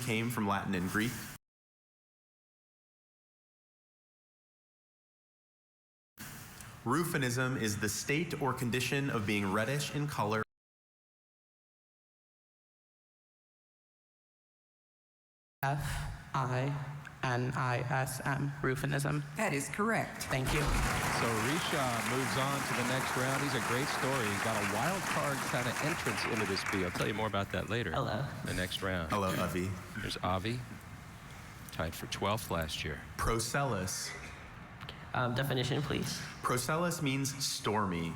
came from Latin and Greek. Rufinism is the state or condition of being reddish in color. F-I-N-I-S-M, Rufinism. That is correct. Thank you. So Risha moves on to the next round. He's a great story. He's got a wild card kind of entrance into this bee. I'll tell you more about that later. Hello. The next round. Hello, Avi. There's Avi, tied for 12th last year. Procellus. Definition, please. Procellus means stormy.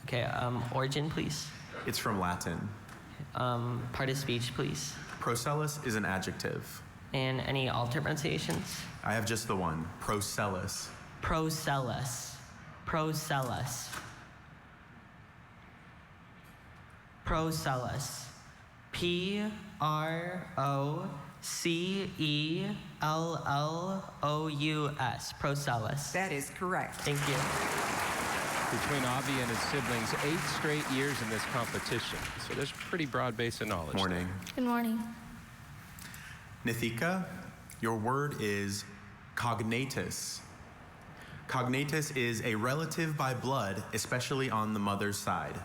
Okay, origin, please. It's from Latin. Part of speech, please. Procellus is an adjective. And any alternate pronunciations? I have just the one, procellus. Procellus. Procellus. Procellus. P-R-O-C-E-L-L-O-U-S. Procellus. That is correct. Thank you. Between Avi and his siblings, 8 straight years in this competition. So there's a pretty broad base of knowledge. Morning. Good morning. Nithika, your word is cognatus. Cognatus is a relative by blood, especially on the mother's side.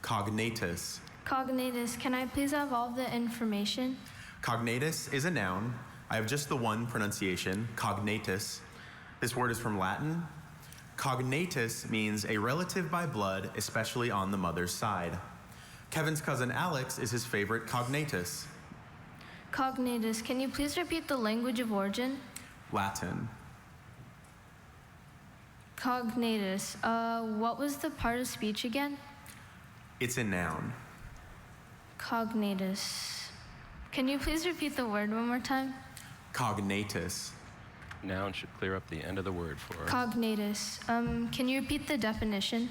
Cognatus. Cognatus, can I please have all the information? Cognatus is a noun. I have just the one pronunciation, cognatus. This word is from Latin. Cognatus means a relative by blood, especially on the mother's side. Kevin's cousin Alex is his favorite cognatus. Cognatus, can you please repeat the language of origin? Latin. Cognatus, what was the part of speech again? It's a noun. Cognatus. Can you please repeat the word one more time? Cognatus. Noun should clear up the end of the word for us. Cognatus. Can you repeat the definition?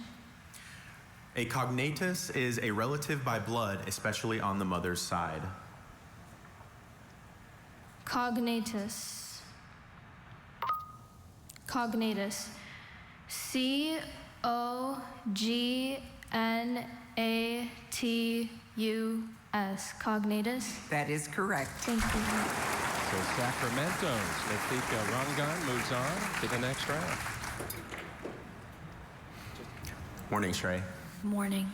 A cognatus is a relative by blood, especially on the mother's side. Cognatus. Cognatus. C-O-G-N-A-T-U-S. Cognatus. That is correct. Thank you. So Sacramento's Nithika Rangan moves on to the next round. Morning, Shrey. Morning.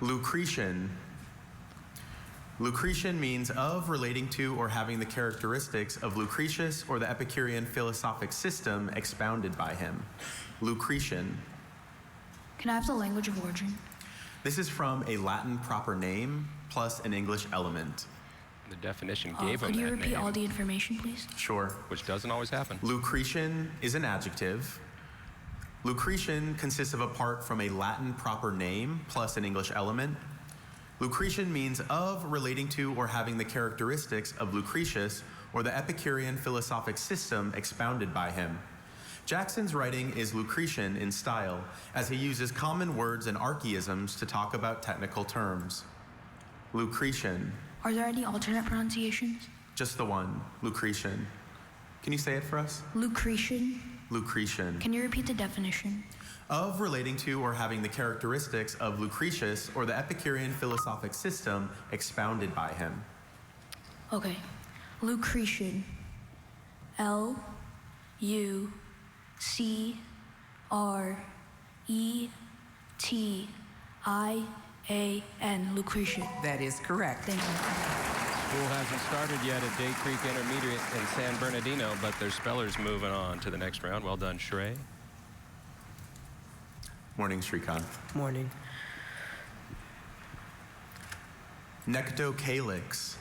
Lucretian. Lucretian means of, relating to, or having the characteristics of Lucretius or the Epicurean philosophic system expounded by him. Lucretian. Can I have the language of origin? This is from a Latin proper name plus an English element. The definition gave him Could you that repeat name, all the information, please? Sure. which doesn't always happen. Lucretian is an adjective. Lucretian consists of a part from a Latin proper name plus an English element. Lucretian means of, relating to, or having the characteristics of Lucretius or the Epicurean philosophic system expounded by him. Jackson's writing is Lucretian in style, as he uses common words and archaisms to talk about technical terms. Lucretian. Are there any alternate pronunciations? Just the one, Lucretian. Can you say it for us? Lucretian. Lucretian. Can you repeat the definition? Of, relating to, or having the characteristics of Lucretius or the Epicurean philosophic system expounded by him. Okay. Lucretian. L-U-C-R-E-T-I-A-N. Lucretian. That is correct. Thank you. School hasn't started yet at Day Creek Intermediate in San Bernardino, but their spellers moving on to the next round. Well done, Shrey. Morning, Shrikant. Morning. Nectocalyx.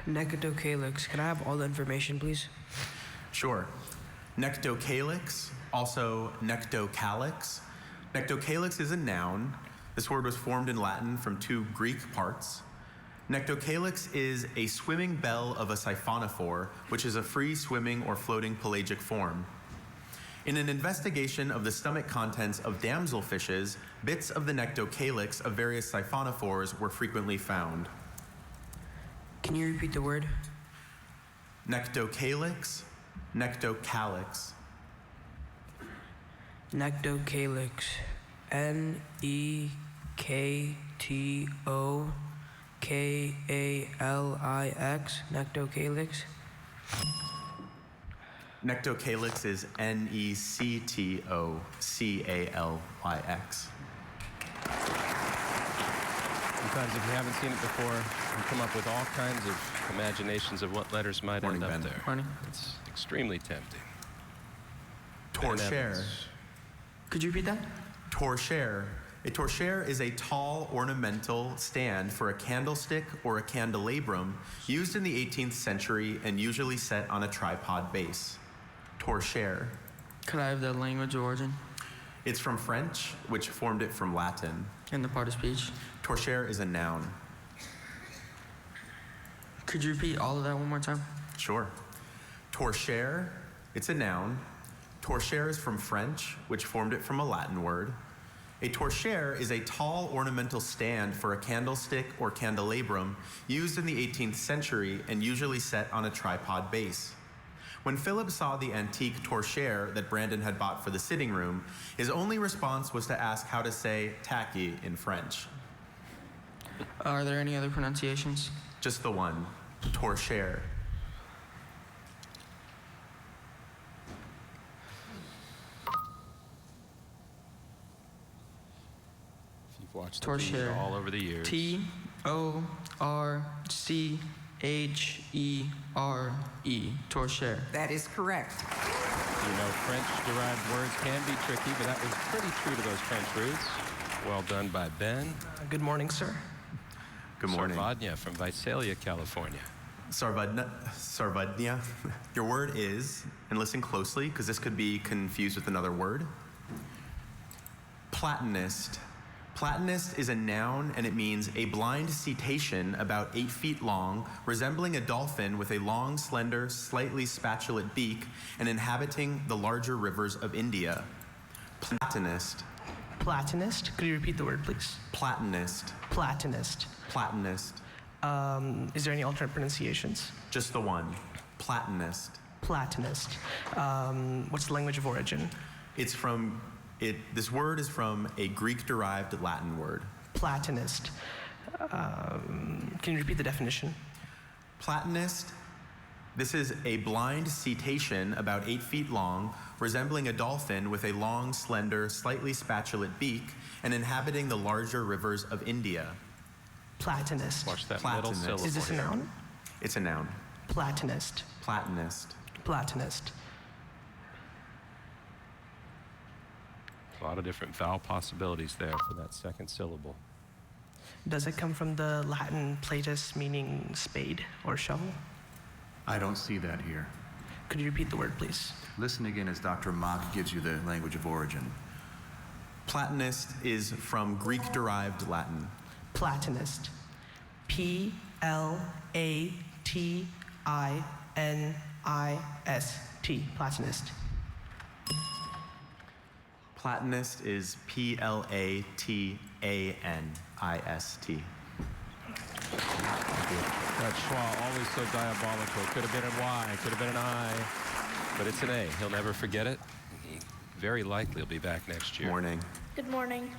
Nectocalyx. Can I have all the information, please? Sure. Nectocalyx, also nectocalyx. Nectocalyx is a noun. This word was formed in Latin from 2 Greek parts. Nectocalyx is a swimming bell of a siphonophore, which is a free swimming or floating pelagic form. In an investigation of the stomach contents of damselfishes, bits of the nectocalyx of various siphonophores were frequently found. Can you repeat the word? Nectocalyx, nectocalyx. Nectocalyx. Nectocalyx, nectocalyx. Nectocalyx is Nectocalyx. Sometimes if you haven't seen it before, you come up with all kinds of imaginations of what letters might Morning, end up Ben. there. Morning. It's extremely tempting. Torchère. Could you repeat that? Torchère. A torchère is a tall ornamental stand for a candlestick or a candelabrum used in the 18th century and usually set on a tripod base. Torchère. Could I have the language of origin It's from French, which formed it from Latin. and the part of speech? Torchère is a noun. Could you repeat all of that one more time? Sure. Torchère, it's a noun. Torchère is from French, which formed it from a Latin word. A torchère is a tall ornamental stand for a candlestick or candelabrum used in the 18th century and usually set on a tripod base. When Philip saw the antique torchère that Brandon had bought for the sitting room, his only response was to ask how to say tacky in French. Are there any other pronunciations? Just the one, torchère. You've watched the Torchère. TV all over the years. Torchère. Torchère. That is correct. You know, French-derived words can be tricky, but that was pretty true to those French roots. Well done by Ben. Good morning, sir. Good morning. Sarvadnia from Visalia, California. Sarvadnia. Your word is, and listen closely because this could be confused with another word, Platonist. Platonist is a noun and it means a blind cetacean about 8 feet long, resembling a dolphin with a long, slender, slightly spatulate beak and inhabiting the larger rivers of India. Platonist. Platonist. Could you repeat the word, please? Platonist. Platonist. Platonist. Is there any alternate pronunciations? Just the one. Platonist. Platonist. What's the language of origin? This word is from a Greek-derived Latin word. Platonist. Can you repeat the definition? Platonist, this is a blind cetacean about 8 feet long, resembling a dolphin with a long, slender, slightly spatulate beak, and inhabiting the larger rivers of India. Platonist. Watch that Platonist. middle syllable. Is this a here. noun? It's a noun. Platonist. Platonist. Platonist. A lot of different vowel possibilities there for that second syllable. Does it come from the Latin platus, meaning spade or shovel? I don't see that here. Could you repeat the word, please? Listen again as Dr. Mock gives you the language of origin. Platonist is from Greek-derived Latin. Platonist. Platinist. Platonist. Platonist is Platanist. That schwa, always so diabolical. Could have been a Y, could have been an I, but it's an A. He'll never forget it. He very likely will be back next year. Morning. Good morning.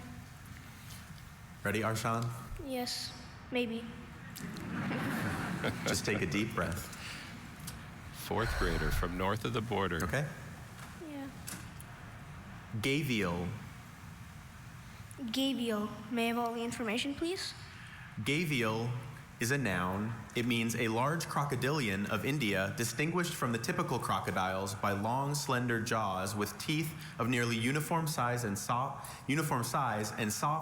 Ready, Arshan? Yes, maybe. Just take a deep breath. Fourth grader from north of the border. Okay? Yeah. Gavial. Gavial. May I have all the information, please? Gavial is a noun. It means a large crocodilian of India, distinguished from the typical crocodiles by long, slender jaws with teeth of nearly uniform size and soft,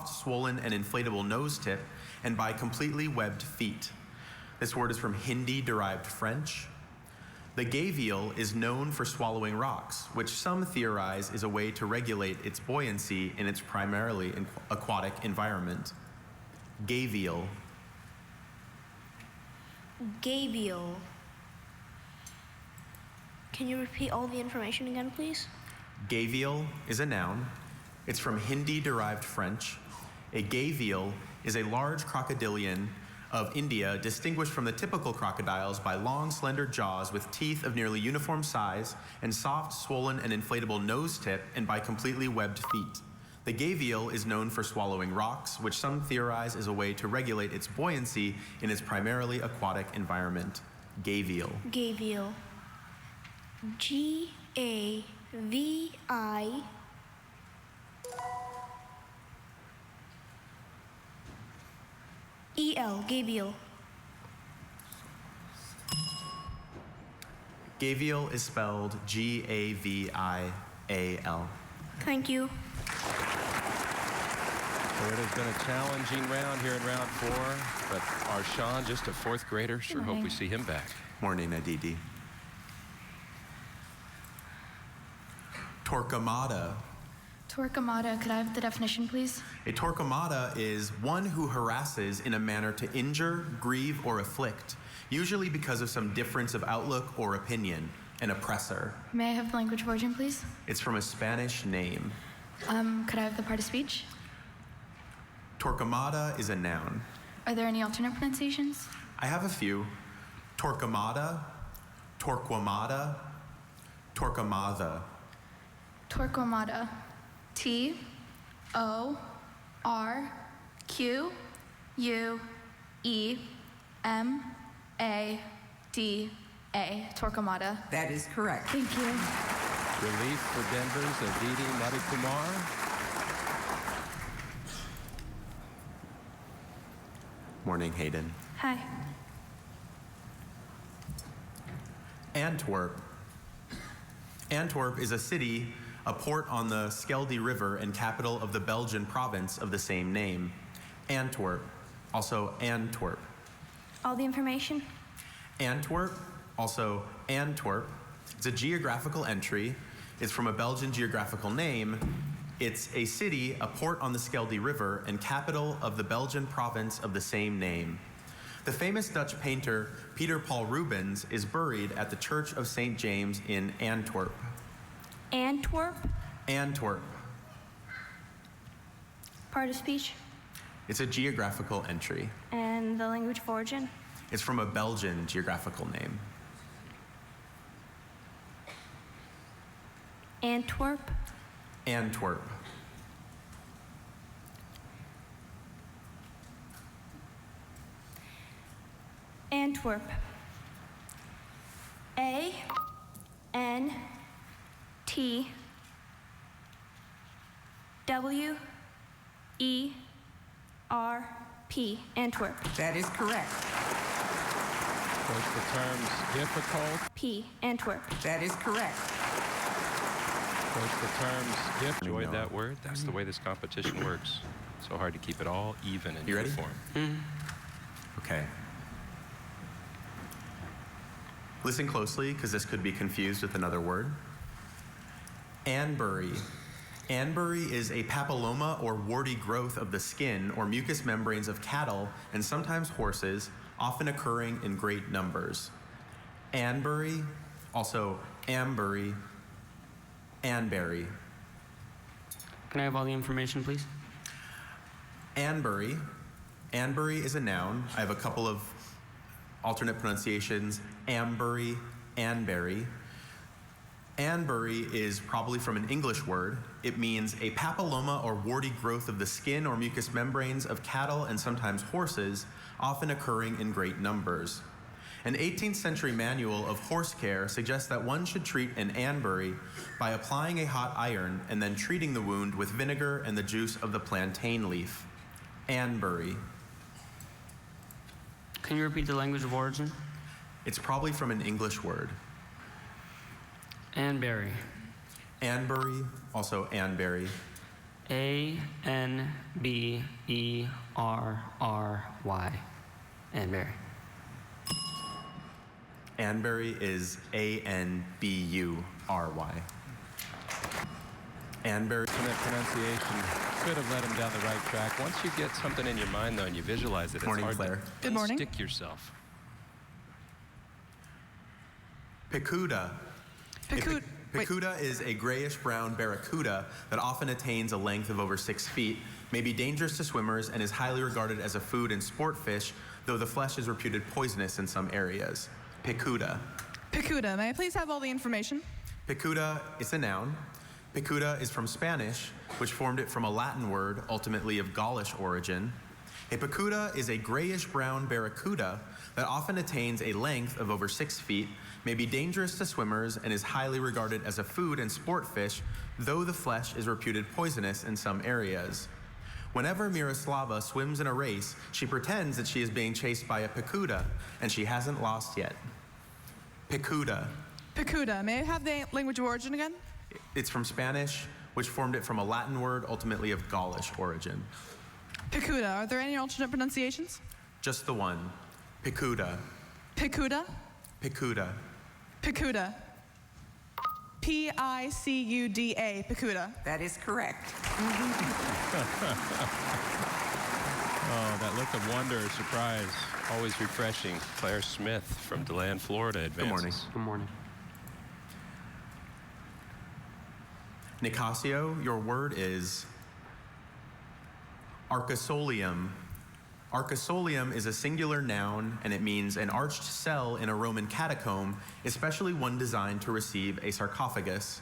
swollen, and inflatable nose tip, and by completely webbed feet. This word is from Hindi-derived French. The gavial is known for swallowing rocks, which some theorize is a way to regulate its buoyancy in its primarily aquatic environment. Gavial. Gavial. Can you repeat all the information again, please? Gavial is a noun. It's from Hindi-derived French. A gavial is a large crocodilian of India, distinguished from the typical crocodiles by long, slender jaws with teeth of nearly uniform size and soft, swollen, and inflatable nose tip, and by completely webbed feet. The gavial is known for swallowing rocks, which some theorize is a way to regulate its buoyancy in its primarily aquatic environment. Gavial. Gavial. G-A-V-I. E-L. Gavial. Gavial is spelled G-A-V-I-A-L. Thank you. So it has been a challenging round here in round 4, but our Sean, just a 4th grader, sure hope we see him back. Morning, Aditi. Torquemada. Torquemada, could I have the definition, please? A torquemada is one who harasses in a manner to injure, grieve, or afflict, usually because of some difference of outlook or opinion, an oppressor. May I have the language of origin, please? It's from a Spanish name. Could I have the part of speech? Torquemada is a noun. Are there any alternate pronunciations? I have a few. Torquemada, Torquemada, Torquemada. Torquemada. T-O-R-Q-U-E-M-A-D-A. Torquemada. That is correct. Thank you. Relief for Denver's Aditi Kumar. Morning, Hayden. Hi. Antwerp. Antwerp is a city, a port on the Schelde River and capital of the Belgian province of the same name. Antwerp, also Antwerp. All the information? Antwerp, also Antwerp. It's a geographical entry. It's from a Belgian geographical name. It's a city, a port on the Schelde River, and capital of the Belgian province of the same name. The famous Dutch painter Peter Paul Rubens is buried at the Church of St. James in Antwerp. Antwerp? Antwerp. Part of speech? It's a geographical entry. And the language of origin? It's from a Belgian geographical name. Antwerp? Antwerp. Antwerp. A N T W E R P. Antwerp. That is correct. Of course, the term's difficult. P. Antwerp. That is correct. Of course, the term's difficult. Enjoyed that word. That's the way this competition works. So hard to keep it all even and You ready? uniform. Okay. Listen closely, because this could be confused with another word. Anbury. Anbury is a papilloma or warty growth of the skin or mucous membranes of cattle and sometimes horses, often occurring in great numbers. Anbury, also Ambury, Anbury. Can I have all the information, please? Anbury. Anbury is a noun. I have a couple of alternate pronunciations. Ambury, Anbury. Anbury is probably from an English word. It means a papilloma or warty growth of the skin or mucous membranes of cattle and sometimes horses, often occurring in great numbers. An 18th century manual of horse care suggests that one should treat an Anbury by applying a hot iron and then treating the wound with vinegar and the juice of the plantain leaf. Anbury. Can you repeat the language of origin? It's probably from an English word. Anbury. Anbury, also Anbury. A-N-B-E-R-R-Y. Anbury. Anbury is A-N-B-U-R-Y. Anbury. That pronunciation could have led him down the right track. Once you get something in your mind, though, and you visualize it, it's Morning, hard Claire. to Good morning. stick yourself. Picuda. Wait. Picuda is a grayish-brown barracuda that often attains a length of over 6 feet, may be dangerous to swimmers, and is highly regarded as a food and sport fish, though the flesh is reputed poisonous in some areas. Picuda. Picuda, may I please have all the information? Picuda is a noun. Picuda is from Spanish, which formed it from a Latin word, ultimately of Gaulish origin. A picuda is a grayish-brown barracuda that often attains a length of over 6 feet, may be dangerous to swimmers, and is highly regarded as a food and sport fish, though the flesh is reputed poisonous in some areas. Whenever Miroslava swims in a race, she pretends that she is being chased by a picuda, and she hasn't lost yet. Picuda. Picuda. May I have the language of origin again? It's from Spanish, which formed it from a Latin word, ultimately of Gaulish origin. Picuda. Are there any alternate pronunciations? Just the one. Picuda. Picuda. Picuda. Picuda. P-I-C-U-D-A. Picuda. That is correct. Oh, that look of wonder or surprise, always refreshing. Claire Smith from DeLand, Florida advances. Good morning. Good morning. Nicasio, your word is arcosolium. Arcosolium is a singular noun, and it means an arched cell in a Roman catacomb, especially one designed to receive a sarcophagus.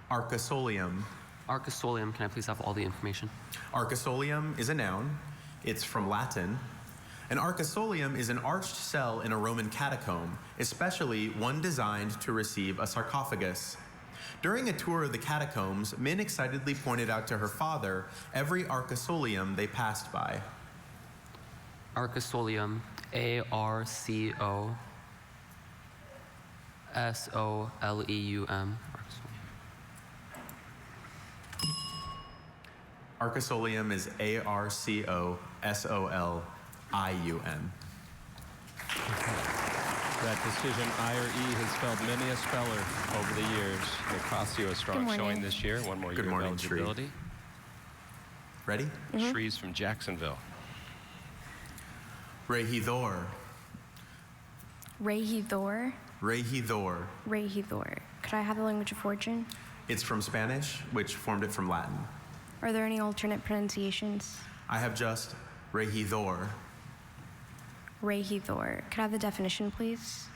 Arcosolium. Arcosolium, can I please have all the information? Arcosolium is a noun. It's from Latin. An arcosolium is an arched cell in a Roman catacomb, especially one designed to receive a sarcophagus. During a tour of the catacombs, Min excitedly pointed out to her father every arcosolium they passed by. Arcosolium, A-R-C-O-S-O-L-E-U-M. Arcosolium is A-R-C-O-S-O-L-I-U-M. That decision, I or E, has spelled many a speller over the years. Nicasio is strong showing this year. One more Good year morning, of eligibility. Ready? Shree's from Jacksonville. Regidor. Regidor. Regidor. Regidor. Could I have the language of origin? It's from Spanish, which formed it from Latin. Are there any alternate pronunciations? I have just regidor. Regidor. Could I have the definition, please?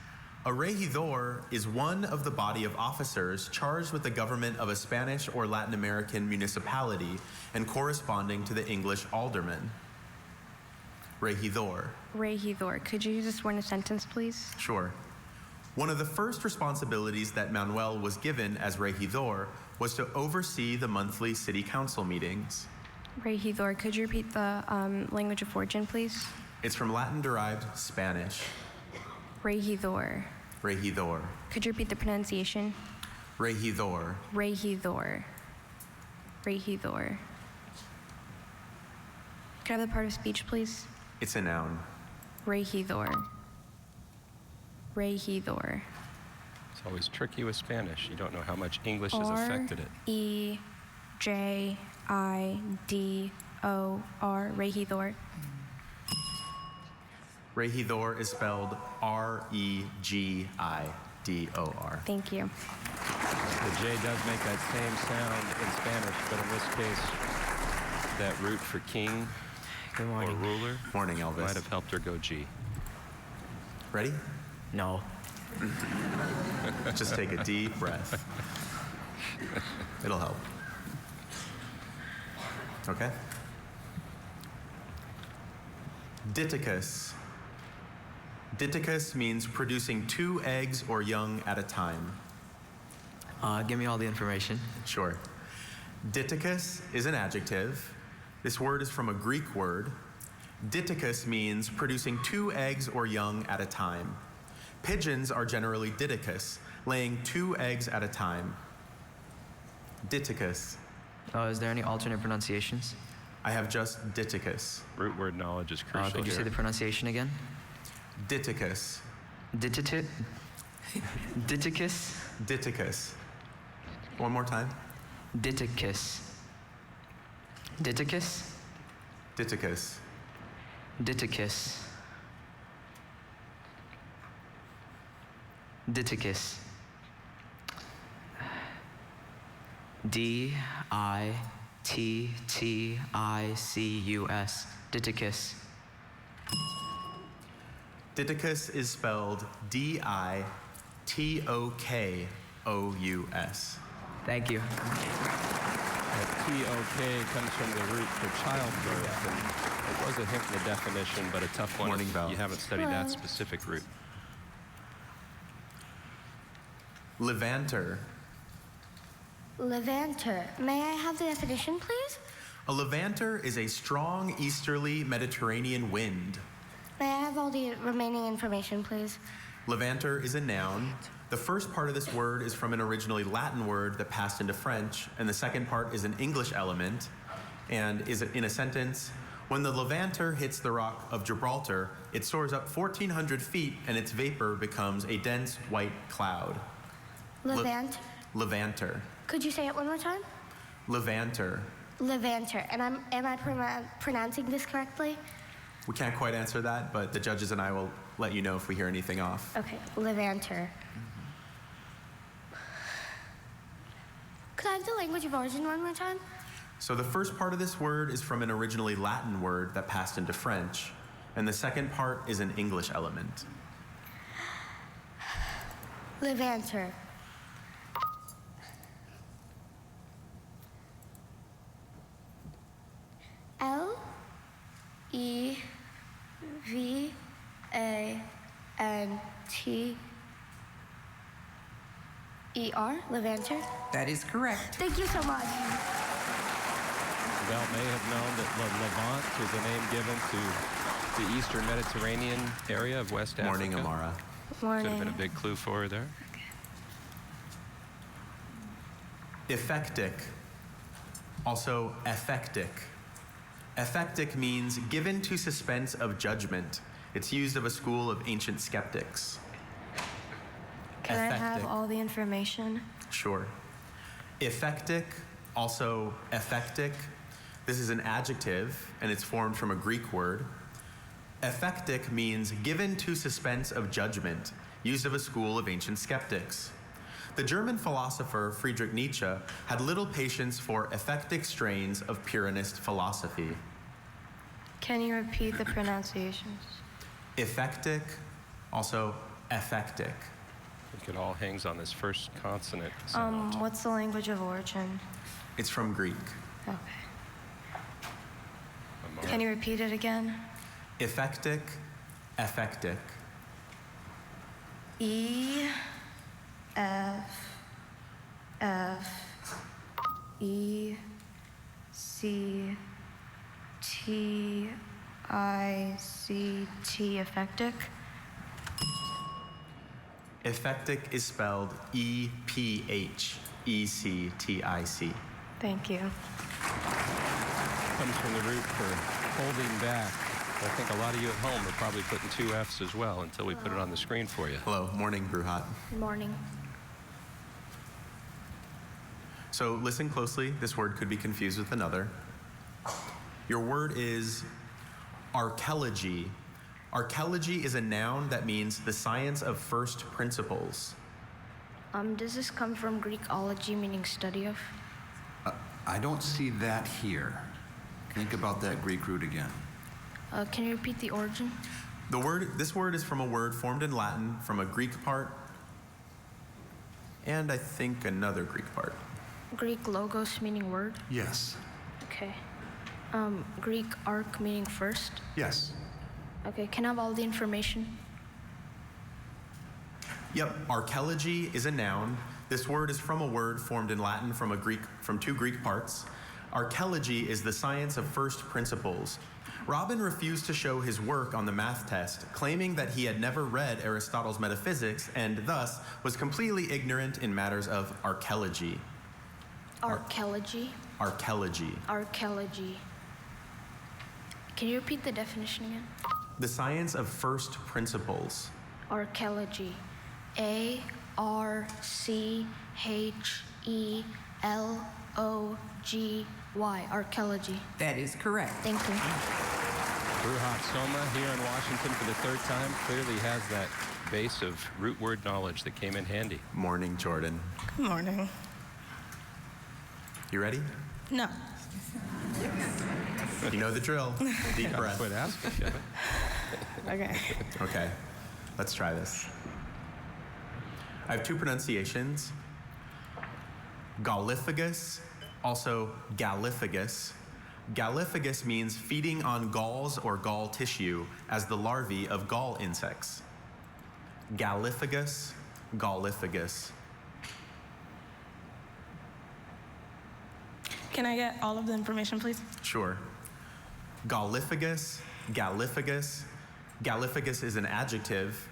A regidor is one of the body of officers charged with the government of a Spanish or Latin American municipality and corresponding to the English alderman. Regidor. Regidor. Could you use this word in a sentence, please? Sure. One of the first responsibilities that Manuel was given as regidor was to oversee the monthly city council meetings. Regidor. Could you repeat the language of origin, please? It's from Latin-derived Spanish. Regidor. Regidor. Could you repeat the pronunciation? Regidor. Regidor. Regidor. Could I have the part of speech, please? It's a noun. Regidor. Regidor. It's always tricky with Spanish. You don't know how much English has affected it. R-E-J-I-D-O-R. Regidor. Regidor is spelled R-E-G-I-D-O-R. Thank you. The J does make that same sound in Spanish, but in this case, that root for king Good or morning. ruler Morning, Elvis. might have helped her go G. Ready? No. Just take a deep breath. It'll help. Okay? Diticus. Diticus means producing 2 eggs or young at a time. Give me all the information. Sure. Diticus is an adjective. This word is from a Greek word. Diticus means producing 2 eggs or young at a time. Pigeons are generally didicus, laying 2 eggs at a time. Diticus. Is there any alternate pronunciations? I have just Diticus. Root word knowledge is crucial Could you say here. the pronunciation again? Diticus. Diticus? Diticus. One more time. Diticus. Diticus? Diticus. Diticus. Diticus. D-I-T-T-I-C-U-S. Diticus. Diticus is spelled D-I-T-O-K-O-U-S. Thank you. T-O-K comes from the root for childbirth. And it was a hint in the definition, but a tough one Morning, if Val. you haven't studied Hello. that specific root. Levanter. Levanter. May I have the definition, please? A levanter is a strong easterly Mediterranean wind. May I have all the remaining information, please? Levanter is a noun. The first part of this word is from an originally Latin word that passed into French, and the second part is an English element, and is in a sentence, when the levanter hits the rock of Gibraltar, it soars up 1,400 feet, and its vapor becomes a dense white cloud. Levant. Levanter. Could you say it one more time? Levanter. Levanter. And am I pronouncing this correctly? We can't quite answer that, but the judges and I will let you know if we hear anything off. Okay, levanter. Could I have the language of origin one more time? So the first part of this word is from an originally Latin word that passed into French, and the second part is an English element. Levanter. L-E-V-A-N-T-E-R, levanter. That is correct. Thank you so much. Val may have known that Levant is a name given to the eastern Mediterranean area of West Africa. Morning, Amara. Morning. Could have been a big clue for her there. Ephectic, also ephectic. Ephectic means given to suspense of judgment. It's used of a school of ancient skeptics. Can I have Ephectic. all the information? Sure. Ephectic, also ephectic. This is an adjective, and it's formed from a Greek word. Ephectic means given to suspense of judgment, used of a school of ancient skeptics. The German philosopher Friedrich Nietzsche had little patience for ephectic strains of Pyrrhonist philosophy. Can you repeat the pronunciations? Ephectic, also ephectic. I think it all hangs on this first consonant sound. What's the language of origin? It's from Greek. Okay. Amara. Can you repeat it again? Ephectic, ephectic. E F F E C T I C T, ephectic. Ephectic is spelled E-P-H-E-C-T-I-C. Thank you. Comes from the root for holding back. I think a lot of you at home are probably putting two F's as well until we put it on the screen for you. Hello, morning, Bruhat. Morning. So listen closely. This word could be confused with another. Your word is archaeology. Archaeology is a noun that means the science of first principles. Does this come from Greekology, meaning study of? I don't see that here. Think about that Greek root again. Can you repeat the origin? This word is from a word formed in Latin from a Greek part, and I think another Greek part. Greek logos, meaning word? Yes. Okay. Greek arc, meaning first? Yes. Okay, can I have all the information? Yep, archaeology is a noun. This word is from a word formed in Latin from two Greek parts. Archaeology is the science of first principles. Robin refused to show his work on the math test, claiming that he had never read Aristotle's Metaphysics and thus was completely ignorant in matters of archaeology. Archaeology? Archaeology. Archaeology. Can you repeat the definition again? The science of first principles. Archaeology. A-R-C-H-E-L-O-G-Y. Archaeology. That is correct. Thank you. Bruhat Soma here in Washington for the third time clearly has that base of root word knowledge that came in handy. Morning, Jordan. Good morning. You ready? No. You know the drill. Deep breath. Quit asking, Kevin. Okay. Okay, let's try this. I have two pronunciations. Gallifagus, also Galliphagus. Galliphagus means feeding on galls or gall tissue as the larvae of gall insects. Galliphagus, Galliphagus. Can I get all of the information, please? Sure. Galliphagus, Galliphagus. Galliphagus is an adjective.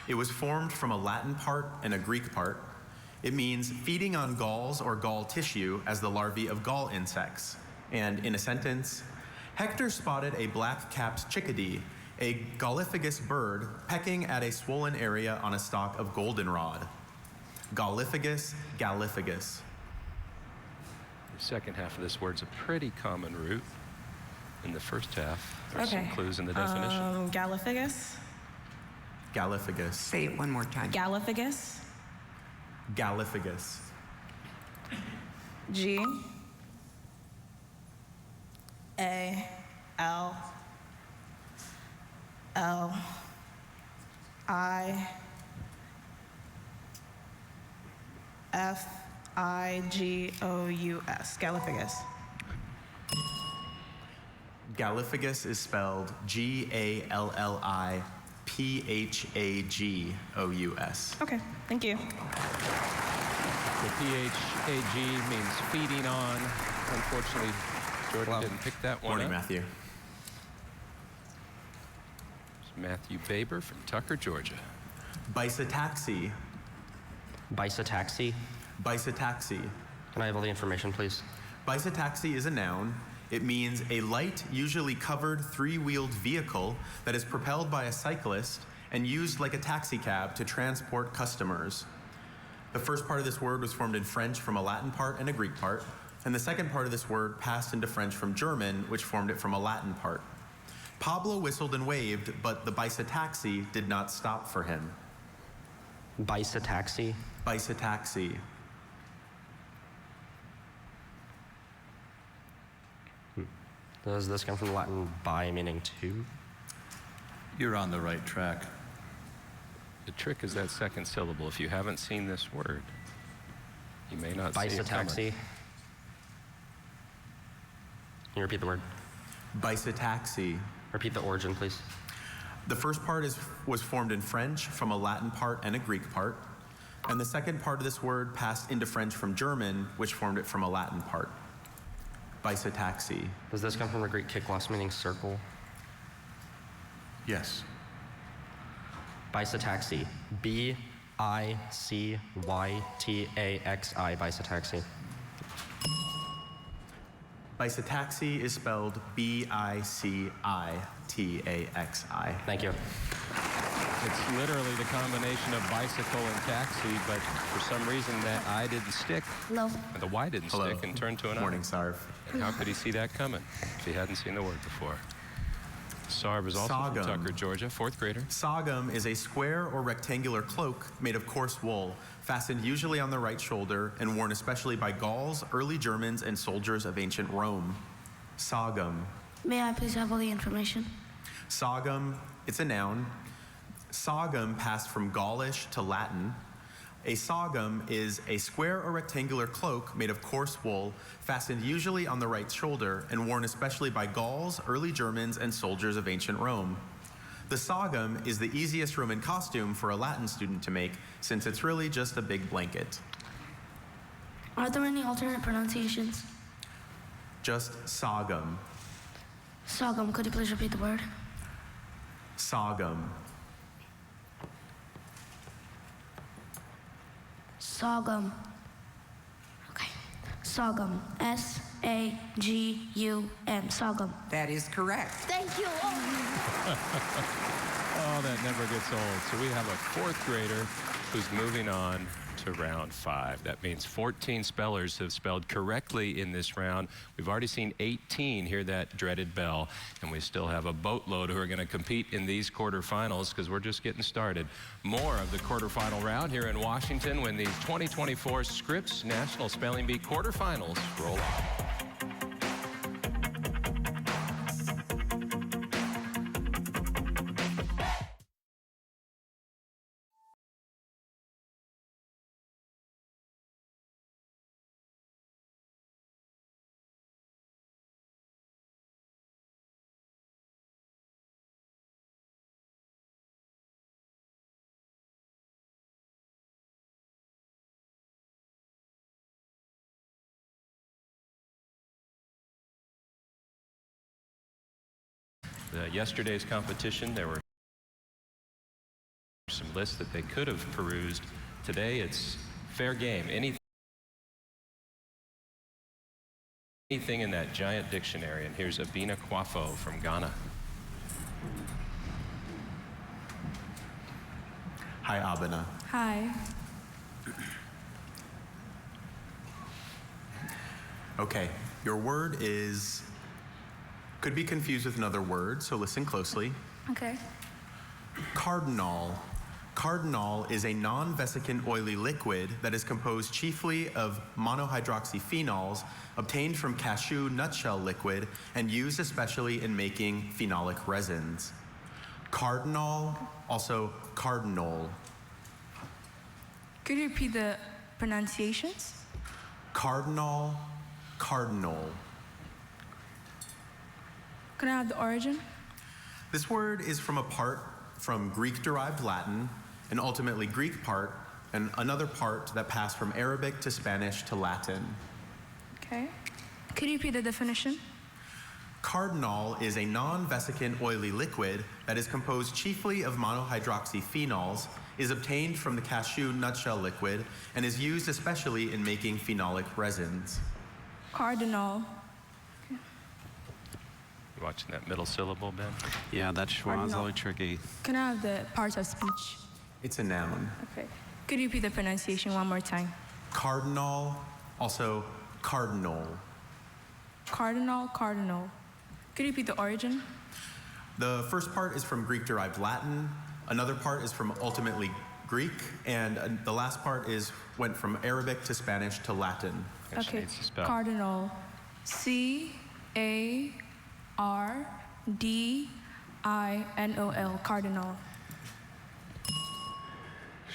It was formed from a Latin part and a Greek part. It means feeding on galls or gall tissue as the larvae of gall insects. And in a sentence, Hector spotted a black-capped chickadee, a Galliphagus bird, pecking at a swollen area on a stalk of goldenrod. Galliphagus, Galliphagus. The second half of this word's a pretty common root. In the first half, there's Okay. some clues in the definition. Galliphagus. Galliphagus, Say it one more time. Galliphagus. Galliphagus. G. A. L. L. I. F. I. G. O. U. S. Galliphagus. Galliphagus is spelled Galliphagus. Okay, thank you. The PHAG means feeding on. Unfortunately, Jordan didn't pick that one Morning, up. Matthew. It's Matthew Baber from Tucker, Georgia. Bisotaxi, Bisotaxi. bisotaxi. Can I have all the information, please? Bisotaxi is a noun. It means a light, usually covered three-wheeled vehicle that is propelled by a cyclist and used like a taxi cab to transport customers. The first part of this word was formed in French from a Latin part and a Greek part, and the second part of this word passed into French from German, which formed it from a Latin part. Pablo whistled and waved, but the bisotaxi did not stop for him. Bisotaxi. Bisotaxi. Does this come from the Latin bi, meaning two? You're on the right track. The trick is that second syllable. If you haven't seen this word, you may not see it Bisotaxi. coming. Can you repeat the word? Bisotaxi. Repeat the origin, please. The first part was formed in French from a Latin part and a Greek part, and the second part of this word passed into French from German, which formed it from a Latin part. Bisotaxi. Does this come from the Greek kiklos, meaning circle? Yes. Bisotaxi. Bicytaxi. Bisotaxi. Bisotaxi is spelled Bicitaxi. Thank you. It's literally the combination of bicycle and taxi, but for some reason that I didn't stick. Hello. The Y didn't Hello. stick and turned to an I. Morning, Sarv. And how could he see that coming if he hadn't seen the word before? Sarv is also Sogum. from Tucker, Georgia, fourth grader. Sogum is a square or rectangular cloak made of coarse wool, fastened usually on the right shoulder and worn especially by Gauls, early Germans, and soldiers of ancient Rome. Sogum. May I please have all the information? Sogum, it's a noun. Sogum passed from Gaulish to Latin. A sogum is a square or rectangular cloak made of coarse wool, fastened usually on the right shoulder and worn especially by Gauls, early Germans, and soldiers of ancient Rome. The sogum is the easiest Roman costume for a Latin student to make, since it's really just a big blanket. Are there any alternate pronunciations? Just sogum. Sogum, could you please repeat the word? Sogum. Sogum. Okay. Sogum. S-A-G-U-M. Sogum. That is correct. Thank you. Oh, that never gets old. So we have a fourth grader who's moving on to round 5. That means 14 spellers have spelled correctly in this round. We've already seen 18 hear that dreaded bell, and we still have a boatload who are going to compete in these quarterfinals because we're just getting started. More of the quarterfinal round here in Washington when these 2024 Scripps National Spelling Bee quarterfinals roll on. yesterday's competition, there were some lists that they could have perused. Today, it's fair game. Anything in that giant dictionary. And here's Abina Kwafo from Ghana. Hi, Abina. Hi. Okay, your word could be confused with another word, so listen closely. Okay. Cardinal. Cardinal is a non-vesicant oily liquid that is composed chiefly of monohydroxyphenols obtained from cashew nutshell liquid and used especially in making phenolic resins. Cardinal, also cardinal. Could you repeat the pronunciations? Cardinal, cardinal. Can I have the origin? This word is from a part from Greek-derived Latin, an ultimately Greek part, and another part that passed from Arabic to Spanish to Latin. Okay. Could you repeat the definition? Cardinal is a non-vesicant oily liquid that is composed chiefly of monohydroxyphenols, is obtained from the cashew nutshell liquid, and is used especially in making phenolic resins. Cardinal. You watching that middle syllable, Ben? Yeah, that schwa is always tricky. Can I have the parts of speech? It's a noun. Okay. Could you repeat the pronunciation one more time? Cardinal, also cardinal. Cardinal, cardinal. Could you repeat the origin? The first part is from Greek-derived Latin, another part is from ultimately Greek, and the last part went from Arabic to Spanish to Latin. Okay. Cardinal. C-A-R-D-I-N-O-L. Cardinal.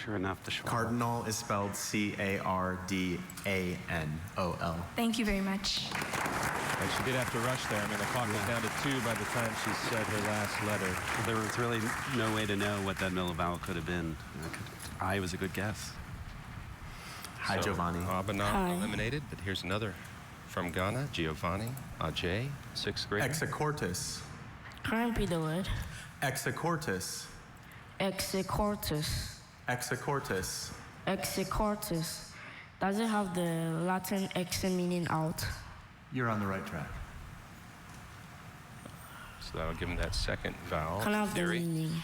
Sure enough, the schwa. Cardinal is spelled C-A-R-D-A-N-O-L. Thank you very much. And she did have to rush there. I mean, the clock was down to 2 by the time she said her last letter. There was really no way to know what that middle vowel could have been. I was a good guess. Hi, Giovanni. Abina eliminated, but here's another from Ghana, Giovanni Ajay, 6th grade. Execortus. Can I repeat the word? Execortus. Execortus. Execortus. Execortus. Does it have the Latin exe meaning out? You're on the right track. So that'll give him that second vowel. Can I have the meaning?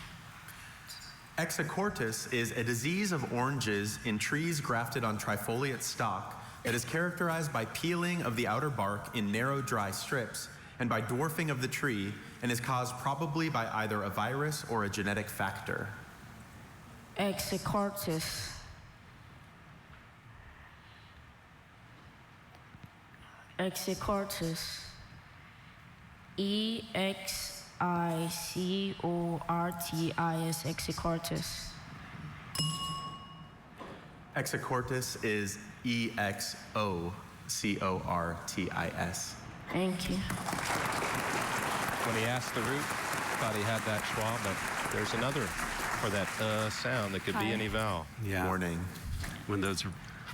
Execortus is a disease of oranges in trees grafted on trifoliate stock that is characterized by peeling of the outer bark in narrow dry strips and by dwarfing of the tree, and is caused probably by either a virus or a genetic factor. Execortus. Execortus. E-X-I-C-O-R-T-I-S. Execortus. Execortus is E-X-O-C-O-R-T-I-S. Thank you. When he asked the root, thought he had that schwa, but there's another for that sound that could be any vowel. Yeah. Warning. When those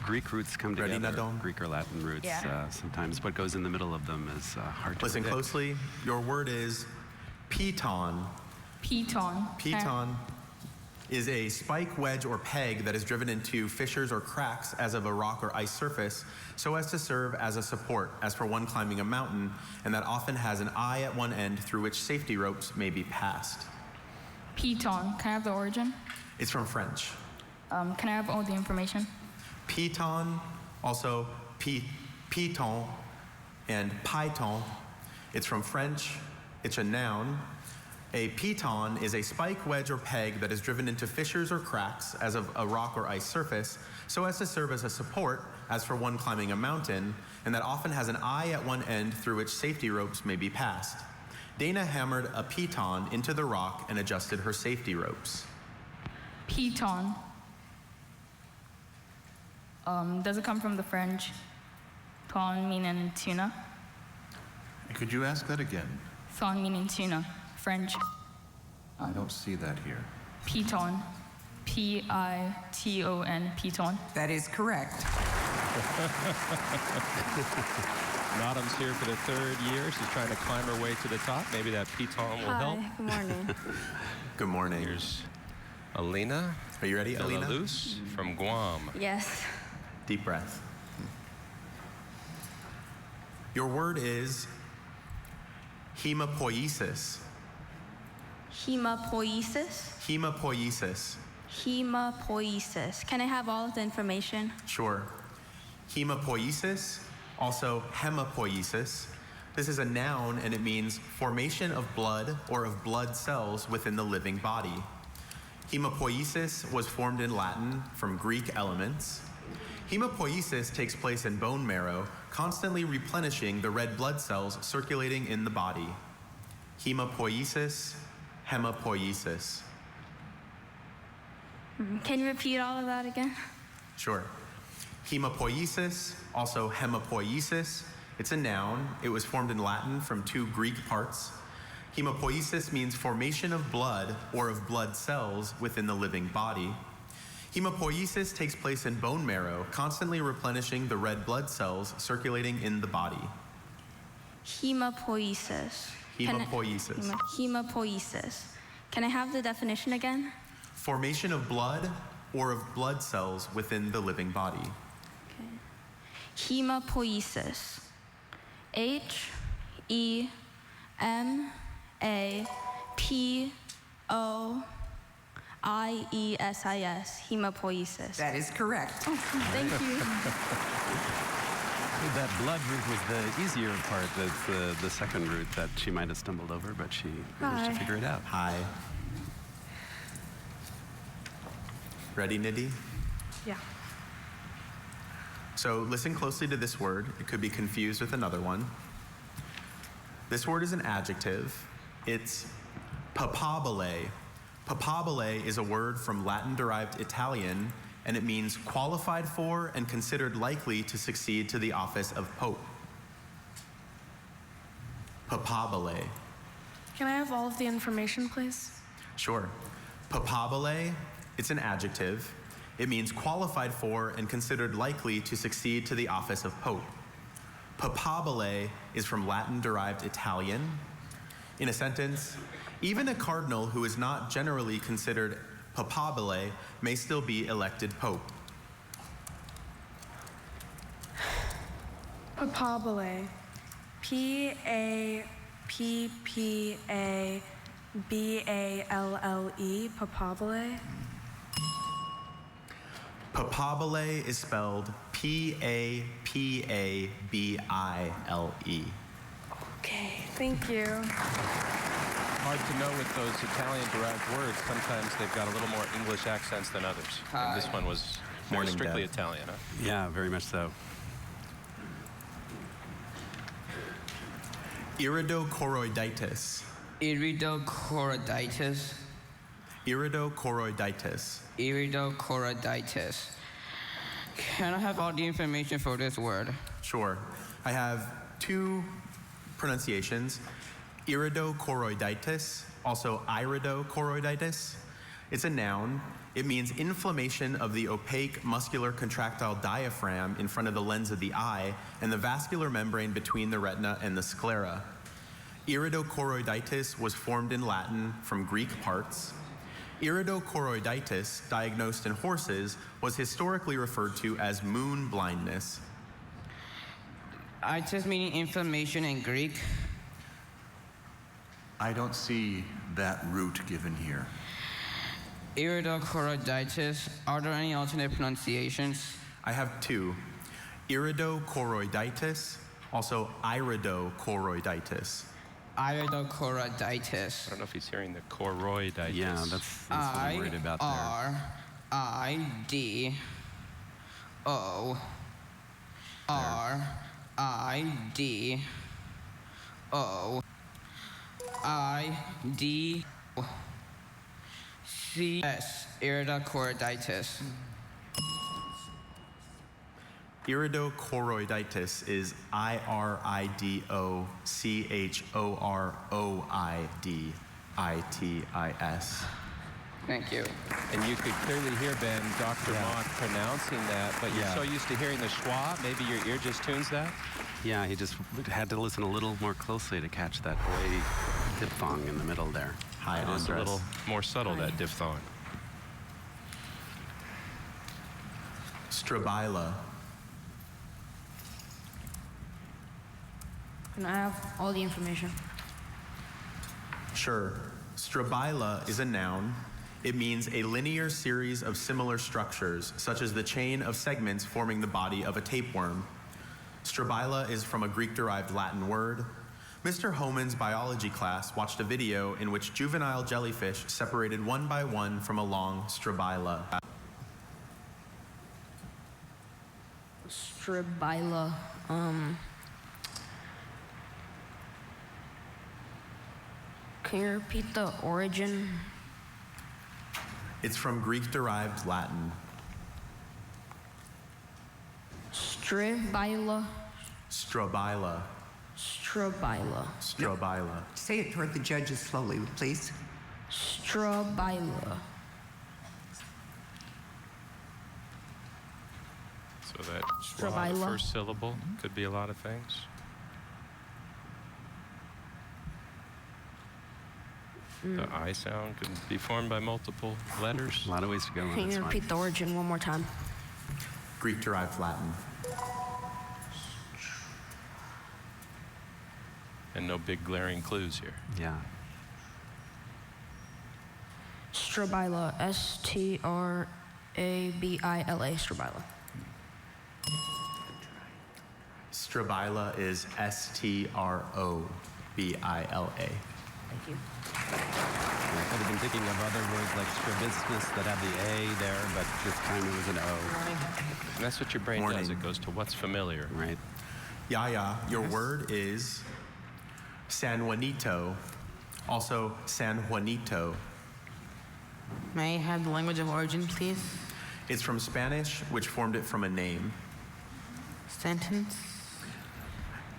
Greek roots come Ready, together, Nadom? Greek or Latin roots, sometimes what goes in the middle of them is hard to Listen predict. closely. Your word is piton. Piton. Piton is a spike, wedge, or peg that is driven into fissures or cracks as of a rock or ice surface so as to serve as a support, as for one climbing a mountain, and that often has an eye at one end through which safety ropes may be passed. Piton. Can I have the origin? It's from French. Can I have all the information? Piton, also piton, and python. It's from French. It's a noun. A piton is a spike, wedge, or peg that is driven into fissures or cracks as of a rock or ice surface so as to serve as a support, as for one climbing a mountain, and that often has an eye at one end through which safety ropes may be passed. Dana hammered a piton into the rock and adjusted her safety ropes. Piton. Does it come from the French? Ton meaning tuna. Could you ask that again? Thon meaning tuna. French. I don't see that here. Piton. P-I-T-O-N. Piton. That is correct. Autumn's here for the 3rd year. She's trying to climb her way to the top. Maybe that piton will help. Hi, good morning. Good morning. Here's Alina. Are you ready, Alina? Luz from Guam. Yes. Deep breath. Your word is hemapoiesis. Hemapoiesis? Hemapoiesis. Hemapoiesis. Can I have all of the information? Sure. Hemapoiesis, also hemapoiesis. This is a noun and it means formation of blood or of blood cells within the living body. Hemapoiesis was formed in Latin from Greek elements. Hemapoiesis takes place in bone marrow, constantly replenishing the red blood cells circulating in the body. Hemapoiesis, hemapoiesis. Can you repeat all of that again? Sure. Hemapoiesis, also hemapoiesis. It's a noun. It was formed in Latin from 2 Greek parts. Hemapoiesis means formation of blood or of blood cells within the living body. Hemapoiesis takes place in bone marrow, constantly replenishing the red blood cells circulating in the body. Hemapoiesis. Hemapoiesis. Hemapoiesis. Can I have the definition again? Formation of blood or of blood cells within the living body. Okay. Hemapoiesis. Hemapoiesis. Hemapoiesis. That is correct. Oh, thank you. That blood root was the easier part. That's the second root that she might have stumbled over, but she managed to figure it out. Hi. Ready, Nidhi? Yeah. So listen closely to this word. It could be confused with another one. This word is an adjective. It's papabile. Papabile is a word from Latin-derived Italian, and it means qualified for and considered likely to succeed to the office of pope. Papabile. Can I have all of the information, please? Sure. Papabile, it's an adjective. It means qualified for and considered likely to succeed to the office of pope. Papabile is from Latin-derived Italian. In a sentence, even a cardinal who is not generally considered papabile may still be elected pope. Papabile. P-A-P-P-A-B-A-L-L-E. Papabile. Papabile is spelled P-A-P-A-B-I-L-E. Okay, thank you. Hard to know with those Italian-derived words. Sometimes they've got a little more English accents than others. And this one was more Morning, strictly Deb. Italian. Huh? Yeah, very much so. Iridochoroiditis. Iridochoroiditis. Iridochoroiditis. Iridochoroiditis. Can I have all the information for this word? Sure. I have 2 pronunciations. Iridochoroiditis, also iridochoroiditis. It's a noun. It means inflammation of the opaque muscular contractile diaphragm in front of the lens of the eye and the vascular membrane between the retina and the sclera. Iridochoroiditis was formed in Latin from Greek parts. Iridochoroiditis, diagnosed in horses, was historically referred to as moon blindness. Itis meaning inflammation in Greek. I don't see that root given here. Iridochoroiditis. Are there any alternate pronunciations? I have 2. Iridochoroiditis, also iridochoroiditis. Iridochoroiditis. I don't know if he's hearing the choroiditis. Yeah, that's what I'm worried about there. R-I-D-O-R-I-D-C-S. Iridochoroiditis. Iridochoroiditis is Iridochoroiditis. Thank you. And you could clearly hear, Ben, Dr. Mott pronouncing that, but you're so used to hearing the schwa, maybe your ear just tunes that? Yeah, he just had to listen a little more closely to catch that oi diphthong in the middle there. High It is a stress. little more subtle, that diphthong. Strabila. Can I have all the information? Sure. Strabila is a noun. It means a linear series of similar structures, such as the chain of segments forming the body of a tapeworm. Strabila is from a Greek-derived Latin word. Mr. Homan's biology class watched a video in which juvenile jellyfish separated one by one from a long strabila. Strabila. Can you repeat the origin? It's from Greek-derived Latin. Strabila. Strabila. Strabila. Strabila. Say it toward the judges slowly, please. Strabila. So that schwa, the first syllable, could be a lot of things. The I sound could be formed by multiple letters. A lot of ways to go on Can this you one. repeat the origin one more time? Greek-derived Latin. And no big glaring clues here. Yeah. Strabila. S-T-R-A-B-I-L-A. Strabila. Strabila is S-T-R-O-B-I-L-A. Thank you. I could have been thinking of other words like strabismus that have the A there, but this time it was an O. And that's what your brain does. It goes to what's familiar. Right. Yaya, your word is San Juanito, also San Juanito. May I have the language of origin, please? It's from Spanish, which formed it from a name. Sentence.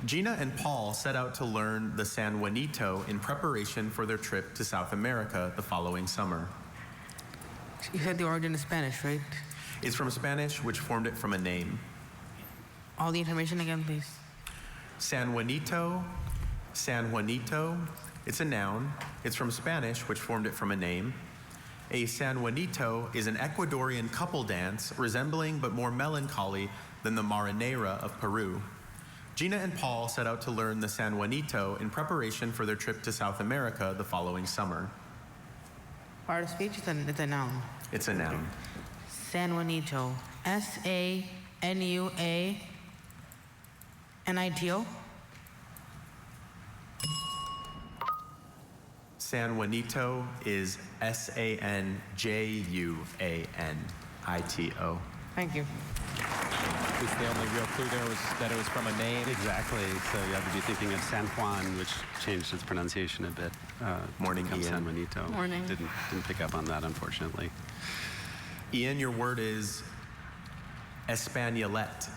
Gina and Paul set out to learn the San Juanito in preparation for their trip to South America the following summer. You said the origin is Spanish, right? It's from Spanish, which formed it from a name. All the information again, please. San Juanito, San Juanito. It's a noun. It's from Spanish, which formed it from a name. A San Juanito is an Ecuadorian couple dance resembling but more melancholy than the marinera of Peru. Gina and Paul set out to learn the San Juanito in preparation for their trip to South America the following summer. Part of speech, it's a noun. It's a noun. San Juanito. S-A-N-U-A-N-I-T-O. San Juanito is S-A-N-J-U-A-N-I-T-O. Thank you. Was the only real clue there was that it was from a name? Exactly. So you have to be thinking of San Juan, which changed its pronunciation a bit. Morning, Ian. San Juanito. Morning. Didn't pick up on that, unfortunately. Ian, your word is Espagnolette.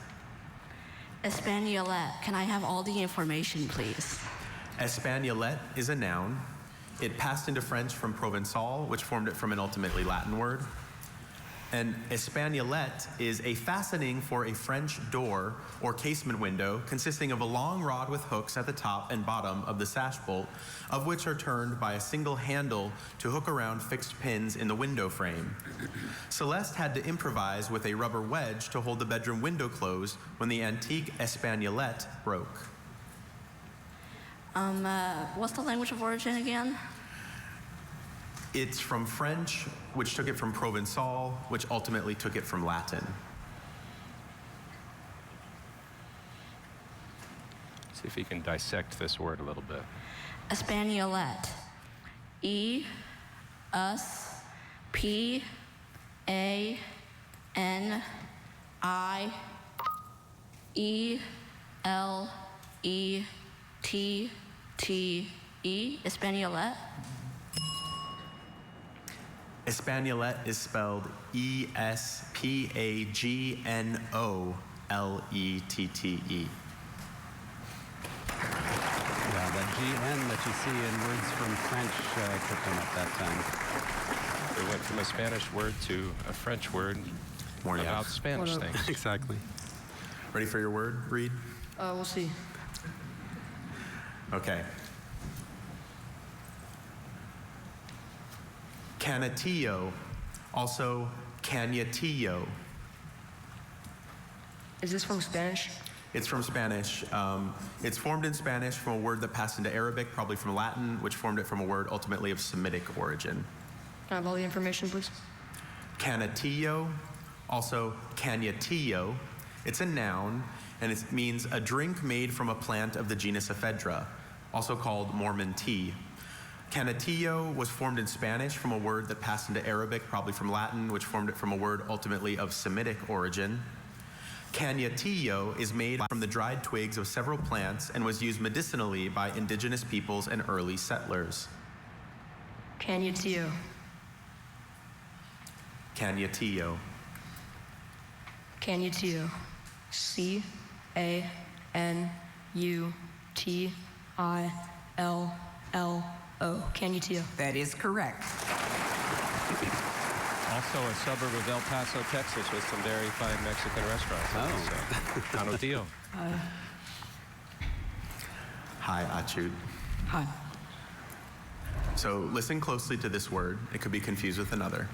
Espagnolette. Can I have all the information, please? Espagnolette is a noun. It passed into French from Provençal, which formed it from an ultimately Latin word. And espagnolette is a fastening for a French door or casement window consisting of a long rod with hooks at the top and bottom of the sash bolt, of which are turned by a single handle to hook around fixed pins in the window frame. Celeste had to improvise with a rubber wedge to hold the bedroom window closed when the antique espagnolette broke. What's the language of origin again? It's from French, which took it from Provençal, which ultimately took it from Latin. See if you can dissect this word a little bit. Espagnolette. E-S-P-A-N-I-E-L-E-T-T-E. Espagnolette. Espagnolette is spelled E-S-P-A-G-N-O-L-E-T-T-E. Yeah, that G-N that you see in words from French took them at that time. We went from a Spanish word to a French word about Spanish things. Exactly. Ready for your word, Reed? We'll see. Okay. Canatillo, also Cañatillo. Is this from Spanish? It's from Spanish. It's formed in Spanish from a word that passed into Arabic, probably from Latin, which formed it from a word ultimately of Semitic origin. Can I have all the information, please? Canatillo, also Cañatillo. It's a noun, and it means a drink made from a plant of the genus Ephedra, also called Mormon tea. Canatillo was formed in Spanish from a word that passed into Arabic, probably from Latin, which formed it from a word ultimately of Semitic origin. Cañatillo is made from the dried twigs of several plants and was used medicinally by indigenous peoples and early settlers. Cañatillo. Cañatillo. Cañatillo. C-A-N-U-T-I-L-L-O. Cañatillo. That is correct. Also a suburb of El Paso, Texas, with some very fine Mexican restaurants. So, Canatillo. Hi, Achud. Hi. So listen closely to this word. It could be confused with another.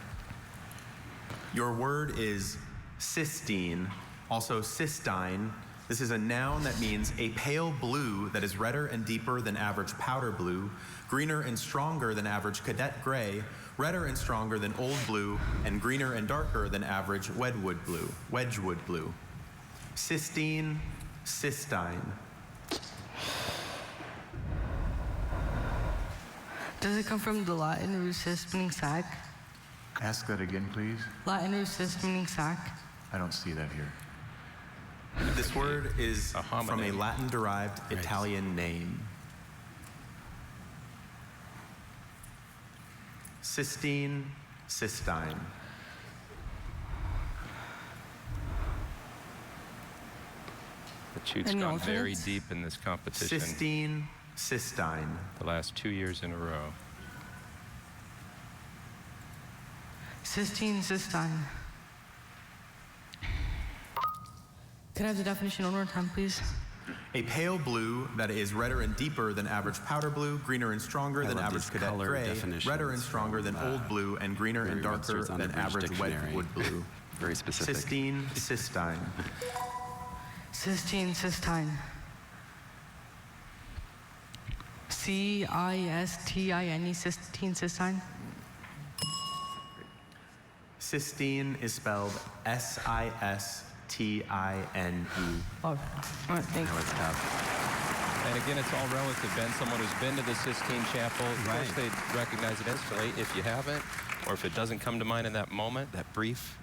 Your word is cystine, also cystine. This is a noun that means a pale blue that is redder and deeper than average powder blue, greener and stronger than average cadet gray, redder and stronger than old blue, and greener and darker than average wedgwood blue. Cystine, cystine. Does it come from the Latin root cis meaning sac? Ask that again, please. Latin root cis meaning sac? I don't see that here. This word is from a Latin-derived Italian name. Cystine, cystine. The Chute's gone very deep in this competition. Cystine, cystine. The last 2 years in a row. Cystine, cystine. Can I have the definition one more time, please? A pale blue that is redder and deeper than average powder blue, greener and stronger than average cadet gray, redder and stronger than old blue, and greener and darker than average wedgwood blue. Very specific. Cystine, cystine. Cystine, cystine. C-I-S-T-I-N-E, cystine, cystine. Cystine is spelled S-I-S-T-I-N-E. Oh, all right, thank you. It's tough. And again, it's all relative, Ben. Someone who's been to the Sistine Chapel, of course, they'd recognize it instantly. If you haven't, or if it doesn't come to mind in that moment, that brief.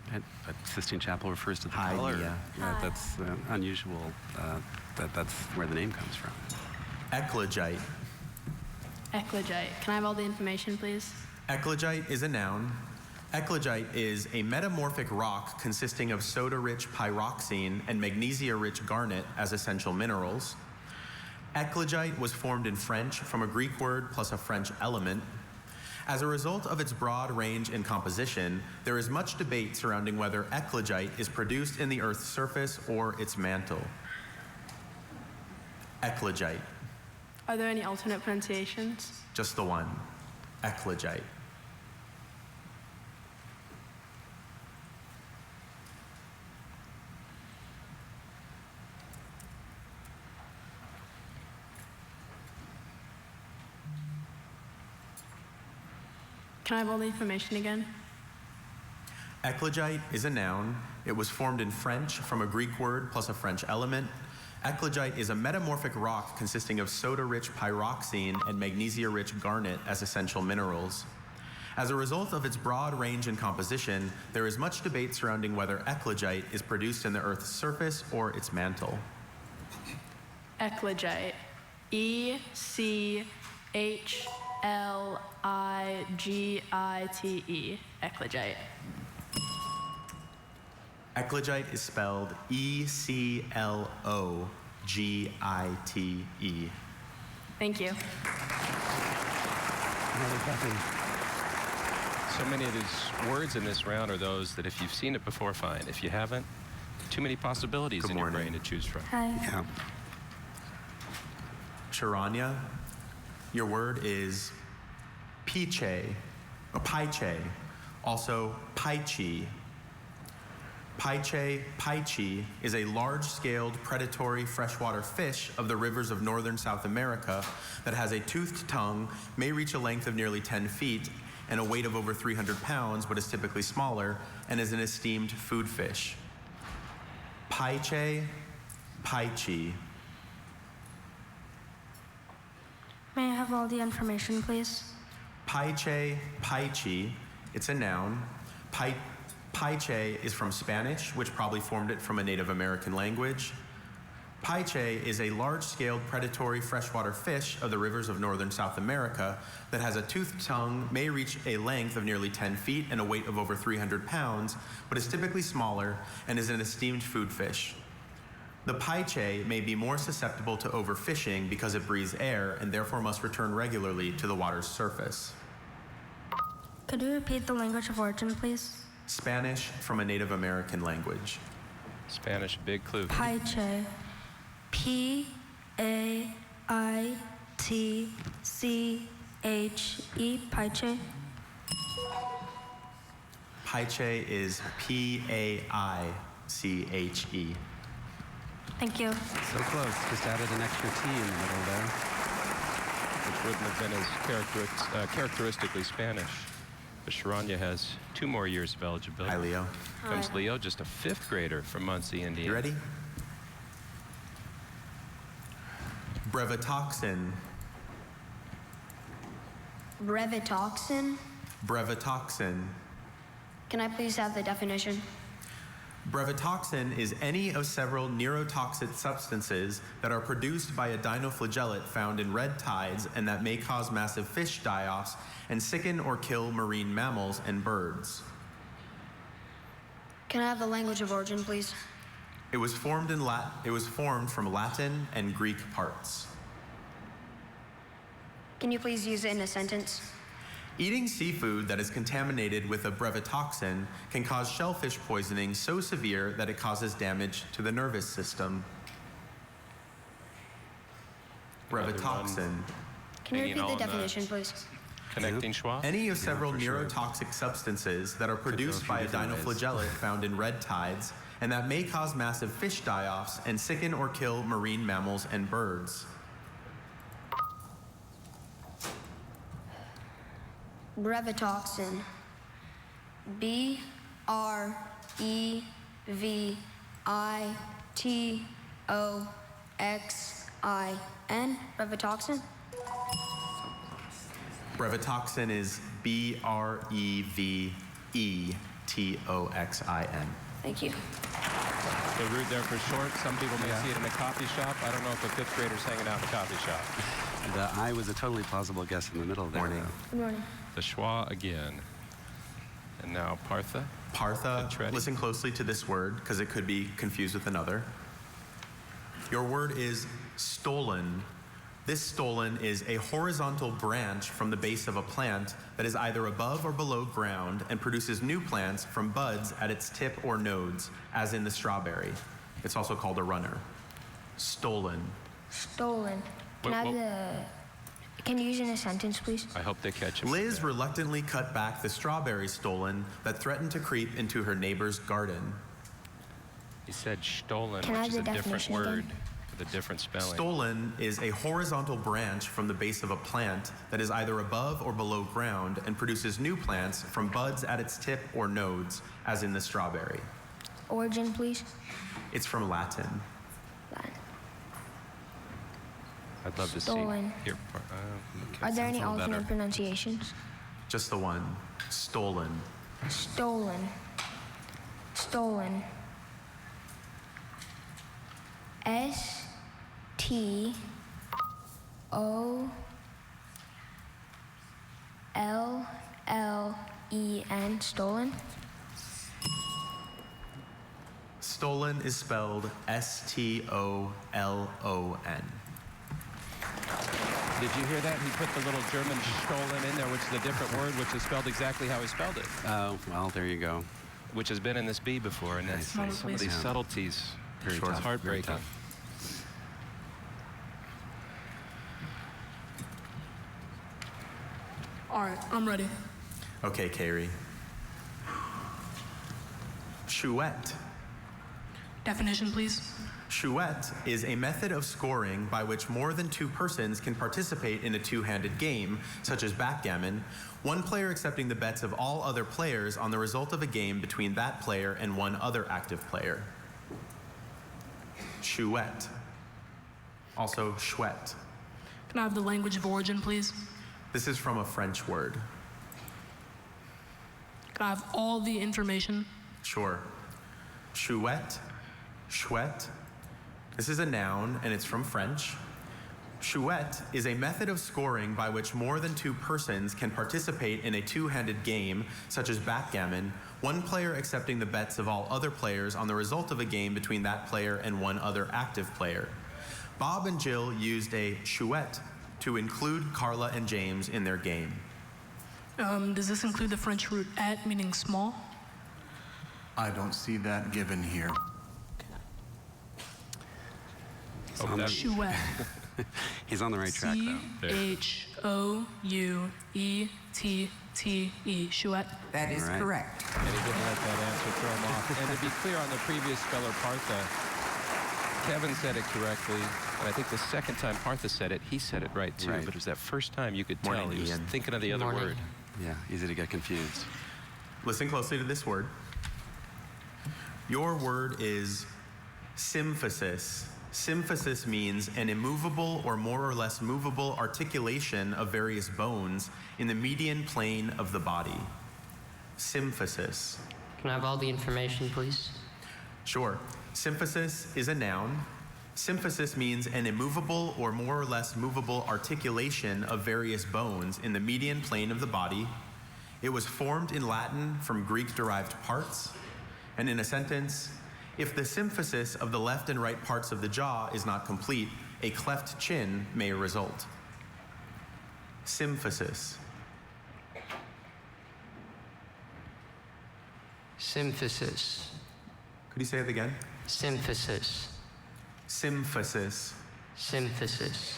Sistine Chapel refers to the color. Yeah. That's unusual. That's where the name comes from. Eclogite. Eclogite. Can I have all the information, please? Eclogite is a noun. Eclogite is a metamorphic rock consisting of soda-rich pyroxene and magnesia-rich garnet as essential minerals. Eclogite was formed in French from a Greek word plus a French element. As a result of its broad range in composition, there is much debate surrounding whether eclogite is produced in the Earth's surface or its mantle. Eclogite. Are there any alternate pronunciations? Just the one. Eclogite. Can I have all the information again? Eclogite is a noun. It was formed in French from a Greek word plus a French element. Eclogite is a metamorphic rock consisting of soda-rich pyroxene and magnesia-rich garnet as essential minerals. As a result of its broad range in composition, there is much debate surrounding whether eclogite is produced in the Earth's surface or its mantle. Eclogite. E-C-H-L-I-G-I-T-E. Eclogite. Eclogite is spelled E-C-L-O-G-I-T-E. Thank you. So many of these words in this round are those that if you've seen it before, fine. If you haven't, too many possibilities in your brain to choose from. Hi. Yeah. Charanya, your word is paiche, also paichi. Paiche is a large-scaled predatory freshwater fish of the rivers of northern South America that has a toothed tongue, may reach a length of nearly 10 feet, and a weight of over 300 pounds, but is typically smaller, and is an esteemed food fish. Paiche, paichi. May I have all the information, please? Paiche, paichi, it's a noun. Paiche is from Spanish, which probably formed it from a Native American language. Paiche is a large-scaled predatory freshwater fish of the rivers of northern South America that has a toothed tongue, may reach a length of nearly 10 feet and a weight of over 300 pounds, but is typically smaller and is an esteemed food fish. The paiche may be more susceptible to overfishing because it breathes air and therefore must return regularly to the water's surface. Could you repeat the language of origin, please? Spanish from a Native American language. Spanish, big clue. Paiche. P-A-I-T-C-H-E. Paiche. Paiche is P-A-I-C-H-E. Thank you. So close. Just added an extra T in the middle there. Which wouldn't have been as characteristically Spanish. But Charanya has 2 more years of eligibility. Hi, Leo. Comes Hi. Leo, just a 5th grader from Muncie, Indiana. You ready? Brevetoxin. Brevetoxin? Brevetoxin. Can I please have the definition? Brevetoxin is any of several neurotoxic substances that are produced by a dinoflagellate found in red tides and that may cause massive fish die-offs and sicken or kill marine mammals and birds. Can I have the language of origin, please? It was formed from Latin and Greek parts. Can you please use it in a sentence? Eating seafood that is contaminated with a brevetoxin can cause shellfish poisoning so severe that it causes damage to the nervous system. Brevetoxin. Can you Hanging repeat on the the definition, please? Connecting schwa? Any of several for sure. neurotoxic substances that are produced few by a different ways. dinoflagellate found in red tides and that may cause massive fish die-offs and sicken or kill marine mammals and birds. Brevetoxin. B-R-E-V-I-T-O-X-I-N. Brevetoxin? Brevetoxin is B-R-E-V-E-T-O-X-I-N. Thank you. The root there for short. Some people may see it in a coffee shop. I don't know if a 5th grader's hanging out in a coffee shop. The I was a totally plausible guess in the middle there. Morning. Good morning. The schwa again. And now Partha. Partha, That's ready. listen closely to this word because it could be confused with another. Your word is stolen. This stolon is a horizontal branch from the base of a plant that is either above or below ground and produces new plants from buds at its tip or nodes, as in the strawberry. It's also called a runner. Stolen. Stolen. Can I have Can you use it in a sentence, please? I hope they catch him. Liz reluctantly cut back the strawberry stolen that threatened to creep into her neighbor's garden. He said stolen, Can I which is have a the different definition word again? with a different spelling. Stolen is a horizontal branch from the base of a plant that is either above or below ground and produces new plants from buds at its tip or nodes, as in the strawberry. Origin, please. It's from Latin. I'd love to Stolen. see. Here, Are there any sounds a little alternate better. pronunciations? Just the one. Stolen. Stolen. Stolen. S-T-O-L-L-E-N. Stolen. Stolen is spelled S-T-O-L-O-N. Did you hear that? He put the little German stolen in there, which is a different word, which is spelled exactly how he spelled it. Oh, well, there you go. Which has been in this B before, and that's Moment, some of please. these subtleties. Very It's tough, very heartbreaking. tough. All right, I'm ready. Okay, Carrie. Chouette. Definition, please. Chouette is a method of scoring by which more than two persons can participate in a two-handed game, such as backgammon, one player accepting the bets of all other players on the result of a game between that player and one other active player. Chouette. Also, chouette. Can I have the language of origin, please? This is from a French word. Can I have all the information? Sure. Chouette, chouette. This is a noun, and it's from French. Chouette is a method of scoring by which more than two persons can participate in a two-handed game, such as backgammon, one player accepting the bets of all other players on the result of a game between that player and one other active player. Bob and Jill used a chouette to include Carla and James in their game. Does this include the French root et, meaning small? I don't see that given here. Chouette. He's on the right track, though. C-H-O-U-E-T-T-E. Chouette. That is All right. correct. And he didn't let that answer throw him off. And to be clear on the previous speller, Partha, Kevin said it correctly. And I think the second time Partha said it, he said it right, too. Right. But it was that first time you could tell Morning, he was Ian. thinking of the other word. Yeah, easy to get confused. Listen closely to this word. Your word is symphysis. Symphysis means an immovable or more or less movable articulation of various bones in the median plane of the body. Symphysis. Can I have all the information, please? Sure. Symphysis is a noun. Symphysis means an immovable or more or less movable articulation of various bones in the median plane of the body. It was formed in Latin from Greek-derived parts. And in a sentence, if the symphysis of the left and right parts of the jaw is not complete, a cleft chin may result. Symphysis. Symphysis. Could you say it again? Symphysis. Symphysis. Symphysis.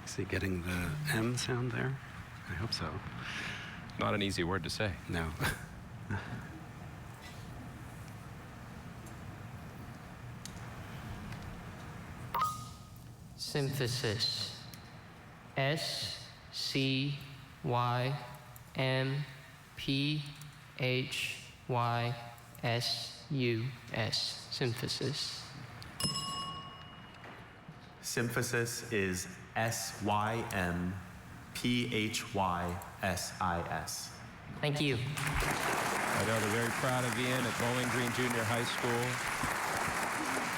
Is he getting the M sound there? I hope so. Not an easy word to say. No. Symphysis. S-C-Y-M-P-H-Y-S-U-S. Symphysis. Symphysis is S-Y-M-P-H-Y-S-I-S. Thank you. I know they're very proud of Ian at Bowling Green Junior High School.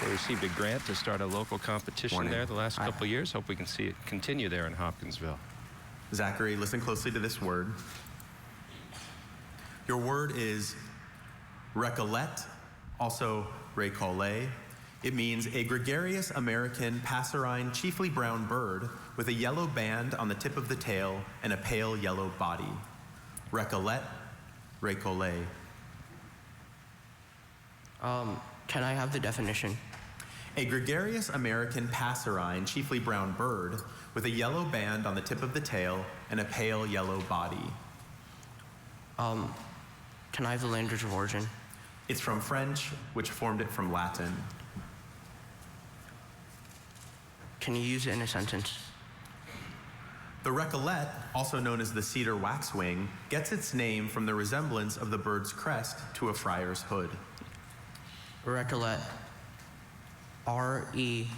They received a grant to start a local competition there the last couple of years. Hope we can see it continue there in Hopkinsville. Zachary, listen closely to this word. Your word is recollect, also récollet. It means a gregarious American passerine, chiefly brown bird with a yellow band on the tip of the tail and a pale yellow body. Recollect, récollet. Can I have the definition? A gregarious American passerine, chiefly brown bird with a yellow band on the tip of the tail and a pale yellow body. Can I have the language of origin? It's from French, which formed it from Latin. Can you use it in a sentence? The recollette, also known as the cedar waxwing, gets its name from the resemblance of the bird's crest to a friar's hood. Recollette. R-E-C-O-L-L-E-T.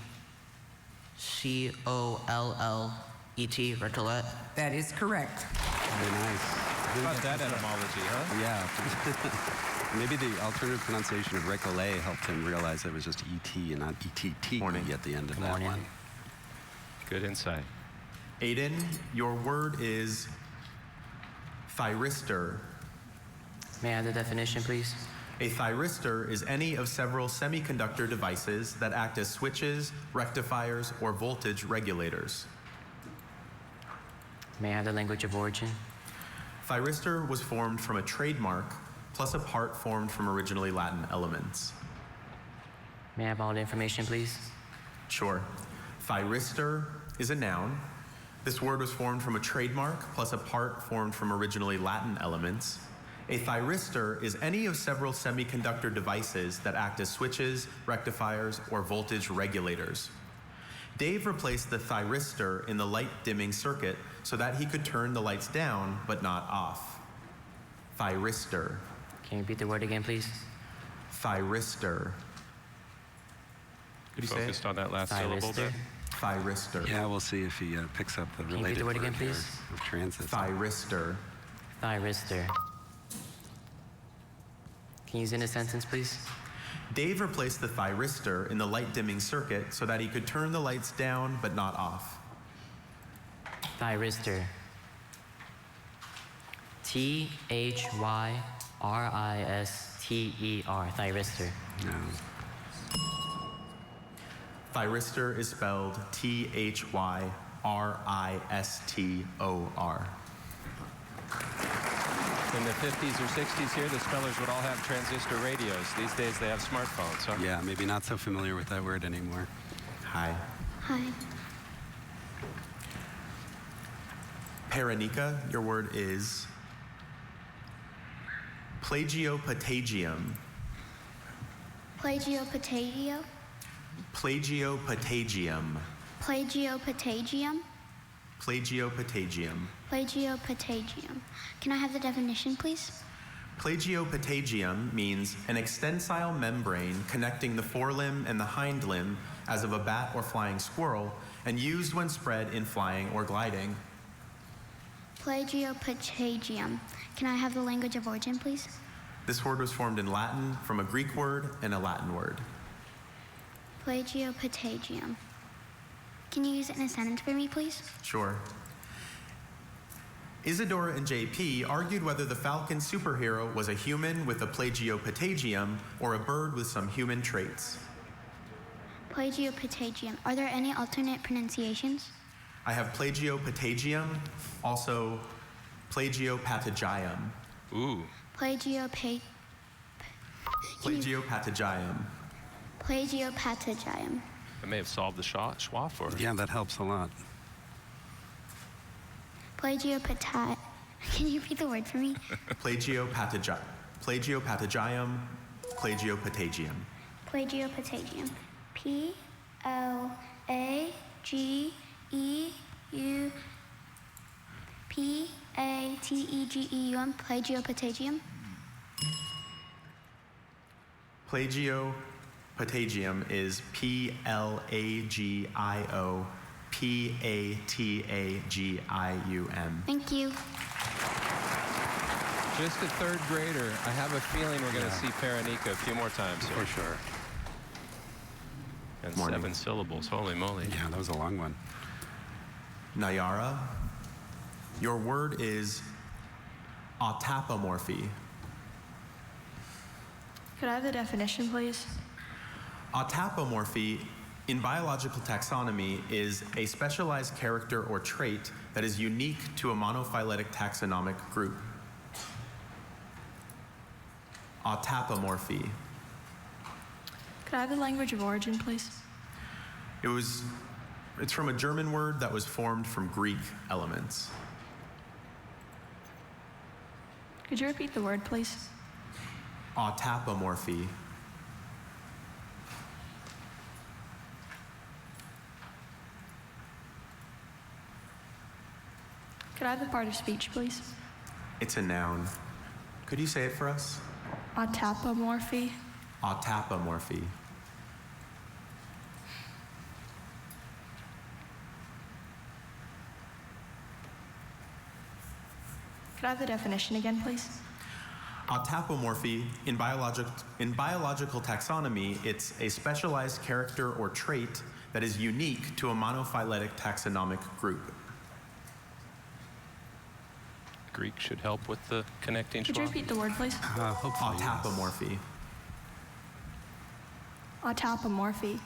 Recollette. That is correct. Very nice. How about that etymology, huh? Yeah. Maybe the alternative pronunciation of récollet helped him realize it was just E-T and not E-T-T at the end of that one. Good insight. Aiden, your word is thyristor. May I have the definition, please? A thyristor is any of several semiconductor devices that act as switches, rectifiers, or voltage regulators. May I have the language of origin? Thyristor was formed from a trademark plus a part formed from originally Latin elements. May I have all the information, please? Sure. Thyristor is a noun. This word was formed from a trademark plus a part formed from originally Latin elements. A thyristor is any of several semiconductor devices that act as switches, rectifiers, or voltage regulators. Dave replaced the thyristor in the light dimming circuit so that he could turn the lights down but not off. Thyristor. Can you repeat the word again, please? Thyristor. Could you say it? Focused on that last syllable there. Thyristor. Yeah, we'll see if he picks up the Can you repeat related the word again, here please? of transit. Thyristor. Thyristor. Can you use it in a sentence, please? Dave replaced the thyristor in the light dimming circuit so that he could turn the lights down but not off. Thyristor. T-H-Y-R-I-S-T-E-R. Thyristor. No. Thyristor is spelled T-H-Y-R-I-S-T-O-R. In the 50s or 60s here, the spellers would all have transistor radios. These days they have smartphones, huh? Yeah, maybe not so familiar with that word anymore. Hi. Hi. Paranika, your word is plagiopatagium. Plagiopatagio. Plagiopatagium. Plagiopatagium. Plagiopatagium. Plagiopatagium. Can I have the definition, please? Plagiopatagium means an extensile membrane connecting the forelimb and the hind limb as of a bat or flying squirrel, and used when spread in flying or gliding. Plagiopatagium. Can I have the language of origin, please? This word was formed in Latin from a Greek word and a Latin word. Plagiopatagium. Can you use it in a sentence for me, please? Sure. Isadora and JP argued whether the Falcon superhero was a human with a plagiopatagium or a bird with some human traits. Plagiopatagium. Are there any alternate pronunciations? I have plagiopatagium, also plagiopatagium. Ooh. Plagiopatagium. Plagiopatagium. That may have solved the schwa for her. Yeah, that helps a lot. Plagiopata. Can you repeat the word for me? Plagiopatagium. Plagiopatagium. Plagiopatagium. Plagiopatagium. P-L-A-G-E-U-P-A-T-E-G-E-U-M. Plagiopatagium. Plagiopatagium is Plagiopatagium. Thank you. Just a third grader. I have a feeling we're going to see Paranika a few more times here. For sure. And 7 syllables. Holy moly. Yeah, that was a long one. Nayara, your word is autapomorphy. Could I have the definition, please? Autapomorphy in biological taxonomy is a specialized character or trait that is unique to a monophyletic taxonomic group. Autapomorphy. Could I have the language of origin, please? It's from a German word that was formed from Greek elements. Could you repeat the word, please? Autapomorphy. Could I have the part of speech, please? It's a noun. Could you say it for us? Autapomorphy. Autapomorphy. Could I have the definition again, please? Autapomorphy, in biological taxonomy, it's a specialized character or trait that is unique to a monophyletic taxonomic group. Greek should help with the connecting schwa. Could you repeat the word, please? Autapomorphy. Autapomorphy.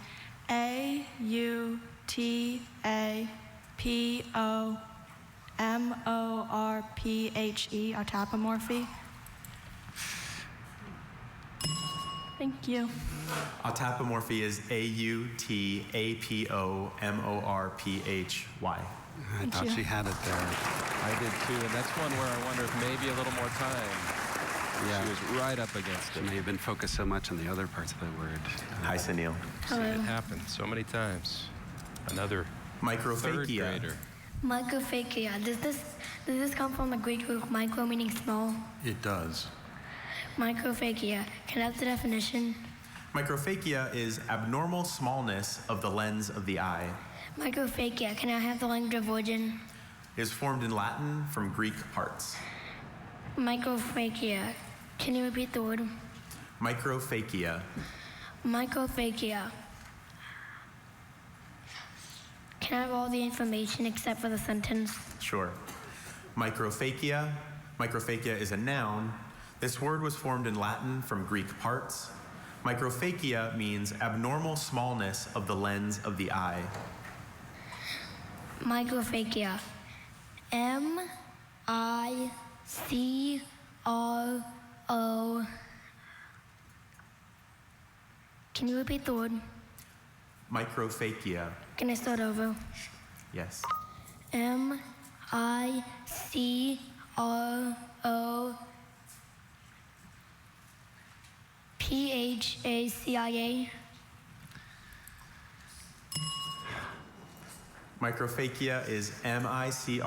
A-U-T-A-P-O-M-O-R-P-H-E. Autapomorphy. Thank you. Autapomorphy is A-U-T-A-P-O-M-O-R-P-H-Y. I thought she had it there. I did too, and that's one where I wonder if maybe a little more time. Yeah. She was right up against She it. may have been focused so much on the other parts of the word. Hi, Sunil. Seen it happen so many times. Another third Microphakia. grader. Microphakia. Does this come from the Greek root micro meaning small? It does. Microphakia. Can I have the definition? Microphakia is abnormal smallness of the lens of the eye. Microphakia. Can I have the language of origin? It is formed in Latin from Greek parts. Microphakia. Can you repeat the word? Microphakia. Microphakia. Can I have all the information except for the sentence? Sure. Microphakia. Microphakia is a noun. This word was formed in Latin from Greek parts. Microphakia means abnormal smallness of the lens of the eye. Microphakia. M-I-C-R-O. Can you repeat the word? Microphakia. Can I start over? Yes. M-I-C-R-O-P-H-A-C-I-A. Microphakia is M-I-C-R-O-P-H-A-K-I-A.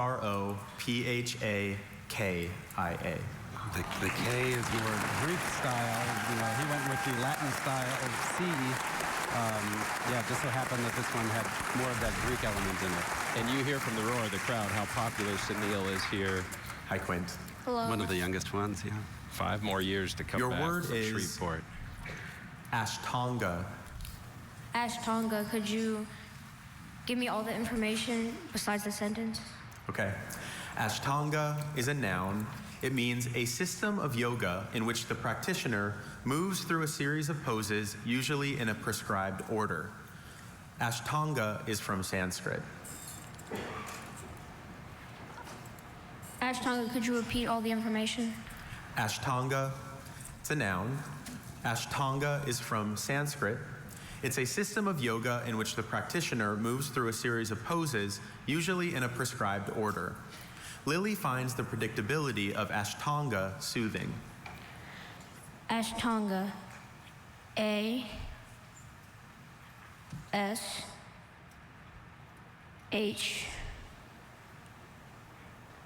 The K is more Greek style. You know, he went with the Latin style of C. Yeah, it just so happened that this one had more of that Greek element in it. And you hear from the roar of the crowd how popular Sunil is here. Hi, Quint. Hello. One of the youngest ones, yeah. 5 more years to come Your back word from is Shreveport. Ashtanga. Ashtanga, could you give me all the information besides the sentence? Okay. Ashtanga is a noun. It means a system of yoga in which the practitioner moves through a series of poses, usually in a prescribed order. Ashtanga is from Sanskrit. Ashtanga, could you repeat all the information? Ashtanga, it's a noun. Ashtanga is from Sanskrit. It's a system of yoga in which the practitioner moves through a series of poses, usually in a prescribed order. Lily finds the predictability of Ashtanga soothing. Ashtanga. A S H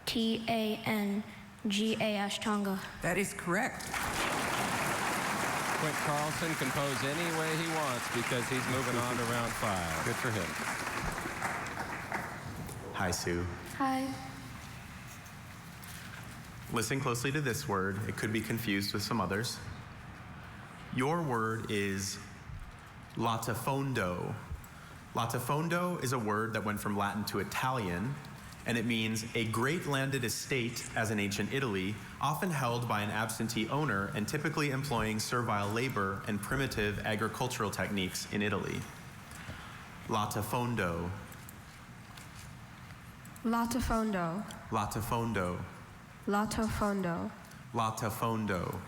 T A N G A Ashtanga. That is correct. Quint Carlson can pose any way he wants because he's moving on to round 5. Good for him. Hi, Sue. Hi. Listen closely to this word. It could be confused with some others. Your word is latifondo. Latifondo is a word that went from Latin to Italian, and it means a great landed estate as in ancient Italy, often held by an absentee owner and typically employing servile labor and primitive agricultural techniques in Italy. Latifondo. Latifondo. Latifondo. Latifondo. Latifondo.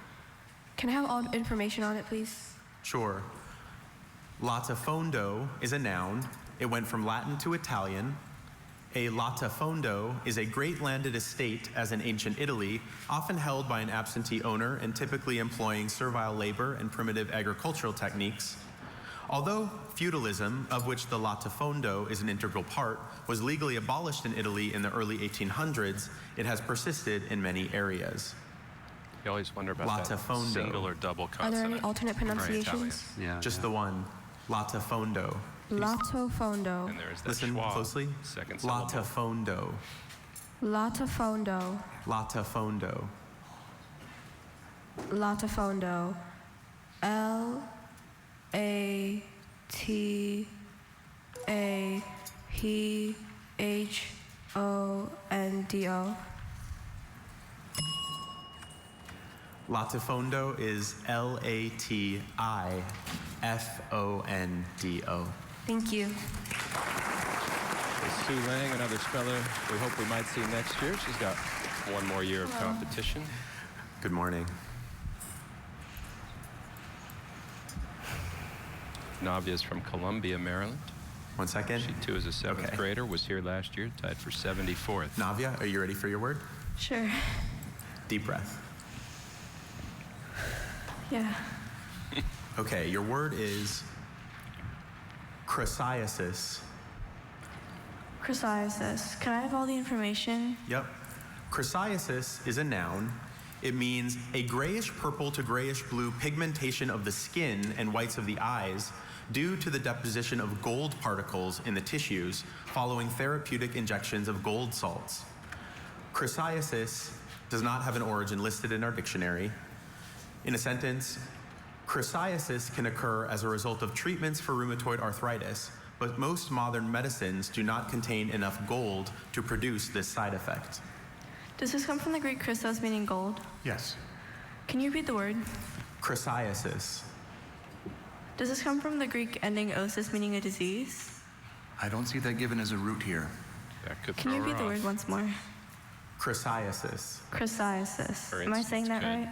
Can I have all information on it, please? Sure. Latifondo is a noun. It went from Latin to Italian. A latifondo is a great landed estate as in ancient Italy, often held by an absentee owner and typically employing servile labor and primitive agricultural techniques. Although feudalism, of which the latifondo is an integral part, was legally abolished in Italy in the early 1800s, it has persisted in many areas. You always wonder about Latifondo. that single or double Are consonant. there any alternate pronunciations? Yeah. Just the one, latifondo. Latifondo. And there's that Listen schwa, closely. second syllable. Latifondo. Latifondo. Latifondo. Latifondo. L-A-T-A-P-H-O-N-D-O. Latifondo is L-A-T-I-F-O-N-D-O. Thank you. Sue Lang, another speller we hope we might see next year. She's got one more year of competition. Good morning. Navia's from Columbia, Maryland. 1 second. Sheet 2 is a 7th grader, was here last year, tied for 74th. Navia, are you ready for your word? Sure. Deep breath. Yeah. Okay, your word is chrysiasis. Chrysiasis. Can I have all the information? Yep. Chrysiasis is a noun. It means a grayish purple to grayish blue pigmentation of the skin and whites of the eyes due to the deposition of gold particles in the tissues following therapeutic injections of gold salts. Chrysiasis does not have an origin listed in our dictionary. In a sentence, chrysiasis can occur as a result of treatments for rheumatoid arthritis, but most modern medicines do not contain enough gold to produce this side effect. Does this come from the Greek Christos, meaning gold? Yes. Can you repeat the word? Chrysiasis. Does this come from the Greek ending osis, meaning a disease? I don't see that given as a root here. That could Can you repeat the word once more? Chrysiasis. Chrysiasis. Am I saying that right?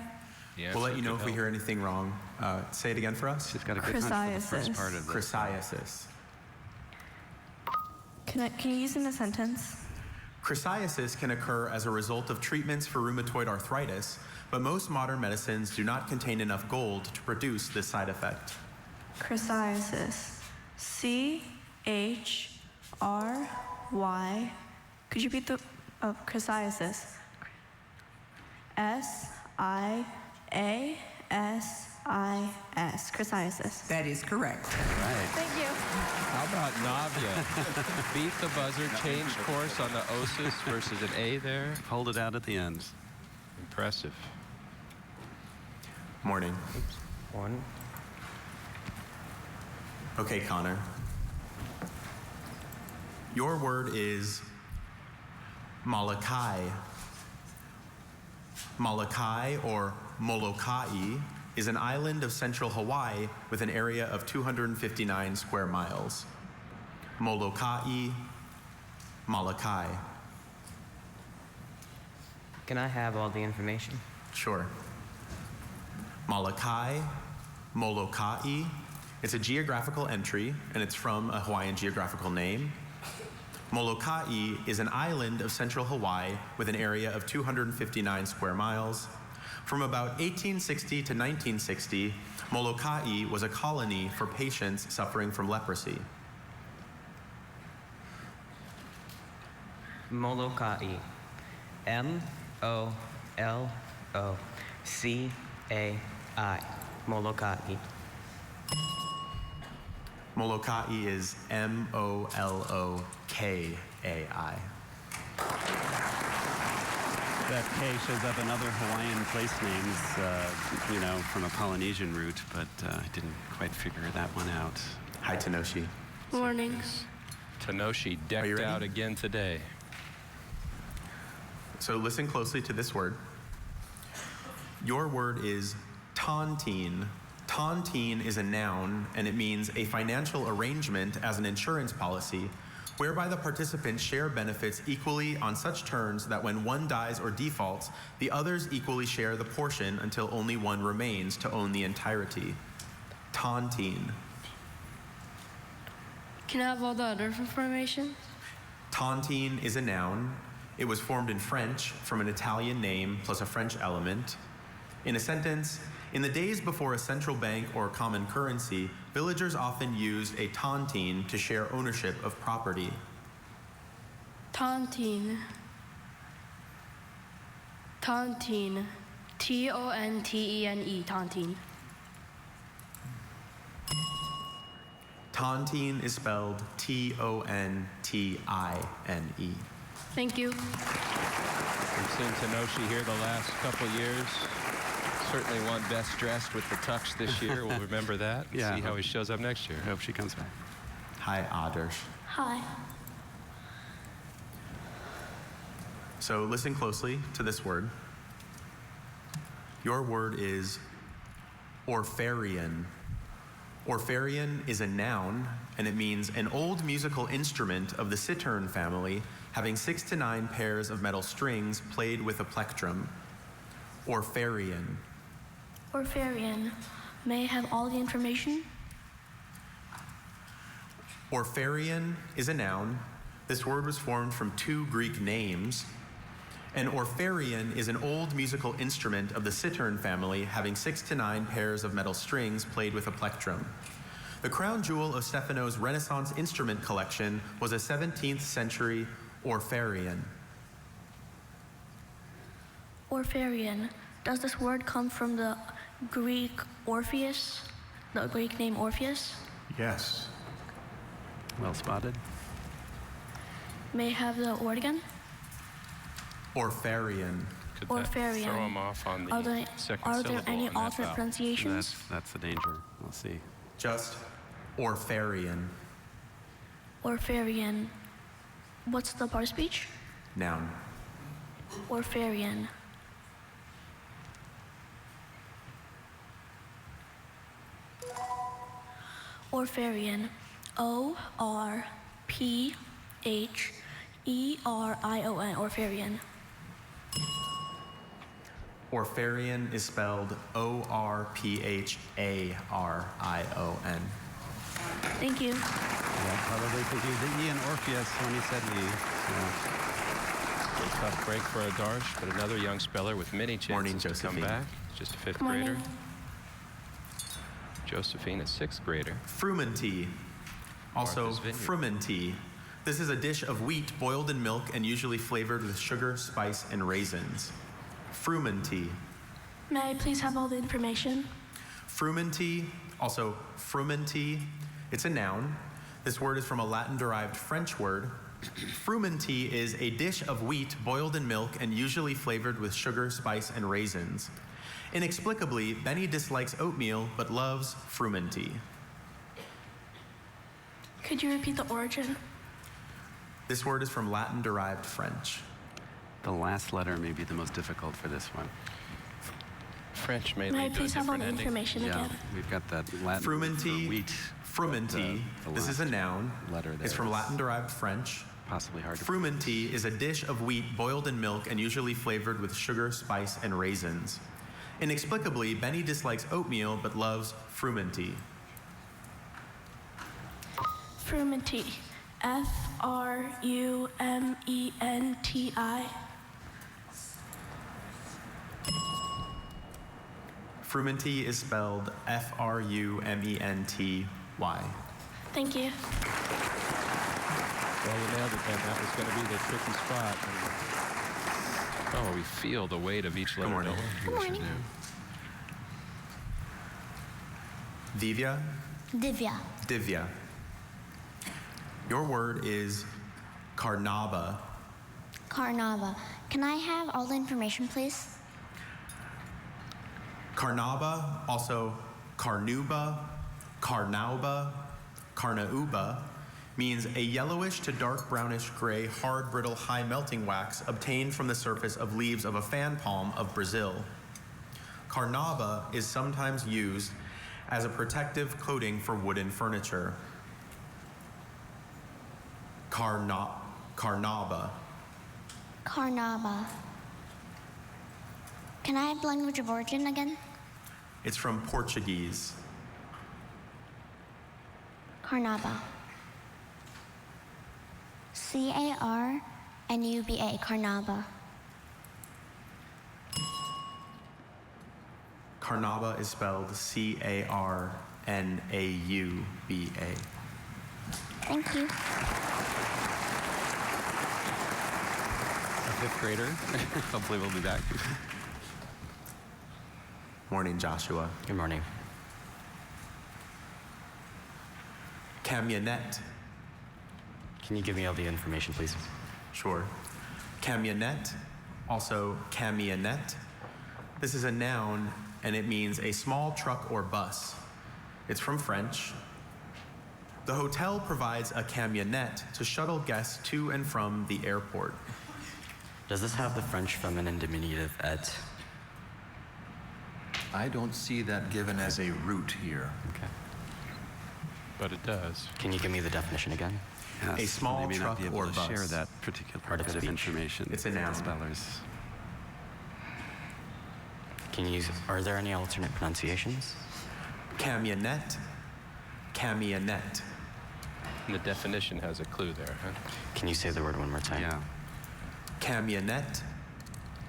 Yeah, We'll let you know if we hear anything wrong. Say it again for us. She's got a good hunch for the first Chrysiasis. part of this. Chrysiasis. Can you use it in a sentence? Chrysiasis can occur as a result of treatments for rheumatoid arthritis, but most modern medicines do not contain enough gold to produce this side effect. Chrysiasis. C-H-R-Y. Could you repeat the chrysiasis? S-I-A-S-I-S. Chrysiasis. That is correct. Right. Thank you. How about Navia? Beat the buzzer, change course on the osis versus an A there. Hold it out at the end. Impressive. Morning. 1. Okay, Connor. Your word is Molokai. Molokai, or Molokai, is an island of central Hawaii with an area of 259 square miles. Molokai, Molokai. Can I have all the information? Sure. Molokai, Molokai. It's a geographical entry, and it's from a Hawaiian geographical name. Molokai is an island of central Hawaii with an area of 259 square miles. From about 1860 to 1960, Molokai was a colony for patients suffering from leprosy. Molokai. M-O-L-O-C-A-I. Molokai. Molokai is M-O-L-O-K-A-I. That K shows up in other Hawaiian place names, from a Polynesian root, but I didn't quite figure that one out. Hi, Tenoshi. Morning. Tenoshi decked out again today. So listen closely to this word. Your word is tontine. Tontine is a noun, and it means a financial arrangement as an insurance policy whereby the participants share benefits equally on such terms that when one dies or defaults, the others equally share the portion until only one remains to own the entirety. Tontine. Can I have all the other information? Tontine is a noun. It was formed in French from an Italian name plus a French element. In a sentence, in the days before a central bank or common currency, villagers often used a tontine to share ownership of property. Tontine. Tontine. T-O-N-T-E-N-E. Tontine. Tontine is spelled T-O-N-T-I-N-E. Thank you. We've seen Tenoshi here the last couple years. Certainly won Best Dressed with the tux this year. We'll remember that. Yeah. See how he shows up next year. I hope she comes back. Hi, Adarsh. Hi. So listen closely to this word. Your word is Orpharian. Orpharian is a noun, and it means an old musical instrument of the cittern family having 6 to 9 pairs of metal strings played with a plectrum. Orpharian. Orpharian. May I have all the information? Orpharion is a noun. This word was formed from two Greek names. An orpharion is an old musical instrument of the cittern family having 6 to 9 pairs of metal strings played with a plectrum. The crown jewel of Stefano's Renaissance instrument collection was a 17th century orpharion. Orpharion. Does this word come from the Greek Orpheus? The Greek name Orpheus? Yes. Well spotted. May I have the word again? Orpharion. Could Orpharion. that throw them off on the Are there, second are syllable there any in that alternate vowel? pronunciations? That's the danger. We'll see. Just orpharion. Orpharion. What's the part of speech? Noun. Orpharion. Orpharion. O-R-P-H-E-R-I-O-N. Orpharion. Orpharion is spelled O-R-P-H-A-R-I-O-N. Thank you. Yeah, probably thinking the E in Orpheus when he said E. A tough break for a Darsh, but another young speller with many chances to come back. Just a 5th Morning. grader. Josephine, a 6th grader. Frumenty, also Martha's Vineyard. frumenty. This is a dish of wheat boiled in milk and usually flavored with sugar, spice, and raisins. Frumenty. May I please have all the information? Frumenty, also frumenty. It's a noun. This word is from a Latin-derived French word. Frumenty is a dish of wheat boiled in milk and usually flavored with sugar, spice, and raisins. Inexplicably, Benny dislikes oatmeal but loves frumenty. Could you repeat the origin? This word is from Latin-derived French. The last letter may be the most difficult for this one. French may May I lead to a please have all different the ending. information Yeah, again? we've got that Latin Frumenty, for wheat. frumenty. The This is a last noun. letter there It's from is Latin-derived French. Possibly hard to Frumenty is a dish of wheat boiled in milk and usually flavored with sugar, spice, and raisins. Inexplicably, Benny dislikes oatmeal but loves frumenty. Frumenty. F-R-U-M-E-N-T-I. Frumenty is spelled F-R-U-M-E-N-T-Y. Thank you. Well, you nailed it, Ben. That was going to be the tricky spot. Oh, we feel the weight of each letter. morning. Good morning. Divya? Divya. Divya. Your word is Carnaba. Carnava. Can I have all the information, please? Carnaba, also Carnuba, Carnauba, Carnauba, means a yellowish to dark brownish gray, hard, brittle, high melting wax obtained from the surface of leaves of a fan palm of Brazil. Carnauba is sometimes used as a protective coating for wooden furniture. Carnauba. Carnava. Can I have the language of origin again? It's from Portuguese. Carnava. C-A-R-N-U-B-A. Carnava. Carnauba is spelled C-A-R-N-A-U-B-A. Thank you. A 5th grader. Hopefully we'll be back. Morning, Joshua. Good morning. Camionette. Can you give me all the information, please? Sure. Camionette, also camionette. This is a noun and it means a small truck or bus. It's from French. The hotel provides a camionette to shuttle guests to and from the airport. Does this have the French feminine diminutive et? I don't see that given as a root here. Okay. But it does. Can you give me the definition again? Yes, A small they may truck not be able or to bus. share that particular Part of bit of speech. information. It's a noun. Spellers. Are there any alternate pronunciations? Camionette, camionette. And the definition has a clue there, huh? Can you say the word one more time? Yeah. Camionette,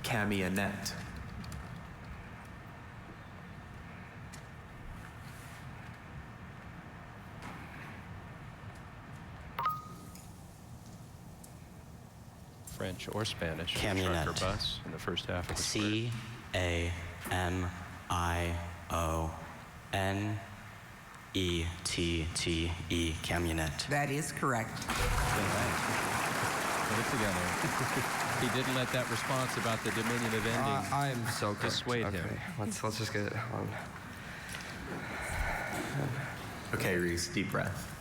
camionette. French or Spanish. Camionette. Truck or bus in the first half of the C-A-M-I-O-N-E-T-T-E, camionette. That is correct. Put it together. He didn't let that response about the diminutive ending I'm so cooked. dissuade him. Okay, let's just get it on. Okay, Reese, deep breath.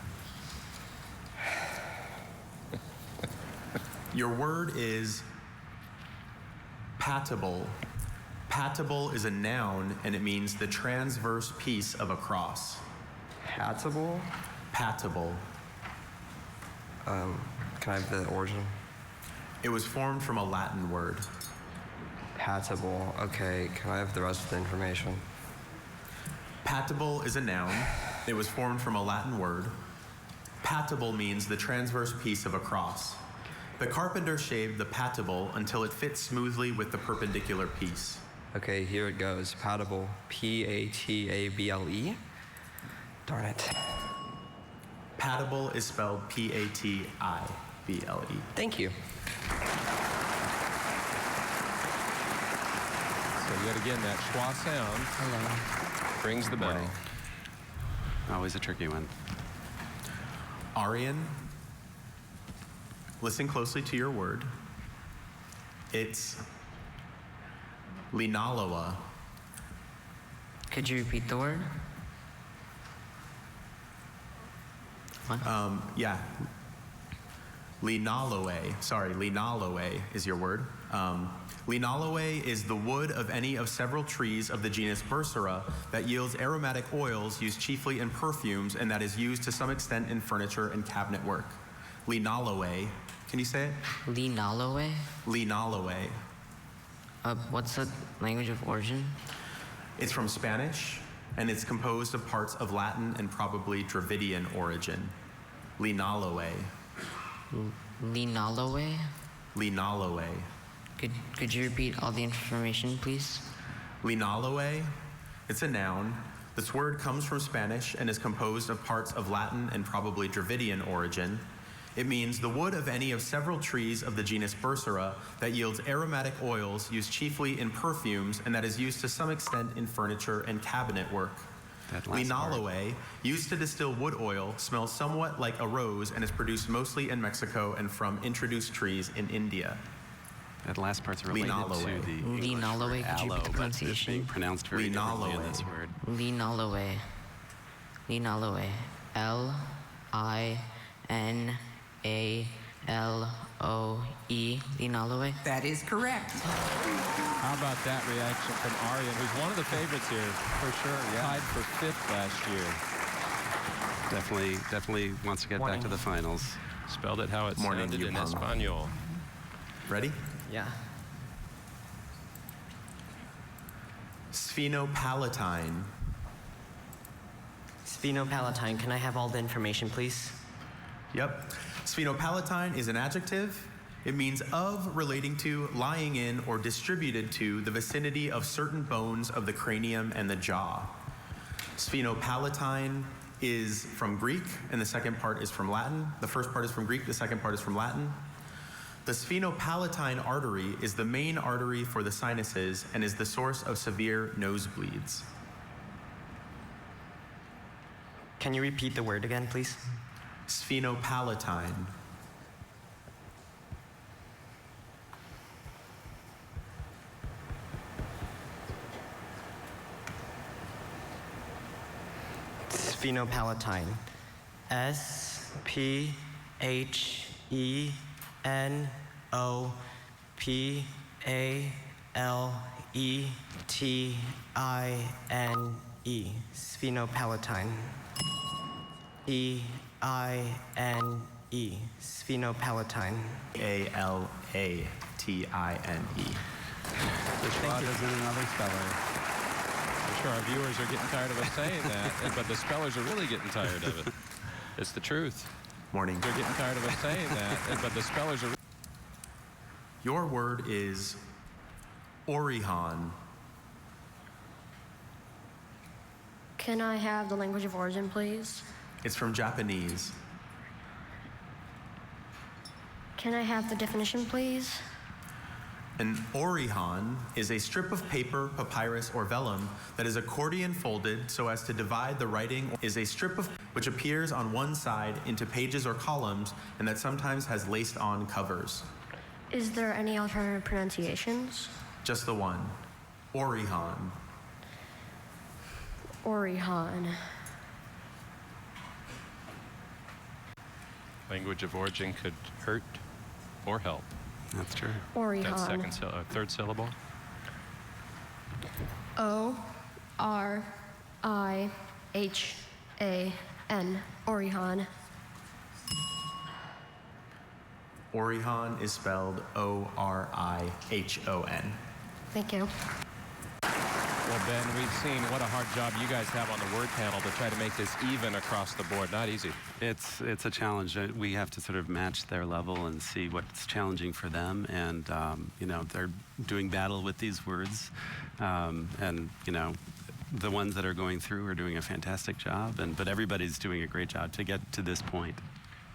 Your word is patable. Patable is a noun, and it means the transverse piece of a cross. Patable? Patable. Can I have the origin? It was formed from a Latin word. Patable. Okay, can I have the rest of the information? Patable is a noun. It was formed from a Latin word. Patable means the transverse piece of a cross. The carpenter shaved the patable until it fits smoothly with the perpendicular piece. Okay, here it goes. Patable. P-A-T-A-B-L-E? Darn it. Patable is spelled P-A-T-I-B-L-E. Thank you. So yet again, that schwa sound rings the bell. Always a tricky one. Aryan, listen closely to your word. It's linaloa. Could you repeat the word? What? Yeah. Linaloe. Sorry, linaloe is your word. Linaloe is the wood of any of several trees of the genus Bursera that yields aromatic oils used chiefly in perfumes and that is used to some extent in furniture and cabinet work. Linaloe. Can you say it? Linaloe? Linaloe. What's the language of origin? It's from Spanish, and it's composed of parts of Latin and probably Dravidian origin. Linaloe. Linaloe? Linaloe. Could you repeat all the information, please? Linaloe, it's a noun. This word comes from Spanish and is composed of parts of Latin and probably Dravidian origin. It means the wood of any of several trees of the genus Bursera that yields aromatic oils used chiefly in perfumes and that is used to some extent in furniture and cabinet work. Linaloe, used to distill wood oil, smells somewhat like a rose and is produced mostly in Mexico and from introduced trees in India. That last part's related to the English Linaloe, word could you aloe, repeat the but it's pronunciation? being pronounced very differently in this word. Linaloe. Linaloe. L-I-N-A-L-O-E. Linaloe. That is correct. How about that reaction from Aryan, who's one of the favorites here, for sure. Yeah. Tied for 5th last year. Definitely wants to get back to the finals. Spelled it how it sounded in Espanol. Ready? Yeah. Sphenopalatine. Sphenopalatine. Can I have all the information, please? Yep. Sphenopalatine is an adjective. It means of, relating to, lying in, or distributed to the vicinity of certain bones of the cranium and the jaw. Sphenopalatine is from Greek, and the second part is from Latin. The first part is from Greek, the second part is from Latin. The sphenopalatine artery is the main artery for the sinuses and is the source of severe nosebleeds. Can you repeat the word again, please? Sphenopalatine. Sphenopalatine. S-P-H-E-N-O-P-A-L-E-T-I-N-E. Sphenopalatine. E-I-N-E. Sphenopalatine. A-L-A-T-I-N-E. The schwa is in another speller. I'm sure our viewers are getting tired of us saying that, but the spellers are really getting tired of it. It's the truth. Morning. They're getting tired of us saying that, but the spellers are... Your word is Orihan. Can I have the language of origin, please? It's from Japanese. Can I have the definition, please? An orihan is a strip of paper, papyrus, or vellum that is accordion folded so as to divide the writing, is a strip of which appears on one side into pages or columns and that sometimes has laced on covers. Is there any alternative pronunciations? Just the one. Orihan. Orihan. Language of origin could hurt or help. That's true. Orihan. That third syllable. O-R-I-H-A-N. Orihan. Orihan is spelled O-R-I-H-O-N. Thank you. Well, Ben, we've seen what a hard job you guys have on the word panel to try to make this even across the board. Not easy. It's a challenge. We have to sort of match their level and see what's challenging for them. And, you know, they're doing battle with these words. And, you know, the ones that are going through are doing a fantastic job. But everybody's doing a great job to get to this point.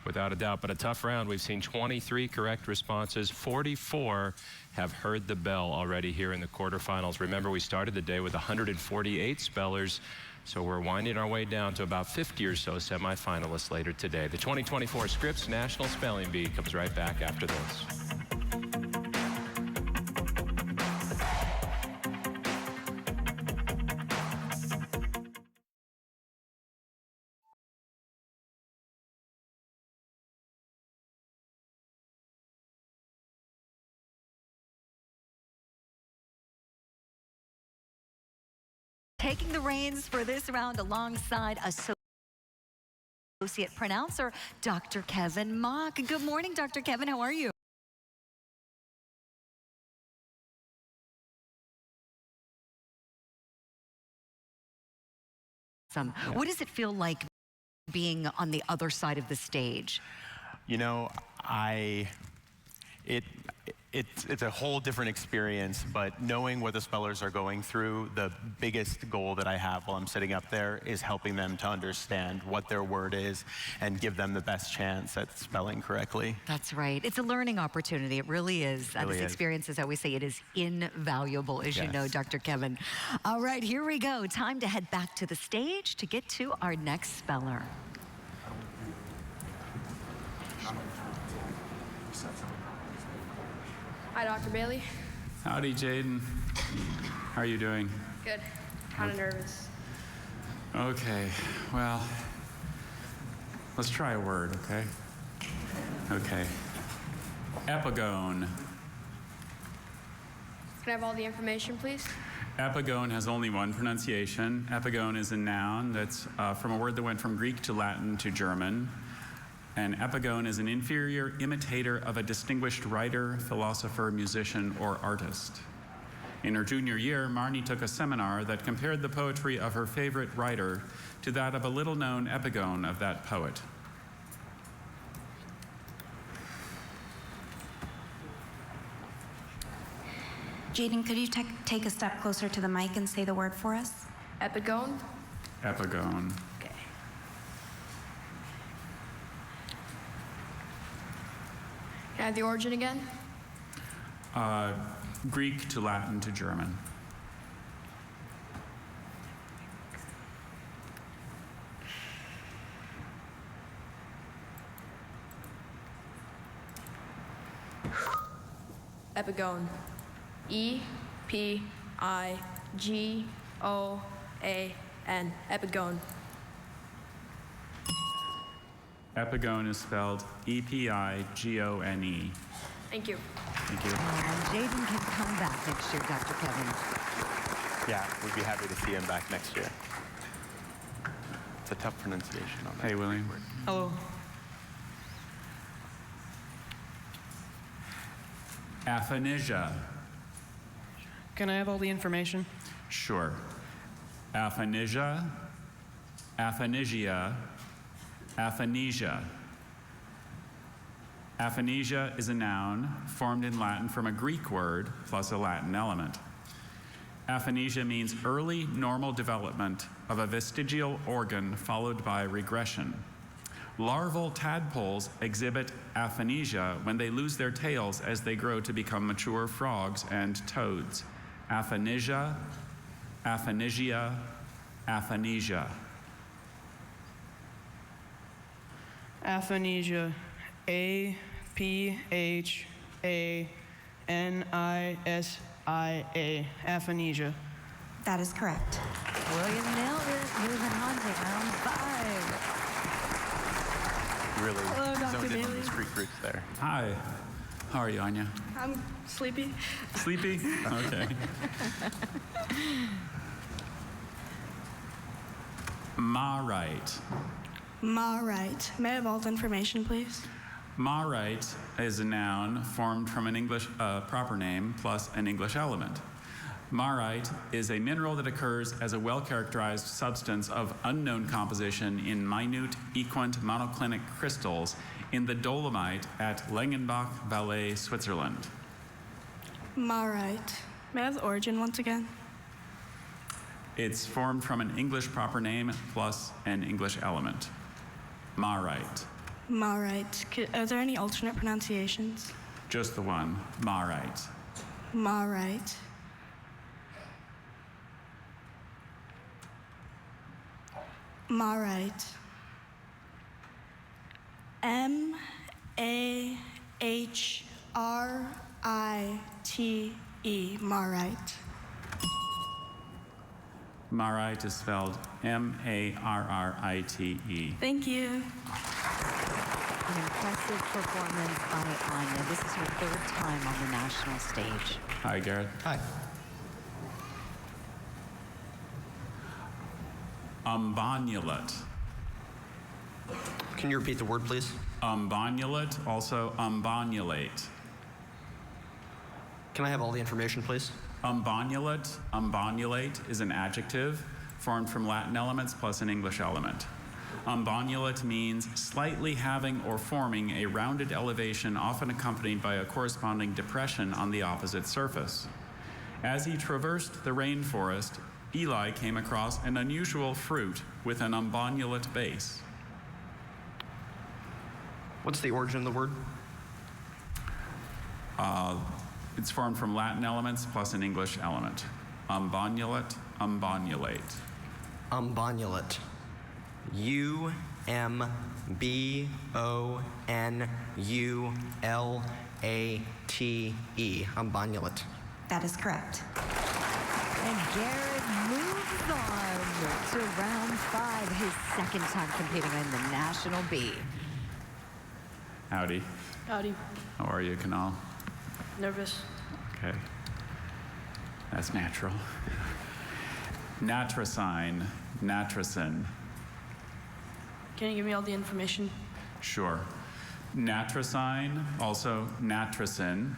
Without a doubt, but a tough round. We've seen 23 correct responses. 44 have heard the bell already here in the quarterfinals. Remember, we started the day with 148 spellers, so we're winding our way down to about 50 or so semifinalists later today. The 2024 Scripps National Spelling Bee comes right back after this. Taking the reins for this round alongside Associate Pronouncer, Dr. Kevin Mock. Good morning, Dr. Kevin. How are you? What does it feel like being on the other side of the stage? You know, it's a whole different experience, but knowing what the spellers are going through, the biggest goal that I have while I'm sitting up there is helping them to understand what their word is and give them the best chance at spelling correctly. That's right. It's a learning opportunity. It really is. It really this is. experience, as I always say, it is invaluable, as you know, Dr. Kevin. All right, here we go. Time to head back to the stage to get to our next speller. Hi, Dr. Bailey. Howdy, Jaden. How are you doing? Good. Kind of nervous. Okay, well, let's try a word, okay? Okay. Epigone. Can I have all the information, please? Epigone has only one pronunciation. Epigone is a noun that's from a word that went from Greek to Latin to German. An epigone is an inferior imitator of a distinguished writer, philosopher, musician, or artist. In her junior year, Marnie took a seminar that compared the poetry of her favorite writer to that of a little-known epigone of that poet. Jaden, could you take a step closer to the mic and say the word for us? Epigone? Epigone. Okay. Can I have the origin again? Greek to Latin to German. Epigone. E-P-I-G-O-A-N. Epigone. Epigone is spelled E-P-I-G-O-N-E. Thank you. Thank you. And Jaden can come back next year, Dr. Kevin. Yeah, we'd be happy to see him back next year. It's a tough pronunciation on that. Hey, William. Hello. Aphanisia. Can I have all the information? Sure. Aphanisia, aphanigia, aphanesia. Aphanesia is a noun formed in Latin from a Greek word plus a Latin element. Aphanesia means early normal development of a vestigial organ followed by regression. Larval tadpoles exhibit aphanesia when they lose their tails as they grow to become mature frogs and toads. Aphanesia, aphanesia, aphanesia. Aphanesia. A-P-H-A-N-I-S-I-A. Aphanesia. That is correct. William nailed it. Moving on to round 5. Really Hello, Dr. zoned in on Bailey. those Greek roots there. Hi. How are you, Anya? I'm sleepy. Sleepy? Okay. Marite. Marite. May I have all the information, please? Marite is a noun formed from an English proper name plus an English element. Marite is a mineral that occurs as a well-characterized substance of unknown composition in minute equant monoclinic crystals in the dolomite at Langenbach Valley, Switzerland. Marite. May I have the origin once again? It's formed from an English proper name plus an English element. Marite. Marite. Are there any alternate pronunciations? Just the one, Marite. Marite. Marite. M-A-H-R-I-T-E. Marite. Marite is spelled M-A-R-R-I-T-E. Thank you. An impressive performance by Anya. This is her 3rd time on the national stage. Hi, Garrett. Hi. Umbonulate. Can you repeat the word, please? Umbonulate, also umbonulate. Can I have all the information, please? Umbonulate, umbonulate is an adjective formed from Latin elements plus an English element. Umbonulate means slightly having or forming a rounded elevation, often accompanied by a corresponding depression on the opposite surface. As he traversed the rainforest, Eli came across an unusual fruit with an umbonulate base. What's the origin of the word? It's formed from Latin elements plus an English element. Umbonulate, umbonulate. Umbonulate. U-M-B-O-N-U-L-A-T-E. Umbonulate. That is correct. And Garrett moves on to round 5, his 2nd time competing in the National B. Howdy. Howdy. How are you, Kanal? Nervous. Okay. That's natural. Natricine, natricin. Can you give me all the information? Sure. Natricine, also natricin,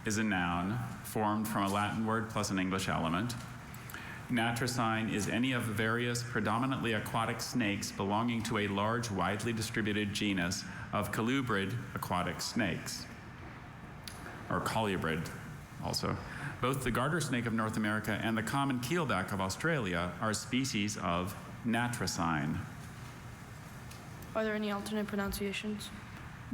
is a noun formed from a Latin word plus an English element. Natricine is any of the various predominantly aquatic snakes belonging to a large, widely distributed genus of colubrid aquatic snakes, or colubrid also. Both the garter snake of North America and the common keelback of Australia are species of natricine. Are there any alternate pronunciations?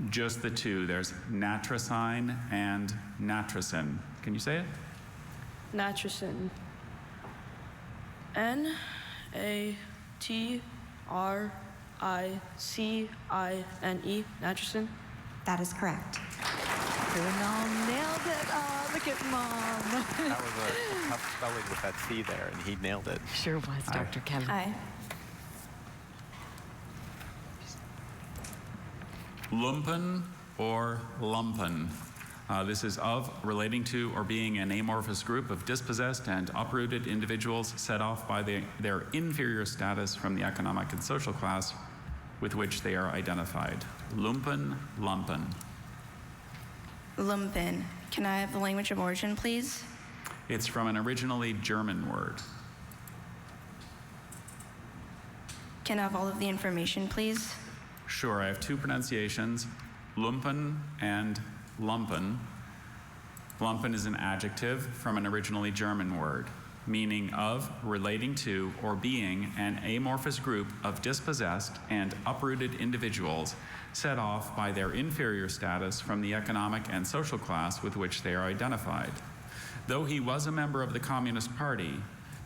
Just the two. There's natricine and natricin. Can you say it? Natricin. N-A-T-R-I-C-I-N-E. Natricin. That is correct. Kunal nailed it. Oh, look at Mom. That was a tough spelling with that C there, and he nailed it. Sure was, Dr. Kevin. Hi. Lumpen or lumpen. This is of, relating to, or being an amorphous group of dispossessed and uprooted individuals set off by their inferior status from the economic and social class with which they are identified. Lumpen, lumpen. Lumpen. Can I have the language of origin, please? It's from an originally German word. Can I have all of the information, please? Sure, I have two pronunciations. lumpen and lumpen. Lumpen is an adjective from an originally German word, meaning of, relating to, or being an amorphous group of dispossessed and uprooted individuals set off by their inferior status from the economic and social class with which they are identified. Though he was a member of the Communist Party,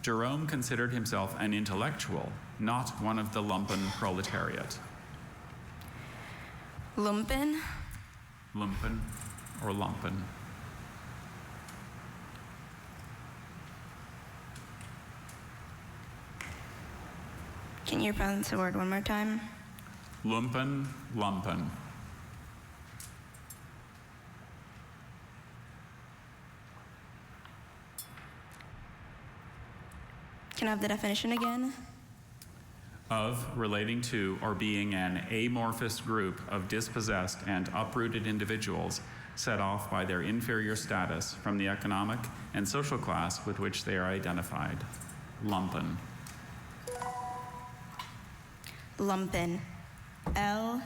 Jerome considered himself an intellectual, not one of the lumpen proletariat. Lumpen? Lumpen or lumpen. Can you pronounce the word one more time? Lumpen, lumpen. Can I have the definition again? Of, relating to, or being an amorphous group of dispossessed and uprooted individuals set off by their inferior status from the economic and social class with which they are identified. Lumpen. Lumpen. L-U-M-P-E-N,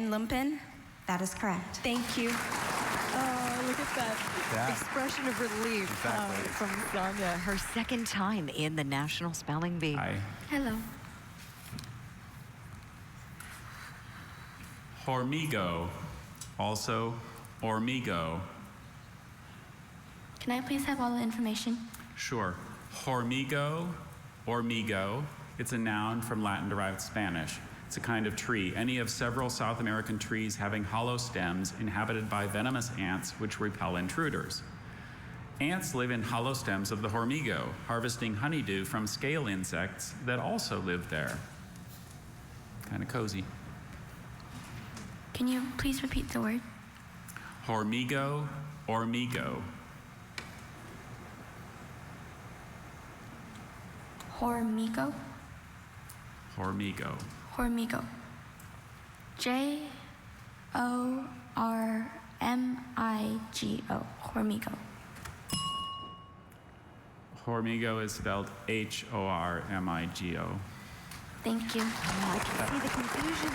lumpen? That is correct. Thank you. Oh, look at that expression of relief from Sonia. Her second time in the National Spelling Bee. Hi. Hello. Hormigo, also ormigo. Can I please have all the information? Sure. Hormigo, ormigo. It's a noun from Latin-derived Spanish. It's a kind of tree, any of several South American trees having hollow stems inhabited by venomous ants which repel intruders. Ants live in hollow stems of the hormigo, harvesting honeydew from scale insects that also live there. Kind of cozy. Can you please repeat the word? Hormigo, ormigo. Hormigo? Hormigo. Hormigo. J-O-R-M-I-G-O. Hormigo. Hormigo is spelled H-O-R-M-I-G-O. Thank you. I can see the confusion.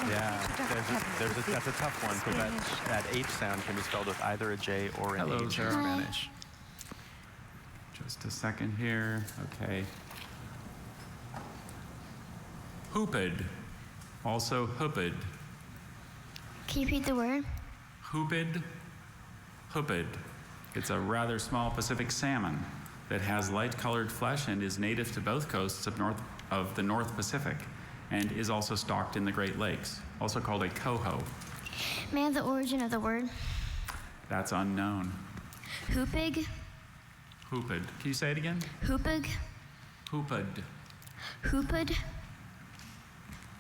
That's a tough one because that H sound can be spelled with either a J or an Hello, H in Sarah. Spanish. Just a second here. Okay. Hooped, also hooped. Can you repeat the word? Hooped, hooped. It's a rather small Pacific salmon that has light-colored flesh and is native to both coasts of the North Pacific and is also stocked in the Great Lakes, also called a coho. May I have the origin of the word? That's unknown. Hoopig? Hooped. Can you say it again? Hoopig? Hooped. Hoopid?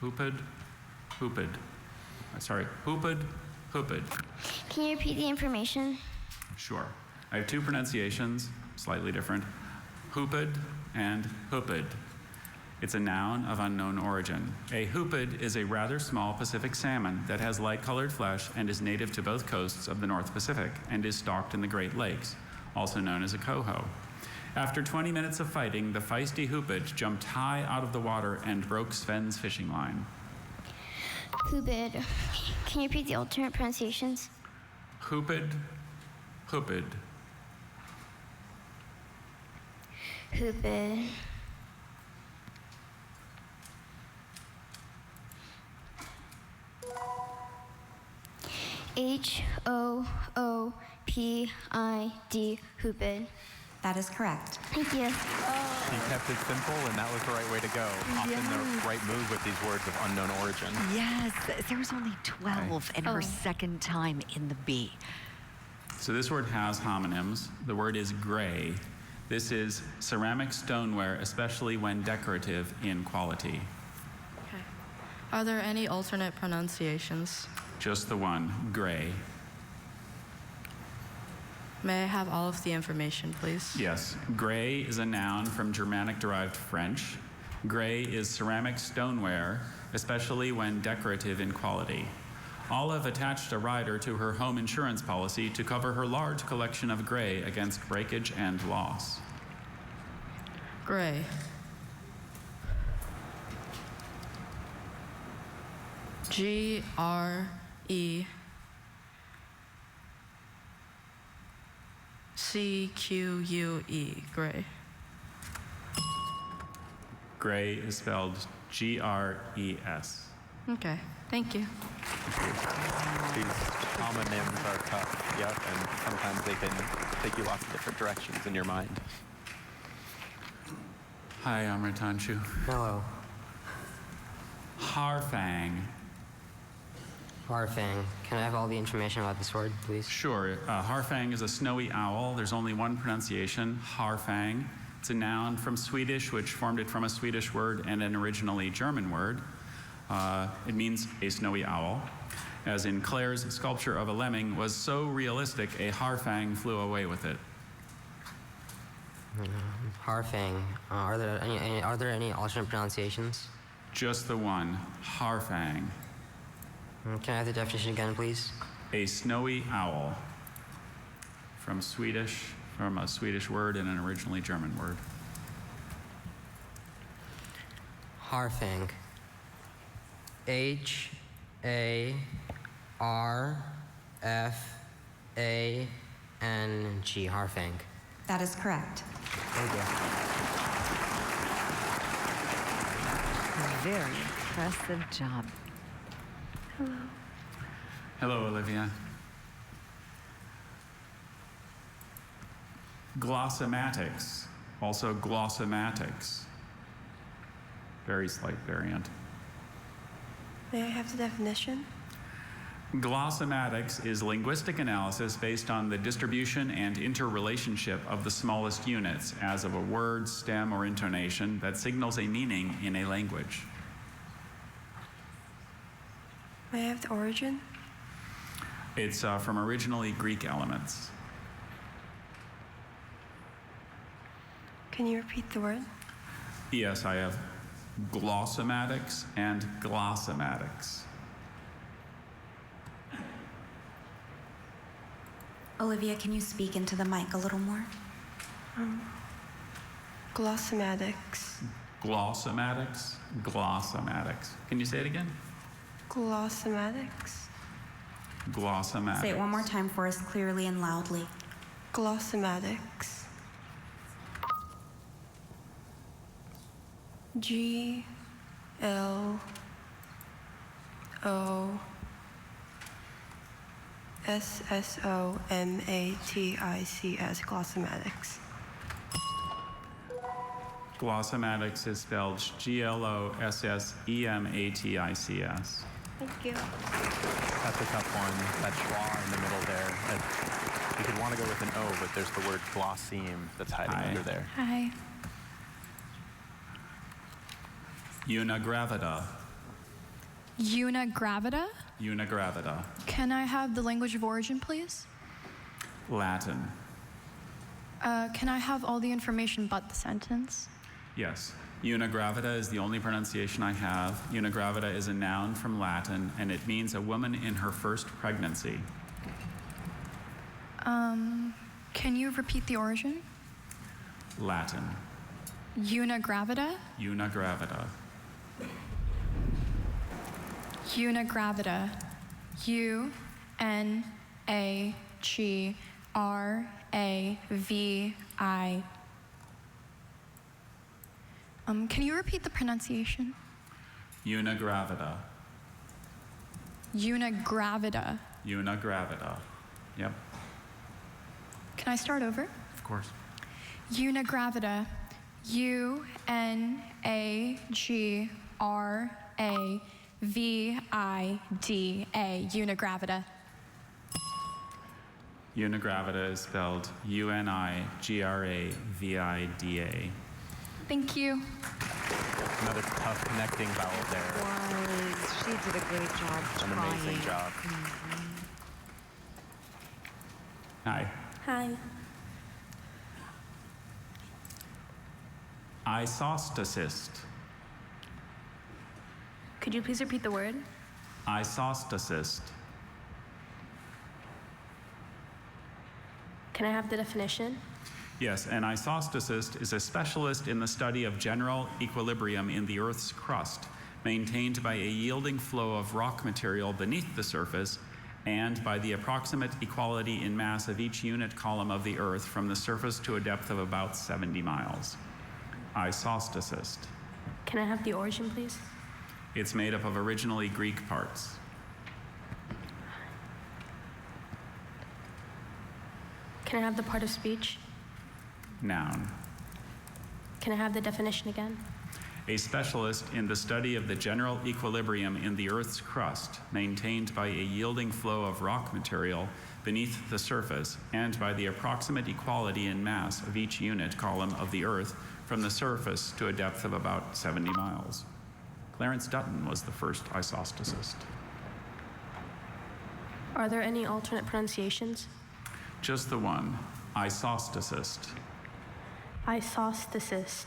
Hooped. Hooped. Sorry, hooped. Hooped. Can you repeat the information? Sure. I have two pronunciations, slightly different. Hooped and hooped. It's a noun of unknown origin. A hooped is a rather small Pacific salmon that has light-colored flesh and is native to both coasts of the North Pacific and is stocked in the Great Lakes, also known as a coho. After 20 minutes of fighting, the feisty hooped jumped high out of the water and broke Sven's fishing line. Hoopid. Can you repeat the alternate pronunciations? Hooped, hooped. Hoopid. H-O-O-P-I-D, hoopid. That is correct. Thank you. He kept it simple, and that was the right way to go. Often the right move with these words of unknown origin. Yes, there was only 12 in her second time in the bee. So this word has homonyms. The word is gray. This is ceramic stoneware, especially when decorative in quality. Okay. Are there any alternate pronunciations? Just the one, gray. May I have all of the information, please? Yes, gray is a noun from Germanic-derived French. Gray is ceramic stoneware, especially when decorative in quality. Olive attached a rider to her home insurance policy to cover her large collection of gray against breakage and loss. Gray. G-R-E-C-Q-U-E, gray. Gray is spelled G-R-E-S. Okay, thank you. These homonyms are tough, yep, and sometimes they can take you lots of different directions in your mind. Hi, I'm Ritanchu. Hello. Harfang. Harfang. Can I have all the information about this word, please? Sure. Harfang is a snowy owl. There's only one pronunciation, harfang. It's a noun from Swedish, which formed it from a Swedish word and an originally German word. It means a snowy owl. As in Claire's sculpture of a lemming was so realistic, a harfang flew away with it. Harfang. Are there any alternate pronunciations? Just the one, harfang. Can I have the definition again, please? A snowy owl. From a Swedish word and an originally German word. Harfang. H-A-R-F-A-N-G. Harfang. That is correct. Thank you. Very impressive job. Hello. Hello, Olivia. Glossomatics, also glossomatics. Very slight variant. May I have the definition? Glossomatics is linguistic analysis based on the distribution and interrelationship of the smallest units, as of a word, stem, or intonation that signals a meaning in a language. May I have the origin? It's from originally Greek elements. Can you repeat the word? Yes, I have glossomatics and glossomatics. Olivia, can you speak into the mic a little more? Glossomatics. Glossomatics, glossomatics. Can you say it again? Glossomatics. Glossomatics. Say it one more time for us clearly and loudly. Glossomatics. Glossomatics. Glossomatics. Glossomatics is spelled Glossematics. Thank you. That's a tough one. That schwa in the middle there. You could want to go with an O, but there's the word glosseme that's hiding under there. Hi. Unigravida. Unigravida? Unigravida. Can I have the language of origin, please? Latin. Can I have all the information but the sentence? Yes. Unigravida is the only pronunciation I have. Unigravida is a noun from Latin, and it means a woman in her first pregnancy. Can you repeat the origin? Latin. Unigravida? Unigravida. Unigravida. U-N-A-G-R-A-V-I. Can you repeat the pronunciation? Unigravida. Unigravida. Unigravida. Yep. Can I start over? Of course. Unigravida. U-N-A-G-R-A-V-I-D-A. Unigravida. Unigravida is spelled U-N-I-G-R-A-V-I-D-A. Thank you. Another tough connecting vowel there. She did a great job. An amazing job. Hi. Hi. Isostasist. Could you please repeat the word? Isostasist. Can I have the definition? Yes, an isostasist is a specialist in the study of general equilibrium in the Earth's crust. maintained by a yielding flow of rock material beneath the surface and by the approximate equality in mass of each unit column of the Earth from the surface to a depth of about 70 miles. Isostasist. Can I have the origin, please? It's made up of originally Greek parts. Can I have the part of speech? Noun. Can I have the definition again? A specialist in the study of the general equilibrium in the Earth's crust, maintained by a yielding flow of rock material beneath the surface and by the approximate equality in mass of each unit column of the Earth from the surface to a depth of about 70 miles. Clarence Dutton was the first isostasist. Are there any alternate pronunciations? Just the one, isostasist. Isostasist.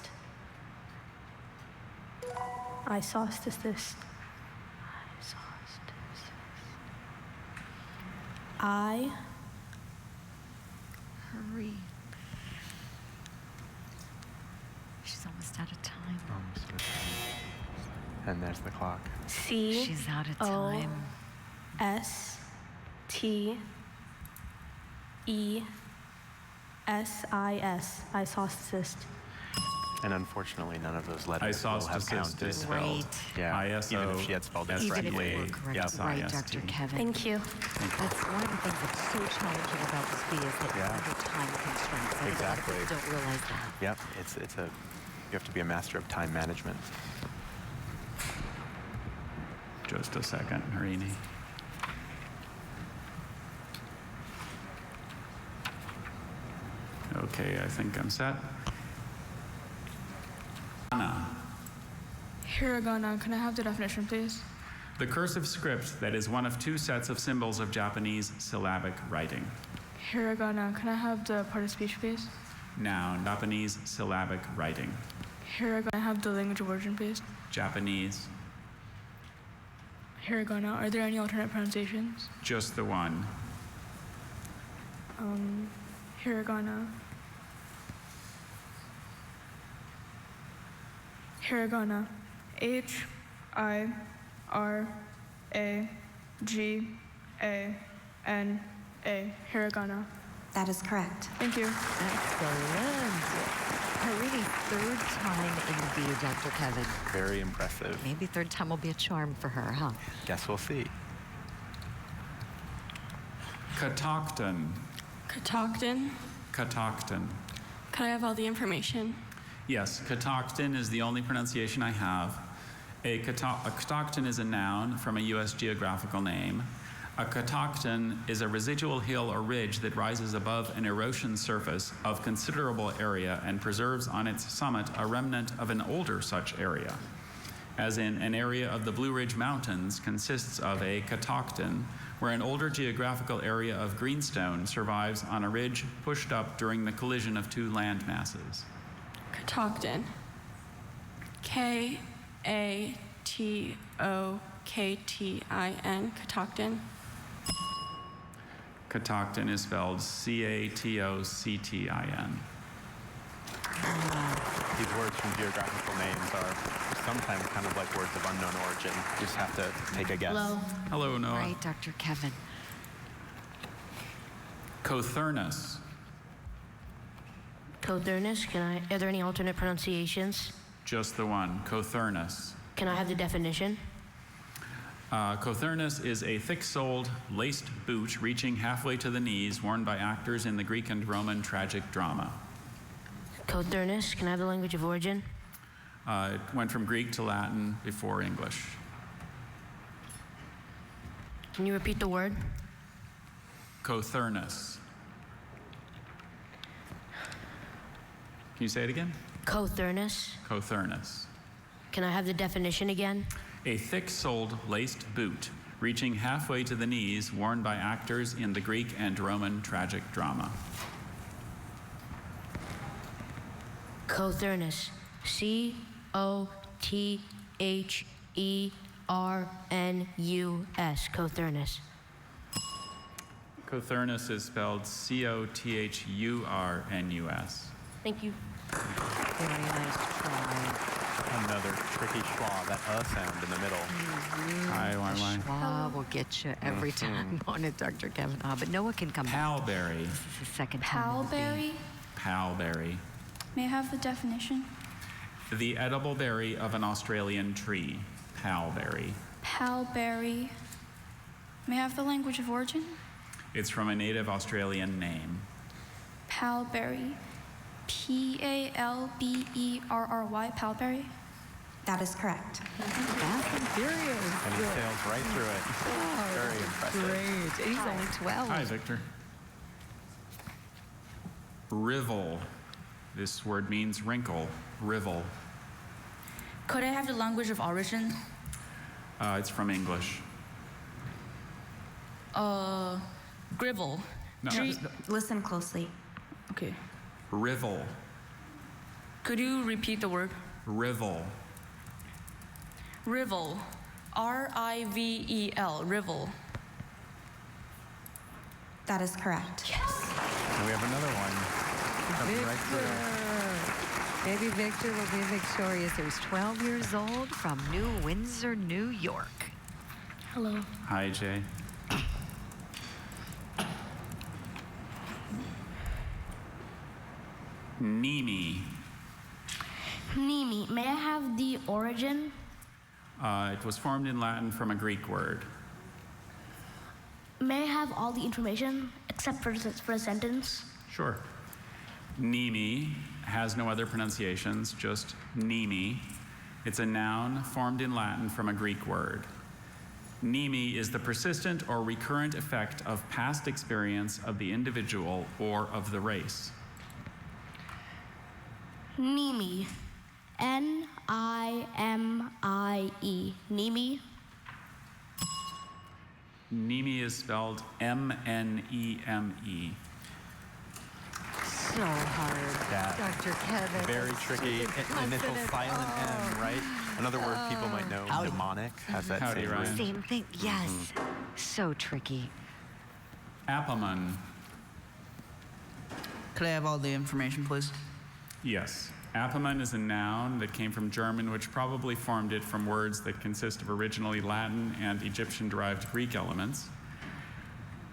Isostasist. I. Hurry. She's almost out of time. Almost out of time. And there's the clock. C. She's out of time. S. T. E. S. I. S. Isostasist. And unfortunately, none of those letters will have Isostasist counted. is spelled Yeah, I-S-O, even if she had spelled it Even correctly. if it were correct. Yes, Right, IST. Dr. Kevin. Thank you. That's one of the things that's so challenging about this bee is that you're under time constraints. I think a lot of Exactly. people don't realize that. Yep, you have to be a master of time management. Just a second, Harini. Okay, I think I'm set. Anna. Hiragana, can I have the definition, please? The cursive script that is one of two sets of symbols of Japanese syllabic writing. Hiragana, can I have the part of speech, please? Noun, Japanese syllabic writing. Hiragana, can I have the language of origin, please? Japanese, Hiragana, are there any alternate pronunciations? just the one. Hiragana. Hiragana. Hiragana. Hiragana. That is correct. Thank you. Excellent. Harini's third time in the bee, Dr. Kevin. Very impressive. Maybe third time will be a charm for her, huh? Guess we'll see. Catoctin. Catoctin. Catoctin. Can I have all the information? Yes, catoctin is the only pronunciation I have. A catoctin is a noun from a U.S. geographical name. A catoctin is a residual hill or ridge that rises above an erosion surface of considerable area and preserves on its summit a remnant of an older such area. As in, an area of the Blue Ridge Mountains consists of a catoctin, where an older geographical area of greenstone survives on a ridge pushed up during the collision of two land masses. Catoctin. K-A-T-O-K-T-I-N. Catoctin. Catoctin is spelled C-A-T-O-C-T-I-N. These words from geographical names are sometimes kind of like words of unknown origin. You just have to take a guess. Hello. Hello, Noah. Right, Dr. Kevin. Cothurnus. Cothurnus, are there any alternate pronunciations? Just the one, cothurnus. Can I have the definition? Cothurnus is a thick-soled, laced boot reaching halfway to the knees, worn by actors in the Greek and Roman tragic drama. Cothurnus, can I have the language of origin? It went from Greek to Latin before English. Can you repeat the word? Cothurnus. Can you say it again? Cothurnus. Cothurnus. Can I have the definition again? A thick-soled, laced boot reaching halfway to the knees, worn by actors in the Greek and Roman tragic drama. Cothurnus. C-O-T-H-E-R-N-U-S. Cothurnus. Cothurnus is spelled C-O-T-H-U-R-N-U-S. Thank you. Very nice try. Another tricky schwa, that sound in the middle. Schwa will get you every time on it, Dr. Kevin. But Noah can come back. Palberry. This is the second time. Palberry? Palberry. May I have the definition? The edible berry of an Australian tree. Palberry. Palberry. May I have the language of origin? It's from a native Australian name. Palberry. Palberry. Palberry. That is correct. Fast and furious. And he sails right through it. Very impressive. Great. He's only 12. Hi, Victor. Rivel. This word means wrinkle. Rivel. Could I have the language of origin? It's from English. Grivel. No. Listen closely. Okay. Rivel. Could you repeat the word? Rivel. Rivel. R-I-V-E-L. Rivel. That is correct. Yes. And we have another one. Coming right through. Baby Victor will be victorious. He was 12 years old from New Windsor, New York. Hello. Hi, Jay. Nimi. Nimi, may I have the origin? It was formed in Latin from a Greek word. May I have all the information except for the sentence? Sure. Nimi has no other pronunciations, just Nimi. It's a noun formed in Latin from a Greek word. Nimi is the persistent or recurrent effect of past experience of the individual or of the race. Nimi. N-I-M-I-E. Nimi. Nimi is spelled M-N-E-M-E. So hard, Dr. Kevin. Very tricky. Initial silent M, right? Another word people might know, mnemonic, has that Howdy, same Ryan. root. Same thing, yes. So tricky. Appleman. Could I have all the information, please? Yes. Appleman is a noun that came from German, which probably formed it from words that consist of originally Latin and Egyptian-derived Greek elements.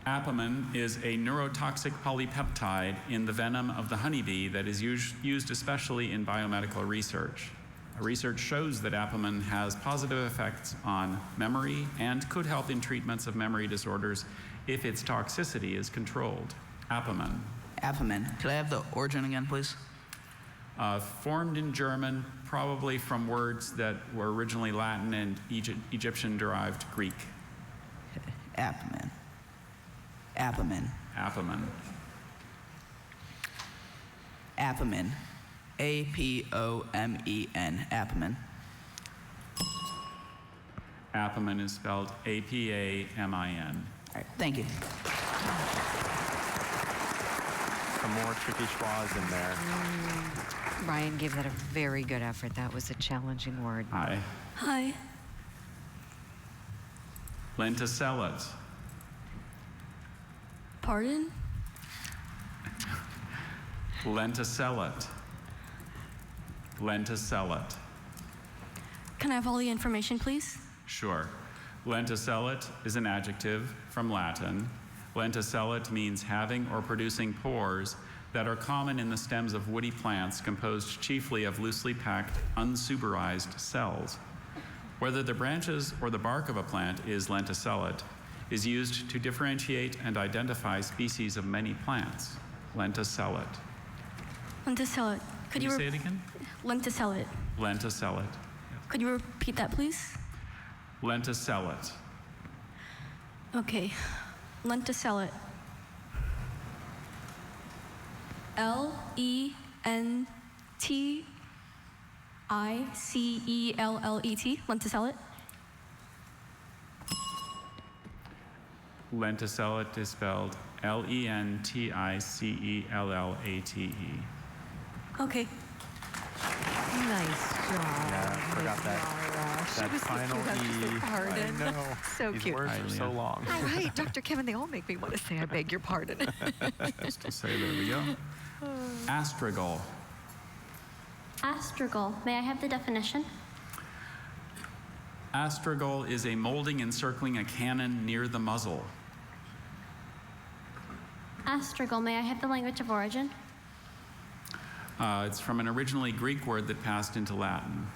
Appleman is a neurotoxic polypeptide in the venom of the honeybee that is used especially in biomedical research. Research shows that Appleman has positive effects on memory and could help in treatments of memory disorders if its toxicity is controlled. Appleman. Appleman. Could I have the origin again, please? Formed in German, probably from words that were originally Latin and Egyptian-derived Greek. Appleman. Appleman. Appleman. Appleman. A-P-O-M-E-N. Appleman. Appleman is spelled A-P-A-M-I-N. All right, thank you. Some more tricky schwas in there. Ryan gave that a very good effort. That was a challenging word. Hi. Hi. Lenticelat. Pardon? Lenticelat. Lenticelat. Can I have all the information, please? Sure. Lenticelat is an adjective from Latin. Lenticelat means having or producing pores that are common in the stems of woody plants composed chiefly of loosely packed, unsuberized cells. Whether the branches or the bark of a plant is lenticelat is used to differentiate and identify species of many plants. Lenticelat. Lenticelat. Can you say it again? Lenticelat. Lenticelat. Could you repeat that, please? Lenticelat. Okay. Lenticelat. L-E-N-T-I-C-E-L-L-E-T. Lenticelat. Lenticelat is spelled L-E-N-T-I-C-E-L-L-A-T-E. Okay. Nice job. Yeah, I forgot that. That final E. Pardon. I know. So These cute. words are so long. All right, Dr. Kevin, they all make me want to say I beg your pardon. Just to say, there we go. Astragal. Astragal. May I have the definition? Astragal is a molding encircling a cannon near the muzzle. Astragal. May I have the language of origin? It's from an originally Greek word that passed into Latin.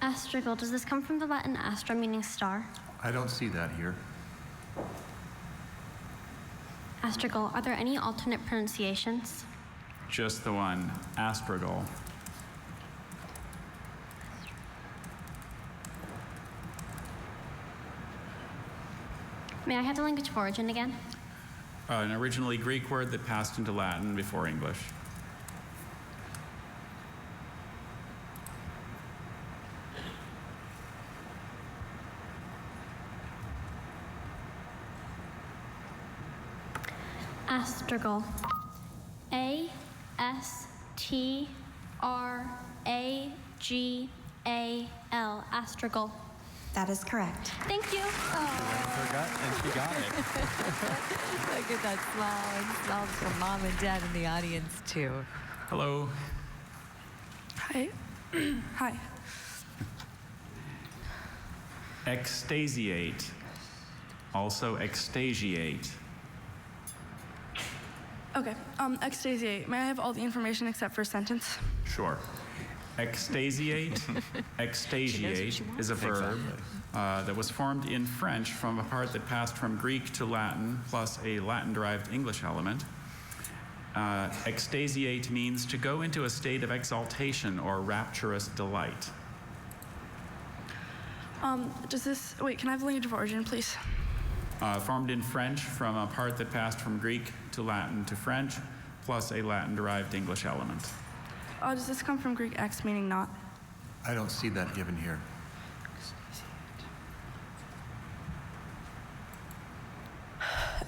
Astragal. Does this come from the Latin astra, meaning star? I don't see that here. Astragal. Are there any alternate pronunciations? Just the one, astragal. May I have the language of origin again? An originally Greek word that passed into Latin before English. Astragal. A-S-T-R-A-G-A-L. Astragal. That is correct. Thank you. Her gut, and she got it. Look at that smile and smiles from mom and dad in the audience, too. Hello. Hi. Hi. Extasiate. Also extasiate. Okay. Extasiate. May I have all the information except for sentence? Sure. Extasiate. Extasiate is a verb that was formed in French from a part that passed from Greek to Latin, plus a Latin-derived English element. Extasiate means to go into a state of exaltation or rapturous delight. Wait, can I have the language of origin, please? Formed in French from a part that passed from Greek to Latin to French, plus a Latin-derived English element. Does this come from Greek ex, meaning not? I don't see that given here.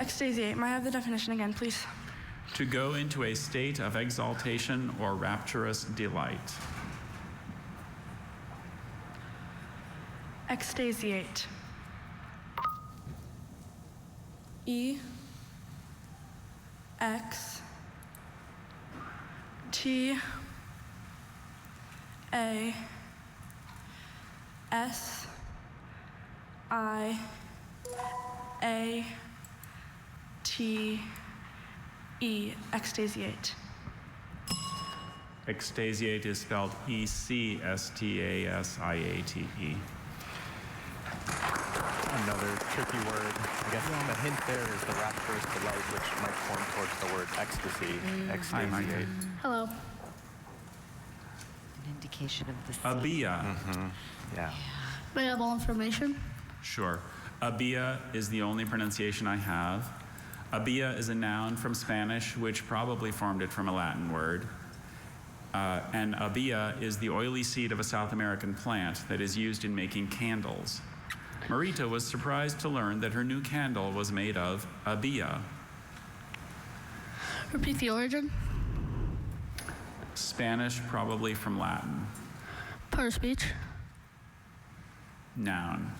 Extasiate. May I have the definition again, please? To go into a state of exaltation or rapturous delight. Extasiate. E X T A S I A T E. Extasiate. Extasiate is spelled E-C-S-T-A-S-I-A-T-E. Another tricky word. I guess the hint there is the rapturous delight, which might point towards the word ecstasy. Extasiate. Hello. An indication of the sea. Abia. Yeah. May I have all information? Sure. Abia is the only pronunciation I have. Abia is a noun from Spanish, which probably formed it from a Latin word. And abia is the oily seed of a South American plant that is used in making candles. Marita was surprised to learn that her new candle was made of abia. Repeat the origin. Spanish, probably from Latin. Part of speech. Noun.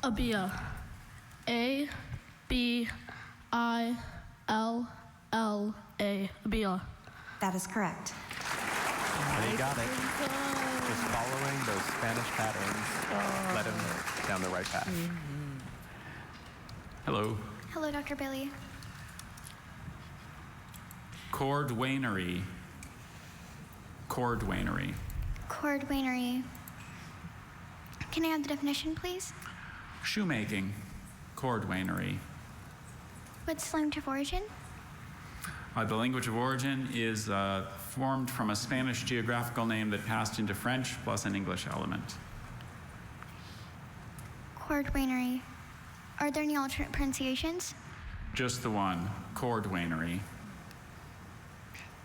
Abia. A-B-I-L-L-A. Abia. That is correct. And he got it. Just following those Spanish patterns led him down the right path. Hello. Hello, Dr. Bailey. Cordwainery. Cordwainery. Cordwainery. Can I have the definition, please? Shoemaking. Cordwainery. What's the language of origin? The language of origin is formed from a Spanish geographical name that passed into French plus an English element. Cordwainery. Are there any alternate pronunciations? Just the one, cordwainery.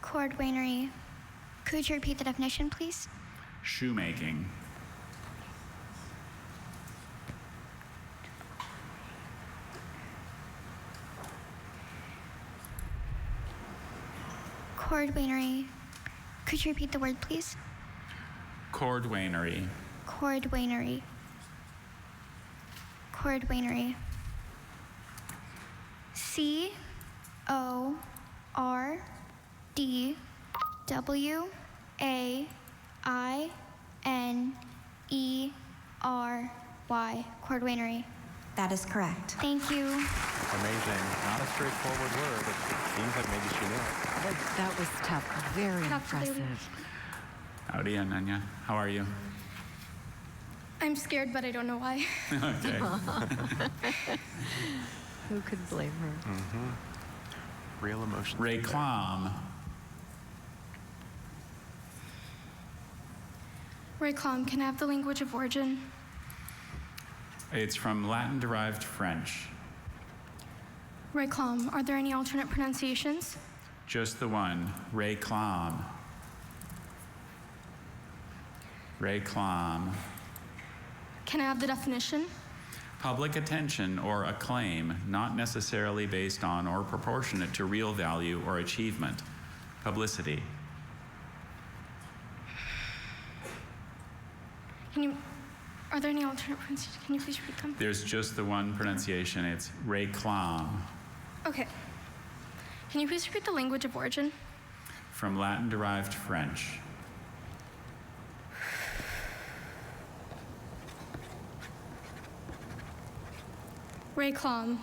Cordwainery. Could you repeat the definition, please? Shoemaking. Cordwainery. Could you repeat the word, please? Cordwainery. Cordwainery. Cordwainery. C-O-R-D-W-A-I-N-E-R-Y. Cordwainery. That is correct. Thank you. Amazing. Not a straightforward word. It seems like maybe she knew it. That was tough. Very impressive. Howdy, Ananya. How are you? I'm scared, but I don't know why. Okay. Who could blame her? Real emotion. Reclam. Reclam, can I have the language of origin? It's from Latin-derived French. Reclam, are there any alternate pronunciations? Just the one. Reclam. Reclam. Can I have the definition? Public attention or acclaim, not necessarily based on or proportionate to real value or achievement. Publicity. Are there any alternate pronunciations? Can you please repeat them? There's just the one pronunciation. It's reclam. Okay. Can you please repeat the language of origin? From Latin-derived French. Reclam.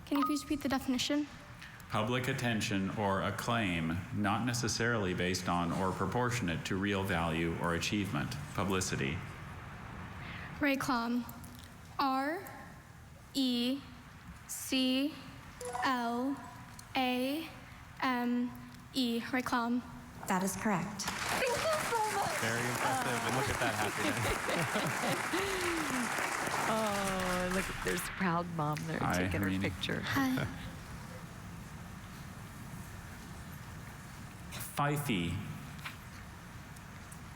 Can you please repeat the definition? Public attention or acclaim, not necessarily based on or proportionate to real value or achievement. Publicity. Reclam. R-E-C-L-A-M-E. Reclam. That is correct. Thank you so much. Very impressive. And look at that happiness. Oh, look, there's a proud mom there taking her picture. Hi. Fifey.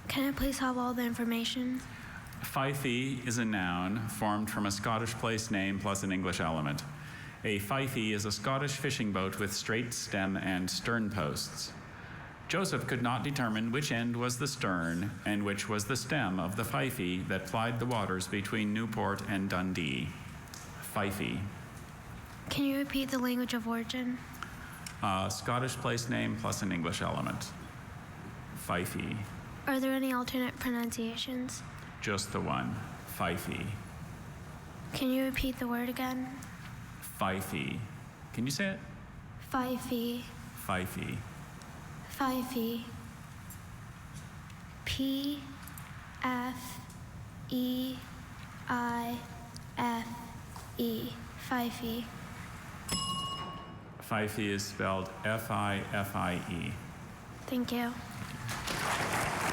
Can I please have all the information? Fifey is a noun formed from a Scottish place name plus an English element. A fifey is a Scottish fishing boat with straight stem and stern posts. Joseph could not determine which end was the stern and which was the stem of the fifey that plied the waters between Newport and Dundee. Fifey. Can you repeat the language of origin? Scottish place name plus an English element. Fifey. Are there any alternate pronunciations? Just the one. Fifey. Can you repeat the word again? Fifey. Can you say it? Fifey. Fifey. Fifey. P-F-E-I-F-E. Fifey. Fifey is spelled F-I-F-I-E. Thank you.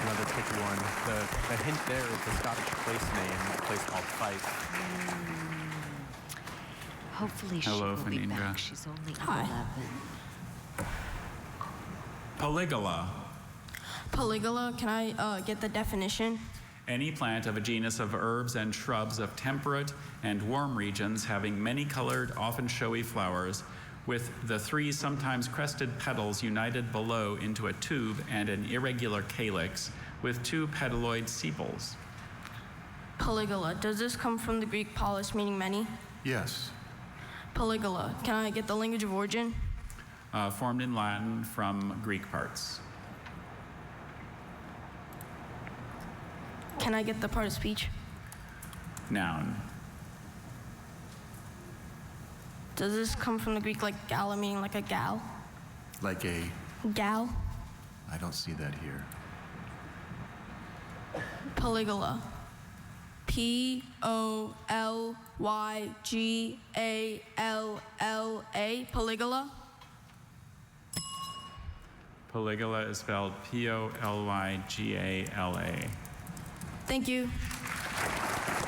Another tricky one. The hint there is the Scottish place name, a place called Fife. Hopefully Hello, she will be Phaedra. back. She's only 11. Polygala. Polygala, can I get the definition? Any plant of a genus of herbs and shrubs of temperate and warm regions having many colored, often showy flowers, with the three sometimes crested petals united below into a tube and an irregular calyx with two petaloid sepals. Polygala, does this come from the Greek polis, meaning many? Yes. Polygala, can I get the language of origin? Formed in Latin from Greek parts. Can I get the part of speech? Noun. Does this come from the Greek like gala, meaning like a gal? Like a, Gal? I don't see that here. Polygala. P-O-L-Y-G-A-L-L-A. Polygala? Polygala is spelled P-O-L-Y-G-A-L-A. Thank you.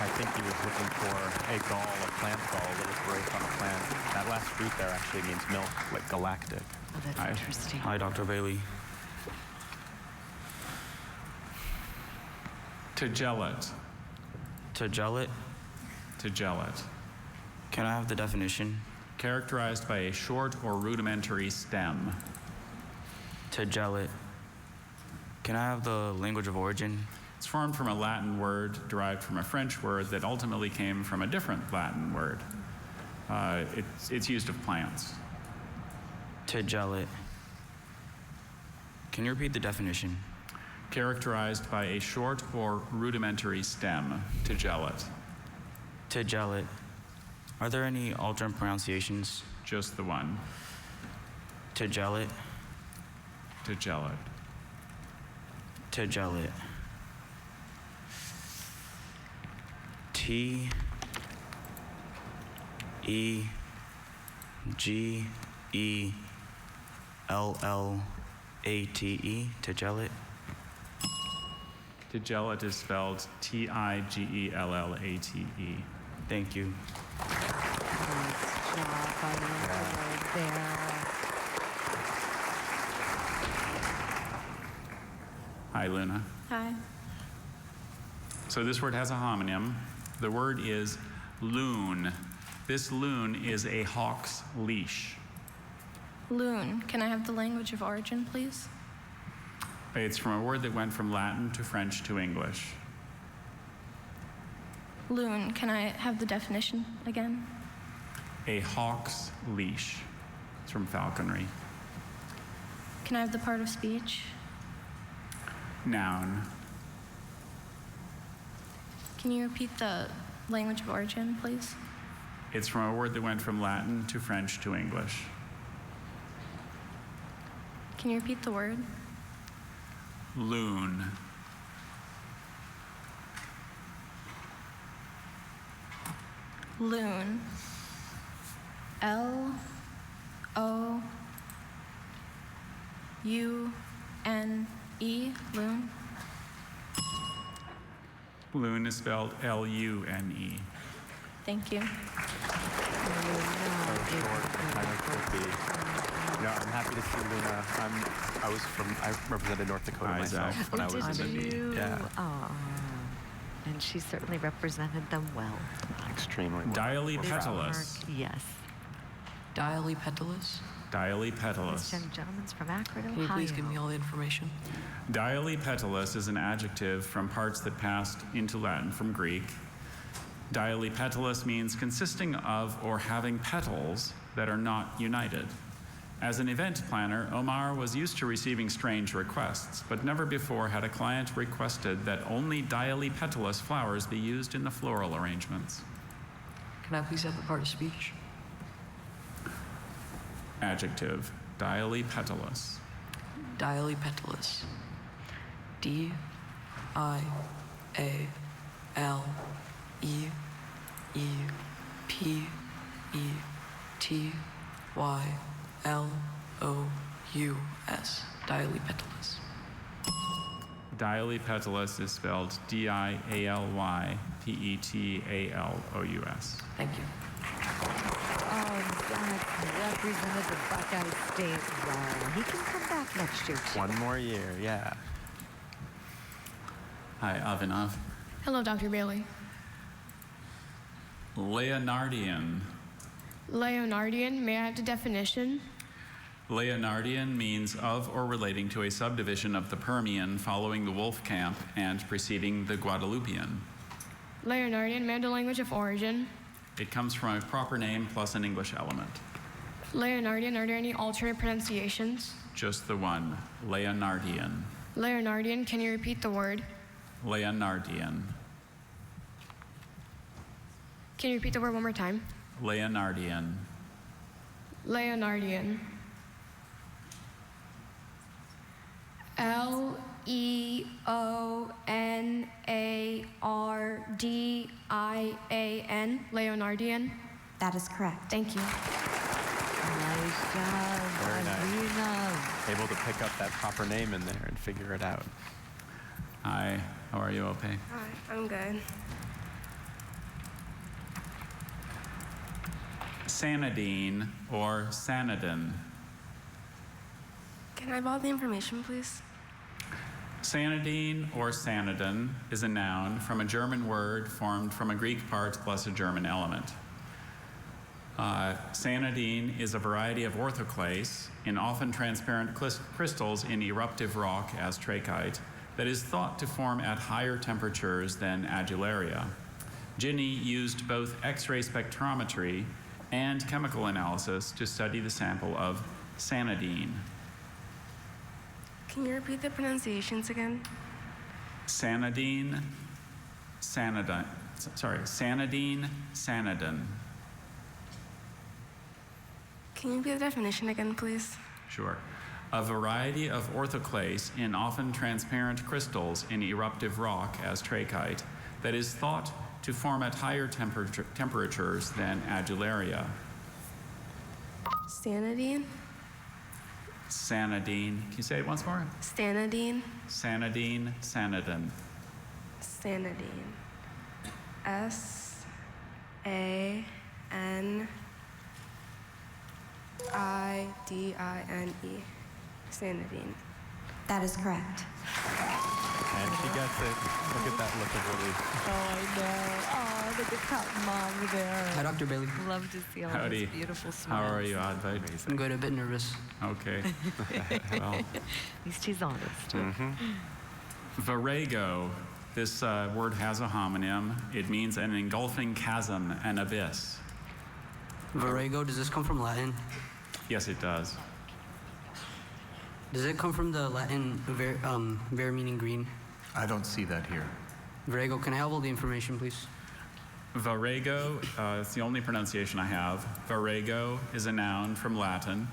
I think he was looking for a gall, a plant gall that was growth on a plant. That last root there actually means milk, like galactic. Oh, that's interesting. Hi, Dr. Bailey. To gel it. To gel it? To gel it. Can I have the definition? Characterized by a short or rudimentary stem. To gel it. Can I have the language of origin? It's formed from a Latin word derived from a French word that ultimately came from a different Latin word. It's used of plants. To gel it. Can you repeat the definition? Characterized by a short or rudimentary stem, to gel it. To gel it. Are there any alternate pronunciations? Just the one. To gel it. To gel it. To gel it. T E G E L L A T E. To gel it. To gel it is spelled T-I-G-E-L-L-A-T-E. Thank you. Nice job on the word there. Hi, Luna. Hi. So this word has a homonym. The word is loon. This loon is a hawk's leash. Loon. Can I have the language of origin, please? It's from a word that went from Latin to French to English. Loon. Can I have the definition again? A hawk's leash. It's from falconry. Can I have the part of speech? Noun. Can you repeat the language of origin, please? It's from a word that went from Latin to French to English. Can you repeat the word? Loon. Loon. L-O-U-N-E. Loon. Loon is spelled L-U-N-E. Thank you. So short, kind of tricky. No, I'm happy to see Luna. I represented North Dakota myself when I was in the B. Yeah. Aw. And she certainly represented them well. Extremely well. Dialypetalus. Yes. Dialypetalus? Dialypetalus. This young gentleman's from Akron, Can you Ohio. please give me all the information? Dialypetalus is an adjective from parts that passed into Latin from Greek. Dialypetalus means consisting of or having petals that are not united. As an event planner, Omar was used to receiving strange requests, but never before had a client requested that only dialypetalus flowers be used in the floral arrangements. Can I please have the part of speech? Adjective, dialypetalus. Dialypetalus. D-I-A-L-E-P-E-T-Y-L-O-U-S. Dialypetalus. Dialypetalus is spelled D-I-A-L-Y-P-E-T-A-L-O-U-S. Thank you. Oh, Zach represented the Buckeye State well. He can come back next year, too. One more year, yeah. Hi, Avinav. Hello, Dr. Bailey. Leonardian. Leonardian. May I have the definition? Leonardian means of or relating to a subdivision of the Permian following the Wolf Camp and preceding the Guadalupian. Leonardian. May I have the language of origin? It comes from a proper name plus an English element. Leonardian. Are there any alternate pronunciations? Just the one, Leonardian. Leonardian. Can you repeat the word? Leonardian. Can you repeat the word one more time? Leonardian. Leonardian. Leonardian. Leonardian. That is correct. Thank you. Nice job. Very nice. Avina. Able to pick up that proper name in there and figure it out. Hi, how are you, Ope? Hi, I'm good. Sanidine or Sanidin. Can I have all the information, please? Sanidine or Sanidin is a noun from a German word formed from a Greek part plus a German element. Sanidine is a variety of orthoclase in often transparent crystals in eruptive rock as trachyte that is thought to form at higher temperatures than adularia. Ginny used both X-ray spectrometry and chemical analysis to study the sample of sanidine. Can you repeat the pronunciations again? Sanidine, sanidine, sanidin. Can you repeat the definition again, please? Sure. A variety of orthoclase in often transparent crystals in eruptive rock as trachyte that is thought to form at higher temperatures than adularia. Sanidine? Sanidine. Can you say it once more? Sanidine? Sanidine, sanidin. Sanidine. S-A-N-I-D-I-N-E. Sanidine. That is correct. And she gets it. Look at that look of relief. Oh, I know. Oh, look at that mom there. Hi, Dr. Bailey. Love to see all Howdy. those beautiful smiles. How are you, Advait? I'm good, a bit nervous. Okay. Well. At least he's honest. Virago. This word has a homonym. It means an engulfing chasm, an abyss. Virago, does this come from Latin? Yes, it does. Does it come from the Latin ver meaning green? I don't see that here. Virago, can I have all the information, please? Virago, it's the only pronunciation I have. Virago is a noun from Latin.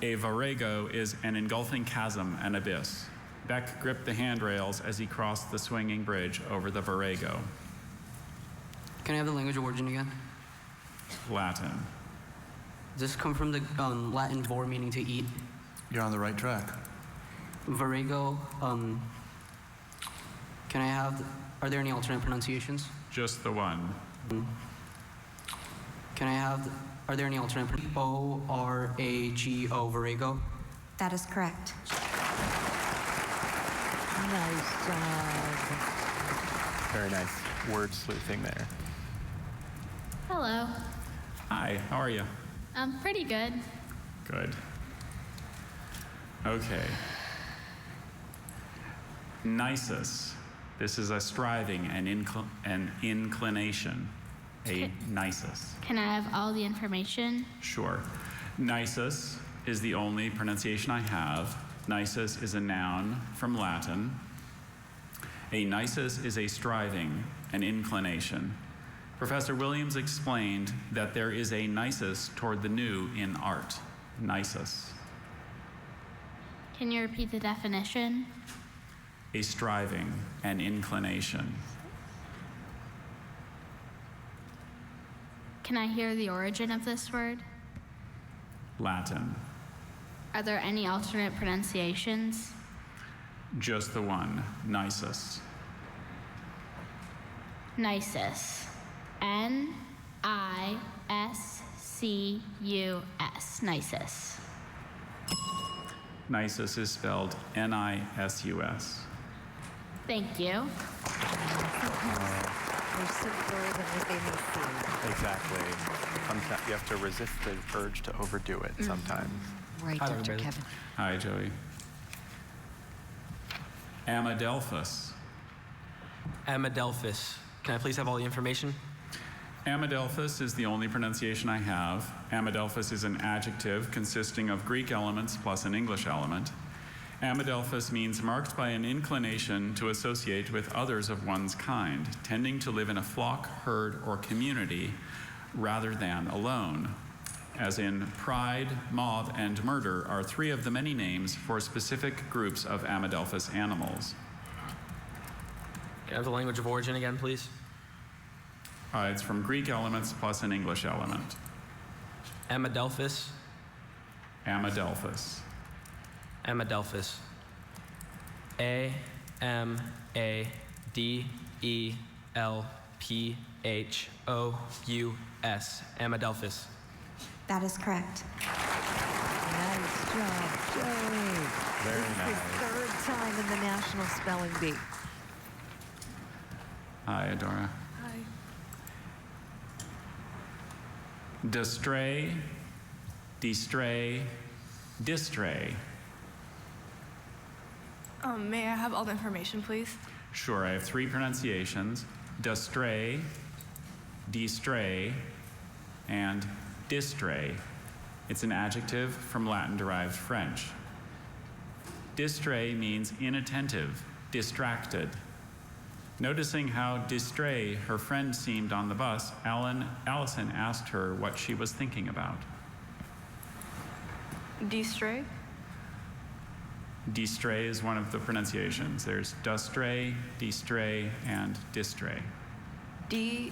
A virago is an engulfing chasm, an abyss. Beck gripped the handrails as he crossed the swinging bridge over the virago. Can I have the language of origin again? Latin. Does this come from the Latin vor meaning to eat? You're on the right track. Virago, can I have, are there any alternate pronunciations? Just the one. Can I have, are there any alternate O-R-A-G-O, virago? That is correct. Nice job. Very nice word sleuthing there. Hello. Hi, how are you? Pretty good. Good. Okay. Nisus. This is a striving and an inclination. A nisus. Can I have all the information? Sure. Nisus is the only pronunciation I have. Nisus is a noun from Latin. A nisus is a striving, an inclination. Professor Williams explained that there is a nisus toward the new in art. Nisus. Can you repeat the definition? A striving, an inclination. Can I hear the origin of this word? Latin. Are there any alternate pronunciations? Just the one, nisus. Nisus. N-I-S-C-U-S. Nisus. Nisus is spelled N-I-S-U-S. Thank you. They're simpler than what they may seem. Exactly. Sometimes you have to resist the urge to overdo it sometimes. Right, Hi, Dr. everybody. Kevin. Hi, Joey. Amadelphus. Amadelphus. Can I please have all the information? Amadelphus is the only pronunciation I have. Amadelphus is an adjective consisting of Greek elements plus an English element. Amadelphus means marked by an inclination to associate with others of one's kind, tending to live in a flock, herd, or community rather than alone. As in pride, mob, and murder are three of the many names for specific groups of Amadelphus animals. Can I have the language of origin again, please? It's from Greek elements plus an English element. Amadelphus. Amadelphus. Amadelphus. A-M-A-D-E-L-P-H-O-U-S. Amadelphus. That is correct. Nice job, Joey. Very This is nice. his third time in the National Spelling Bee. Hi, Adora. Hi. Distray, distray, distray. May I have all the information, please? Sure, I have 3 pronunciations: destray, destray, and distray. It's an adjective from Latin-derived French. Distray means inattentive, distracted. Noticing how distray her friend seemed on the bus, Allison asked her what she was thinking about. Destray? Destray is one of the pronunciations. There's dustray, destray, and distray. Destray.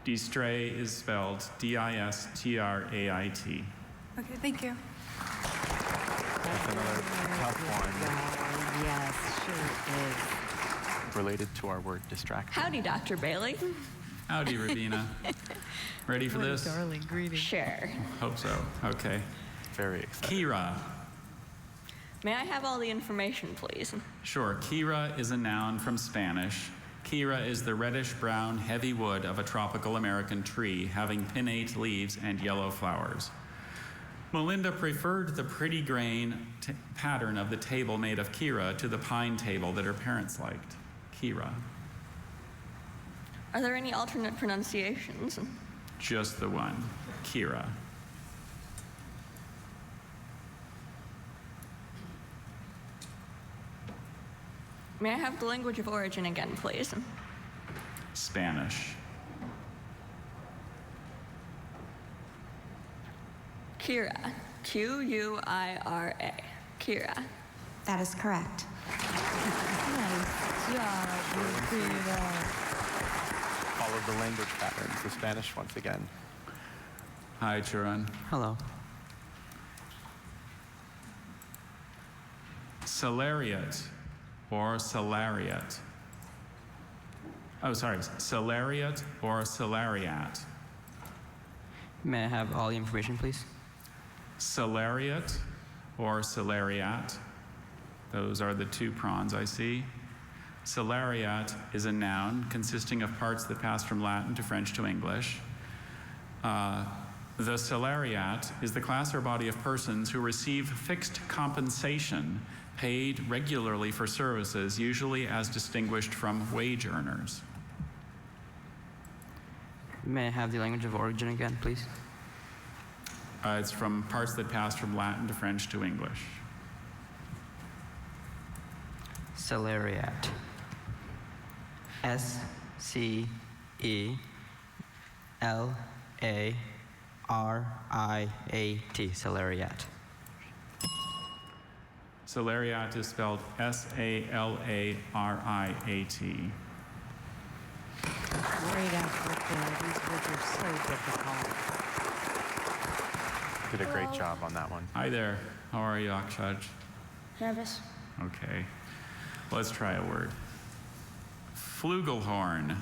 Destray is spelled D-I-S-T-R-A-I-T. Okay, thank you. That's another tough one. Yes, sure is. Related to our word distract. Howdy, Dr. Bailey. Howdy, Ravina. Ready for this? Darling greeting. Sure. Hope so. Okay. Very excited. Kira. May I have all the information, please? Sure. Kira is a noun from Spanish. Kira is the reddish-brown, heavy wood of a tropical American tree, having pinnate leaves and yellow flowers. Melinda preferred the pretty grain pattern of the table made of Kira to the pine table that her parents liked. Kira. Are there any alternate pronunciations? Just the one. Kira. May I have the language of origin again, please? Spanish. Kira. Q-U-I-R-A. Kira. That is correct. Follow the language patterns, the Spanish once again. Hi, Churan. Hello. Salariat or salariat. Oh, sorry. Salariat or salariat. May I have all the information, please? Salariat or salariat. Those are the 2 prawns I see. Salariat is a noun consisting of parts that pass from Latin to French to English. The salariat is the class or body of persons who receive fixed compensation paid regularly for services, usually as distinguished from wage earners. May I have the language of origin again, please? It's from parts that pass from Latin to French to English. Salariat. S-C-E-L-A-R-I-A-T. Salariat. Salariat is spelled S-A-L-A-R-I-A-T. Great effort there. These words are so difficult. Did a great job on that one. Hi there. How are you, Akshaj? Nervous. Okay. Let's try a word. Flugelhorn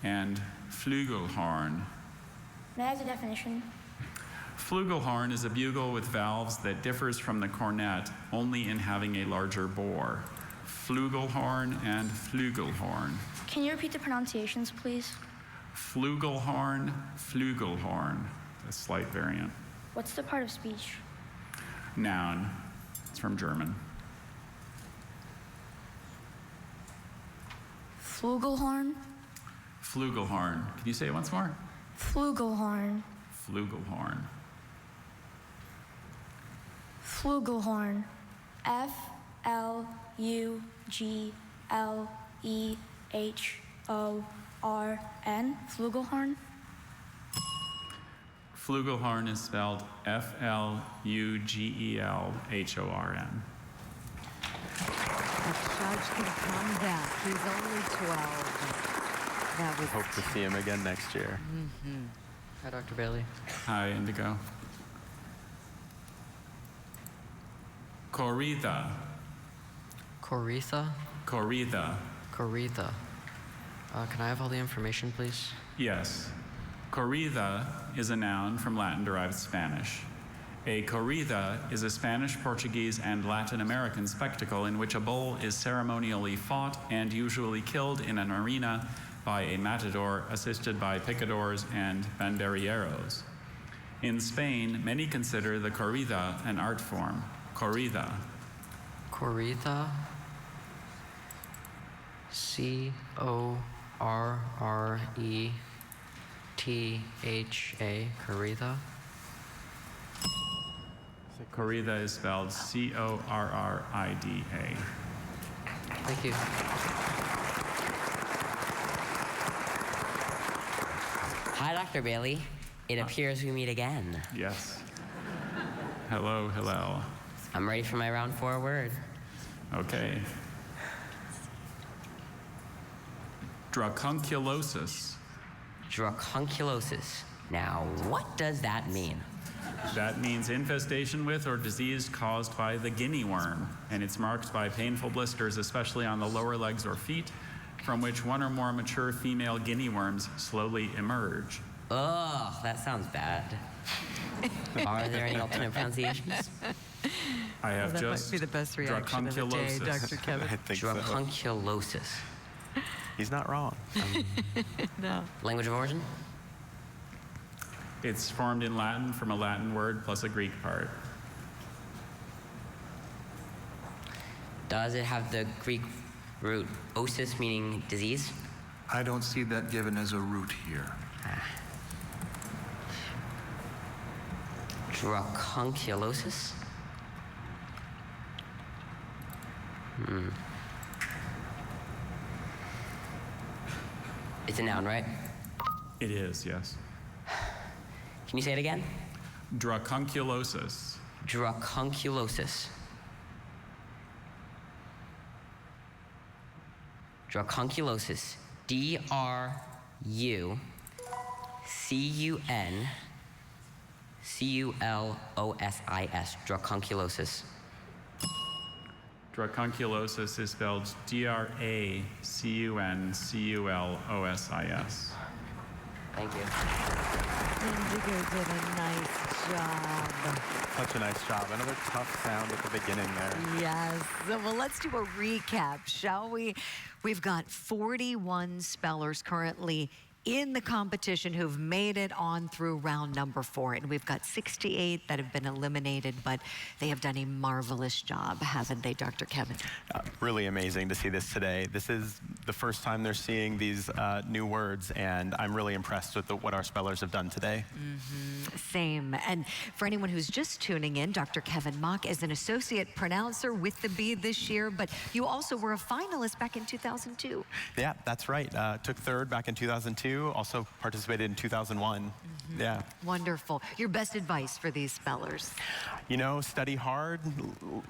and flugelhorn. May I have the definition? Flugelhorn is a bugle with valves that differs from the cornet only in having a larger bore. Flugelhorn and flugelhorn. Can you repeat the pronunciations, please? Flugelhorn, flugelhorn. A slight variant. What's the part of speech? Noun. It's from German. Flugelhorn? Flugelhorn. Can you say it once more? Flugelhorn. Flugelhorn. Flugelhorn. F-L-U-G-L-E-H-O-R-N. Flugelhorn? Flugelhorn is spelled F-L-U-G-E-L-H-O-R-N. Judge can come back. He's only 12. That was. Hope to see him again next year. Mm-hmm. Hi, Dr. Bailey. Hi, Indigo. Coritha. Coritha? Coritha. Coritha. Can I have all the information, please? Yes. Coritha is a noun from Latin-derived Spanish. A corrida is a Spanish, Portuguese, and Latin American spectacle in which a bull is ceremonially fought and usually killed in an arena by a matador assisted by picadors and banderilleros. In Spain, many consider the corrida an art form. Corrida. Corrida. C-O-R-R-E-T-H-A. Corrida. Corrida is spelled C-O-R-R-I-D-A. Thank you. Hi, Dr. Bailey. It appears we meet again. Yes. Hello, hello. I'm ready for my round 4 word. Okay. Dracunculosis. Dracunculosis. Now, what does that mean? That means infestation with or disease caused by the guinea worm, and it's marked by painful blisters, especially on the lower legs or feet, from which one or more mature female guinea worms slowly emerge. Ugh, that sounds bad. Are there any alternate pronunciations? I have that just might be the best reaction of the day, Dr. Kevin. I think so. Dracunculosis. He's not wrong. No. Language of origin? It's formed in Latin from a Latin word plus a Greek part. Does it have the Greek root osis, meaning disease? I don't see that given as a root here. Dracunculosis? It's a noun, right? It is, yes. Can you say it again? Dracunculosis. Dracunculosis. Dracunculosis. D-R-U-C-U-N-C-U-L-O-S-I-S. Dracunculosis. Dracunculosis is spelled D-R-A-C-U-N-C-U-L-O-S-I-S. Thank you. Indigo did a nice job. Such a nice job. Another tough sound at the beginning there. Yes. So, well, let's do a recap, shall we? We've got 41 spellers currently in the competition who've made it on through round number 4. And we've got 68 that have been eliminated, but they have done a marvelous job, haven't they, Dr. Kevin? Really amazing to see this today. This is the first time they're seeing these new words, and I'm really impressed with what our spellers have done today. Same. And for anyone who's just tuning in, Dr. Kevin Mock is an associate pronouncer with the B this year, but you also were a finalist back in 2002. Yeah, that's right. Took 3rd back in 2002. Also participated in 2001. Yeah. Wonderful. Your best advice for these spellers? You know, study hard,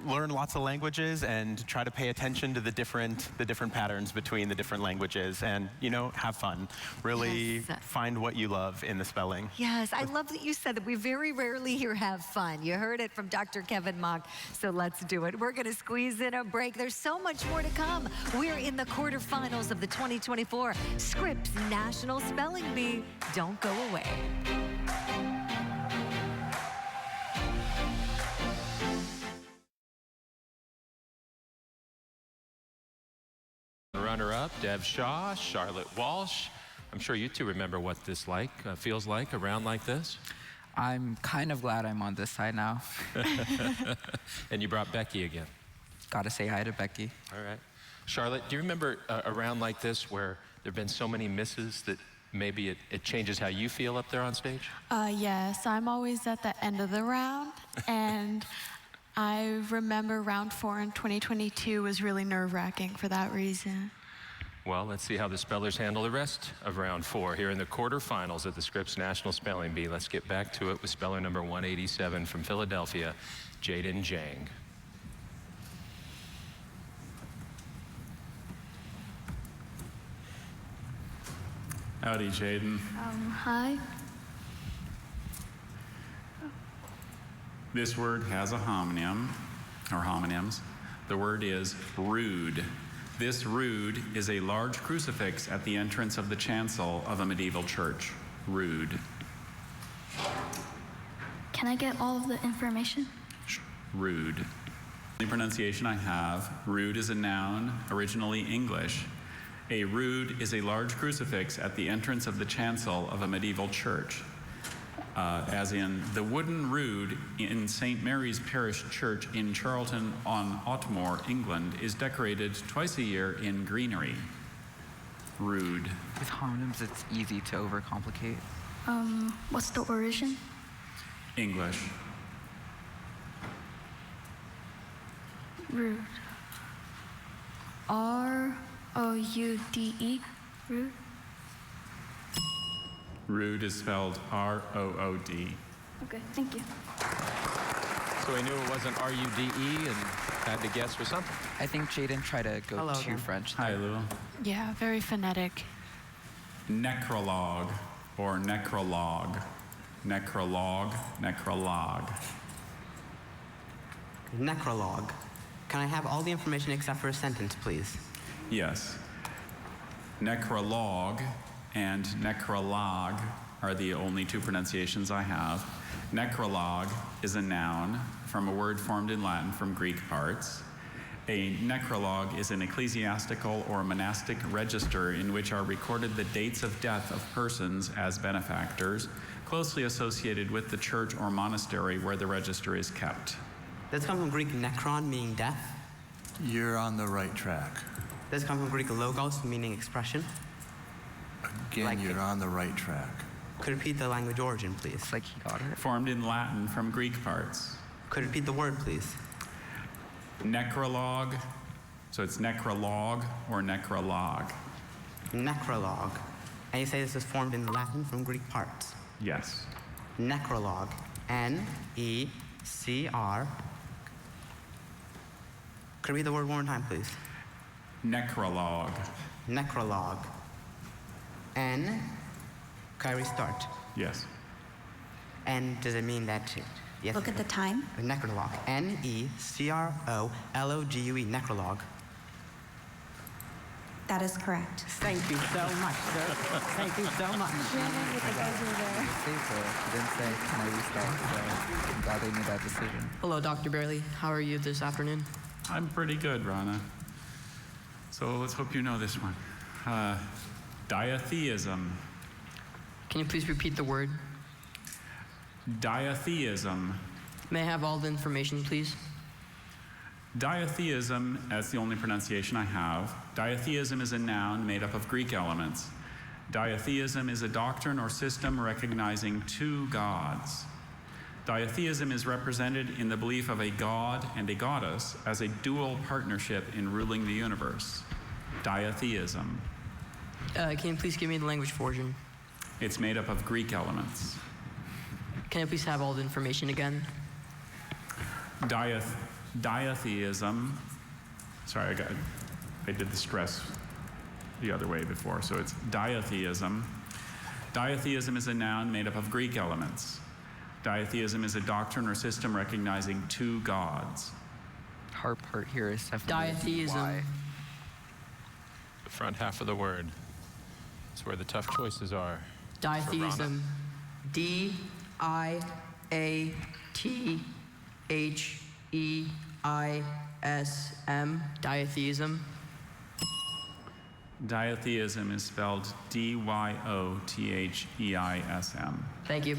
learn lots of languages, and try to pay attention to the different patterns between the different languages, and, you know, have fun. Really find what you love in the spelling. Yes, I love that you said that. We very rarely hear have fun. You heard it from Dr. Kevin Mock, so let's do it. We're going to squeeze in a break. There's so much more to come. We're in the quarterfinals of the 2024 Scripps National Spelling Bee. Don't go away. Runner-up, Deb Shaw, Charlotte Walsh. I'm sure you two remember what this feels like, a round like this. I'm kind of glad I'm on this side now. And you brought Becky again. Gotta say hi to Becky. All right. Charlotte, do you remember a round like this where there have been so many misses that maybe it changes how you feel up there on stage? Yes, I'm always at the end of the round, and I remember round 4 in 2022 was really nerve-wracking for that reason. Well, let's see how the spellers handle the rest of round 4 here in the quarterfinals of the Scripps National Spelling Bee. Let's get back to it with speller number 187 from Philadelphia, Jaden Jang. Howdy, Jaden. Hi. This word has a homonym, or homonyms. The word is rude. This rood is a large crucifix at the entrance of the chancel of a medieval church. Rude. Can I get all of the information? Rude. The pronunciation I have, rude is a noun, originally English. A rood is a large crucifix at the entrance of the chancel of a medieval church. As in, the wooden rood in St. Mary's Parish Church in Charlton on Otmore, England, is decorated twice a year in greenery. Rood. With homonyms, it's easy to overcomplicate. What's the origin? English. Rude. R-O-U-D-E. Rude. Rood is spelled R-O-O-D. Okay, thank you. So we knew it wasn't R-U-D-E and had to guess for something. I think Jaden tried to go Hello too again. French. Hi, Lou. Yeah, very phonetic. Necrologue or necrologue. Necrologue, necrologue. Necrologue. Can I have all the information except for a sentence, please? Yes. Necrologue and necrologue are the only two pronunciations I have. Necrologue is a noun from a word formed in Latin from Greek parts. A necrologue is an ecclesiastical or monastic register in which are recorded the dates of death of persons as benefactors, closely associated with the church or monastery where the register is kept. Does it come from Greek necron, meaning death? You're on the right track. Does it come from Greek logos, meaning expression? Again, you're on the right track. Could you repeat the language origin, please? It's like he got it. Formed in Latin from Greek parts. Could you repeat the word, please? Necrologue, so it's necrologue or necrologue. Necrologue. And you say this is formed in Latin from Greek parts? Yes. Necrologue. N-E-C-R. Could you read the word one more time, please? Necrologue. Necrologue. N. Can I restart? Yes. And does it mean that? Yes. Look at the time. Necrologue. N-E-C-R-O-L-O-G-U-E. Necrologue. That is correct. Thank you so much, sir. Thank you so much. He didn't say, can I restart? So I'm glad they made that decision. Hello, Dr. Bailey. How are you this afternoon? I'm pretty good, Rana. So let's hope you know this one. Diatheism. Can you please repeat the word? Diatheism. May I have all the information, please? Diatheism, that's the only pronunciation I have. Diatheism is a noun made up of Greek elements. Diatheism is a doctrine or system recognizing two gods. Diatheism is represented in the belief of a god and a goddess as a dual partnership in ruling the universe. Diatheism. Can you please give me the language of origin? It's made up of Greek elements. Can I please have all the information again? Diatheism. Sorry, I did the stress the other way before, so it's diatheism. Diatheism is a noun made up of Greek elements. Diatheism is a doctrine or system recognizing two gods. Hard part here is definitely Diatheism. why. The front half of the word. It's where the tough choices are. Diatheism. D-I-A-T-H-E-I-S-M. Diatheism. Diatheism is spelled D-Y-O-T-H-E-I-S-M. Thank you.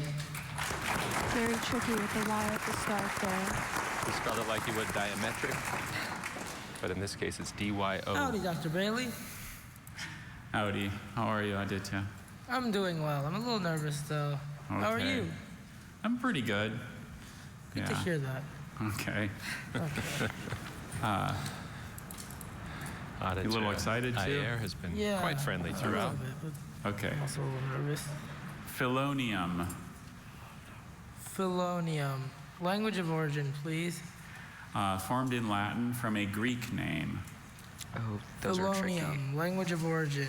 Very tricky with the Y at the start there. He spelled it like you would diametric, but in this case it's D-Y-O. Howdy, Dr. Bailey. Howdy. How are you, Aditya? I'm doing well. I'm a little nervous, though. Okay. How are you? I'm pretty good. Good to hear that. Okay. Aditya, You a little excited, too? Ayer has been quite friendly a throughout. little bit, but Okay. I'm also a little nervous. Philonium. Philonium. Language of origin, please. Formed in Latin from a Greek name. Oh, those are tricky. Philonium. Language of origin.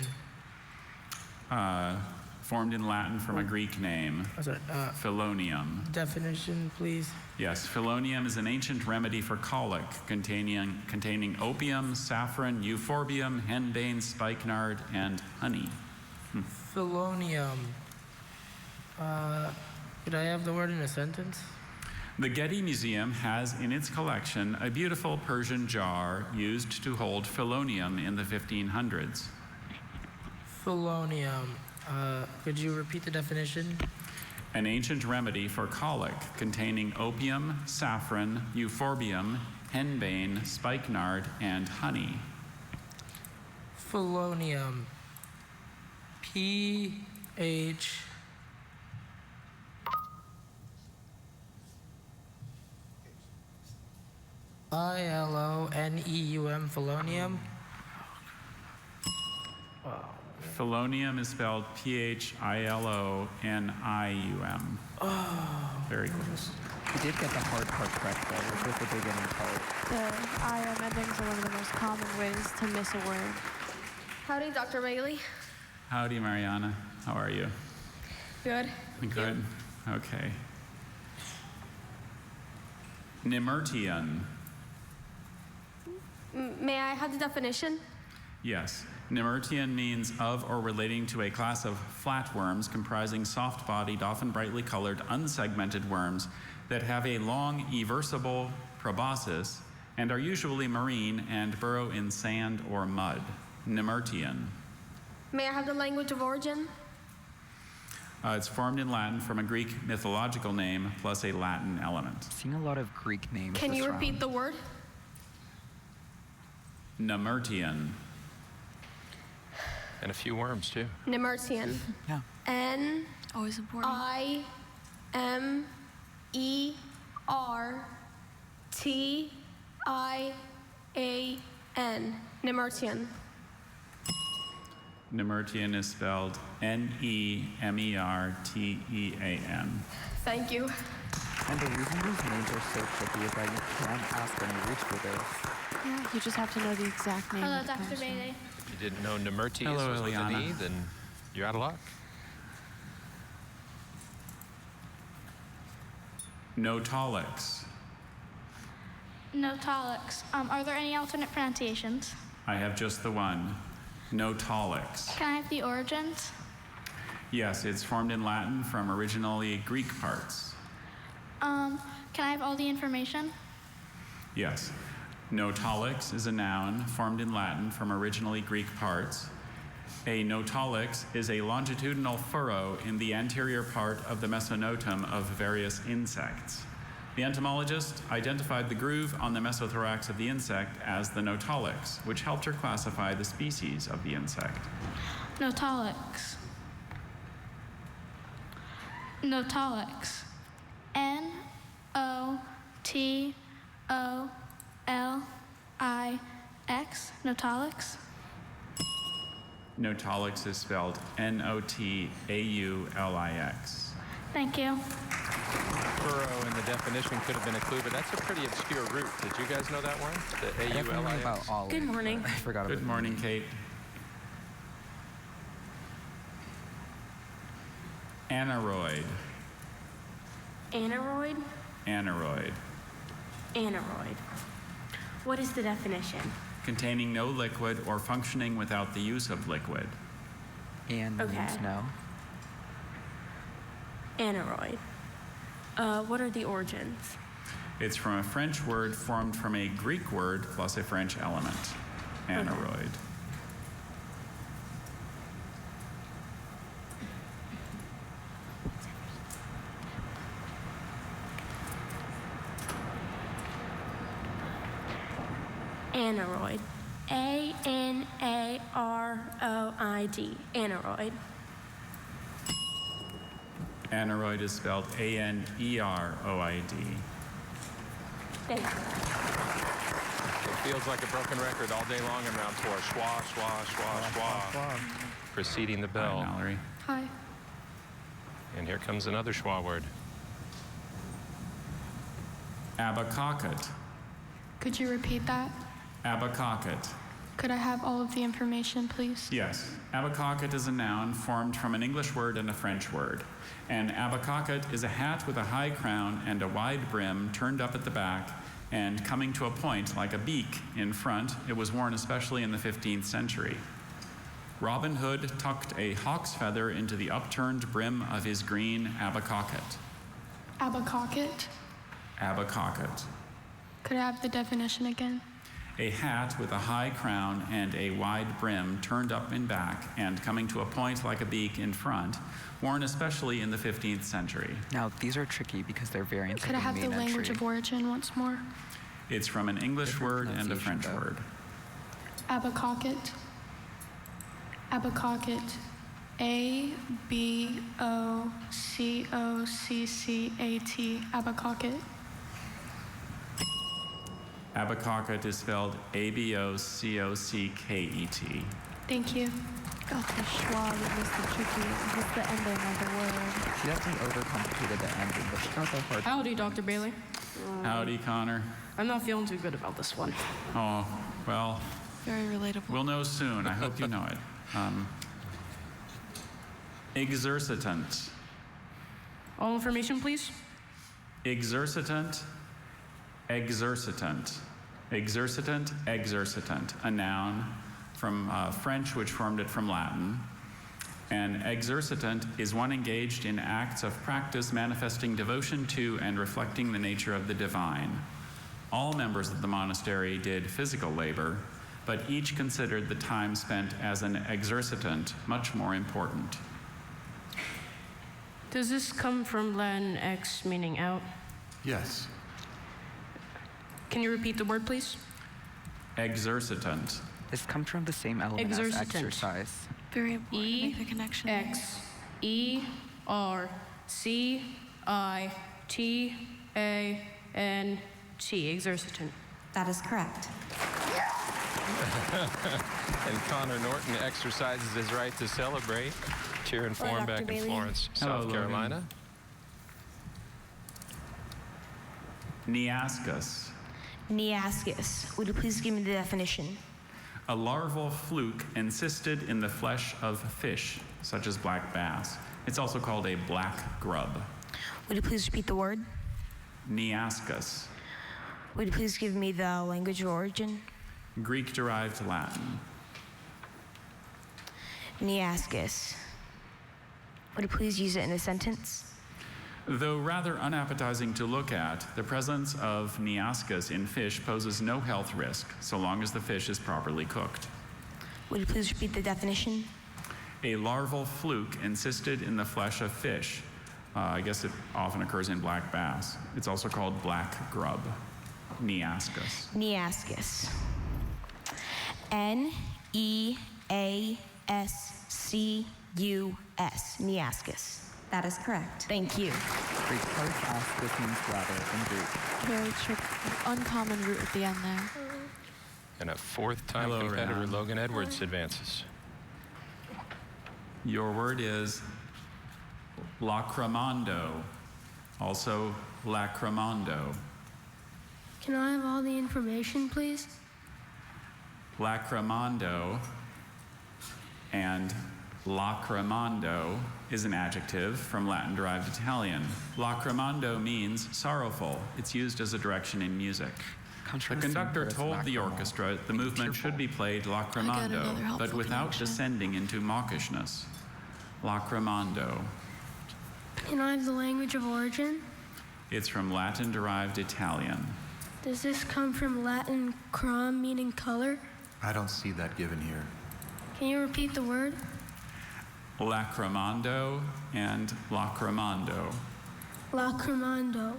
Formed in Latin from a Greek name. Sorry, Philonium. definition, please. Yes, philonium is an ancient remedy for colic, containing opium, saffron, euphorbium, henbane, spikenard, and honey. Philonium. Could I have the word in a sentence? The Getty Museum has in its collection a beautiful Persian jar used to hold philonium in the 1500s. Felonium. Could you repeat the definition? An ancient remedy for colic containing opium, saffron, euphorbium, henbane, spikenard, and honey. Felonium. P-H... I-L-O-N-E-U-M, felonium. Felonium is spelled P-H-I-L-O-N-I-U-M. Oh. Very close. You did get the hard part correct, though, which was the beginning part. The IM endings are one of the most common ways to miss a word. Howdy, Dr. Bailey. Howdy, Mariana. How are you? Good. Good. Okay. Nemertean. May I have the definition? Yes. Nemertean means of or relating to a class of flatworms comprising soft-bodied, often brightly colored, unsegmented worms that have a long, eversible proboscis and are usually marine and burrow in sand or mud. Nemertean. May I have the language of origin? It's formed in Latin from a Greek mythological name plus a Latin element. Seeing a lot of Greek names. Can you repeat the word? Nemertean. And a few worms, too. Nemertean. Yeah. Always important. N-E-R-T-I-A-N. Nemertean. Nemertean is spelled N-E-M-E-R-T-E-A-N. Thank you. And the reason these names are so tricky is that you can't ask any reach for this. Yeah, you just have to know the exact name. Hello, of the Dr. person. Bailey. If you didn't know Nemertes Hello, was with an Eliana. E, then you're out of luck. Notolix. Notolix. Are there any alternate pronunciations? I have just the one. Notolix. Can I have the origins? Yes, it's formed in Latin from originally Greek parts. Can I have all the information? Yes. Notolix is a noun formed in Latin from originally Greek parts. A notolix is a longitudinal furrow in the anterior part of the mesonotum of various insects. The entomologist identified the groove on the mesothorax of the insect as the notolix, which helped her classify the species of the insect. Notolix. Notolix. N-O-T-O-L-I-X. Notolix. Notolix is spelled N-O-T-A-U-L-I-X. Thank you. Furrow in the definition could have been a clue, but that's a pretty obscure root. Did you guys know that one? The Definitely A-U-L-I-X? about all Good morning. I forgot about Good morning, Kate. Aneroid. Aneroid? Aneroid. Aneroid. What is the definition? Containing no liquid or functioning without the use of liquid. And Okay. means no. Aneroid. What are the origins? It's from a French word formed from a Greek word plus a French element. Aneroid. Aneroid. A-N-A-R-O-I-D. Aneroid. Aneroid is spelled A-N-E-R-O-I-D. Thank you. It feels like a broken record all day long in round 4. Schwa, schwa, schwa, schwa. Preceding the bell. Hi, Mallory. Hi. And here comes another schwa word. Abacocket. Could you repeat that? Abacocket. Could I have all of the information, please? Yes. Abacocket is a noun formed from an English word and a French word. An abacocket is a hat with a high crown and a wide brim turned up at the back and coming to a point like a beak in front. It was worn especially in the 15th century. Robin Hood tucked a hawk's feather into the upturned brim of his green abacocket. Abacocket. Abacocket. Could I have the definition again? A hat with a high crown and a wide brim turned up in back and coming to a point like a beak in front, worn especially in the 15th century. Now, these are tricky because they're variants Could I of the have main the language entry. of origin once more? It's from an English word and a French word. Abacocket. Abacocket. A-B-O-C-O-C-C-A-T. Abacocket. Abacocket is spelled A-B-O-C-O-C-K-E-T. Thank you. Got the schwa that was the tricky. What's the ending of the word? She definitely overcomplicated the ending, but she got the hard. Howdy, Dr. Bailey. Howdy, Connor. I'm not feeling too good about this one. Oh, well, Very relatable. we'll know soon. I hope you know it. Exercitant. All information, please. Exercitant. Exercitant. Exercitant, exercitant. A noun from French, which formed it from Latin. An exercitant is one engaged in acts of practice manifesting devotion to and reflecting the nature of the divine. All members of the monastery did physical labor, but each considered the time spent as an exercitant much more important. Does this come from Latin ex, meaning out? Yes. Can you repeat the word, please? Exercitant. This comes from the same element as Exercitant. exercise. Very important to make the connection. E-X-E-R-C-I-T-A-N-T. Exercitant. That is correct. And Connor Norton exercises his right to celebrate. Cheer and form Dr. back in Bailey. Florence, Hello, South Carolina. Neascus. Neascus. Would you please give me the definition? A larval fluke encysted in the flesh of fish, such as black bass. It's also called a black grub. Would you please repeat the word? Neascus. Would you please give me the language of origin? Greek-derived Latin. Neascus. Would you please use it in a sentence? Though rather unappetizing to look at, the presence of neascus in fish poses no health risk, so long as the fish is properly cooked. Would you please repeat the definition? A larval fluke encysted in the flesh of fish. I guess it often occurs in black bass. It's also called black grub. Neascus. Neascus. N-E-A-S-C-U-S. Neascus. That is correct. Thank you. Greek parts ask this means ladder in Greek. Very tricky. Uncommon root at the end there. And a fourth-time Hello, competitor, Rehan. Logan Edwards, advances. Your word is lacrimando, also lacrimando. Can I have all the information, please? Lacrimando and lacrimando is an adjective from Latin-derived Italian. Lacrimando means sorrowful. It's used as a direction in music. The conductor told the orchestra the movement should be played lacrimando, but without descending into mawkishness. Lacrimando. Can I have the language of origin? It's from Latin-derived Italian. Does this come from Latin crom, meaning color? I don't see that given here. Can you repeat the word? Lacrimando and lacrimando. Lacrimando.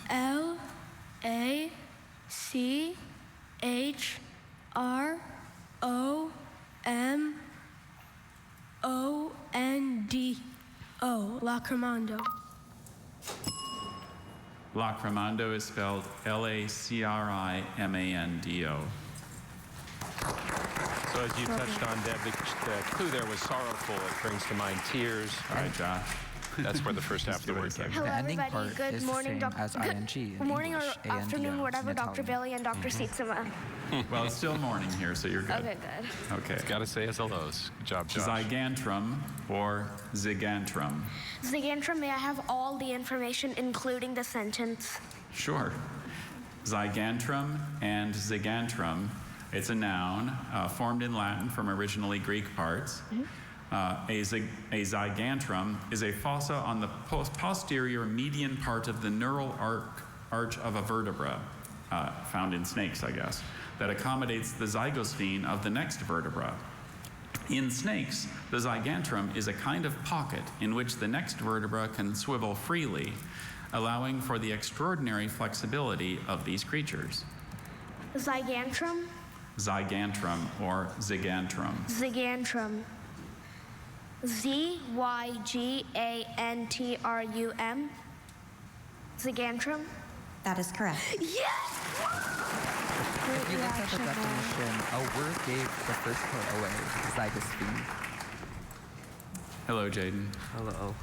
L-A-C-H-R-O-M-O-N-D-O. Lacrimando. Lacrimando is spelled L-A-C-R-I-M-A-N-D-O. So as you touched on, Deb, the clue there was sorrowful. It brings to mind tears. All right, Josh. That's where the first half of the word came Hello, from. everybody. Good morning, Good morning or afternoon, whatever, Dr. Bailey and Dr. Sietzema. Well, it's still morning here, so you're good. Okay, good. Okay. Got to say his hellos. Good job, Josh. Zygantrum or zygantrum. Zygantrum, may I have all the information, including the sentence? Sure. Zygantrum and zygantrum. It's a noun formed in Latin from originally Greek parts. A zygantrum is a fossa on the posterior median part of the neural arch of a vertebra, found in snakes, I guess. that accommodates the zygosphene of the next vertebra. In snakes, the zygantrum is a kind of pocket in which the next vertebra can swivel freely, allowing for the extraordinary flexibility of these creatures. Zygantrum? Zygantrum or zygantrum. Zygantrum. Zygantrum? Zygantrum? That is correct. Yes! If you look at the definition, a word gave the first part away, zygosphene. Hello, Jaden. Hello.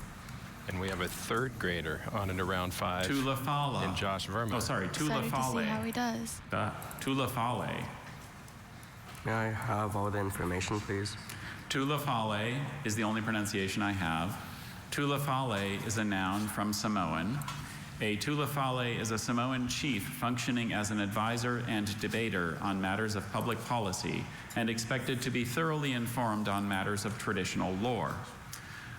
And we have a third grader on into round 5. Tulafala. And Josh Verma. Oh, sorry, Excited to see Tulafale. how he does. Tulafale. May I have all the information, please? Tulafale is the only pronunciation I have. Tulafale is a noun from Samoan. A Tulafale is a Samoan chief functioning as an advisor and debater on matters of public policy and expected to be thoroughly informed on matters of traditional lore.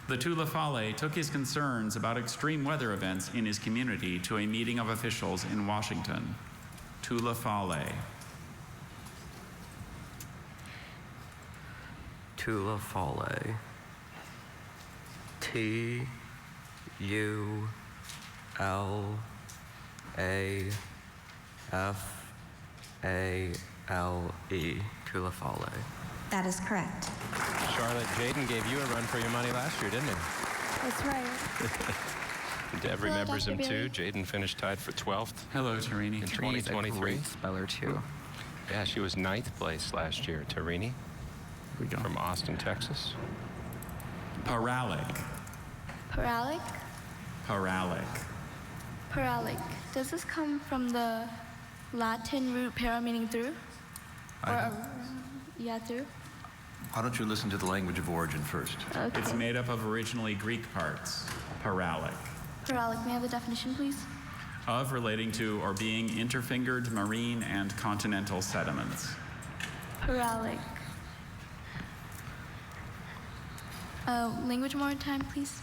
The Tulafale took his concerns about extreme weather events in his community to a meeting of officials in Washington. Tulafale. Tulafale. Tulafale. Tulafale. That is correct. Charlotte, Jaden gave you a run for your money last year, didn't he? That's right. Deb Hello, remembers Dr. him too. Billy. Jaden finished tied for 12th. Hello, Tarini. In Tarini's a 2023. great speller too. Yeah, she was 9th place last year. Tarini We go. from Austin, Texas. Paralic. Paralic? Paralic. Paralic. Does this come from the Latin root para meaning through? Yeah, through? Why don't you listen to the language of origin first? Okay. It's made up of originally Greek parts. Paralic. Paralic, may I have the definition, please? Of, relating to, or being interfingered marine and continental sediments. Paralic. Language more time, please.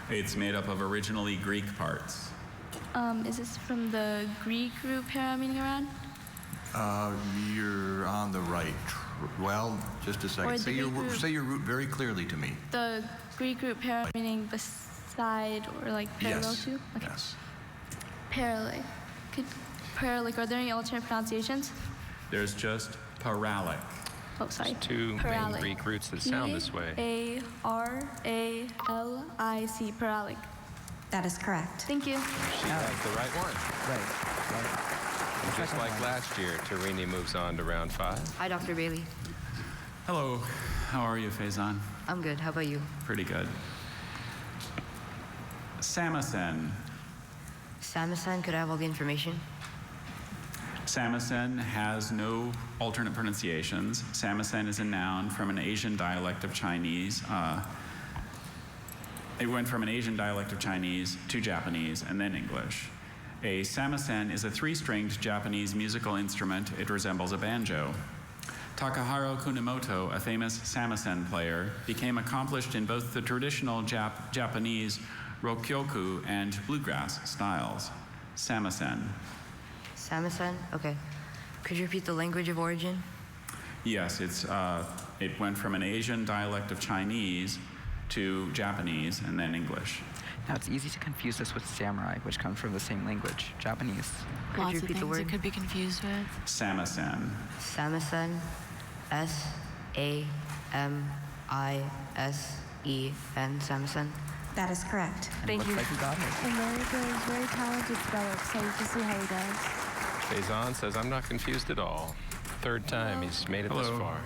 It's made up of originally Greek parts. Is this from the Greek root para meaning around? You're on the right. Well, just a Or second. the Say your, Greek root. say your root very clearly to me. The Greek root para meaning beside or like parallel Yes. to? Okay. Yes. Paralic. Paralic, are there any alternate pronunciations? There's just paralic. Oh, sorry. There's two main Paralic. Greek roots that sound this way. P-A-R-A-L-I-C, paralic. That is correct. Thank you. She has the right one. Right. And just like last year, Tarini moves on to round 5. Hi, Dr. Bailey. Hello. How are you, Faison? I'm good. How about you? Pretty good. Samosen. Samosan, could I have all the information? Samosen has no alternate pronunciations. Samosen is a noun from an Asian dialect of Chinese. It went from an Asian dialect of Chinese to Japanese and then English. A samosen is a 3-stringed Japanese musical instrument. It resembles a banjo. Takaharu Kunimoto, a famous samosen player, became accomplished in both the traditional Japanese rokyoku and bluegrass styles. Samosen. Samosan? Okay. Could you repeat the language of origin? Yes, it went from an Asian dialect of Chinese to Japanese and then English. Now it's easy to confuse this with samurai, which comes from the same language, Japanese. Could Lots you of repeat the things word? it could be confused with. Samosen. Samosan. S-A-M-I-S-E-N. Samosan. That is correct. Looks like you got it. America is very talented speller. Excited to see how he does. Faison says, I'm not confused at all. Third time he's made it this Hello. far.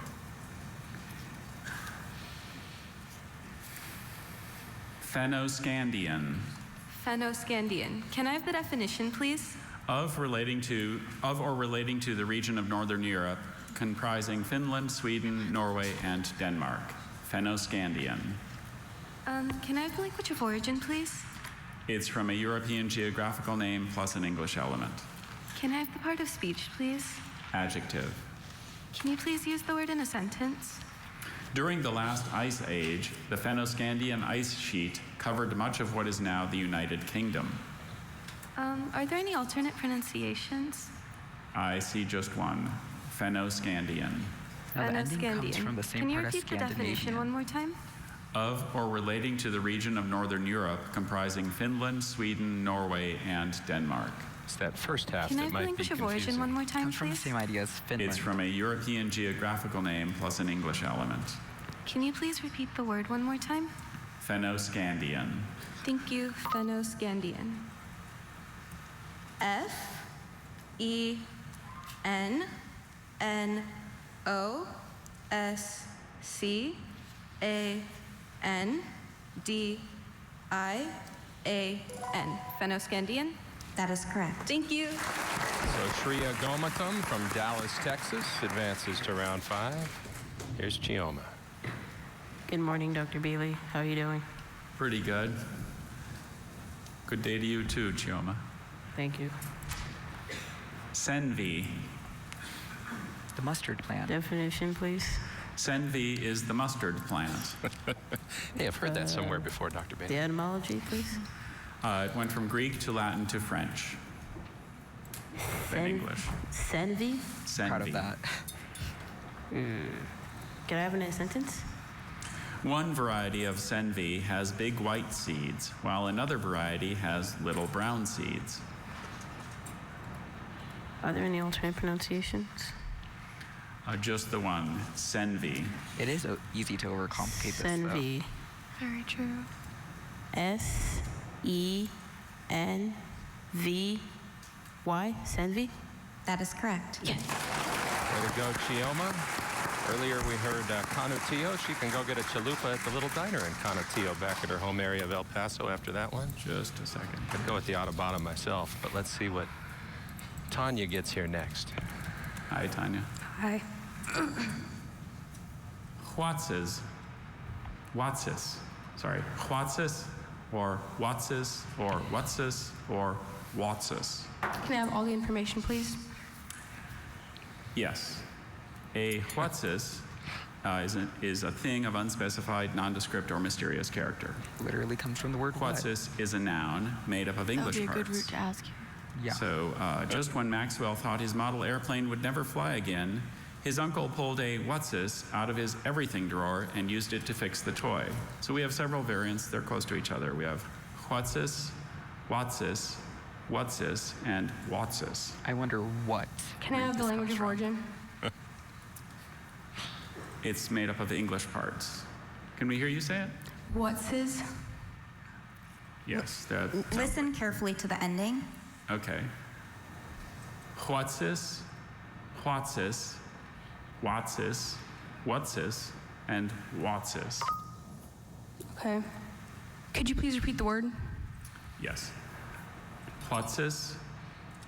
Phenoscandian. Phenoscandian. Can I have the definition, please? Of or relating to the region of Northern Europe, comprising Finland, Sweden, Norway, and Denmark. Phenoscandian. Can I have the language of origin, please? It's from a European geographical name plus an English element. Can I have the part of speech, please? Adjective. Can you please use the word in a sentence? During the last ice age, the Phenoscandian ice sheet covered much of what is now the United Kingdom. Are there any alternate pronunciations? I see just one. Fennoscandian. Now, the ending comes from the same Can you part as repeat the definition Scandinavian. one more time? Of or relating to the region of Northern Europe comprising Finland, Sweden, Norway, and Denmark. It's that first half Can I that have the might be language of confusing. origin one more time, Comes from the please? same idea as Finland. It's from a European geographical name plus an English element. Can you please repeat the word one more time? Fennoscandian. Thank you, Fennoscandian. Fennoscandian. Fennoscandian? That is correct. Thank you. So Shreya Gomatam from Dallas, Texas advances to round 5. Here's Chioma. Good morning, Dr. Bealey. How are you doing? Pretty good. Good day to you too, Chioma. Thank you. Senvi. The mustard plant. Definition, please. Senvi is the mustard plant. Hey, I've heard that somewhere before, Dr. Bailey. The etymology, please. It went from Greek to Latin to French. Then English. Senvi? Senvi. Proud of that. Can I have it in a sentence? One variety of senvi has big white seeds, while another variety has little brown seeds. Are there any alternate pronunciations? Just the one, senvi. It is easy to overcomplicate this, Senvi. Very true. S-E-N-V-Y? Senvi? That is correct. Way to go, Chioma. Earlier we heard Canutillo. She can go get a chalupa at the Little Diner in Canutillo, back at her home area of El Paso after that one. Just a second. I'd go with the Autobahn myself, but let's see what Tanya gets here next. Hi, Tanya. Hi. Watsis. Sorry, Watsis, or Watsis, or Watsis, or Watsis. Can I have all the information, please? Yes. A Watsis is a thing of unspecified, nondescript, or mysterious character. Literally comes from the word what. Watsis is a noun made up of English That would be a parts. good route to ask you. Yeah. So just when Maxwell thought his model airplane would never fly again, his uncle pulled a Watsis out of his everything drawer and used it to fix the toy. So we have several variants. They're close to each other. We have Watsis, Watsis, Watsis, and Watsis. I wonder what. Can I have the language of origin? It's made up of English parts. Can we hear you say it? What's his? Yes. That. Listen carefully to the ending. Okay. Watsis, Watsis, Watsis, Watsis, and Watsis. Okay. Could you please repeat the word? Yes. Watsis,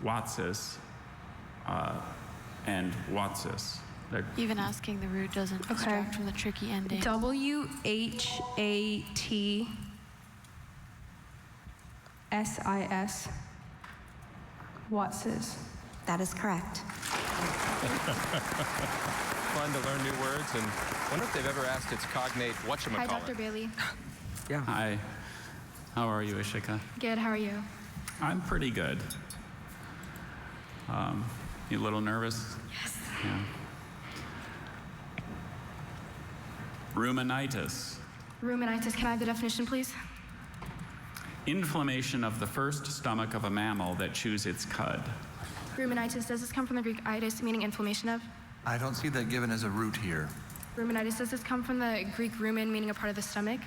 Watsis, and Watsis. Even asking the root doesn't distract from the tricky ending. W-H-A-T-S-I-S. Watsis. That is correct. Fun to learn new words, and I wonder if they've ever asked its cognate whatchamacallit. Hi, Dr. Bailey. Yeah. Hi. How are you, Ishika? Good, how are you? I'm pretty good. You a little nervous? Yes. Yeah. Ruminitis. Ruminitis, can I have the definition, please? Inflammation of the first stomach of a mammal that chews its cud. Ruminitis, does this come from the Greek itis, meaning inflammation of? I don't see that given as a root here. Ruminitis, does this come from the Greek rumen, meaning a part of the stomach?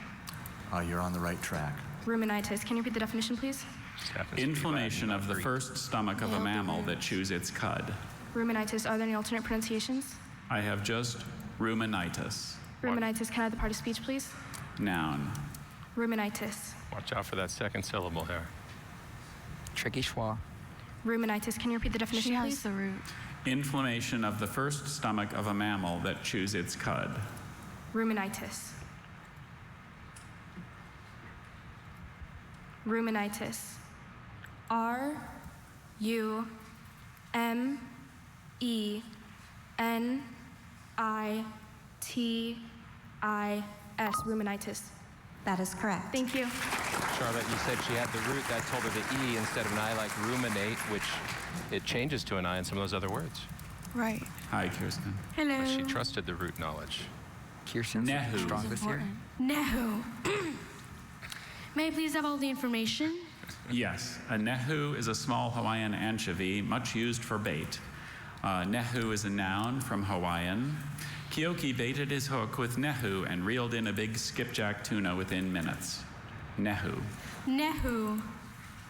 You're on the right track. Ruminitis, can you repeat the definition, please? Inflammation of the first stomach of a mammal that chews its cud. Ruminitis, are there any alternate pronunciations? I have just ruminitis. Ruminitis, can I have the part of speech, please? Noun. Ruminitis. Watch out for that second syllable here. Tricky schwa. Ruminitis, can you repeat the definition, She has please? the root. Inflammation of the first stomach of a mammal that chews its cud. Ruminitis. Ruminitis. R-U-M-E-N-I-T-I-S. Ruminitis. That is correct. Thank you. Charlotte, you said she had the root. That told her the E instead of an I, like ruminate, which it changes to an I in some of those other words. Right. Hi, Kirsten. Hello. But she trusted the root knowledge. Kirsten's Nehu. strong this year. Nehu. May I please have all the information? Yes, a nehu is a small Hawaiian anchovy, much used for bait. Nehu is a noun from Hawaiian. Keoki baited his hook with nehu and reeled in a big skipjack tuna within minutes. Nehu. Nehu.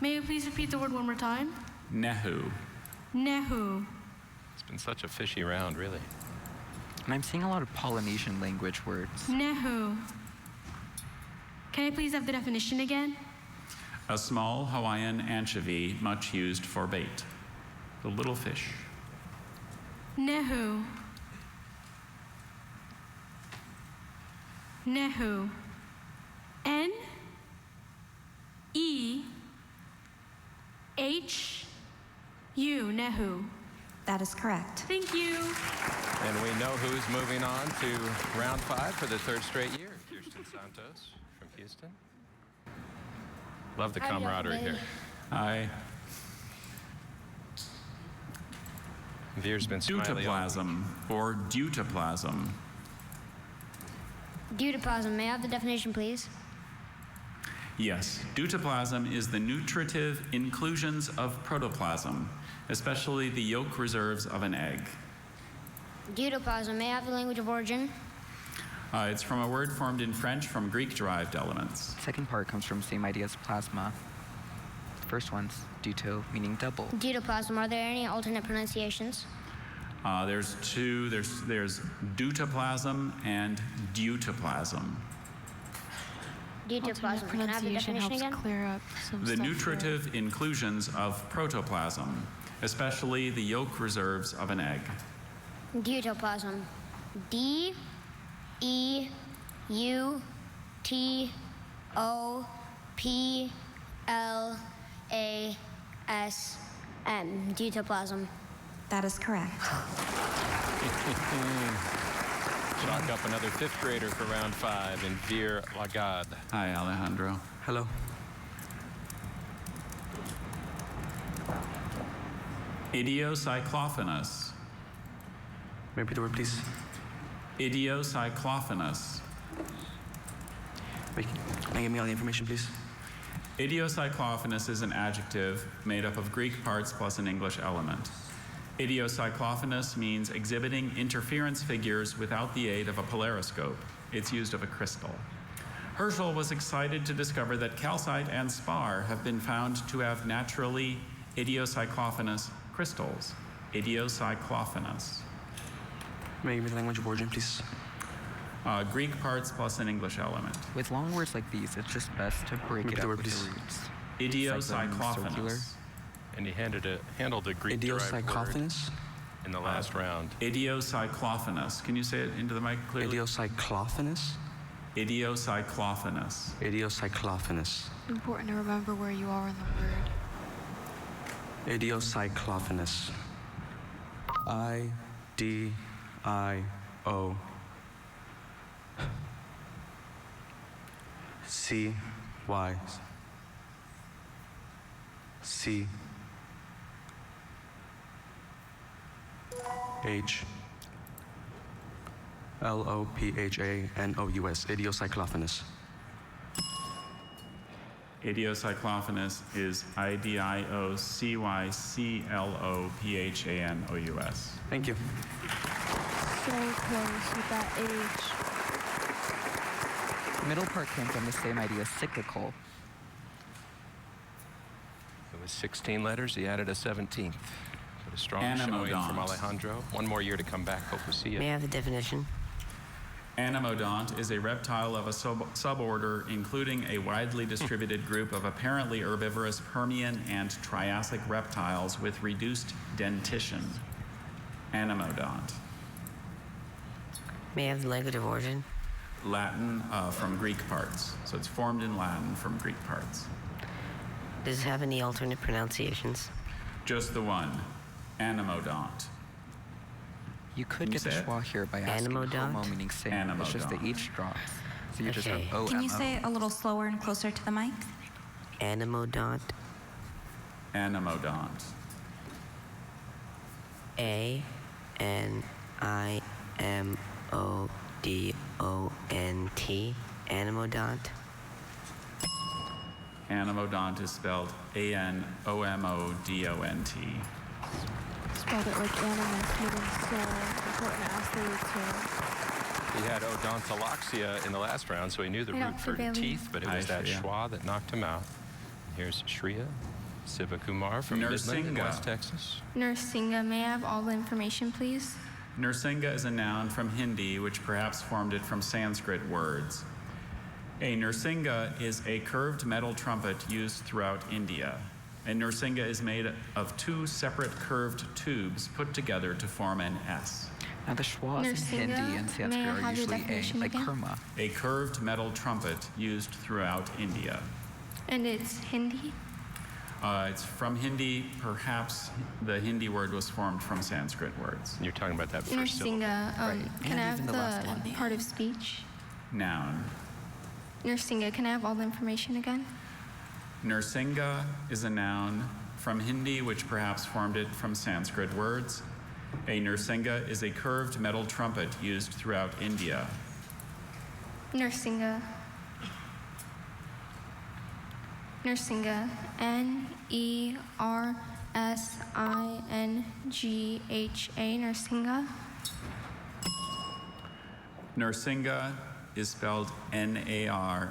May you please repeat the word one more time? Nehu. Nehu. It's been such a fishy round, really. And I'm seeing a lot of Polynesian language words. Nehu. Can I please have the definition again? A small Hawaiian anchovy, much used for bait. The little fish. Nehu. Nehu. N-E-H-U. Nehu. That is correct. Thank you. And we know who's moving on to round 5 for the 3rd straight year. Kirsten Santos from Houston. Love the camaraderie here. Hi. Veer's been smiling. Deutoplasm or deutoplasm. Deutoplasm. May I have the definition, please? Yes, deutoplasm is the nutritive inclusions of protoplasm, especially the yolk reserves of an egg. Deutoplasm. May I have the language of origin? It's from a word formed in French from Greek-derived elements. Second part comes from the same idea as plasma. The first one's deuto, meaning double. Deutoplasm. Are there any alternate pronunciations? There's two. There's deutoplasm and deutoplasm. Deutoplasm. Can I have the definition helps again? clear up some The stuff nutritive inclusions of protoplasm, especially the yolk reserves of an egg. Deutoplasm. D-E-U-T-O-P-L-A-S-M. Deutoplasm. That is correct. Chalk up another 5th grader for round 5 in Veer Lagad. Hi, Alejandro. Hello. Idiocyclophanus. Repeat the word, please. Idiocyclophanus. Wait, can you give me all the information, please? Idiocyclophanus is an adjective made up of Greek parts plus an English element. Idiocyclophanus means exhibiting interference figures without the aid of a polariscope. It's used of a crystal. Herschel was excited to discover that calcite and spar have been found to have naturally idiocyclophanus crystals. Idiocyclophanus. May you give me the language of origin, please? Greek parts plus an English element. With long words like these, it's just best to break Repeat it the up word, with please. the roots. Idiocyclophanus. And he handled a Greek-derived word Idiocyclophanus? in the last round. Idiocyclophanus. Can you say it into the mic clearly? Idiocyclophanus? Idiocyclophanus. Idiocyclophanus. Important to remember where you are in the word. Idiocyclophanus. I-D-I-O C-Y C H L-O-P-H-A-N-O-U-S. Idiocyclophanus. Idiocyclophanus is I-D-I-O-C-Y-C-L-O-P-H-A-N-O-U-S. Thank you. So close with that H. Middle part came from the same idea, cyclical. It was 16 letters. He added a 17th. But a strong showing from Alejandro. One more year to come back. Hope we see you. May I have the definition? Anemodont is a reptile of a suborder including a widely distributed group of apparently herbivorous Permian and Triassic reptiles with reduced dentition. Anemodont. May I have the language of origin? Latin from Greek parts. So it's formed in Latin from Greek parts. Does it have any alternate pronunciations? Just the one. Anemodont. You could get the schwa here by asking homo, meaning same. It's just the H drops. So you just have Okay. O-M-O. Can you say it a little slower and closer to the mic? Animodont. Animodont. A-N-I-M-O-D-O-N-T. Animodont. Animodont is spelled A-N-O-M-O-D-O-N-T. Spelled it like animus, meaning soul. Important to ask the root too. He had odontoloxia in the last round, so he knew the Right root off for the belly. teeth, but it was that schwa that knocked him out. And here's Shreya Sivakumar from Midland in Nursinga. West Texas. Nursinga, may I have all the information, please? Nursinga is a noun from Hindi, which perhaps formed it from Sanskrit words. A nursinga is a curved metal trumpet used throughout India. A nursinga is made of two separate curved tubes put together to form an S. Now the schwas in Nursinga, Hindi and may I Sanskrit are have your usually A, definition like again? kurma. A curved metal trumpet used throughout India. And it's Hindi? It's from Hindi. Perhaps the Hindi word was formed from Sanskrit words. You're talking about that first syllable. Nursinga, can I have the part of speech? Noun. Nursinga, can I have all the information again? Nursinga is a noun from Hindi, which perhaps formed it from Sanskrit words. A nursinga is a curved metal trumpet used throughout India. Nursinga. Nursinga. N-E-R-S-I-N-G-H-A. Nursinga. Nursinga is spelled N-A-R-S-I-N-G-A.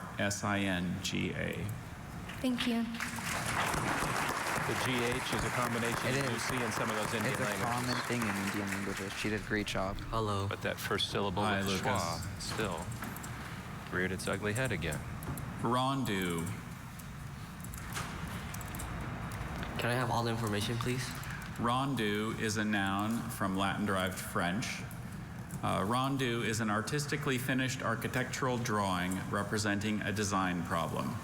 Thank you. The GH is a combination It you do is. see in some of those Indian It's a languages. common thing in Indian languages. She did a great job. Hello. But that first syllable Hi, of Lucas. schwa still reared its ugly head again. Rondu. Can I have all the information, please? Rondu is a noun from Latin-derived French. Rondu is an artistically finished architectural drawing representing a design problem.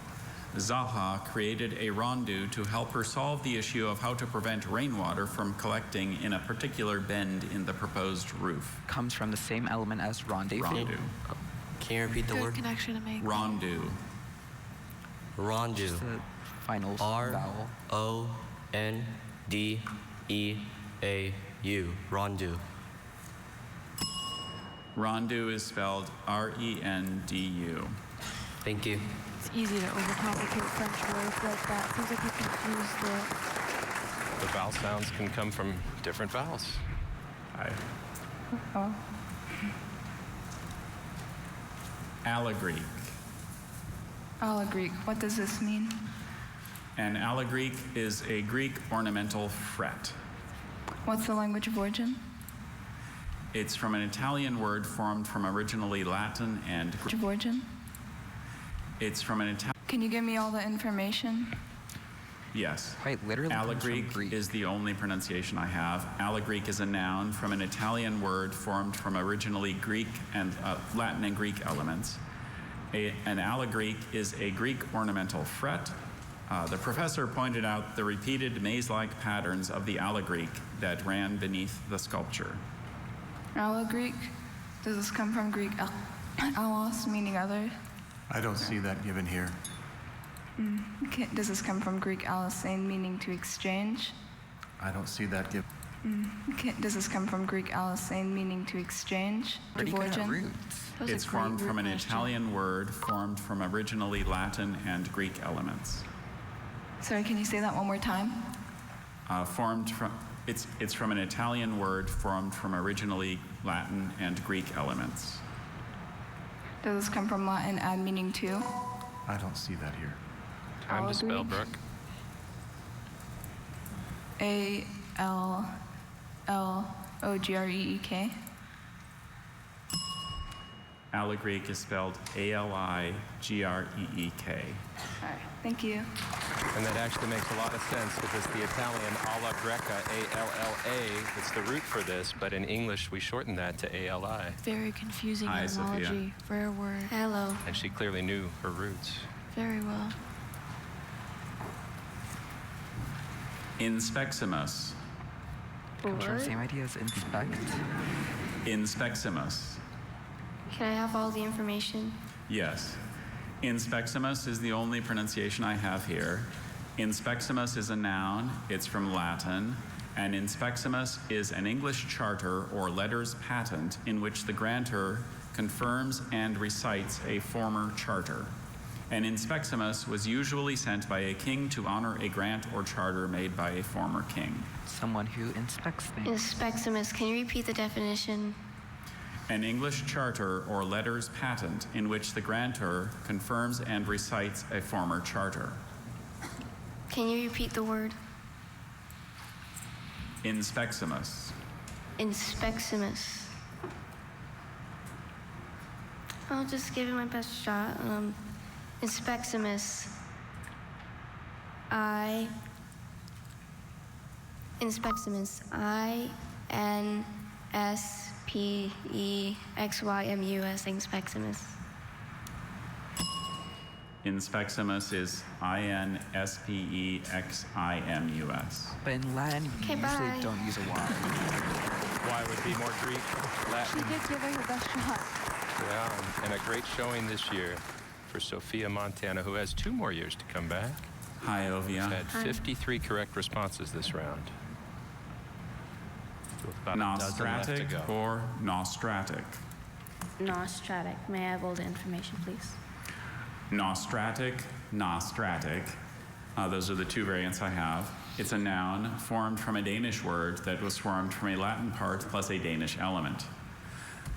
Zaha created a rondu to help her solve the issue of how to prevent rainwater from collecting in a particular bend in the proposed roof. Comes from the same element as rendezvous. Rondu. Can you repeat the Good word? connection to make. Rondu. Rondu. Just the final vowel. R-O-N-D-E-A-U. Rondu. Rondu is spelled R-E-N-D-U. Thank you. It's easy to overcomplicate French words like that. Seems like you confused it. The vowel sounds can come from different vowels. Allegreek. Allegreek, what does this mean? An allegreek is a Greek ornamental fret. What's the language of origin? It's from an Italian word formed from originally Latin and Language of origin? It's from an Italian. Can you give me all the information? Yes. Quite literally comes from Allegreek Greek. is the only pronunciation I have. Allegreek is a noun from an Italian word formed from originally Greek and Latin and Greek elements. An allegreek is a Greek ornamental fret. The professor pointed out the repeated maze-like patterns of the allegreek that ran beneath the sculpture. Allegreek? Does this come from Greek allos, meaning other? I don't see that given here. Does this come from Greek allosein, meaning to exchange? I don't see that given. Does this come from Greek allosein, meaning to exchange? Pretty Of good at origin? roots. That was a It's great formed root from an question. Italian word formed from originally Latin and Greek elements. Sorry, can you say that one more time? It's from an Italian word formed from originally Latin and Greek elements. Does this come from Latin ad meaning to? I don't see that here. Time to spell, Brooke. A-L-L-O-G-R-E-E-K. Allegreek is spelled A-L-I-G-R-E-E-K. All right, thank you. And that actually makes a lot of sense because it's the Italian alla greca, A-L-L-A. It's the root for this, but in English we shorten that to A-L-I. Very confusing Hi, Sophia. etymology for a word. Hello. And she clearly knew her roots. Very well. Inspeximus. Comes from the same idea as inspect. Inspeximus. Can I have all the information? Yes. Inspeximus is the only pronunciation I have here. Inspeximus is a noun. It's from Latin. And inspeximus is an English charter or letters patent in which the grantor confirms and recites a former charter. An inspeximus was usually sent by a king to honor a grant or charter made by a former king. Someone who inspects things. Inspectimus, can you repeat the definition? An English charter or letters patent in which the grantor confirms and recites a former charter. Can you repeat the word? Inspeximus. Inspectimus. I'll just give it my best shot. Inspectimus. Inspectimus. INSPEXYMUS. Inspectimus. Inspeximus is INSPEXIMUS. But in Latin, you Okay, usually bye. don't use a Y. Y would be more Greek, She Latin. did give her her best shot. Yeah, and a great showing this year for Sophia Montana, who has 2 more years to come back. Hi, Ovia. Had 53 correct responses this round. With about a dozen left to Nostratic go. or nostratic? Nostratic. May I have all the information, please? Nostratic, nostratic. Those are the 2 variants I have. It's a noun formed from a Danish word that was formed from a Latin part plus a Danish element.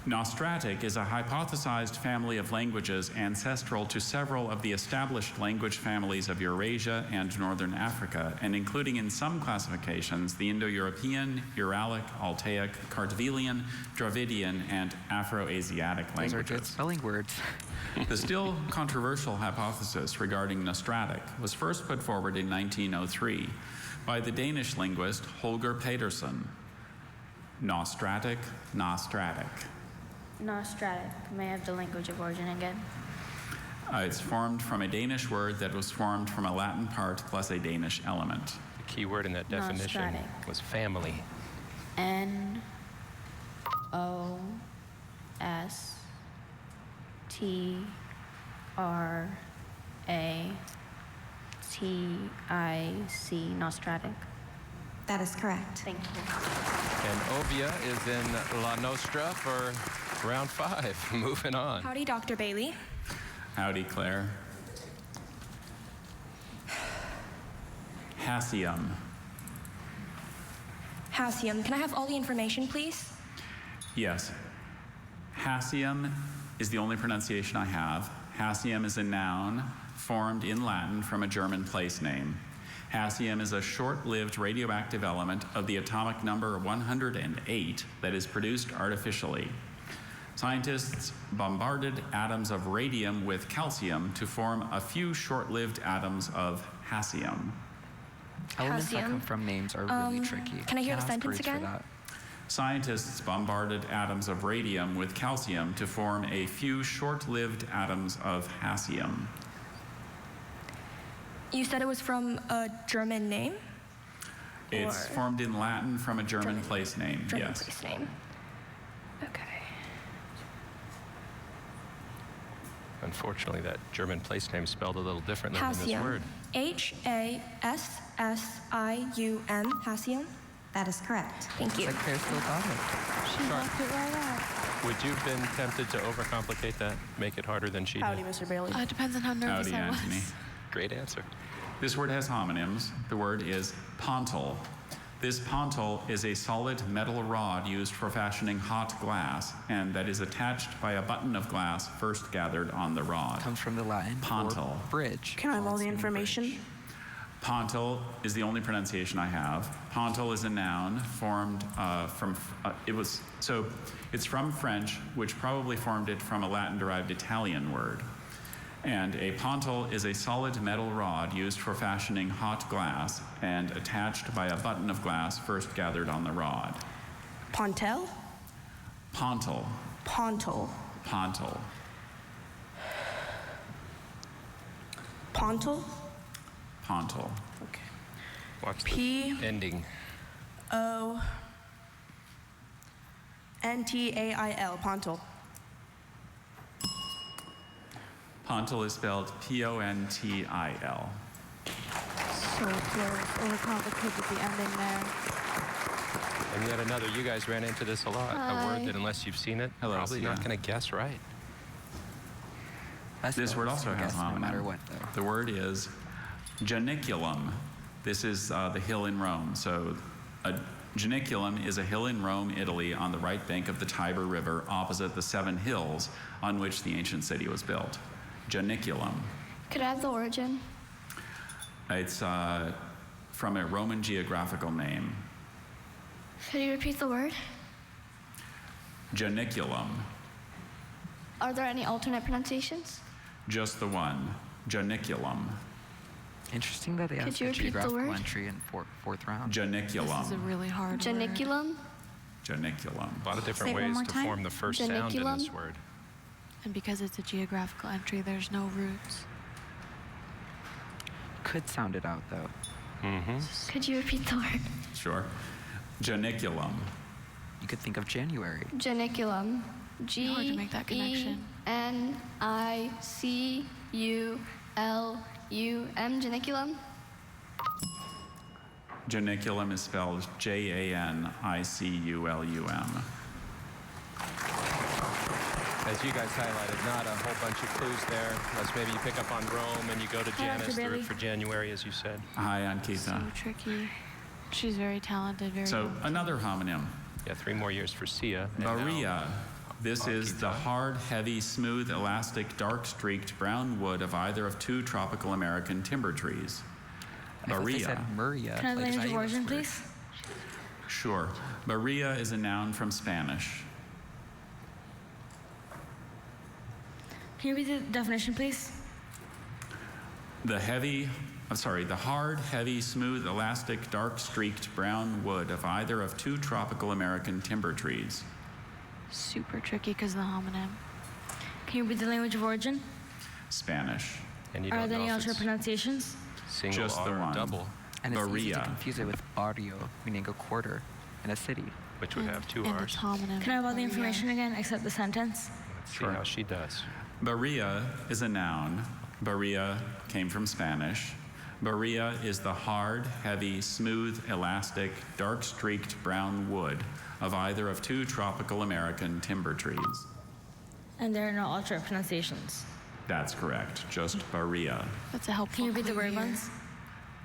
Nostratic is a hypothesized family of languages ancestral to several of the established language families of Eurasia and Northern Africa, and including in some classifications the Indo-European, Uralic, Altaic, Kartvelian, Dravidian, and Afro-Asiatic languages. Those are good spelling words. The still controversial hypothesis regarding nostratic was first put forward in 1903 by the Danish linguist Holger Pedersen. Nostratic, nostratic. Nostratic. May I have the language of origin again? It's formed from a Danish word that was formed from a Latin part plus a Danish element. The key word in that definition Nostratic. was family. Nostratic. Nostratic. That is correct. Thank you. And Ovia is in La Nostra for round 5. Moving on. Howdy, Dr. Bailey. Howdy, Claire. Hassium. Hassium. Can I have all the information, please? Yes. Hassium is the only pronunciation I have. Hassium is a noun formed in Latin from a German place name. Hassium is a short-lived radioactive element of the atomic number 108 that is produced artificially. Scientists bombarded atoms of radium with calcium to form a few short-lived atoms of hassium. Elements that Hassium. come from names are really tricky. Can I hear the Can't ask sentence words for again? that. Scientists bombarded atoms of radium with calcium to form a few short-lived atoms of hassium. You said it was from a German name? It's Or- formed in Latin from a German place name, German yes. place name. Okay. Unfortunately, that German place name spelled a little differently than this Hassium. word. Hassium. Hassium. That is correct. Thank you. It's like Claire still got it. She knocked it right out. Would you have been tempted to overcomplicate that, make it harder than she Howdy, did? Mr. Bailey. It depends on how nervous Howdy, I was. Anthony. Great answer. This word has homonyms. The word is pontal. This pontal is a solid metal rod used for fashioning hot glass, and that is attached by a button of glass first gathered on the rod. Comes from the Latin Pontal. for bridge. Can I have all the Pontal information? Pontal is the only pronunciation I have. Pontal is a noun formed it's from French, which probably formed it from a Latin-derived Italian word. And a pontal is a solid metal rod used for fashioning hot glass and attached by a button of glass first gathered on the rod. Pontel? Pontal. Pontal. Pontal. Pontal? Pontal. Okay. Watch P- the ending. O-N-T-A-I-L. Pontal. Pontil is spelled P-O-N-T-I-L. So close. Overcomplicated the ending there. And yet another, you guys ran into this a lot. A Hi. word that unless you've seen it, probably not going to guess right. This word also has no homonym. matter what, though. The word is Janiculum. This is the hill in Rome. So a Janiculum is a hill in Rome, Italy, on the right bank of the Tiber River, opposite the 7 hills on which the ancient city was built. Janiculum. Could I have the origin? It's from a Roman geographical name. Could you repeat the word? Janiculum. Are there any alternate pronunciations? Just the one. Janiculum. Interesting that they Could asked you a repeat the geographical word? entry in fourth round. Janiculum. This is a really hard Janiculum? Janiculum. A lot of different Say it one ways more to time. form the first sound in Janiculum? this word. And because it's a geographical entry, there's no roots. Could sound it out, though. Could you repeat the word? Sure. Janiculum. You could think of January. Janiculum. hard to make that connection. G-E-N-I-C-U-L-U-M. Janiculum? Janiculum is spelled J-A-N-I-C-U-L-U-M. As you guys highlighted, not a whole bunch of clues there. Unless maybe you pick up on Rome and you go to Janice, the root for January, as you said. Hi, I'm Keitha. So tricky. She's very talented, very So another homonym. Yeah, 3 more years for Sia. and now Baria. This is the hard, heavy, smooth, elastic, dark-streaked brown wood of either of 2 tropical American timber trees. I thought they said Baria. Maria. Can I have the like language of Zaida's origin, word. please? Sure. Baria is a noun from Spanish. Can you read the definition, please? The hard, heavy, smooth, elastic, dark-streaked brown wood of either of 2 tropical American timber trees. super tricky because of the homonym. Can you read the language of origin? Spanish. And you Are don't there know any if alternate it's pronunciations? single Just the R or one. double, And it's easy to Baria. confuse it with barrio, meaning a quarter in a city. which would have 2 And R's. it's homonym. Can I have all the Maria. information again except the sentence? Let's see how she does. Baria is a noun. Baria came from Spanish. Baria is the hard, heavy, smooth, elastic, dark-streaked brown wood of either of 2 tropical American timber trees. And there are no alternate pronunciations. That's correct. Just Baria. That's a helpful Can you read the clue word here. once?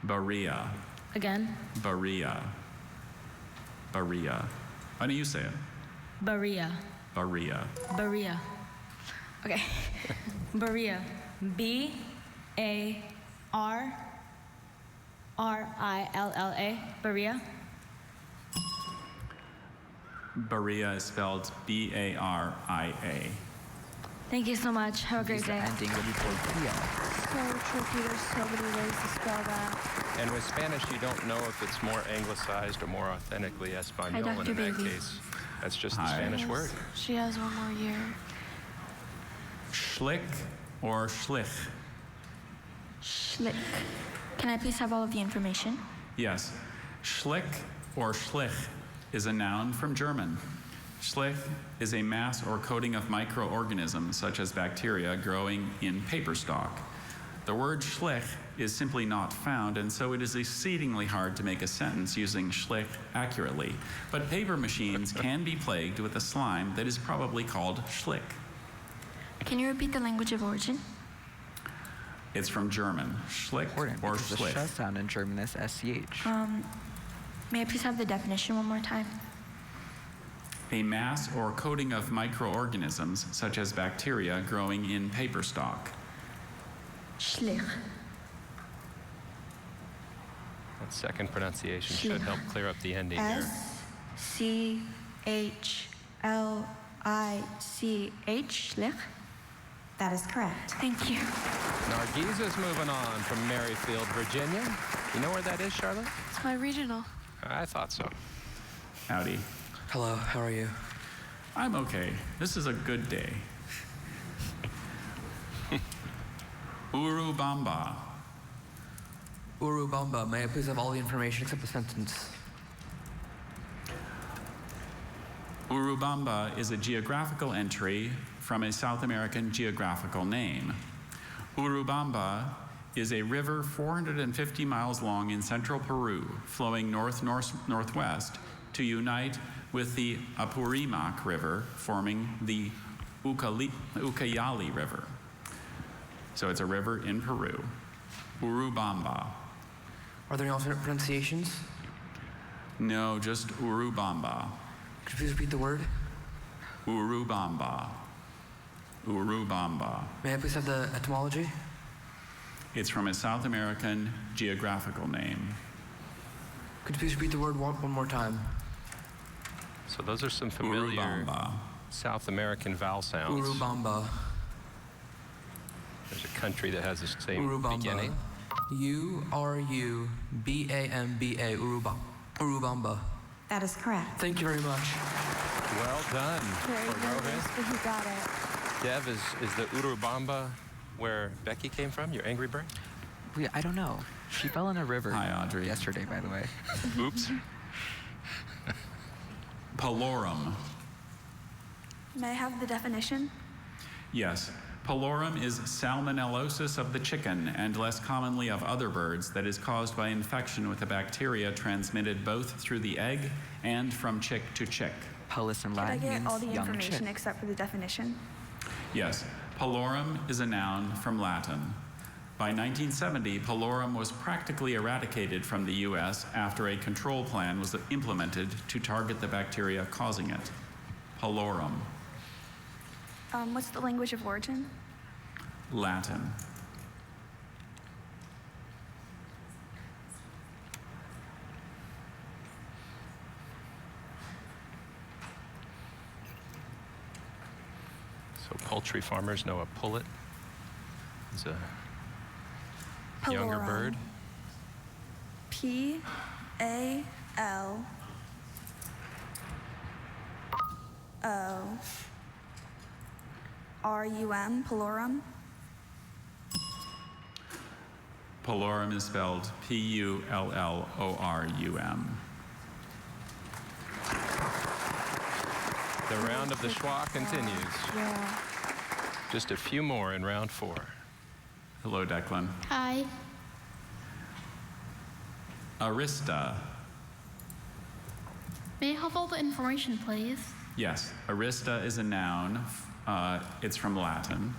Baria. Again? Baria. Baria. Why don't you say it? Baria. Baria. Baria. Okay. Baria. B-A-R-R-I-L-L-A. Baria. Baria is spelled B-A-R-I-A. Thank you so much. Have a great Use the day. ending would be tortilla. So tricky. There's so many ways to spell that. And with Spanish, you don't know if it's more anglicized or more authentically Espanol. And Dr. in that Bailey. case, that's just the Hi. Spanish word. She has one more year. Schlick or schlich? Schlick. Can I please have all of the information? Yes. Schlick or schlich is a noun from German. Schlich is a mass or coating of microorganisms, such as bacteria, growing in paper stock. The word schlich is simply not found, and so it is exceedingly hard to make a sentence using schlich accurately. But paper machines can be plagued with a slime that is probably called schlick. Can you repeat the language of origin? It's from German. Schlick Important or because the schlich. sh sound in German is SCH. May I please have the definition one more time? A mass or coating of microorganisms, such as bacteria, growing in paper stock. Schlich. That second pronunciation should help clear up the ending here. S-C-H-L-I-C-H. Schlich? That is correct. Thank you. Nargiza's moving on from Merrifield, Virginia. You know where that is, Charlotte? It's my regional. I thought so. Howdy. Hello, how are you? I'm okay. This is a good day. Urubamba. Urubamba, may I please have all the information except the sentence? Urubamba is a geographical entry from a South American geographical name. Urubamba is a river 450 miles long in central Peru, flowing northwest to unite with the Apurimac River, forming the Ucayali River. So it's a river in Peru. Urubamba. Are there any alternate pronunciations? No, just Urubamba. Could you please repeat the word? Urubamba. Urubamba. May I please have the etymology? It's from a South American geographical name. Could you please repeat the word one more time? So those are some familiar Urubamba. South American vowel sounds. Urubamba. There's a country that has the same Urubamba. beginning. Urubamba. Urubamba. That is correct. Thank you very much. Well done. Very for nervous, Rohit. but he got it. Dev, is the Urubamba where Becky came from, your angry bird? I don't know. She fell in a river Hi, Audrey. yesterday, by the way. Oops. Palorum. May I have the definition? Yes. Palorum is salmonellosis of the chicken and less commonly of other birds that is caused by infection with a bacteria transmitted both through the egg and from chick to chick. Pellis in Could I Latin get means all the young information chick. except for the definition? Yes. Palorum is a noun from Latin. By 1970, palorum was practically eradicated from the U.S. after a control plan was implemented to target the bacteria causing it. Palorum. What's the language of origin? Latin. So poultry farmers know a pullet is a younger Palorum. bird. P-A-L-O-R-U-M, palorum. Palorum is spelled P-U-L-L-O-R-U-M. The round of the schwa continues. Yeah. Just a few more in round 4. Hello, Declan. Hi. Arista. May I have all the information, please? Yes, arista is a noun. It's from Latin.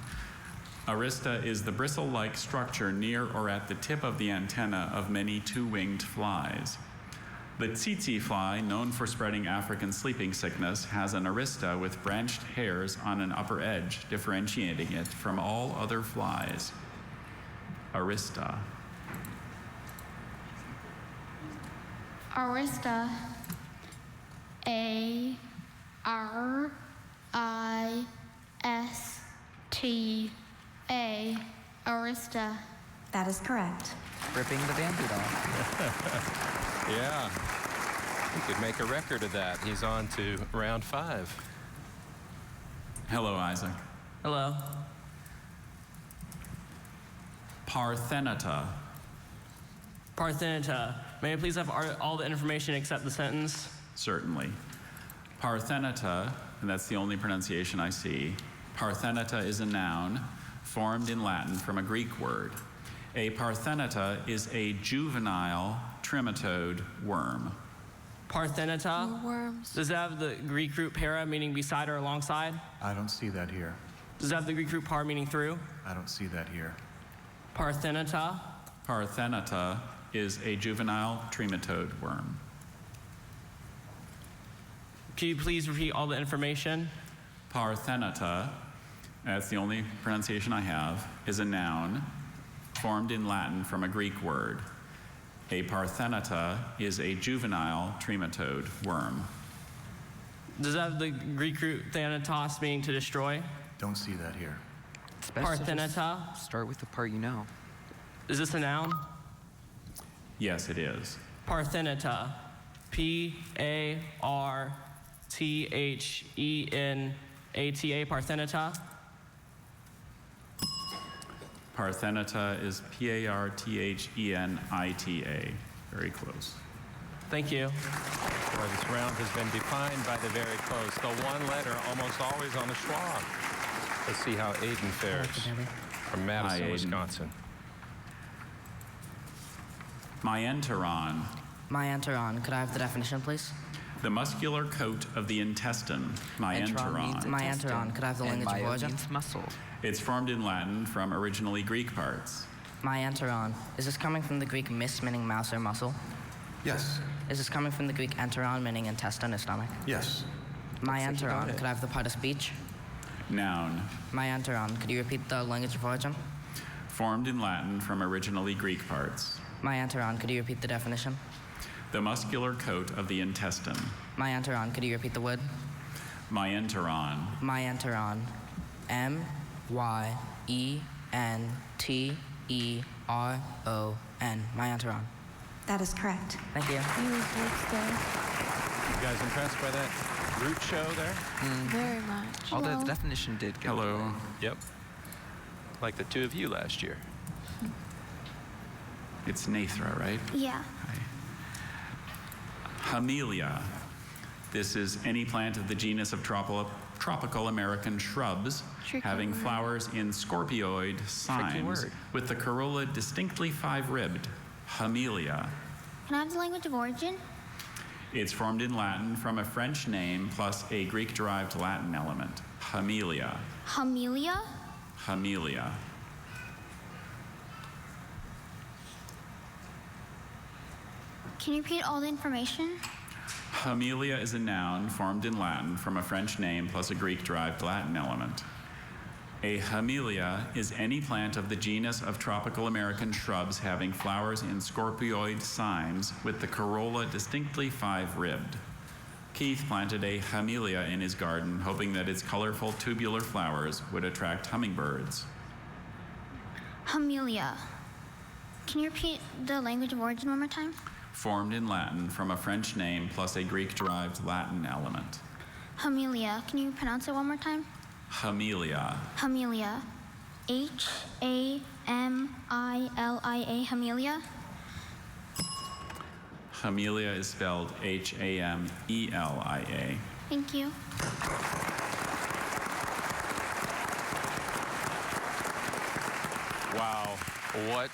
Arista is the bristle-like structure near or at the tip of the antenna of many two-winged flies. The tsetse fly, known for spreading African sleeping sickness, has an arista with branched hairs on an upper edge, differentiating it from all other flies. Arista. Arista. A-R-I-S-T-A. Arista. That is correct. Ripping the Band-Aid off. Yeah. We could make a record of that. He's on to round 5. Hello, Isaac. Hello. Parthenata. Parthenata. May I please have all the information except the sentence? Certainly. Parthenata, and that's the only pronunciation I see. Parthenata is a noun formed in Latin from a Greek word. A parthenata is a juvenile trematode worm. Parthenata? Worms. Does it have the Greek root para, meaning beside or alongside? I don't see that here. Does it have the Greek root par, meaning through? I don't see that here. Parthenata? Parthenata is a juvenile trematode worm. Can you please repeat all the information? Parthenata, that's the only pronunciation I have, is a noun formed in Latin from a Greek word. A parthenata is a juvenile trematode worm. Does it have the Greek root thanatos, meaning to destroy? Don't see that here. It's best to just Parthenata? start with the part you know. Is this a noun? Yes, it is. Parthenata. P-A-R-T-H-E-N-A-T-A. Parthenata? Parthenata is P-A-R-T-H-E-N-I-T-A. Very close. Thank you. Boy, this round has been defined by the very close. The one letter almost always on the schwa. Let's see how Aiden fares. from Madison, Hi, Aiden. Wisconsin. Myenteron. Myenteron. Could I have the definition, please? The muscular coat of the intestine. Myenteron. Myenteron. Could I have the language of origin? means muscle. It's formed in Latin from originally Greek parts. Myenteron. Is this coming from the Greek mys, meaning mouse or muscle? Yes. Is this coming from the Greek enteron, meaning intestine or stomach? Yes. Myenteron. Could I have the part of speech? Noun. Myenteron. Could you repeat the language of origin? Formed in Latin from originally Greek parts. Myenteron. Could you repeat the definition? The muscular coat of the intestine. Myenteron. Could you repeat the word? Myenteron. Myenteron. M-Y-E-N-T-E-R-O-N. Myenteron. That is correct. Thank you. You guys impressed by that root show there? Very much. Although the definition did go. Hello. Yep. Like the two of you last year. It's Nathra, right? Yeah. Hamelia. This is any plant of the genus of tropical American shrubs having flowers in scorpioid cymes with the corolla distinctly five-ribbed. Hamelia. Can I have the language of origin? It's formed in Latin from a French name plus a Greek-derived Latin element. Hamelia. Hamelia? Hamelia. Can you repeat all the information? Hamelia is a noun formed in Latin from a French name plus a Greek-derived Latin element. A hamelia is any plant of the genus of tropical American shrubs having flowers in scorpioid cymes with the corolla distinctly five-ribbed. Keith planted a hamelia in his garden, hoping that its colorful tubular flowers would attract hummingbirds. Hamelia. Can you repeat the language of origin one more time? Formed in Latin from a French name plus a Greek-derived Latin element. Hamelia. Can you pronounce it one more time? Hamelia. Hamelia. H-A-M-I-L-I-A. Hamelia. Hamelia is spelled H-A-M-E-L-I-A. Thank you. Wow, what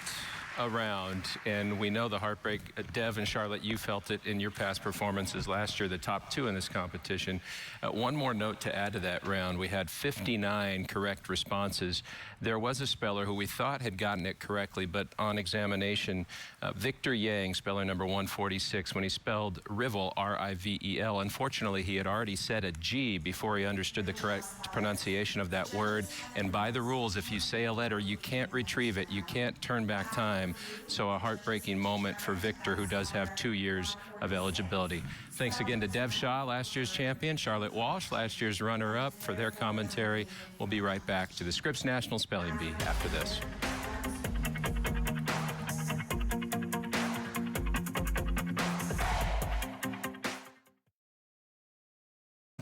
a round. And we know the heartbreak. Dev and Charlotte, you felt it in your past performances last year, the top two in this competition. One more note to add to that round. We had 59 correct responses. There was a speller who we thought had gotten it correctly, but on examination, Victor Yang, speller number 146, when he spelled Rivel, R-I-V-E-L, unfortunately, he had already said a G before he understood the correct pronunciation of that word. And by the rules, if you say a letter, you can't retrieve it. You can't turn back time. So a heartbreaking moment for Victor, who does have 2 years of eligibility. Thanks again to Dev Shah, last year's champion, Charlotte Walsh, last year's runner-up, for their commentary. We'll be right back to the Scripps National Spelling Bee after this.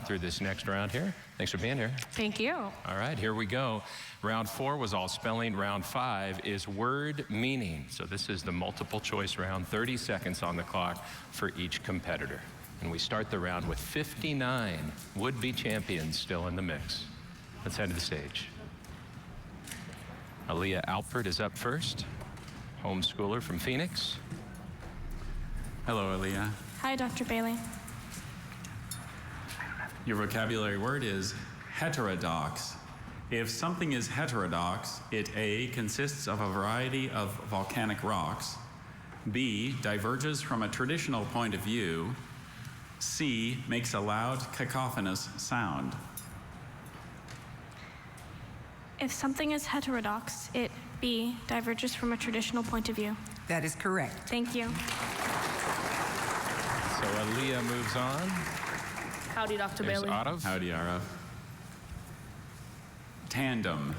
Through this next round here. Thanks for being here. Thank you. All right, here we go. Round 4 was all spelling. Round 5 is word meaning. So this is the multiple choice round, 30 seconds on the clock for each competitor. And we start the round with 59 would-be champions still in the mix. Let's head to the stage. Aaliyah Alpert is up first, homeschooler from Phoenix. Hello, Aaliyah. Hi, Dr. Bailey. Your vocabulary word is heterodox. If something is heterodox, it A, consists of a variety of volcanic rocks, B, diverges from a traditional point of view, C, makes a loud cacophonous sound. If something is heterodox, it B, diverges from a traditional point of view. That is correct. Thank you. So Aaliyah moves on. Howdy, Dr. There's Bailey. Arav. Howdy, Arav. Tandem.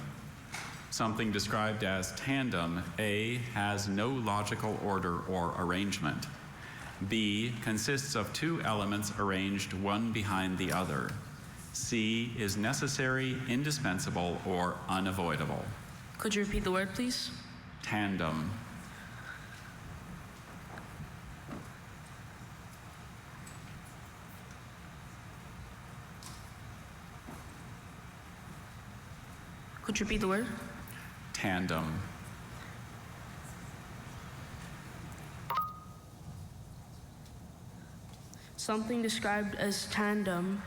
Something described as tandem, A, has no logical order or arrangement. B, consists of two elements arranged one behind the other. C, is necessary, indispensable, or unavoidable. Could you repeat the word, please? Tandem. Could you repeat the word? tandem. Something described as tandem.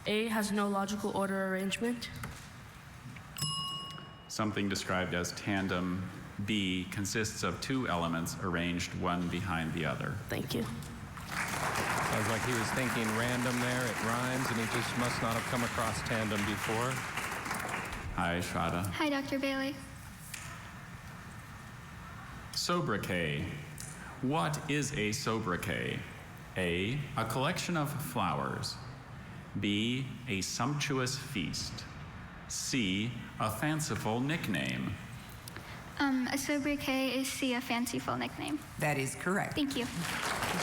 A has no logical order arrangement. Something described as tandem. B consists of two elements arranged one behind the other. Thank you. Sounds like he was thinking random there. It rhymes, and he just must not have come across tandem before. Hi, Shraddha. Hi, Dr. Bailey. Sobriquet. What is a sobriquet? A collection of flowers. B, a sumptuous feast. C, a fanciful nickname. A sobriquet is C, a fanciful nickname. That is correct. Thank you.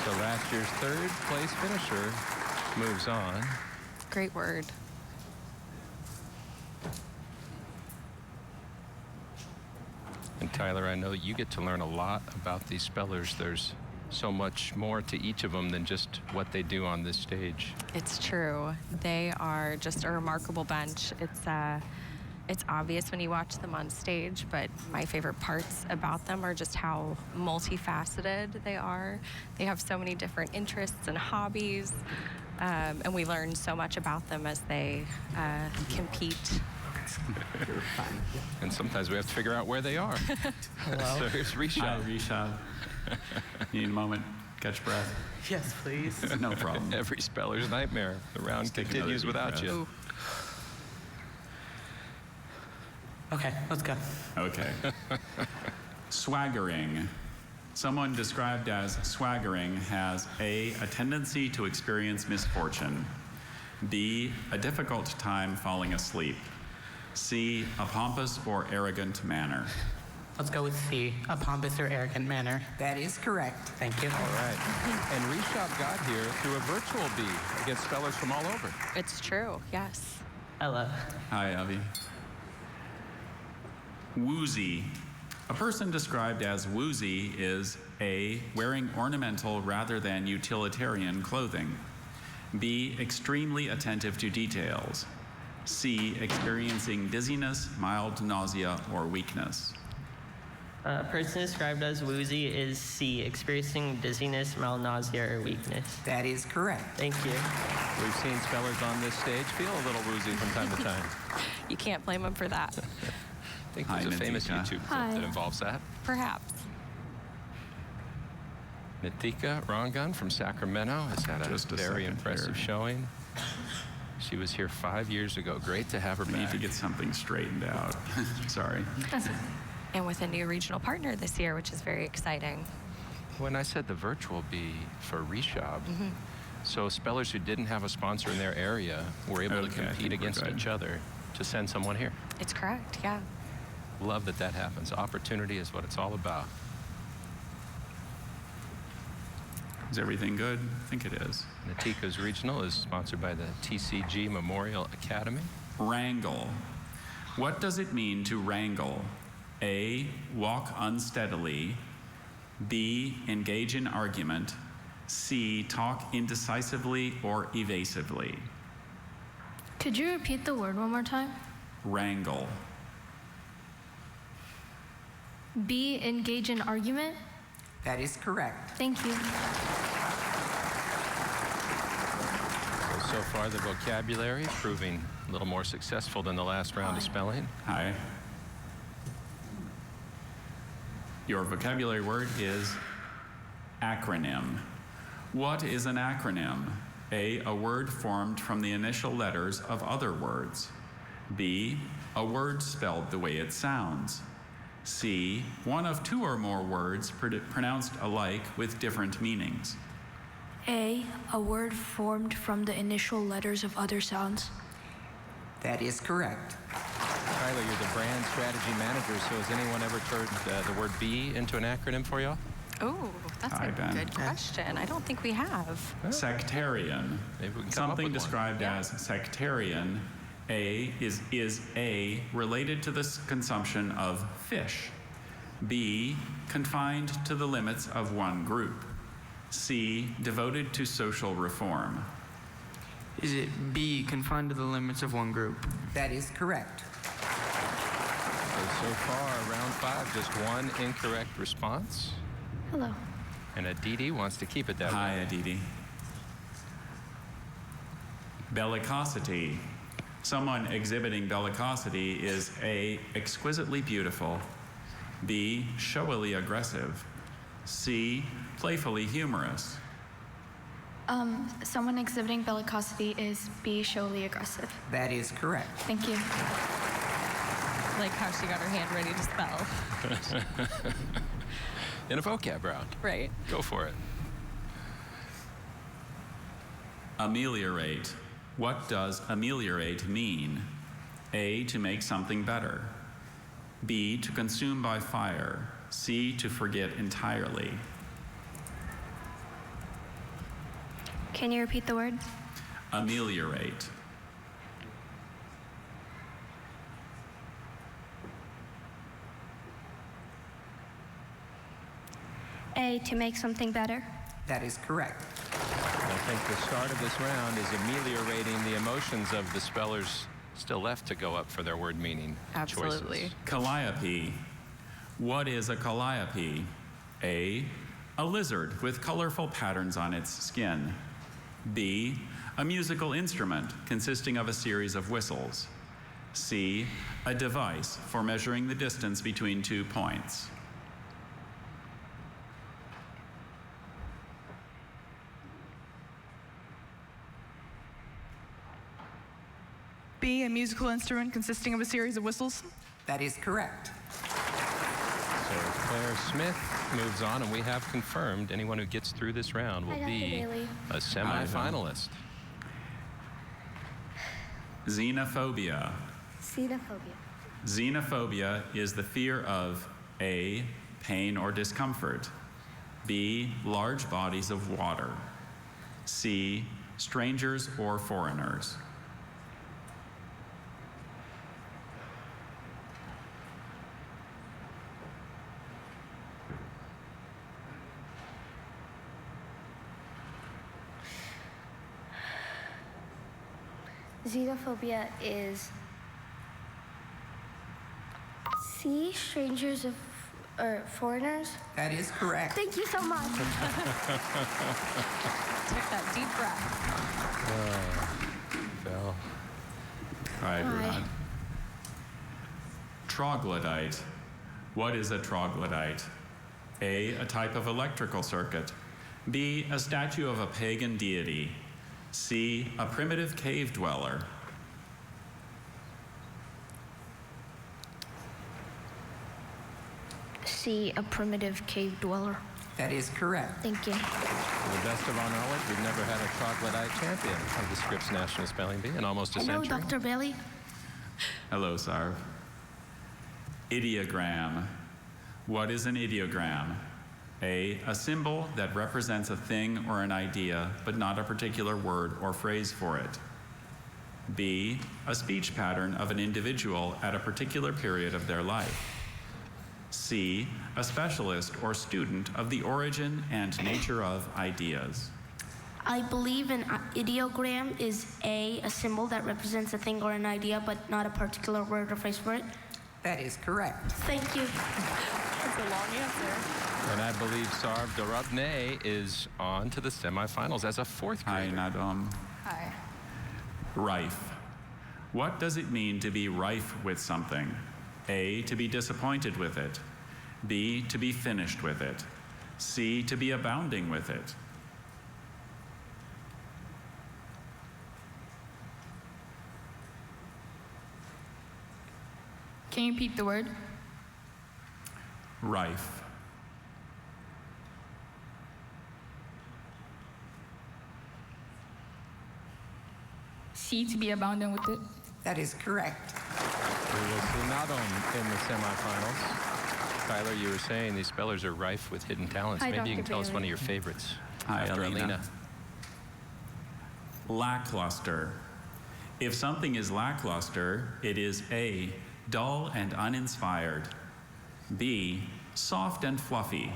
So last year's third place finisher moves on. Great word. And Tyler, I know you get to learn a lot about these spellers. There's so much more to each of them than just what they do on this stage. It's true. They are just a remarkable bunch. It's obvious when you watch them on stage, but my favorite parts about them are just how multifaceted they are. They have so many different interests and hobbies, and we learn so much about them as they compete. And sometimes we have to figure out where they are. Hello. So here's Rishab. Hi, Rishab. You need a moment. Catch breath. Yes, please. No problem. Every speller's nightmare. The round continues without you. Okay, let's go. Okay. Swaggering. Someone described as swaggering has A, a tendency to experience misfortune. B, a difficult time falling asleep. C, a pompous or arrogant manner. Let's go with C, a pompous or arrogant manner. That is correct. Thank you. All right. And Rishab got here through a virtual B against spellers from all over. It's true, yes. Hello. Hi, Avi. Woozy. A person described as woozy is A, wearing ornamental rather than utilitarian clothing. B, extremely attentive to details. C, experiencing dizziness, mild nausea, or weakness. A person described as woozy is C, experiencing dizziness, mild nausea, or weakness. That is correct. Thank you. We've seen spellers on this stage feel a little woozy from time to time. You can't blame them for that. I think there's a famous YouTube clip that involves that. Perhaps. Nitika Rangan from Sacramento has had a very impressive showing. She was here 5 years ago. Great to have her back. We need to get something straightened out. Sorry. And with a new regional partner this year, which is very exciting. When I said the virtual B for Rishab, so spellers who didn't have a sponsor in their area were able to compete against each other to send someone here. It's correct, yeah. Love that that happens. Opportunity is what it's all about. Is everything good? I think it is. Natika's Regional is sponsored by the TCG Memorial Academy. Wrangle. What does it mean to wrangle? A, walk unsteadily. B, engage in argument. C, talk indecisively or evasively. Could you repeat the word one more time? Wrangle. B, engage in argument? That is correct. Thank you. So far, the vocabulary proving a little more successful than the last round of spelling. Hi. Your vocabulary word is acronym. What is an acronym? A word formed from the initial letters of other words. B, a word spelled the way it sounds. C, one of two or more words pronounced alike with different meanings. A word formed from the initial letters of other sounds. That is correct. Tyler, you're the brand strategy manager, so has anyone ever turned the word B into an acronym for y'all? Oh, that's a good question. I don't think we have. Sectarian. Maybe we can come up Something with one. described as sectarian. A is A related to the consumption of fish. B, confined to the limits of one group. C, devoted to social reform. Is it B, confined to the limits of one group? That is correct. So So far, round 5, just one incorrect response. Hello. And Aditi wants to keep it that way. Hi, Aditi. Bellicosity. Someone exhibiting bellicosity is A, exquisitely beautiful, B, showily aggressive, C, playfully humorous. Someone exhibiting bellicosity is B, showily aggressive. That is correct. Thank you. Like how she got her hand ready to spell. In a vocab round. Right. Go for it. Ameliorate. What does ameliorate mean? A, to make something better. B, to consume by fire. C, to forget entirely. Can you repeat the word? Ameliorate. A, to make something better. That is correct. I think the start of this round is ameliorating the emotions of the spellers still left to go up for their word meaning Absolutely. choices. Calliope. What is a calliope? A lizard with colorful patterns on its skin. B, a musical instrument consisting of a series of whistles. C, a device for measuring the distance between 2 points. B, a musical instrument consisting of a series of whistles. That is correct. So Claire Smith moves on, and we have confirmed anyone who gets through this round will be a semifinalist. Xenophobia. Xenophobia. Xenophobia is the fear of A, pain or discomfort, B, large bodies of water, C, strangers or foreigners. Xenophobia is C, strangers of or foreigners. That is correct. Thank you so much. Take that deep breath. Phil. All right, we're on. Troglodyte. What is a troglodyte? A type of electrical circuit. B, a statue of a pagan deity. C, a primitive cave dweller. C, a primitive cave dweller. That is correct. Thank you. To the best of our knowledge, we've never had a troglodyte champion of the Scripps National Spelling Bee in almost a Hello, century. Dr. Bailey. Hello, Sarv. Ideogram. What is an ideogram? A symbol that represents a thing or an idea, but not a particular word or phrase for it. B, a speech pattern of an individual at a particular period of their life. C, a specialist or student of the origin and nature of ideas. I believe an ideogram is A, a symbol that represents a thing or an idea, but not a particular word or phrase for it. That is correct. Thank you. That's a long answer. And I believe Sarv Dorabne is on to the semifinals as a fourth grader. Hi, Nadom. Hi. Rife. What does it mean to be rife with something? A, to be disappointed with it. B, to be finished with it. C, to be abounding with it. Can you repeat the word? Rife. C, to be abounding with it. That is correct. We will see Nadom in the semifinals. Tyler, you were saying these spellers are rife with hidden talents. Hi, Maybe you Dr. can tell us Bailey. one of your favorites. Hi, after Alina. Lackluster. If something is lackluster, it is A, dull and uninspired. B, soft and fluffy.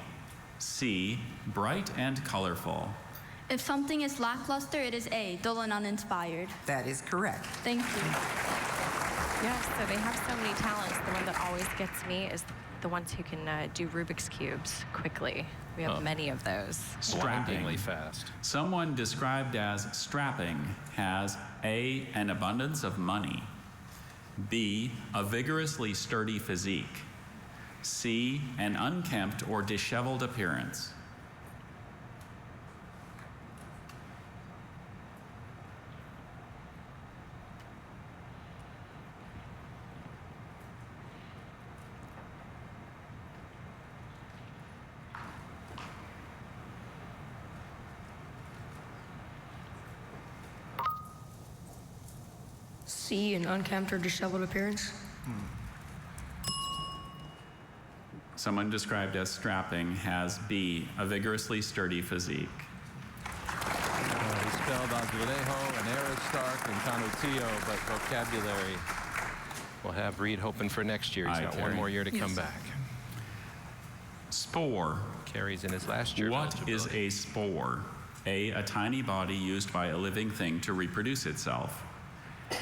C, bright and colorful. If something is lackluster, it is A, dull and uninspired. That is correct. Thank you. Yes, so they have so many talents. The one that always gets me is the ones who can do Rubik's Cubes quickly. We have many of those. Blindingly fast. Someone described as strapping has A, an abundance of money, B, a vigorously sturdy physique, C, an unkempt or disheveled appearance. C, an unkempt or disheveled appearance. Someone described as strapping has B, a vigorously sturdy physique. He spelled Azulejo and Aristarch and Canutillo, but vocabulary will have Reed hoping for next year. He's got one more year to come back. Spore. Carries in his last year. What is a spore? A tiny body used by a living thing to reproduce itself.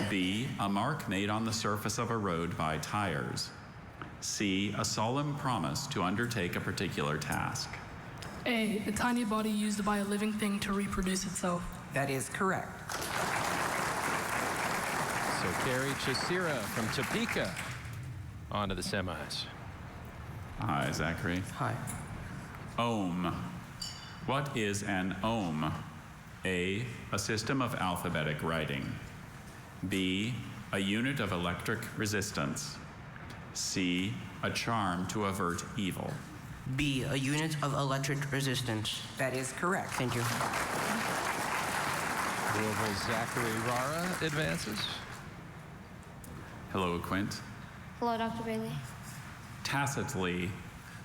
B, a mark made on the surface of a road by tires. C, a solemn promise to undertake a particular task. A tiny body used by a living thing to reproduce itself. That is correct. So Carrie Chisira from Topeka on to the semis. Hi, Zachary. Hi. Ohm. What is an ohm? A system of alphabetic writing. B, a unit of electric resistance. C, a charm to avert evil. B, a unit of electric resistance. That is correct. Thank you. Louisville's Zachary Rara advances. Hello, Quint. Hello, Dr. Bailey. Tacitly.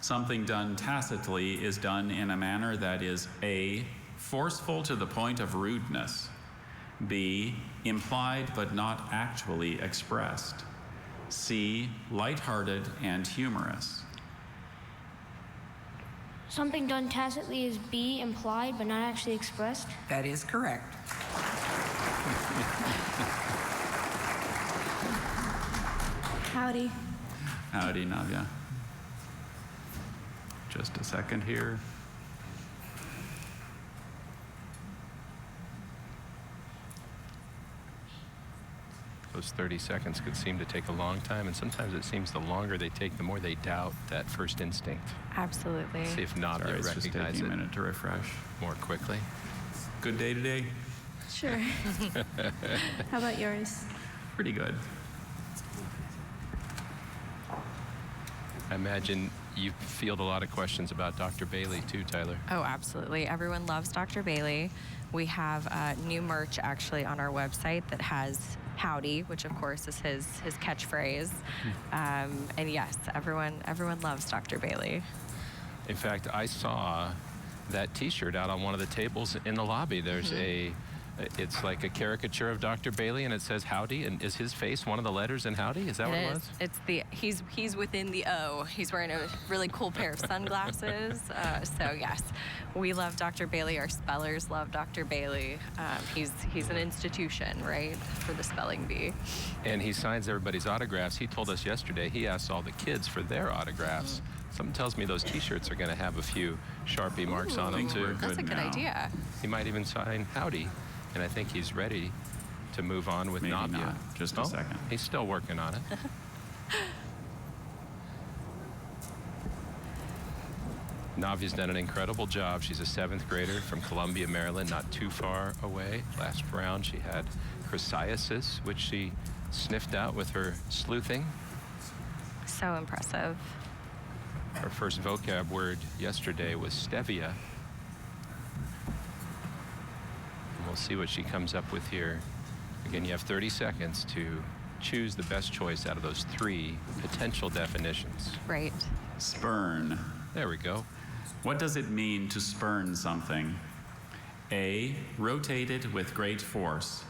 Something done tacitly is done in a manner that is A, forceful to the point of rudeness. B, implied but not actually expressed. C, lighthearted and humorous. Something done tacitly is B, implied but not actually expressed. That is correct. Howdy. Howdy, Navya. Just a second here. Those 30 seconds could seem to take a long time, and sometimes it seems the longer they take, the more they doubt that first instinct. Absolutely. See if not, Sorry, they it's just recognize taking it a minute to refresh. more quickly. Good day today? Sure. How about yours? Pretty good. I imagine you field a lot of questions about Dr. Bailey too, Tyler. Oh, absolutely. Everyone loves Dr. Bailey. We have new merch actually on our website that has howdy, which of course is his catchphrase. And yes, everyone loves Dr. Bailey. In fact, I saw that T-shirt out on one of the tables in the lobby. There's it's like a caricature of Dr. Bailey, and it says howdy, and is his face one of the letters in howdy? Is that what it was? It's he's within the O. He's wearing a really cool pair of sunglasses. So yes, we love Dr. Bailey. Our spellers love Dr. Bailey. He's an institution, right, for the spelling bee. And he signs everybody's autographs. He told us yesterday he asked all the kids for their autographs. Something tells me those T-shirts are going to have a few Sharpie marks on them too. That's a good idea. He might even sign howdy. And I think he's ready to move on with Maybe Navya. not. Just a second. He's still working on it. Navya's done an incredible job. She's a 7th grader from Columbia, Maryland, not too far away. Last round she had chrysiasis, which she sniffed out with her sleuthing. So impressive. Her first vocab word yesterday was stevia. We'll see what she comes up with here. Again, you have 30 seconds to choose the best choice out of those 3 potential definitions. Right. Spurn. There we go. What does it mean to spurn something? A, rotate it with great force.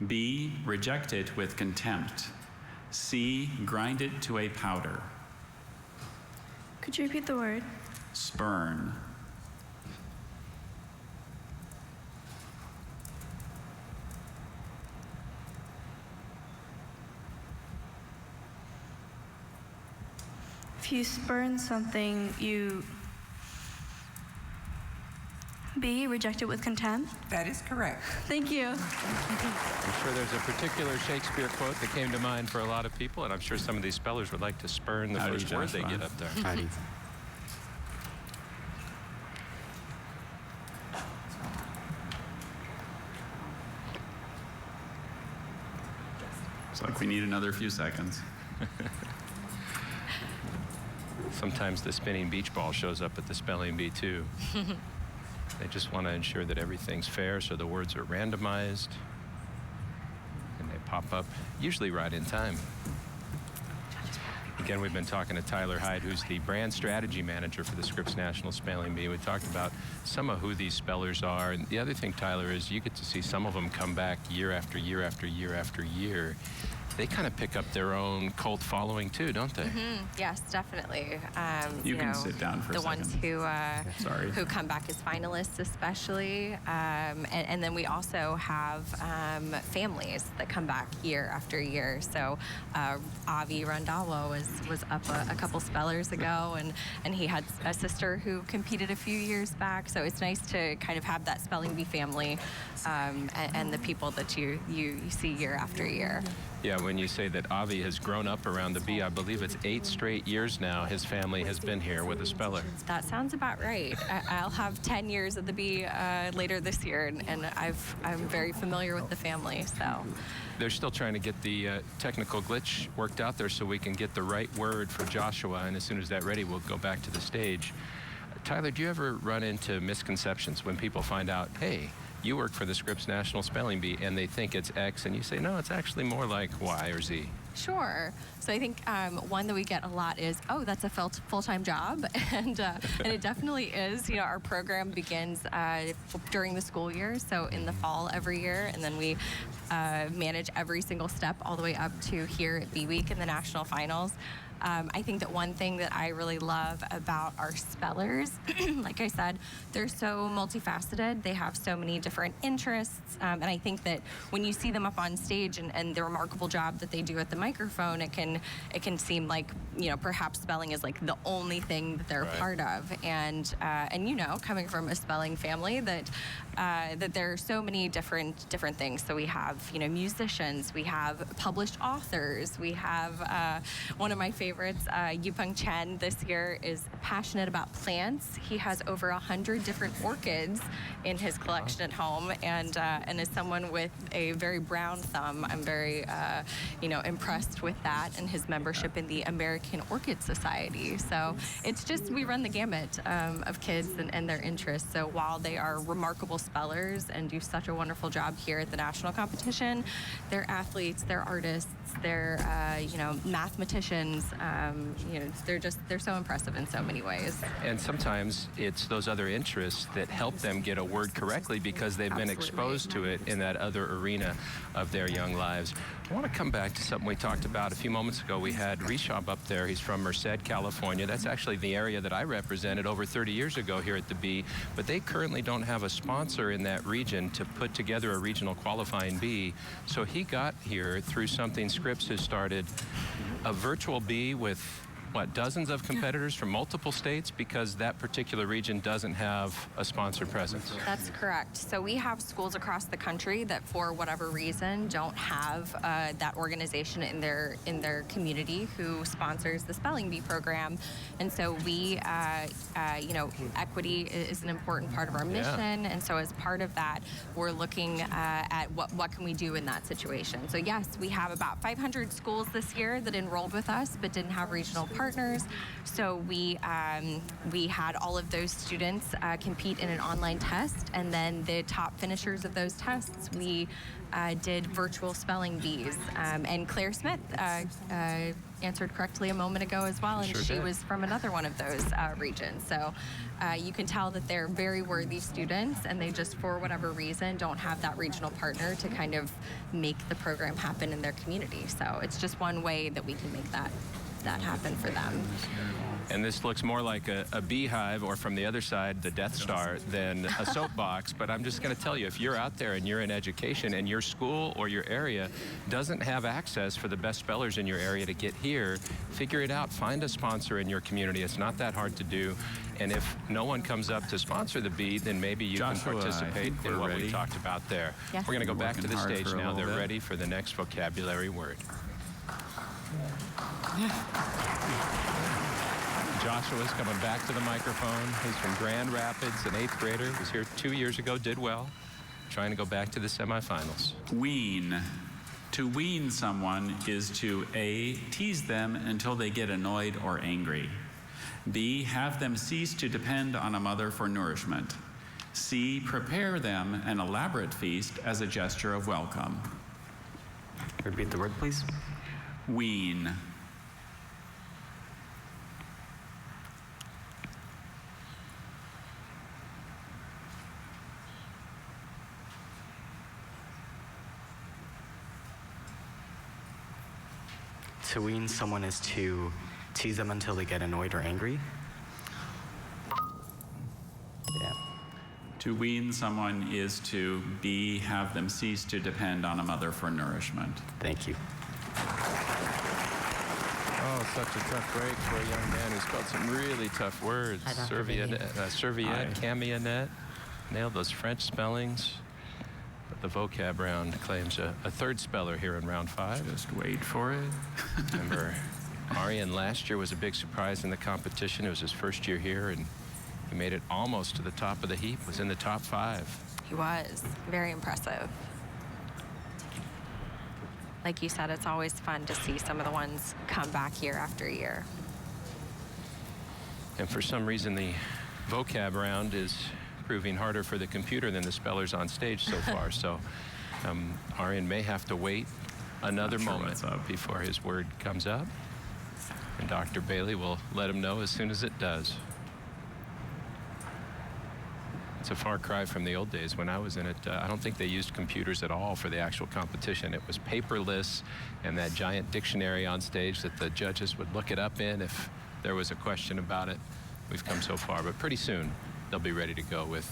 B, reject it with contempt. C, grind it to a powder. Could you repeat the word? Spurn. If you spurn something, you B, reject it with contempt. That is correct. Thank you. I'm sure there's a particular Shakespeare quote that came to mind for a lot of people, and I'm sure some of these spellers would like to spurn the first word they get up there. Howdy. It's like we need another few seconds. Sometimes the spinning beach ball shows up at the spelling bee, too. They just want to ensure that everything's fair, so the words are randomized, and they pop up, usually right in time. Again, we've been talking to Tyler Hyde, who's the brand strategy manager for the Scripps National Spelling Bee. We talked about some of who these spellers are, and the other thing, Tyler, is you get to see some of them come back year after year after year after year. They kind of pick up their own cult following too, don't they? Yes, definitely. You can sit down for a the second. ones who come back as finalists, especially, and then we also have families that come back year after year. So Avi Randhawa was up a couple spellers ago, and he had a sister who competed a few years back. So it's nice to kind of have that spelling bee family and the people that you see year after year. Yeah, when you say that Avi has grown up around the bee, I believe it's 8 straight years now his family has been here with a speller. That sounds about right. I'll have 10 years of the bee later this year, and I'm very familiar with the family, so. They're still trying to get the technical glitch worked out there so we can get the right word for Joshua, and as soon as that's ready, we'll go back to the stage. Tyler, do you ever run into misconceptions when people find out, hey, you work for the Scripps National Spelling Bee, and they think it's X, and you say, no, it's actually more like Y or Z? Sure. So I think one that we get a lot is, oh, that's a full-time job, and it definitely is. You know, our program begins during the school year, so in the fall every year, and then we manage every single step all the way up to here at Bee Week and the national finals. I think that one thing that I really love about our spellers, like I said, they're so multifaceted. They have so many different interests. And I think that when you see them up on stage and the remarkable job that they do at the microphone, it can seem like, you know, perhaps spelling is like the only thing that they're a part of. And you know, coming from a spelling family, that there are so many different things. So we have, you know, musicians, we have published authors, we have one of my favorites, Yupeng Chen, this year is passionate about plants. He has over 100 different orchids in his collection at home, and as someone with a very brown thumb, I'm very you know, impressed with that and his membership in the American Orchid Society. So it's just, we run the gamut of kids and their interests. So while they are remarkable spellers and do such a wonderful job here at the national competition, they're athletes, they're artists, they're you know, mathematicians. You know, they're so impressive in so many ways. And sometimes it's those other interests that help them get a word correctly because they've been exposed to it in that other arena of their young lives. I want to come back to something we talked about a few moments ago. We had Rishab up there. He's from Merced, California. That's actually the area that I represented over 30 years ago here at the Bee, but they currently don't have a sponsor in that region to put together a regional qualifying bee. So he got here through something Scripps has started, a virtual bee with dozens of competitors from multiple states because that particular region doesn't have a sponsored presence. That's correct. So we have schools across the country that, for whatever reason, don't have that organization in their community who sponsors the spelling bee program, and so we, you know, equity is an important part of our mission, and so as part of that, we're looking at what can we do in that situation. So yes, we have about 500 schools this year that enrolled with us but didn't have regional partners. So we had all of those students compete in an online test, and then the top finishers of those tests, we did virtual spelling bees. And Claire Smith answered correctly a moment ago as well, and she was from another one of those regions. So you can tell that they're very worthy students, and they just, for whatever reason, don't have that regional partner to kind of make the program happen in their community. So it's just one way that we can make that. that happen for them. And this looks more like a beehive, or from the other side, the Death Star, than a soapbox. But I'm just going to tell you, if you're out there and you're in education and your school or your area doesn't have access for the best spellers in your area to get here, figure it out. Find a sponsor in your community. It's not that hard to do. And if no one comes up to sponsor the bee, then maybe you Joshua, can participate in what we talked about there. Yes. We're going to go back to the Working hard stage for a now. little They're bit. ready for the next vocabulary word. Joshua's coming back to the microphone. He's from Grand Rapids, an 8th grader. Was here 2 years ago, did well. Trying to go back to the semifinals. Wean. To wean someone is to A, tease them until they get annoyed or angry. B, have them cease to depend on a mother for nourishment. C, prepare them an elaborate feast as a gesture of welcome. Repeat the word, please. Wean. To wean someone is to tease them until they get annoyed or angry. Yeah. To wean someone is to B, have them cease to depend on a mother for nourishment. Thank you. Oh, such a tough break for a young man who spelled some really tough words. Serviette, camionette, nailed those French spellings. But the vocab round claims a third speller here in round 5. Just wait for it. Remember, Arian last year was a big surprise in the competition. It was his first year here, and he made it almost to the top of the heap, was in the top 5. He was very impressive. Like you said, it's always fun to see some of the ones come back year after year. And for some reason, the vocab round is proving harder for the computer than the spellers on stage so far. So Arian may have to wait another moment before his word comes up. And Dr. Bailey will let him know as soon as it does. It's a far cry from the old days when I was in it. I don't think they used computers at all for the actual competition. It was paperless and that giant dictionary on stage that the judges would look it up in if there was a question about it. We've come so far, but pretty soon they'll be ready to go with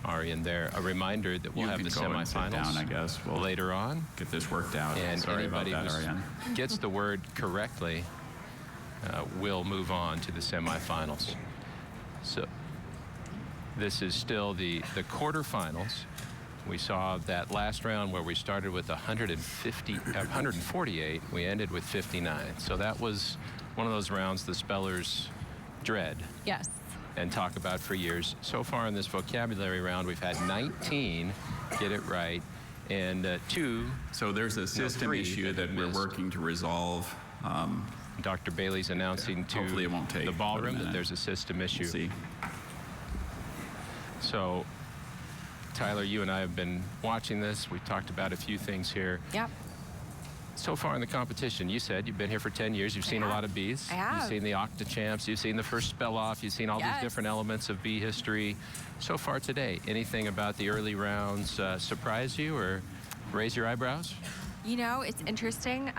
Arian there. A reminder that we'll have the semifinals down, I guess. We'll later on. Get this worked out. And Sorry anybody about that, who Arian. gets the word correctly will move on to the semifinals. So this is still the quarterfinals. We saw that last round where we started with 148. We ended with 59. So that was one of those rounds the spellers dread. Yes. And talk about for years. So far in this vocabulary round, we've had 19 get it right, and 2. So there's a system issue that we're working to resolve. Dr. Bailey's announcing to hopefully it won't take the ballroom that there's a system issue. We'll see. So, Tyler, you and I have been watching this. We've talked about a few things here. Yep. So far in the competition, you said you've been here for 10 years. You've seen a lot of bees. I have. You've seen the Octa Champs. You've seen the first spell off. You've seen all these different elements of bee history. So far today, anything about the early rounds surprise you or raise your eyebrows? You know, it's interesting.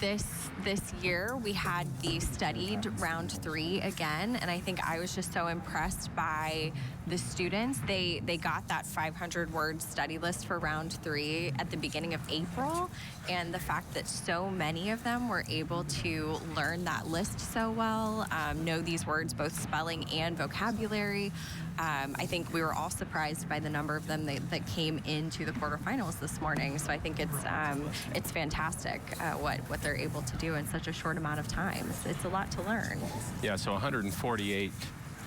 This year we had the studied round 3 again, and I think I was just so impressed by the students. They got that 500-word study list for round 3 at the beginning of April, and the fact that so many of them were able to learn that list so well, know these words, both spelling and vocabulary. I think we were all surprised by the number of them that came into the quarterfinals this morning. So I think it's fantastic what they're able to do in such a short amount of time. It's a lot to learn. Yeah, so 148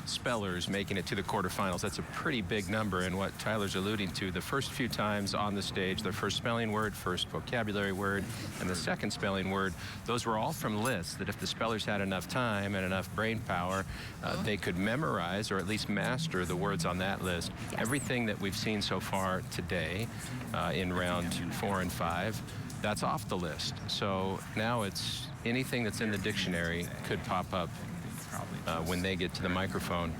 spellers making it to the quarterfinals. That's a pretty big number, and what Tyler's alluding to, the first few times on the stage, the first spelling word, first vocabulary word, and the second spelling word, those were all from lists that if the spellers had enough time and enough brain power, they could memorize or at least master the words on that list. Yes. Everything that we've seen so far today in round 4 and 5, that's off the list. So now it's anything that's in the dictionary could pop up when they get to the microphone.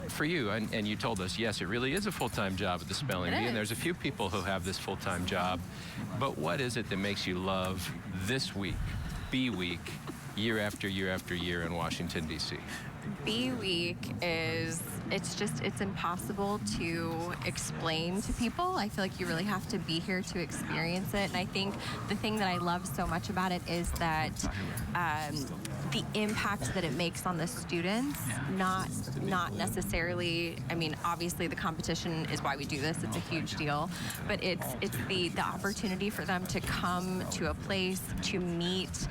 For you, and you told us, yes, it really is a full-time job at the Spelling Bee, and there's a few people who have this full-time job, but what is it that makes you love this week, Bee Week, year after year after year in Washington, D.C.? B Week is, it's impossible to explain to people. I feel like you really have to be here to experience it. And I think the thing that I love so much about it is that the impact that it makes on the students, not necessarily, I mean, obviously the competition is why we do this. It's a huge deal. But it's the opportunity for them to come to a place to meet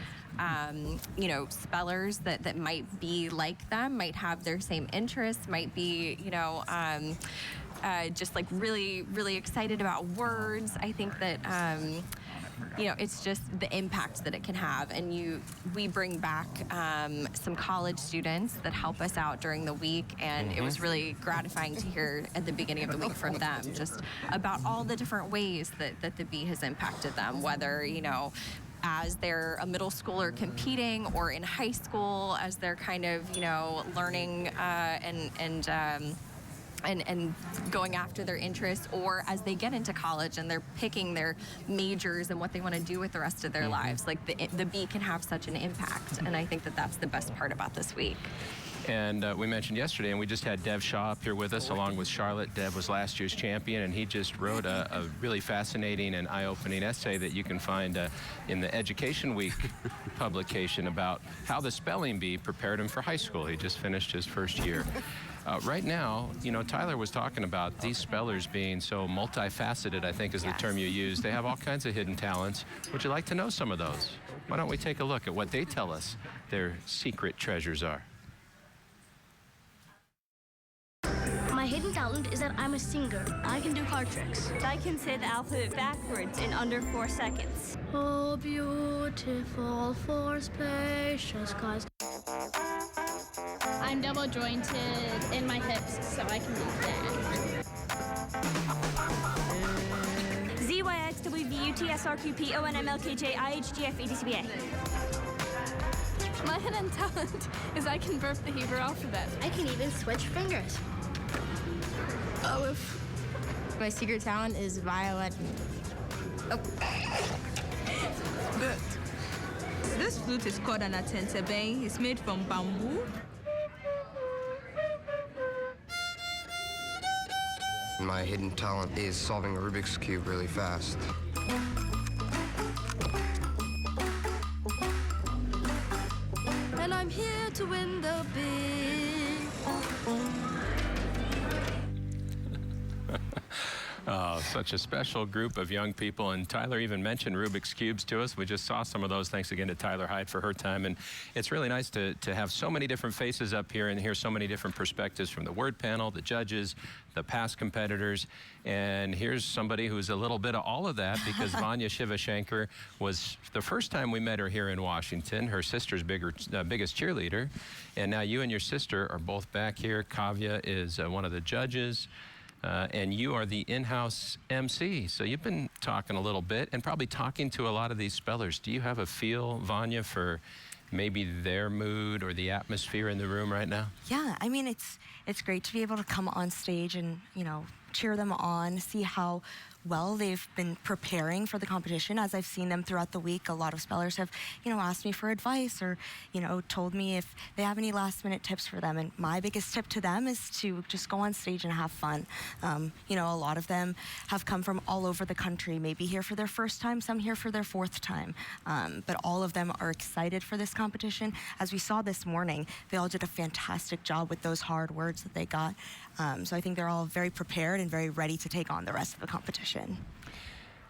you know, spellers that might be like them, might have their same interests, might be, you know, just like really, really excited about words. I think that, you know, it's just the impact that it can have. And we bring back some college students that help us out during the week, and it was really gratifying to hear at the beginning of the week from them just about all the different ways that the bee has impacted them, whether, you know, as they're a middle schooler competing, or in high school as they're kind of, you know, learning and going after their interests, or as they get into college and they're picking their majors and what they want to do with the rest of their lives. Like the bee can have such an impact, and I think that that's the best part about this week. And we mentioned yesterday, and we just had Dev Shaw up here with us along with Charlotte. Dev was last year's champion, and he just wrote a really fascinating and eye-opening essay that you can find in the Education Week publication about how the spelling bee prepared him for high school. He just finished his first year. Right now, you know, Tyler was talking about these spellers being so multifaceted, I think is the term you used. They have all kinds of hidden talents. Would you like to know some of those? Why don't we take a look at what they tell us their secret treasures are? My hidden talent is that I'm a singer. I can do card tricks. I can say the alphabet backwards in under 4 seconds. Oh, beautiful for spacious skies. I'm double jointed in my hips, so I can do that. ZYXWVUTSRQPONMLKJIHGFADCBA. My hidden talent is I can burp the Hebrew alphabet. I can even switch fingers. Aleph. My secret talent is violin. Oh. Good. This flute is called an atentebeng. It's made from bamboo. My hidden talent is solving a Rubik's Cube really fast. And I'm here to win the big. Oh, such a special group of young people. And Tyler even mentioned Rubik's Cubes to us. We just saw some of those. Thanks again to Tyler Hyde for her time. And it's really nice to have so many different faces up here and hear so many different perspectives from the word panel, the judges, the past competitors. And here's somebody who's a little bit of all of that, because Vanya Shivashankar was the first time we met her here in Washington, her sister's biggest cheerleader. And now you and your sister are both back here. Kavya is one of the judges. And you are the in-house MC. So you've been talking a little bit and probably talking to a lot of these spellers. Do you have a feel, Vanya, for maybe their mood or the atmosphere in the room right now? Yeah, I mean, it's great to be able to come on stage and, you know, cheer them on, see how well they've been preparing for the competition. As I've seen them throughout the week, a lot of spellers have, you know, asked me for advice or, you know, told me if they have any last-minute tips for them. And my biggest tip to them is to just go on stage and have fun. You know, a lot of them have come from all over the country, maybe here for their first time, some here for their 4th time. But all of them are excited for this competition. As we saw this morning, they all did a fantastic job with those hard words that they got. So I think they're all very prepared and very ready to take on the rest of the competition.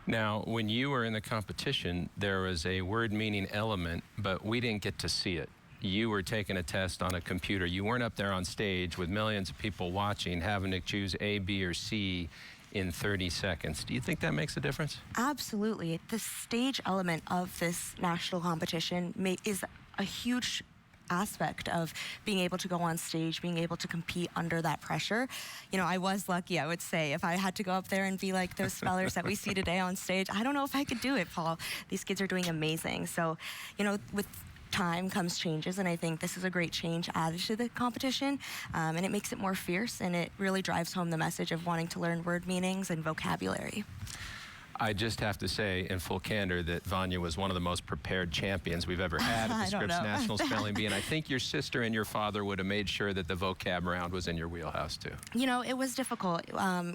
Now, when you were in the competition, there was a word meaning element, but we didn't get to see it. You were taking a test on a computer. You weren't up there on stage with millions of people watching, having to choose A, B, or C in 30 seconds. Do you think that makes a difference? Absolutely. The stage element of this national competition is a huge aspect of being able to go on stage, being able to compete under that pressure. You know, I was lucky, I would say. If I had to go up there and be like those spellers that we see today on stage, I don't know if I could do it, Paul. These kids are doing amazing. So, you know, with time comes changes, and I think this is a great change added to the competition, and it makes it more fierce, and it really drives home the message of wanting to learn word meanings and vocabulary. I just have to say, in full candor, that Vanya was one of the most prepared champions we've ever had at the Scripps National Spelling Bee, and I think your sister and your father would have made sure that the vocab round was in your wheelhouse, too. You know, it was difficult. The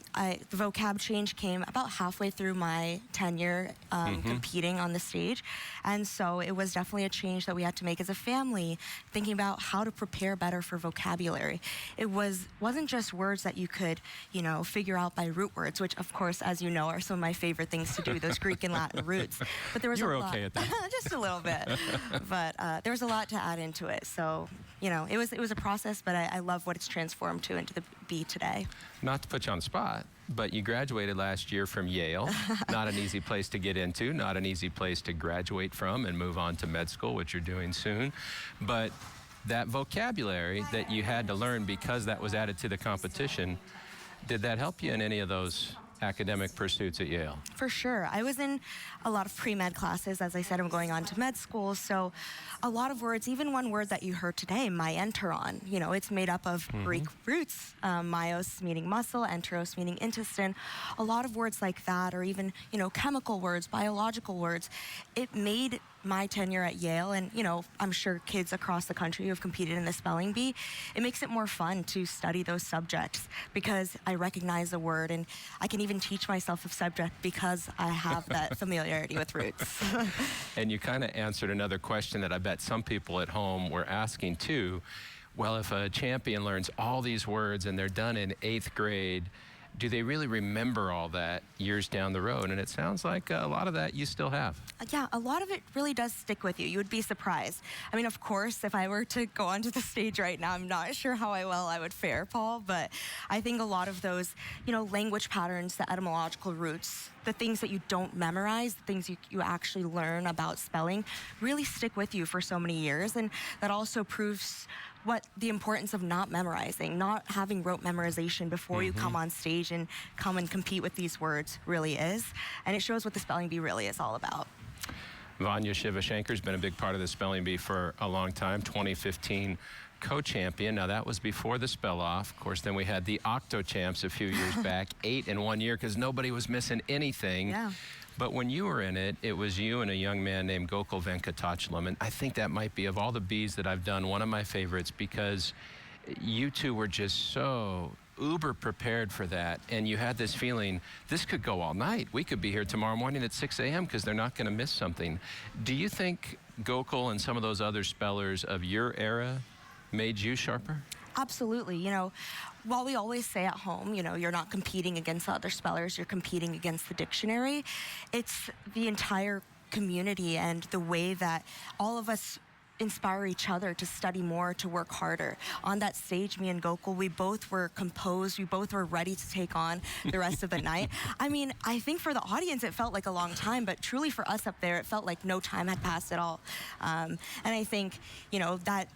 vocab change came about halfway through my tenure competing on the stage, and so it was definitely a change that we had to make as a family, thinking about how to prepare better for vocabulary. It wasn't just words that you could, you know, figure out by root words, which, of course, as you know, are some of my favorite things to do, those Greek and Latin roots. But there was you were a lot, okay at that. just a little bit. But there was a lot to add into it. So, you know, it was a process, but I love what it's transformed into the bee today. Not to put you on the spot, but you graduated last year from Yale. Not an easy place to get into, not an easy place to graduate from and move on to med school, which you're doing soon. But that vocabulary that you had to learn because that was added to the competition, did that help you in any of those academic pursuits at Yale? For sure. I was in a lot of pre-med classes. As I said, I'm going on to med school, so a lot of words, even one word that you heard today, myenteron, you know, it's made up of Greek roots, myos meaning muscle, enteros meaning intestine, a lot of words like that, or even, you know, chemical words, biological words. It made my tenure at Yale, and, you know, I'm sure kids across the country who have competed in the spelling bee, it makes it more fun to study those subjects because I recognize the word, and I can even teach myself a subject because I have that familiarity with roots. And you kind of answered another question that I bet some people at home were asking too. Well, if a champion learns all these words and they're done in 8th grade, do they really remember all that years down the road? And it sounds like a lot of that you still have. Yeah, a lot of it really does stick with you. You would be surprised. I mean, of course, if I were to go onto the stage right now, I'm not sure how well I would fare, Paul, but I think a lot of those, you know, language patterns, the etymological roots, the things that you don't memorize, the things you actually learn about spelling, really stick with you for so many years. And that also proves what the importance of not memorizing, not having rote memorization before you come on stage and come and compete with these words really is. And it shows what the spelling bee really is all about. Vanya Shivashankar's been a big part of the spelling bee for a long time, 2015 co-champion. Now that was before the spell-off. Of course, then we had the octo-champs a few years back, 8 in one year because nobody was missing anything. Yeah. But when you were in it, it was you and a young man named Gokul Venkatachalam. And I think that might be, of all the bees that I've done, one of my favorites because you two were just so uber prepared for that. And you had this feeling, this could go all night. We could be here tomorrow morning at 6 a.m. because they're not going to miss something. Do you think Gokul and some of those other spellers of your era made you sharper? Absolutely. You know, while we always say at home, you know, you're not competing against other spellers, you're competing against the dictionary, it's the entire community and the way that all of us inspire each other to study more, to work harder. On that stage, me and Gokul, we both were composed, we both were ready to take on the rest of the night. I mean, I think for the audience it felt like a long time, but truly for us up there, it felt like no time had passed at all. And I think, you know, that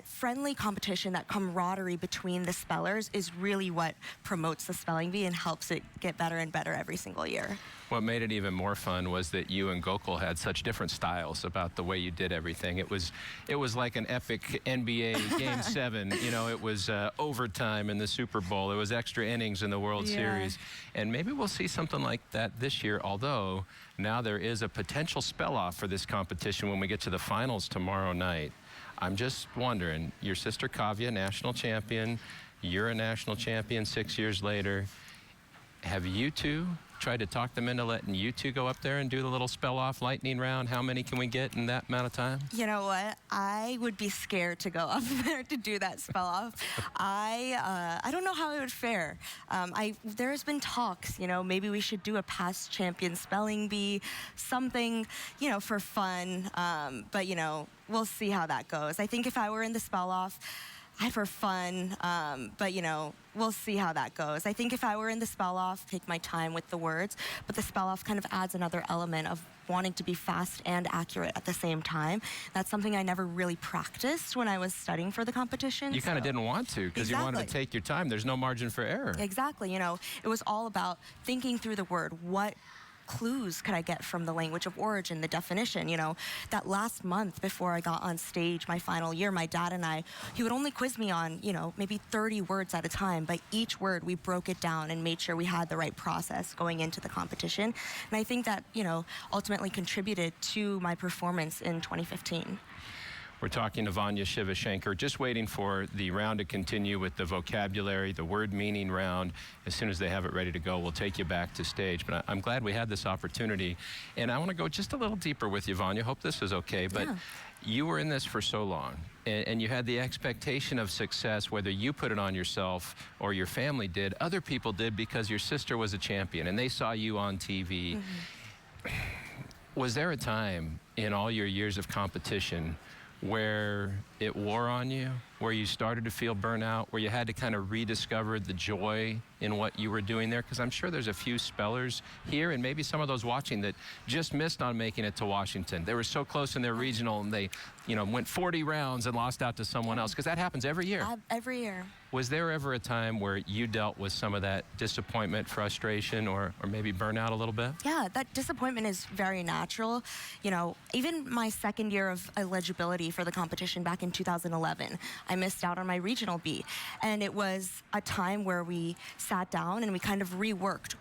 friendly competition, that camaraderie between the spellers is really what promotes the spelling bee and helps it get better and better every single year. What made it even more fun was that you and Gokul had such different styles about the way you did everything. It was like an epic NBA Game 7. You know, it was overtime in the Super Bowl. It was extra innings in the World Series. And maybe we'll see something like that this year, although now there is a potential spell-off for this competition when we get to the finals tomorrow night. I'm just wondering, your sister Kavya, national champion, you're a national champion 6 years later. Have you two tried to talk them into letting you two go up there and do the little spell-off lightning round? How many can we get in that amount of time? You know what? I would be scared to go up there to do that spell-off. I don't know how it would fare. There's been talks, you know, maybe we should do a past champion spelling bee, something, you know, for fun. But, you know, we'll see how that goes. I think if I were in the spell-off, for fun, but, you know, we'll see how that goes. I think if I were in the spell-off, take my time with the words, but the spell-off kind of adds another element of wanting to be fast and accurate at the same time. That's something I never really practiced when I was studying for the competition. You kind of didn't want to because you wanted to take your time. There's no margin for error. Exactly. You know, it was all about thinking through the word. What clues could I get from the language of origin, the definition? You know, that last month before I got on stage my final year, my dad and I, he would only quiz me on, you know, maybe 30 words at a time, but each word we broke it down and made sure we had the right process going into the competition. And I think that, you know, ultimately contributed to my performance in 2015. We're talking to Vanya Shivashankar, just waiting for the round to continue with the vocabulary, the word meaning round. As soon as they have it ready to go, we'll take you back to stage. But I'm glad we had this opportunity. And I want to go just a little deeper with you, Vanya. Hope this is okay. But you were in this for so long, and you had the expectation of success, whether you put it on yourself or your family did. Other people did because your sister was a champion, and they saw you on TV. Was there a time in all your years of competition where it wore on you, where you started to feel burnout, where you had to kind of rediscover the joy in what you were doing there? Because I'm sure there's a few spellers here and maybe some of those watching that just missed on making it to Washington. They were so close in their regional and they, you know, went 40 rounds and lost out to someone else, because that happens every year. Every year. Was there ever a time where you dealt with some of that disappointment, frustration, or maybe burnout a little bit? Yeah, that disappointment is very natural. You know, even my second year of eligibility for the competition back in 2011, I missed out on my regional B. And it was a time where we sat down and we kind of reworked.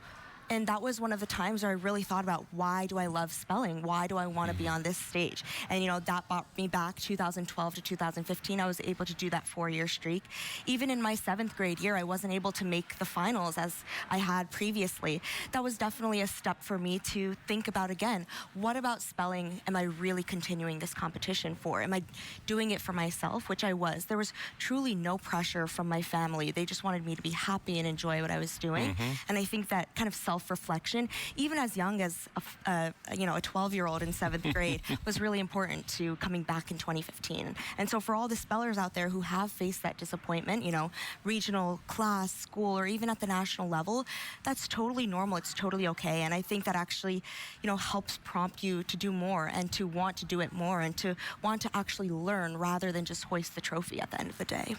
And that was one of the times where I really thought about, why do I love spelling? Why do I want to be on this stage? And, you know, that brought me back 2012 to 2015. I was able to do that 4-year streak. Even in my 7th grade year, I wasn't able to make the finals as I had previously. That was definitely a step for me to think about again. What about spelling am I really continuing this competition for? Am I doing it for myself, which I was? There was truly no pressure from my family. They just wanted me to be happy and enjoy what I was doing. And I think that kind of self-reflection, even as young as a 12-year-old in 7th grade, was really important to coming back in 2015. And so for all the spellers out there who have faced that disappointment, you know, regional, class, school, or even at the national level, that's totally normal. It's totally okay. And I think that actually, you know, helps prompt you to do more and to want to do it more and to want to actually learn rather than just hoist the trophy at the end of the day.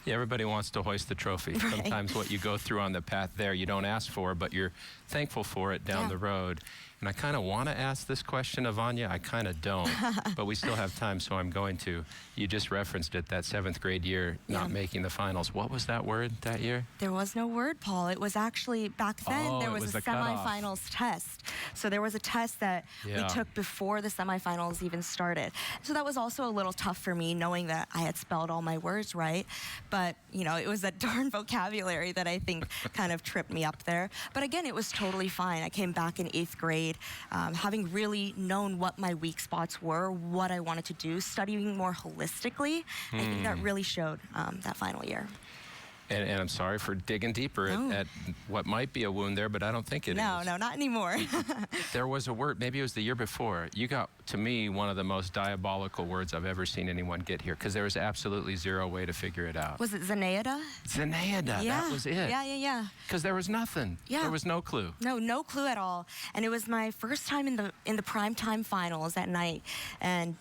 Yeah, everybody wants to hoist the trophy. Right. Sometimes what you go through on the path there, you don't ask for, but you're thankful for it down the road. And I kind of want to ask this question of Vanya. I kind of don't, but we still have time, so I'm going to. You just referenced it, that 7th grade year, not making the finals. What was that word that year? There was no word, Paul. It was actually, back then, there was a semifinals test. So there was a test that we took before the semifinals even started. So that was also a little tough for me, knowing that I had spelled all my words right. But, you know, it was that darn vocabulary that I think kind of tripped me up there. But again, it was totally fine. I came back in 8th grade, having really known what my weak spots were, what I wanted to do, studying more holistically. I think that really showed that final year. And I'm sorry for digging deeper at what might be a wound there, but I don't think it is. No, not anymore. There was a word, maybe it was the year before. You got, to me, one of the most diabolical words I've ever seen anyone get here, because there was absolutely zero way to figure it out. Was it Zenaida? Zenaida, that was it. Yeah. Because there was nothing. Yeah. There was no clue. No clue at all. And it was my first time in the primetime finals at night. And,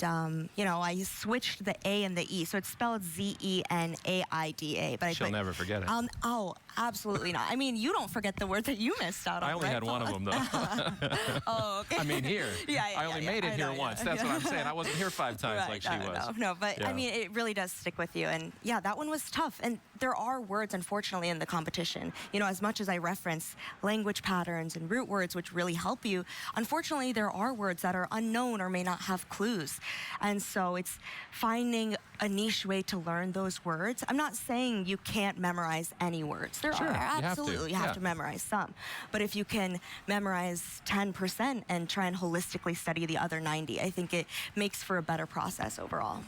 you know, I switched the A and the E. So it's spelled Zenaida. But She'll never forget it. Oh, absolutely not. I mean, you don't forget the word that you missed out on. I only had one of them, though. Oh, okay. I mean, here. I only made it here once. That's what I'm saying. I wasn't here 5 times like she was. No, but I mean, it really does stick with you. And yeah, that one was tough. And there are words, unfortunately, in the competition. You know, as much as I reference language patterns and root words, which really help you, unfortunately, there are words that are unknown or may not have clues. And so it's finding a niche way to learn those words. I'm not saying you can't memorize any words. There are, absolutely, you have to memorize some. But if you can memorize 10% and try and holistically study the other 90, I think it makes for a better process overall.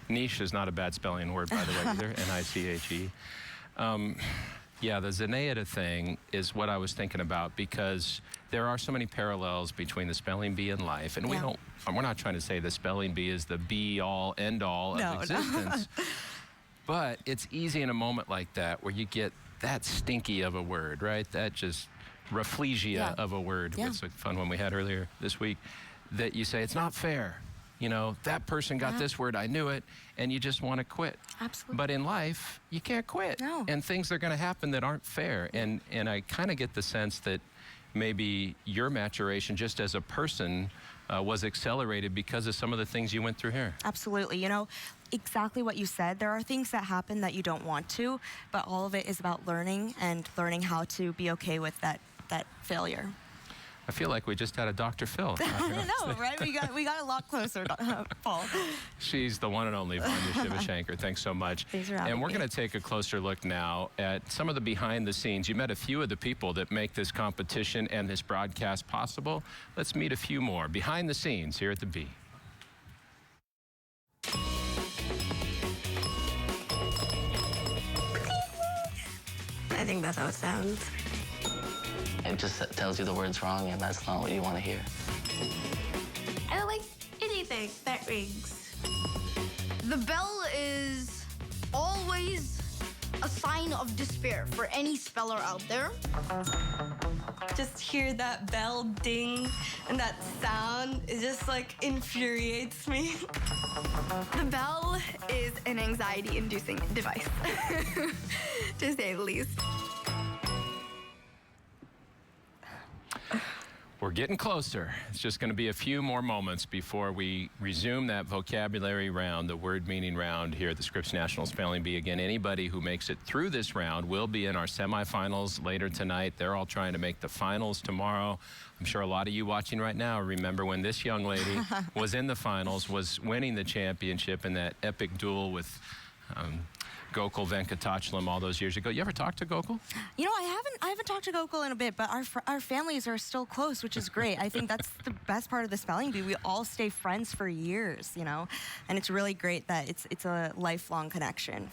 Niche is not a bad spelling word, by the way, either, N-I-C-H-E. Yeah, the Zenaida thing is what I was thinking about, because there are so many parallels between the spelling bee and life, and we're not trying to say the spelling bee is the be-all, end-all of existence. But it's easy in a moment like that where you get that stinky of a word, right? That just rafflesia of a word. It's a fun one we had earlier this week, that you say, it's not fair. You know, that person got this word, I knew it, and you just want to quit. Absolutely. But in life, you can't quit. No. And things are going to happen that aren't fair. And I kind of get the sense that maybe your maturation just as a person was accelerated because of some of the things you went through here. Absolutely. You know, exactly what you said. There are things that happen that you don't want to, but all of it is about learning and learning how to be okay with that failure. I feel like we just had a Dr. Phil. I know, right? We got a lot closer, Paul. She's the one and only Vanya Shivashankar. Thanks so much. Thanks for having And we're me. going to take a closer look now at some of the behind the scenes. You met a few of the people that make this competition and this broadcast possible. Let's meet a few more behind the scenes here at the Bee. I think that's how it sounds. It just tells you the words wrong, and that's not what you want to hear. I don't like anything that rings. The bell is always a sign of despair for any speller out there. Just hear that bell ding and that sound, it just like infuriates me. The bell is an anxiety-inducing device, to say the least. We're getting closer. It's just going to be a few more moments before we resume that vocabulary round, the word meaning round here at the Scripps National Spelling Bee. Again, anybody who makes it through this round will be in our semifinals later tonight. They're all trying to make the finals tomorrow. I'm sure a lot of you watching right now remember when this young lady was in the finals, was winning the championship in that epic duel with Gokul Venkatachalam all those years ago. You ever talk to Gokul? You know, I haven't talked to Gokul in a bit, but our families are still close, which is great. I think that's the best part of the spelling bee. We all stay friends for years, you know, and it's really great that it's a lifelong connection.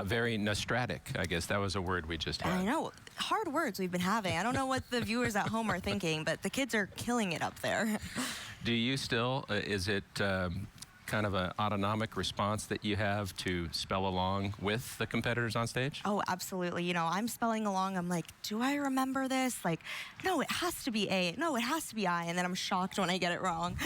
Very nostratic, I guess. That was a word we just had. I know. Hard words we've been having. I don't know what the viewers at home are thinking, but the kids are killing it up there. Do you still, is it kind of an autonomic response that you have to spell along with the competitors on stage? Oh, absolutely. You know, I'm spelling along. I'm like, do I remember this? Like, no, it has to be A. No, it has to be I. And then I'm shocked when I get it wrong.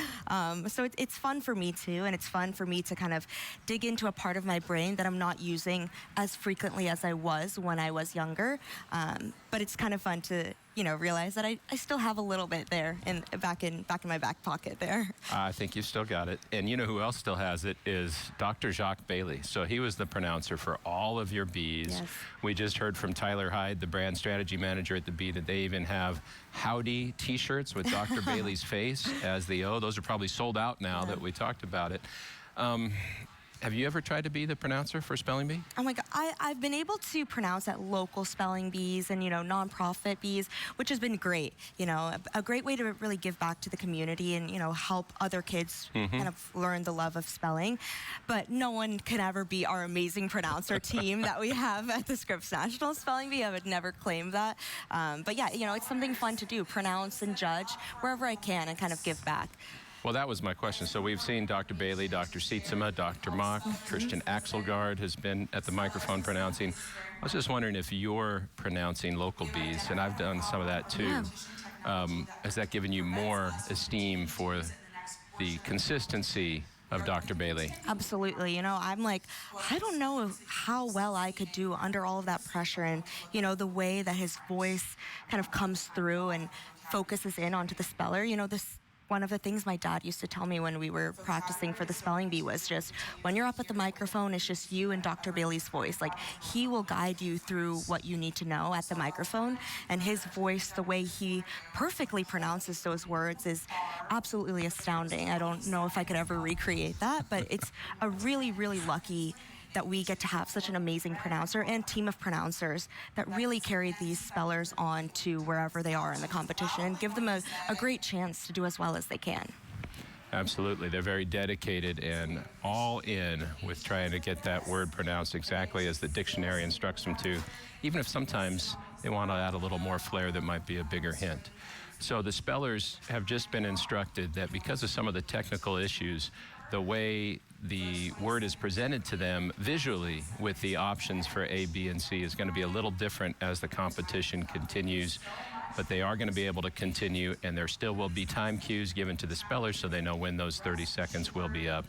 So it's fun for me too. And it's fun for me to kind of dig into a part of my brain that I'm not using as frequently as I was when I was younger. But it's kind of fun to, you know, realize that I still have a little bit there back in my back pocket there. I think you've still got it. And you know who else still has it is Dr. Jacques Bailey. So he was the pronouncer for all of your bees. Yes. We just heard from Tyler Hyde, the brand strategy manager at the Bee, that they even have Howdy t-shirts with Dr. Bailey's face as the O. Those are probably sold out now that we talked about it. Have you ever tried to be the pronouncer for Spelling Bee? Oh my God, I've been able to pronounce at local spelling bees and, you know, nonprofit bees, which has been great. You know, a great way to really give back to the community and, you know, help other kids kind of learn the love of spelling. But no one can ever be our amazing pronouncer team that we have at the Scripps National Spelling Bee. I would never claim that. But yeah, you know, it's something fun to do, pronounce and judge wherever I can and kind of give back. Well, that was my question. So we've seen Dr. Bailey, Dr. Sietsema, Dr. Mock, Christian Axelgaard has been at the microphone pronouncing. I was just wondering if you're pronouncing local bees, and I've done some of that too. Has that given you more esteem for the consistency of Dr. Bailey? Absolutely. You know, I'm like, I don't know how well I could do under all of that pressure and, you know, the way that his voice kind of comes through and focuses in onto the speller. You know, one of the things my dad used to tell me when we were practicing for the spelling bee was just, when you're up at the microphone, it's just you and Dr. Bailey's voice. Like, he will guide you through what you need to know at the microphone. And his voice, the way he perfectly pronounces those words is absolutely astounding. I don't know if I could ever recreate that, but it's a really, really lucky that we get to have such an amazing pronouncer and team of pronouncers that really carry these spellers on to wherever they are in the competition and give them a great chance to do as well as they can. Absolutely. They're very dedicated and all in with trying to get that word pronounced exactly as the dictionary instructs them to, even if sometimes they want to add a little more flair that might be a bigger hint. So the spellers have just been instructed that because of some of the technical issues, the way the word is presented to them visually with the options for A, B, and C is going to be a little different as the competition continues. But they are going to be able to continue, and there still will be time cues given to the spellers so they know when those 30 seconds will be up.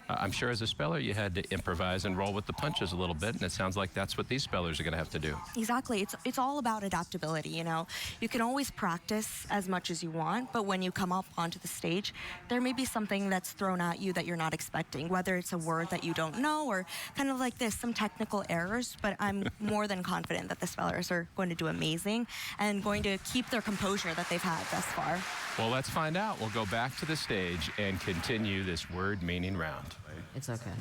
I'm sure as a speller you had to improvise and roll with the punches a little bit, and it sounds like that's what these spellers are going to have to do. Exactly. It's all about adaptability, you know. You can always practice as much as you want, but when you come up onto the stage, there may be something that's thrown at you that you're not expecting, whether it's a word that you don't know or kind of like this, some technical errors, but I'm more than confident that the spellers are going to do amazing and going to keep their composure that they've had thus far. Well, let's find out. We'll go back to the stage and continue this word meaning round. It's okay.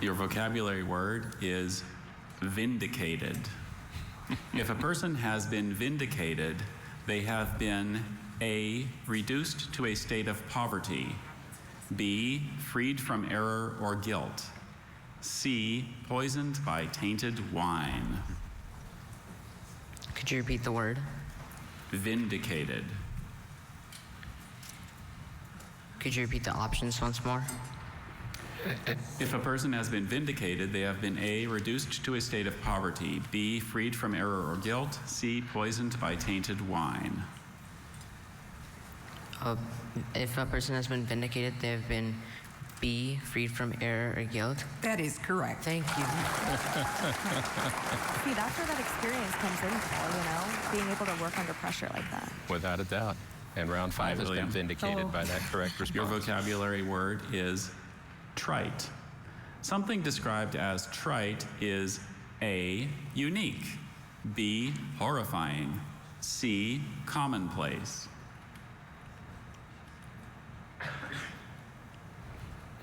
Your vocabulary word is vindicated. If a person has been vindicated, they have been A, reduced to a state of poverty, B, freed from error or guilt, C, poisoned by tainted wine. Could you repeat the word? Vindicated. Could you repeat the options once more? If a person has been vindicated, they have been A, reduced to a state of poverty, B, freed from error or guilt, C, poisoned by tainted wine. If a person has been vindicated, they have been B, freed from error or guilt. That is correct. Thank you. See, that's where that experience comes in, Paul, you know, being able to work under pressure like that. Without a doubt. And round 5 has been vindicated by that correct response. Your vocabulary word is trite. Something described as trite is A, unique, B, horrifying, C, commonplace.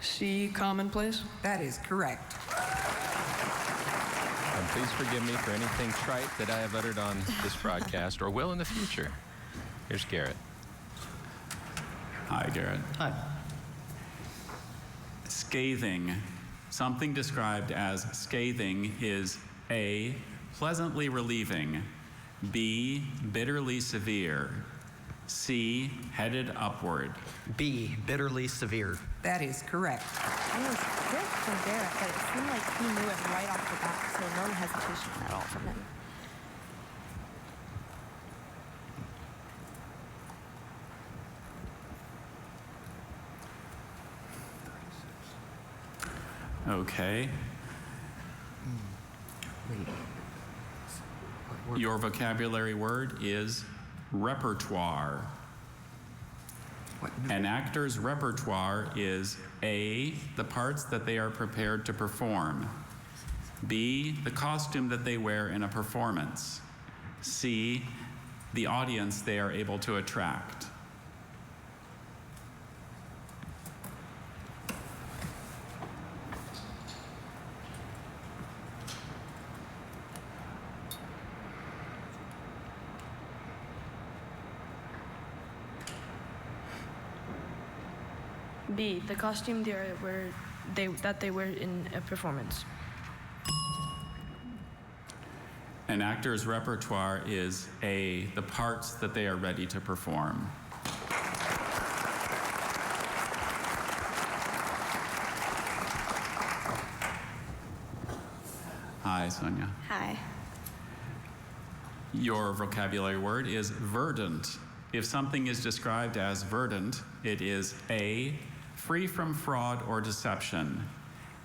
C, commonplace? That is correct. And please forgive me for anything trite that I have uttered on this broadcast or will in the future. Here's Garrett. Hi, Garrett. Hi. Scathing. Something described as scathing is A, pleasantly relieving, B, bitterly severe, C, headed upward. B, bitterly severe. That is correct. It was good from Garrett, but it seemed like he knew it right off the bat, so no hesitation at all from him. Okay. Your vocabulary word is repertoire. An actor's repertoire is A, the parts that they are prepared to perform, B, the costume that they wear in a performance, C, the audience they are able to attract. B, the costume that they wear in a performance. An actor's repertoire is A, the parts that they are ready to perform. Hi, Sonia. Hi. Your vocabulary word is verdant. If something is described as verdant, it is A, free from fraud or deception,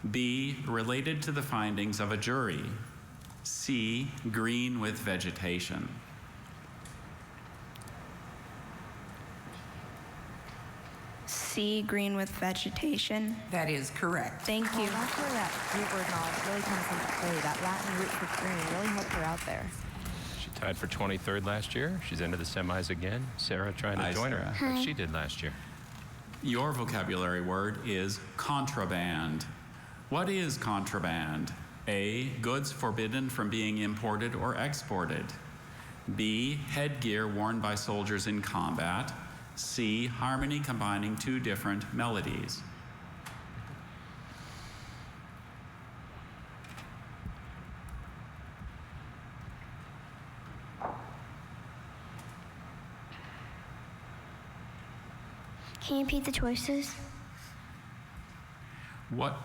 B, related to the findings of a jury, C, green with vegetation. C, green with vegetation. That is correct. Thank you. Well, that's where that root word knowledge really comes into play. That Latin root for green really helped her out there. She tied for 23rd last year. She's into the semis again. Sarah trying to join her like she did last year. Your vocabulary word is contraband. What is contraband? A, goods forbidden from being imported or exported. B, headgear worn by soldiers in combat. C, harmony combining two different melodies. Can you repeat the choices? What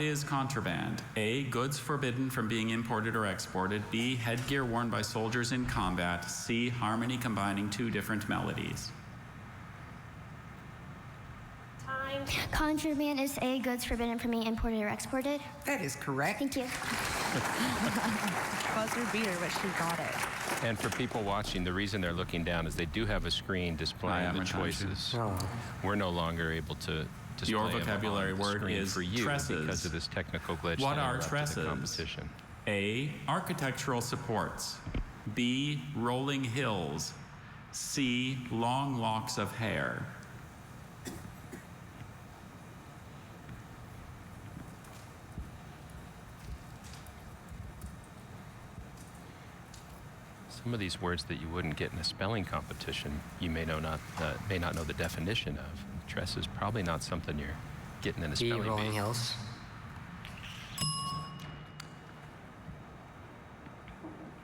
is contraband? A, goods forbidden from being imported or exported. B, headgear worn by soldiers in combat. C, harmony combining two different melodies. Contraband is A, goods forbidden from being imported or exported. That is correct. Thank you. Buzzer beater, but she got it. And for people watching, the reason they're looking down is they do have a screen displaying the choices. We're no longer able to display Your them vocabulary on the word screen is for you tresses. because of this technical glitch. What that are interrupted the tresses? competition. A, architectural supports. B, rolling hills. C, long locks of hair. Some of these words that you wouldn't get in a spelling competition, you may not know the definition of. Tress is probably not something you're getting in a spelling bee. Rolling hills.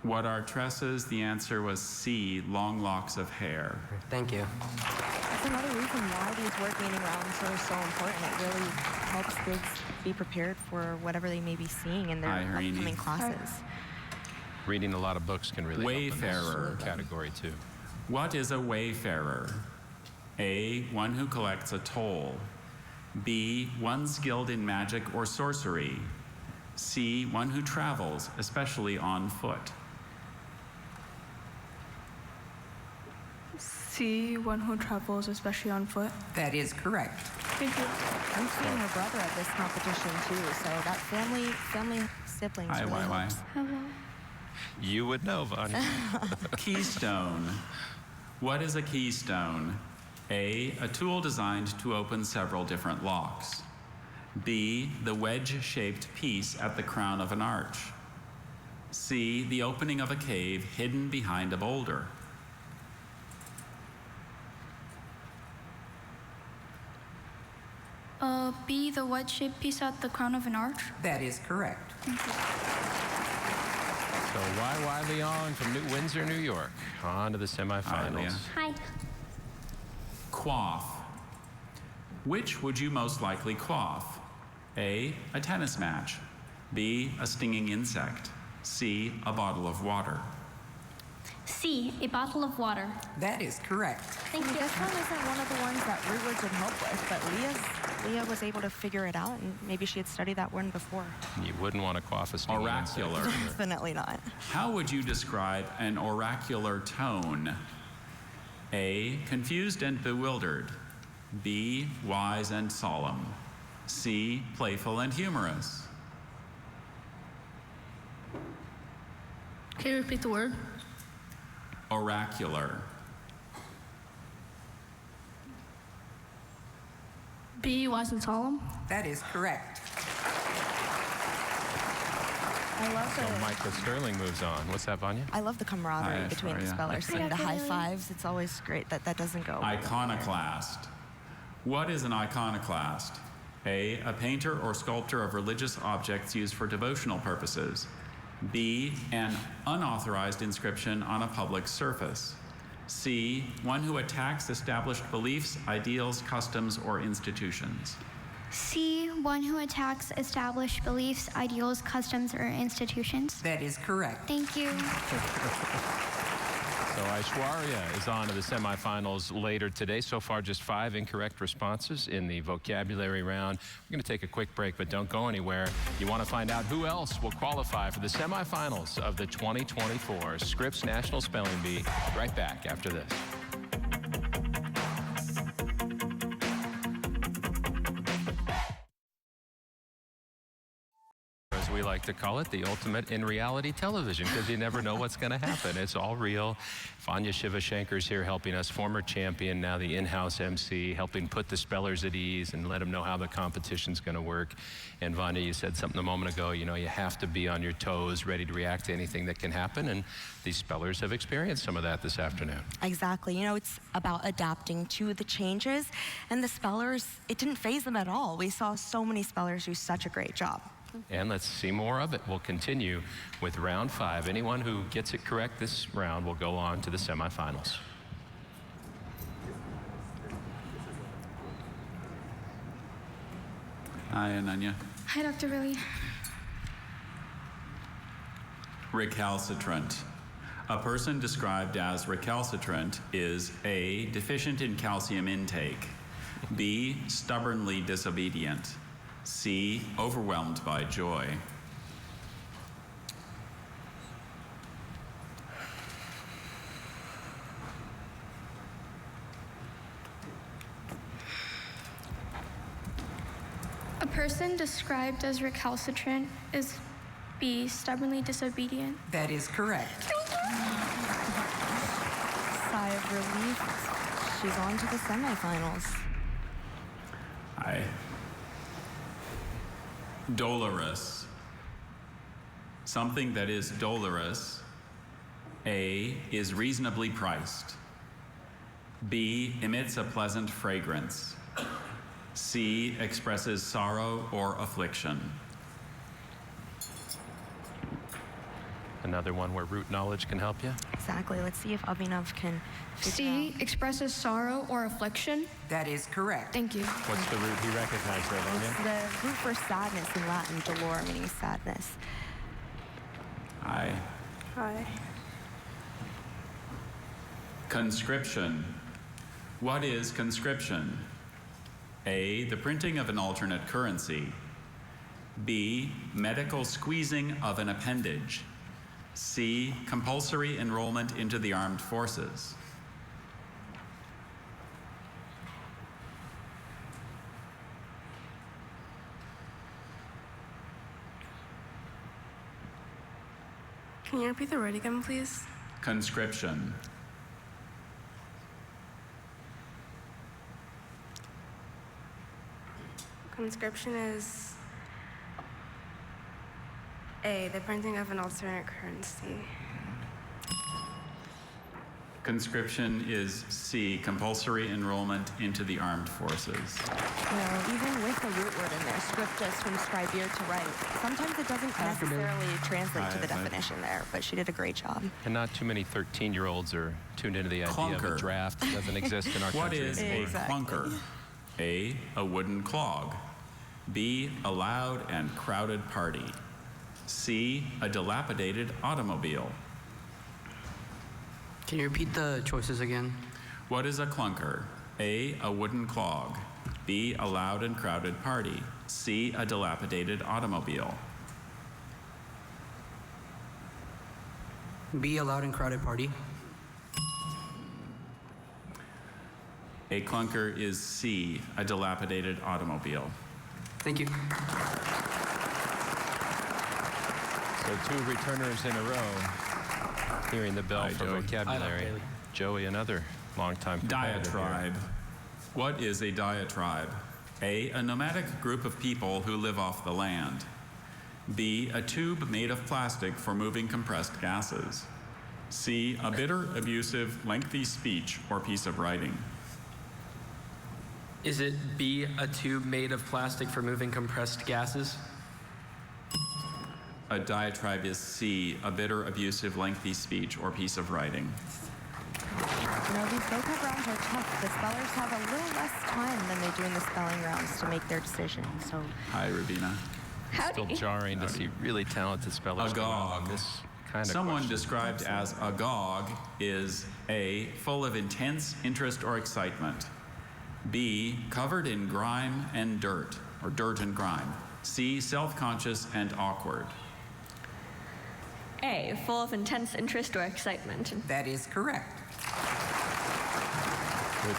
What are tresses? The answer was C, long locks of hair. Thank you. That's another reason why these word meaning rounds are so important. It really helps kids be prepared for whatever they may be seeing in their upcoming classes. Reading a lot of books can really Wayfarer. help in this category too. What is a wayfarer? A, one who collects a toll. B, one skilled in magic or sorcery. C, one who travels, especially on foot. C, one who travels, especially on foot. That is correct. Thank you. I'm seeing her brother at this competition too, so that family siblings Hi, really YY. helps. Hello. You would know, Vanya. Keystone. What is a keystone? A, a tool designed to open several different locks. B, the wedge-shaped piece at the crown of an arch. C, the opening of a cave hidden behind a boulder. B, the wedge-shaped piece at the crown of an arch. That is correct. So YY Leon from New Windsor, New York, on to the semifinals. Hi. Quaff. Which would you most likely quaff? A, a tennis match. B, a stinging insect. C, a bottle of water. C, a bottle of water. That is correct. Thank you. This one isn't one of the ones that Rootwoods would help with, but Leah was able to figure it out, and maybe she had studied that one before. You wouldn't want to quaff a stinging Oracular. insect. Definitely not. How would you describe an oracular tone? A, confused and bewildered. B, wise and solemn. C, playful and humorous. Can you repeat the word? Oracular. B, wise and solemn. That is correct. I love So Michael Sterling moves on. What's that, Vanya? I love the camaraderie Hi, between the Aishwarya. spellers and the high fives. It's always great that doesn't go. Iconoclast. What is an iconoclast? A painter or sculptor of religious objects used for devotional purposes. B, an unauthorized inscription on a public surface. C, one who attacks established beliefs, ideals, customs, or institutions. C, one who attacks established beliefs, ideals, customs, or institutions. That is correct. Thank you. So Aishwarya is on to the semifinals later today. So far, just 5 incorrect responses in the vocabulary round. We're going to take a quick break, but don't go anywhere. You want to find out who else will qualify for the semifinals of the 2024 Scripps National Spelling Bee. Right back after this. As we like to call it, the ultimate in reality television, because you never know what's going to happen. It's all real. Vanya Shivashankar's here helping us, former champion, now the in-house MC, helping put the spellers at ease and let them know how the competition's going to work. And Vanya, you said something a moment ago, you know, you have to be on your toes, ready to react to anything that can happen. And these spellers have experienced some of that this afternoon. Exactly. You know, it's about adapting to the changes. And the spellers, it didn't faze them at all. We saw so many spellers do such a great job. And let's see more of it. We'll continue with round 5. Anyone who gets it correct this round will go on to the semifinals. Hi, Ananya. Hi, Dr. Billy. Recalcitrant. A person described as recalcitrant is A, deficient in calcium intake. B, stubbornly disobedient. C, overwhelmed by joy. A person described as recalcitrant is B, stubbornly disobedient. That is correct. Sigh of relief. She's on to the semifinals. Aye. Dolorous. Something that is dolorous. A, is reasonably priced. B, emits a pleasant fragrance. C, expresses sorrow or affliction. Another one where root knowledge can help you? Exactly. Let's see if Abhinav can C, expresses sorrow or affliction. That is correct. Thank you. What's the root he recognized there, It's the root for sadness in Latin, dolor, meaning sadness. Aye. Hi. Conscription. What is conscription? A, the printing of an alternate currency. B, medical squeezing of an appendage. C, compulsory enrollment into the armed forces. Can you repeat the word again, please? Conscription. Conscription is A, the printing of an alternate currency. Conscription is C, compulsory enrollment into the armed forces. Even with the root word in there, scriptus from scribere to write, sometimes it doesn't necessarily translate to the definition there, but she did a great job. And not too many 13-year-olds are tuned into the idea of a draft that doesn't exist in our What country is anymore. a clunker? A, a wooden clog. B, a loud and crowded party. C, a dilapidated automobile. Can you repeat the choices again? What is a clunker? A, a wooden clog. B, a loud and crowded party. C, a dilapidated automobile. B, a loud and crowded party. A clunker is C, a dilapidated automobile. Thank you. So 2 returners in a row. Hearing the bell for vocabulary. Joey, another long-time Diatribe. What is a diatribe? A, a nomadic group of people who live off the land. B, a tube made of plastic for moving compressed gases. C, a bitter, abusive, lengthy speech or piece of writing. Is it B, a tube made of plastic for moving compressed gases? A diatribe is C, a bitter, abusive, lengthy speech or piece of writing. You know, these vocab rounds are tough. The spellers have a little less time than they do in the spelling rounds to make their decisions. So. Hi, Rubina. Still jarring to see really talented spellers come out on this kind of Someone question. described as agog is A, full of intense interest or excitement. B, covered in grime and dirt, or dirt and grime. C, self-conscious and awkward. A, full of intense interest or excitement. That is correct. Which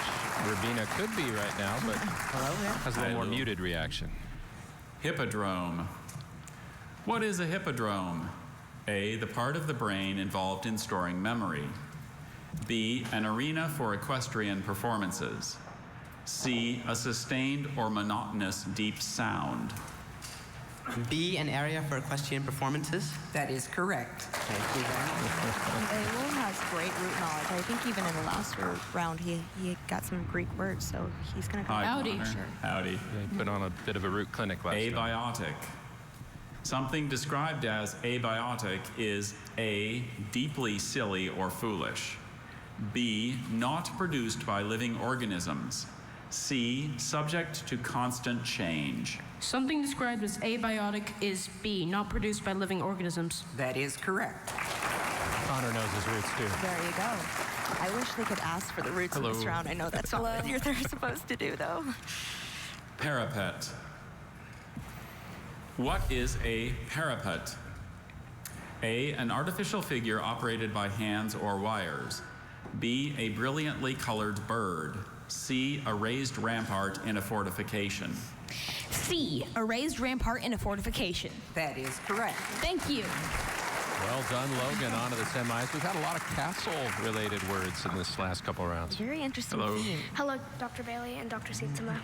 Rubina could be right now, but has a little more muted reaction. Hippodrome. What is a hippodrome? A, the part of the brain involved in storing memory. B, an arena for equestrian performances. C, a sustained or monotonous deep sound. B, an area for equestrian performances. That is correct. Aylul has great root knowledge. I think even in the last round, he got some Greek words, so he's going to go. Howdy. Howdy. They put on a bit of a root clinic last time. Abiotic. Something described as abiotic is A, deeply silly or foolish. B, not produced by living organisms. C, subject to constant change. Something described as abiotic is B, not produced by living organisms. That is correct. Connor knows his roots too. There you go. I wish they could ask for the roots in this round. I know that's not what they're supposed to do, though. Parapet. What is a parapet? A, an artificial figure operated by hands or wires. B, a brilliantly colored bird. C, a raised rampart in a fortification. C, a raised rampart in a fortification. That is correct. Thank you. Well done, Logan. On to the semis. We've had a lot of castle-related words in this last couple rounds. Very interesting Hello. theme. Hello, Dr. Bailey and Dr. Sietzema.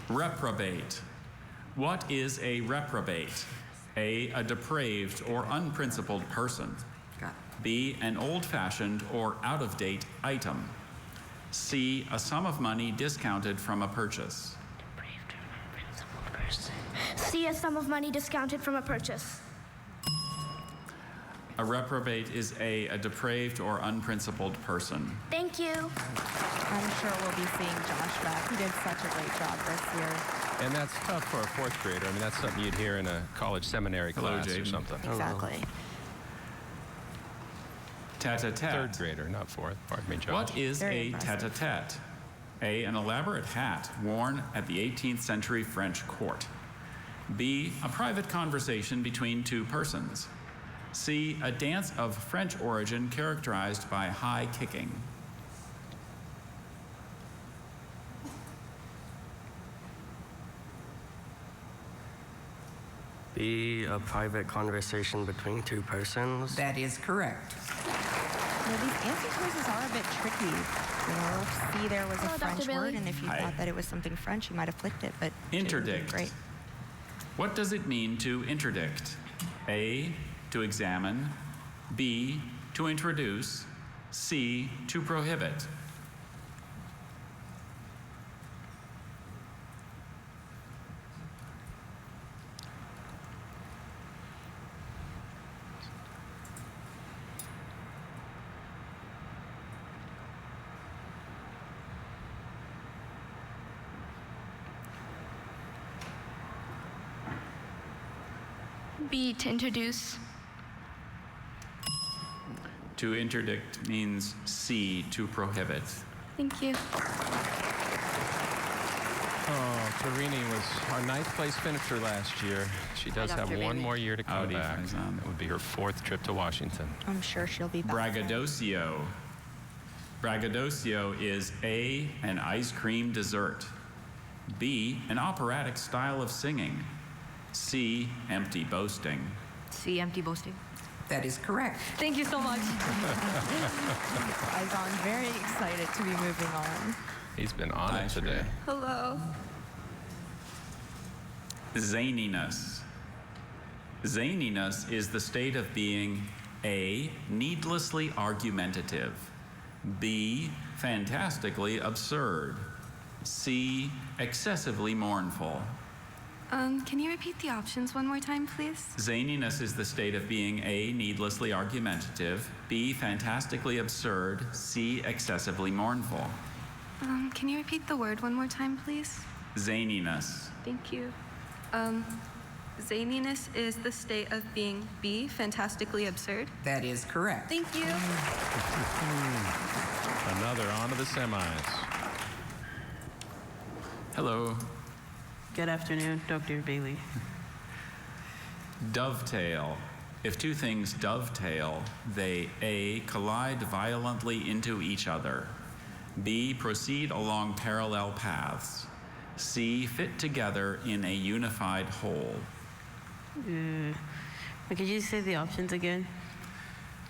Reprobate. What is a reprobate? A depraved or unprincipled person. B, an old-fashioned or out-of-date item. C, a sum of money discounted from a purchase. C, a sum of money discounted from a purchase. A reprobate is a depraved or unprincipled person. Thank you. I'm sure we'll be seeing Josh back. He did such a great job this year. And that's tough for a fourth grader. I mean, that's something you'd hear in a college seminary class or something. Exactly. Tete-a-tete. Third grader, not fourth. Pardon me, Josh. What is a tete-a-tete? A, an elaborate hat worn at the 18th century French court. B, a private conversation between two persons. C, a dance of French origin characterized by high kicking. B, a private conversation between two persons. That is correct. These answer choices are a bit tricky. You know, C, there was a Hello, French Dr. word, Bailey. and if you thought that it was something French, you might have clicked it, but Interdict. Great. What does it mean to interdict? A, to examine. B, to introduce. C, to prohibit. B, to introduce. To interdict means C, to prohibit. Thank you. Oh, Torini was our 9th place finisher last year. She does have one more year to come back. That would be her 4th trip to Washington. I'm sure she'll be back. Braggadocio. Braggadocio is A, an ice cream dessert. B, an operatic style of singing. C, empty boasting. C, empty boasting. That is correct. Thank you so much. I'm very excited to be moving on. He's been on it today. Hello. Zaniness. Zaniness is the state of being A, needlessly argumentative. B, fantastically absurd. C, excessively mournful. Can you repeat the options one more time, please? Zaniness is the state of being A, needlessly argumentative, B, fantastically absurd, C, excessively mournful. Can you repeat the word one more time, please? Zaniness. Thank you. Zaniness is the state of being B, fantastically absurd. That is correct. Thank you. Another on to the semis. Hello. Good afternoon, Dr. Bailey. Dovetail. If two things dovetail, they A, collide violently into each other. B, proceed along parallel paths. C, fit together in a unified whole. Could you say the options again?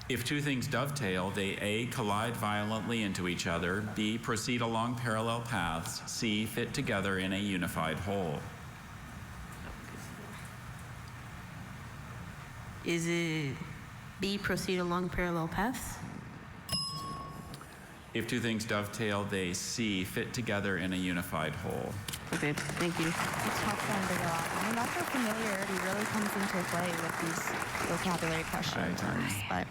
If two things dovetail, they A, collide violently into each other, B, proceed along parallel paths, C, fit together in a unified whole. Is it B, proceed along parallel paths? If two things dovetail, they C, fit together in a unified whole. Okay, thank you. It's tough one to figure out. I mean, that's where familiarity really comes into play with these vocabulary question terms, but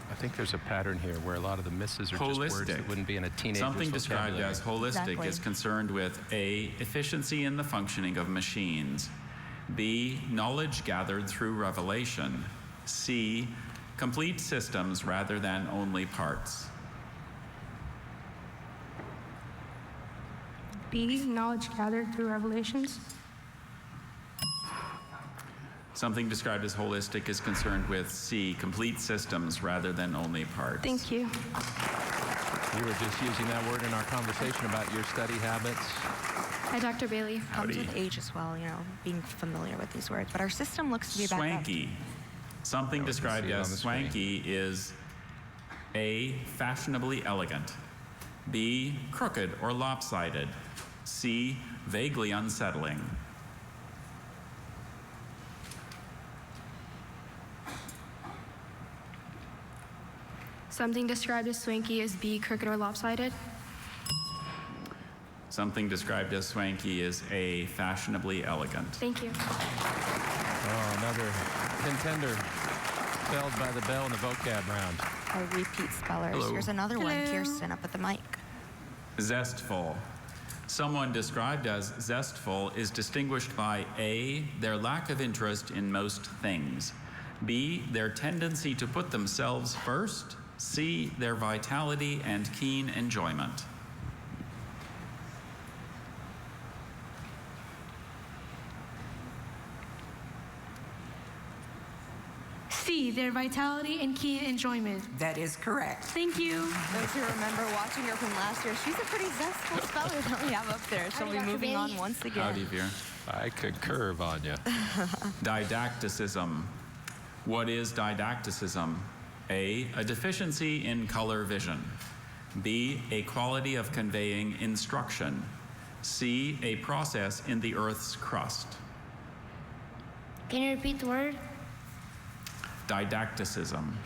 I think there's a pattern here where a lot of the misses are just words that wouldn't be in a teenager's Something described vocabulary. as holistic Exactly. is concerned with A, efficiency in the functioning of machines. B, knowledge gathered through revelation. C, complete systems rather than only parts. B, knowledge gathered through revelations. Something described as holistic is concerned with C, complete systems rather than only parts. Thank you. You were just using that word in our conversation about your study habits. Hi, Dr. Bailey. Howdy. Comes with age as well, being familiar with these words. But our system looks to be back up. Swanky. Something described as swanky is A, fashionably elegant, B, crooked or lopsided, C, vaguely unsettling. Something described as swanky is B, crooked or lopsided. Something described as swanky is A, fashionably elegant. Thank you. Oh, another contender felled by the bell in the vocab round. Our repeat spellers. Hello. Here's another one. Kirsten up at the mic. Zestful. Someone described as zestful is distinguished by A, their lack of interest in most things, B, their tendency to put themselves first, C, their vitality and keen enjoyment. C, their vitality and keen enjoyment. That is correct. Thank you. Those who remember watching her from last year, she's a pretty zestful speller that we have up there. She'll be moving on once again. Howdy, Vera. I concur, Vanya. Didacticism. What is didacticism? A deficiency in color vision. B, a quality of conveying instruction. C, a process in the Earth's crust. Can you repeat the word? Didacticism.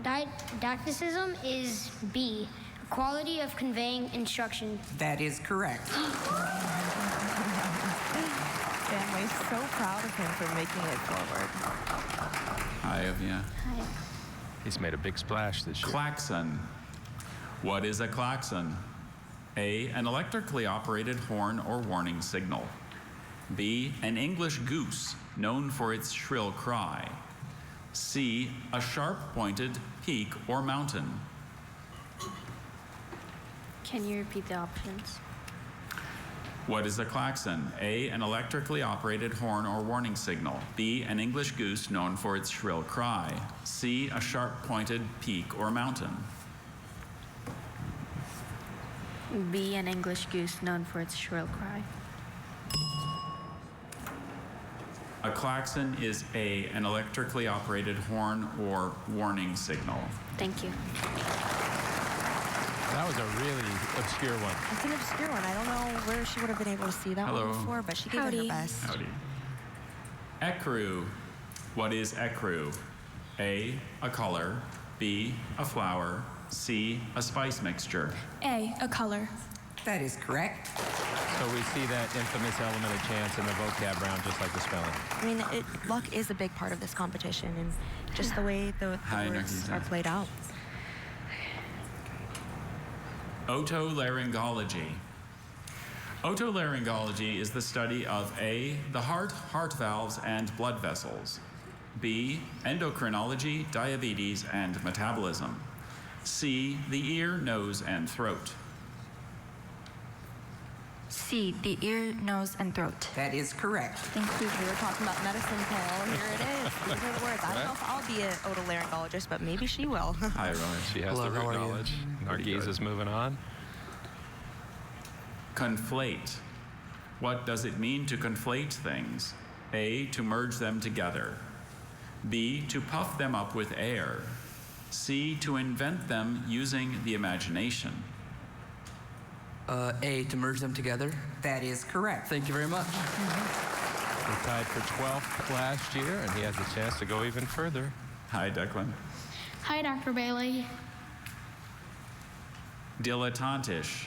Didacticism is B, a quality of conveying instruction. That is correct. Family's so proud of him for making it forward. Hi, Avia. Hi. He's made a big splash this year. Klaxon. What is a klaxon? A, an electrically operated horn or warning signal. B, an English goose known for its shrill cry. C, a sharp-pointed peak or mountain. Can you repeat the options? What is a klaxon? A, an electrically operated horn or warning signal. B, an English goose known for its shrill cry. C, a sharp-pointed peak or mountain. B, an English goose known for its shrill cry. A klaxon is A, an electrically operated horn or warning signal. Thank you. That was a really obscure one. It's an obscure one. I don't know where she would have been able to see that Hello. one before, but she gave it her best. Howdy. Ecru. What is ecru? A, a color. B, a flower. C, a spice mixture. A, a color. That is correct. So we see that infamous element of chance in the vocab round, just like the spelling. I mean, luck is a big part of this competition, and just the way the words are played out. Otolaryngology. Otolaryngology is the study of A, the heart, heart valves, and blood vessels. B, endocrinology, diabetes, and metabolism. C, the ear, nose, and throat. C, the ear, nose, and throat. That is correct. Thank you. We were talking about medicine, Paul. Here it is. These are the words. I don't know if I'll be an otolaryngologist, but maybe she will. Hi, Roy. She has the root knowledge. Nargis is moving on. Conflate. What does it mean to conflate things? A, to merge them together. B, to puff them up with air. C, to invent them using the imagination. A, to merge them together. That is correct. Thank you very much. He tied for 12th last year, and he has a chance to go even further. Hi, Declan. Hi, Dr. Bailey. Dilettantish.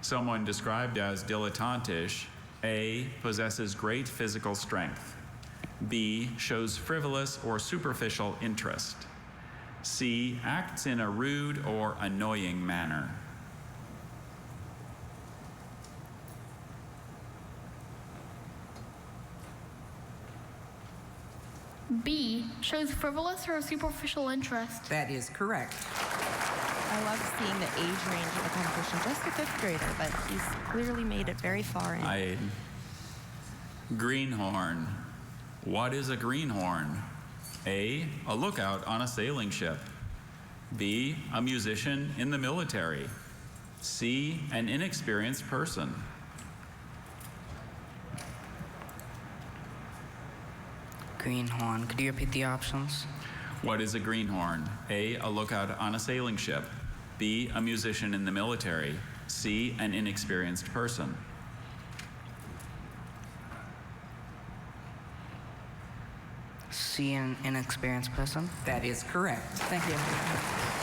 Someone described as dilettantish. A, possesses great physical strength. B, shows frivolous or superficial interest. C, acts in a rude or annoying manner. B shows frivolous or superficial interest. That is correct. I love seeing the age range of the competition. Just a fifth grader, but he's clearly made it very far in. Greenhorn. What is a greenhorn? A lookout on a sailing ship. B, a musician in the military. C, an inexperienced person. Greenhorn. Could you repeat the options? What is a greenhorn? A lookout on a sailing ship. B, a musician in the military. C, an inexperienced person. C, an inexperienced person. That is correct. Thank you.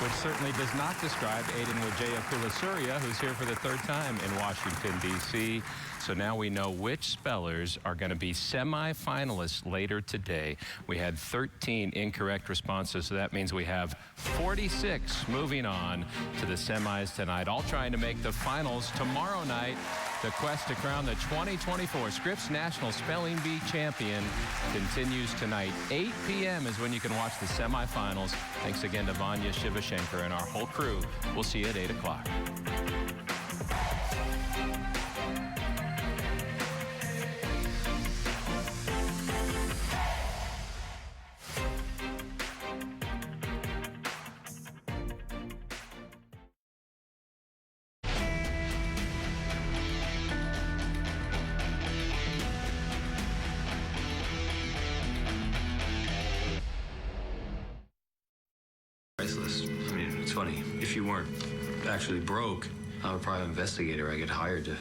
Which certainly does not describe Aiden Wijaya Kulasuriya, who's here for the third time in Washington, D.C. So now we know which spellers are going to be semifinalists later today. We had 13 incorrect responses, so that means we have 46 moving on to the semis tonight, all trying to make the finals tomorrow night. The quest to crown the 2024 Scripps National Spelling Bee champion continues tonight. 8 p.m. is when you can watch the semifinals. Thanks again to Vanya Shivashankar and our whole crew. We'll see you at 8 o'clock. Priceless. I mean, it's funny. If you weren't actually broke, I'm a private investigator. I get hired to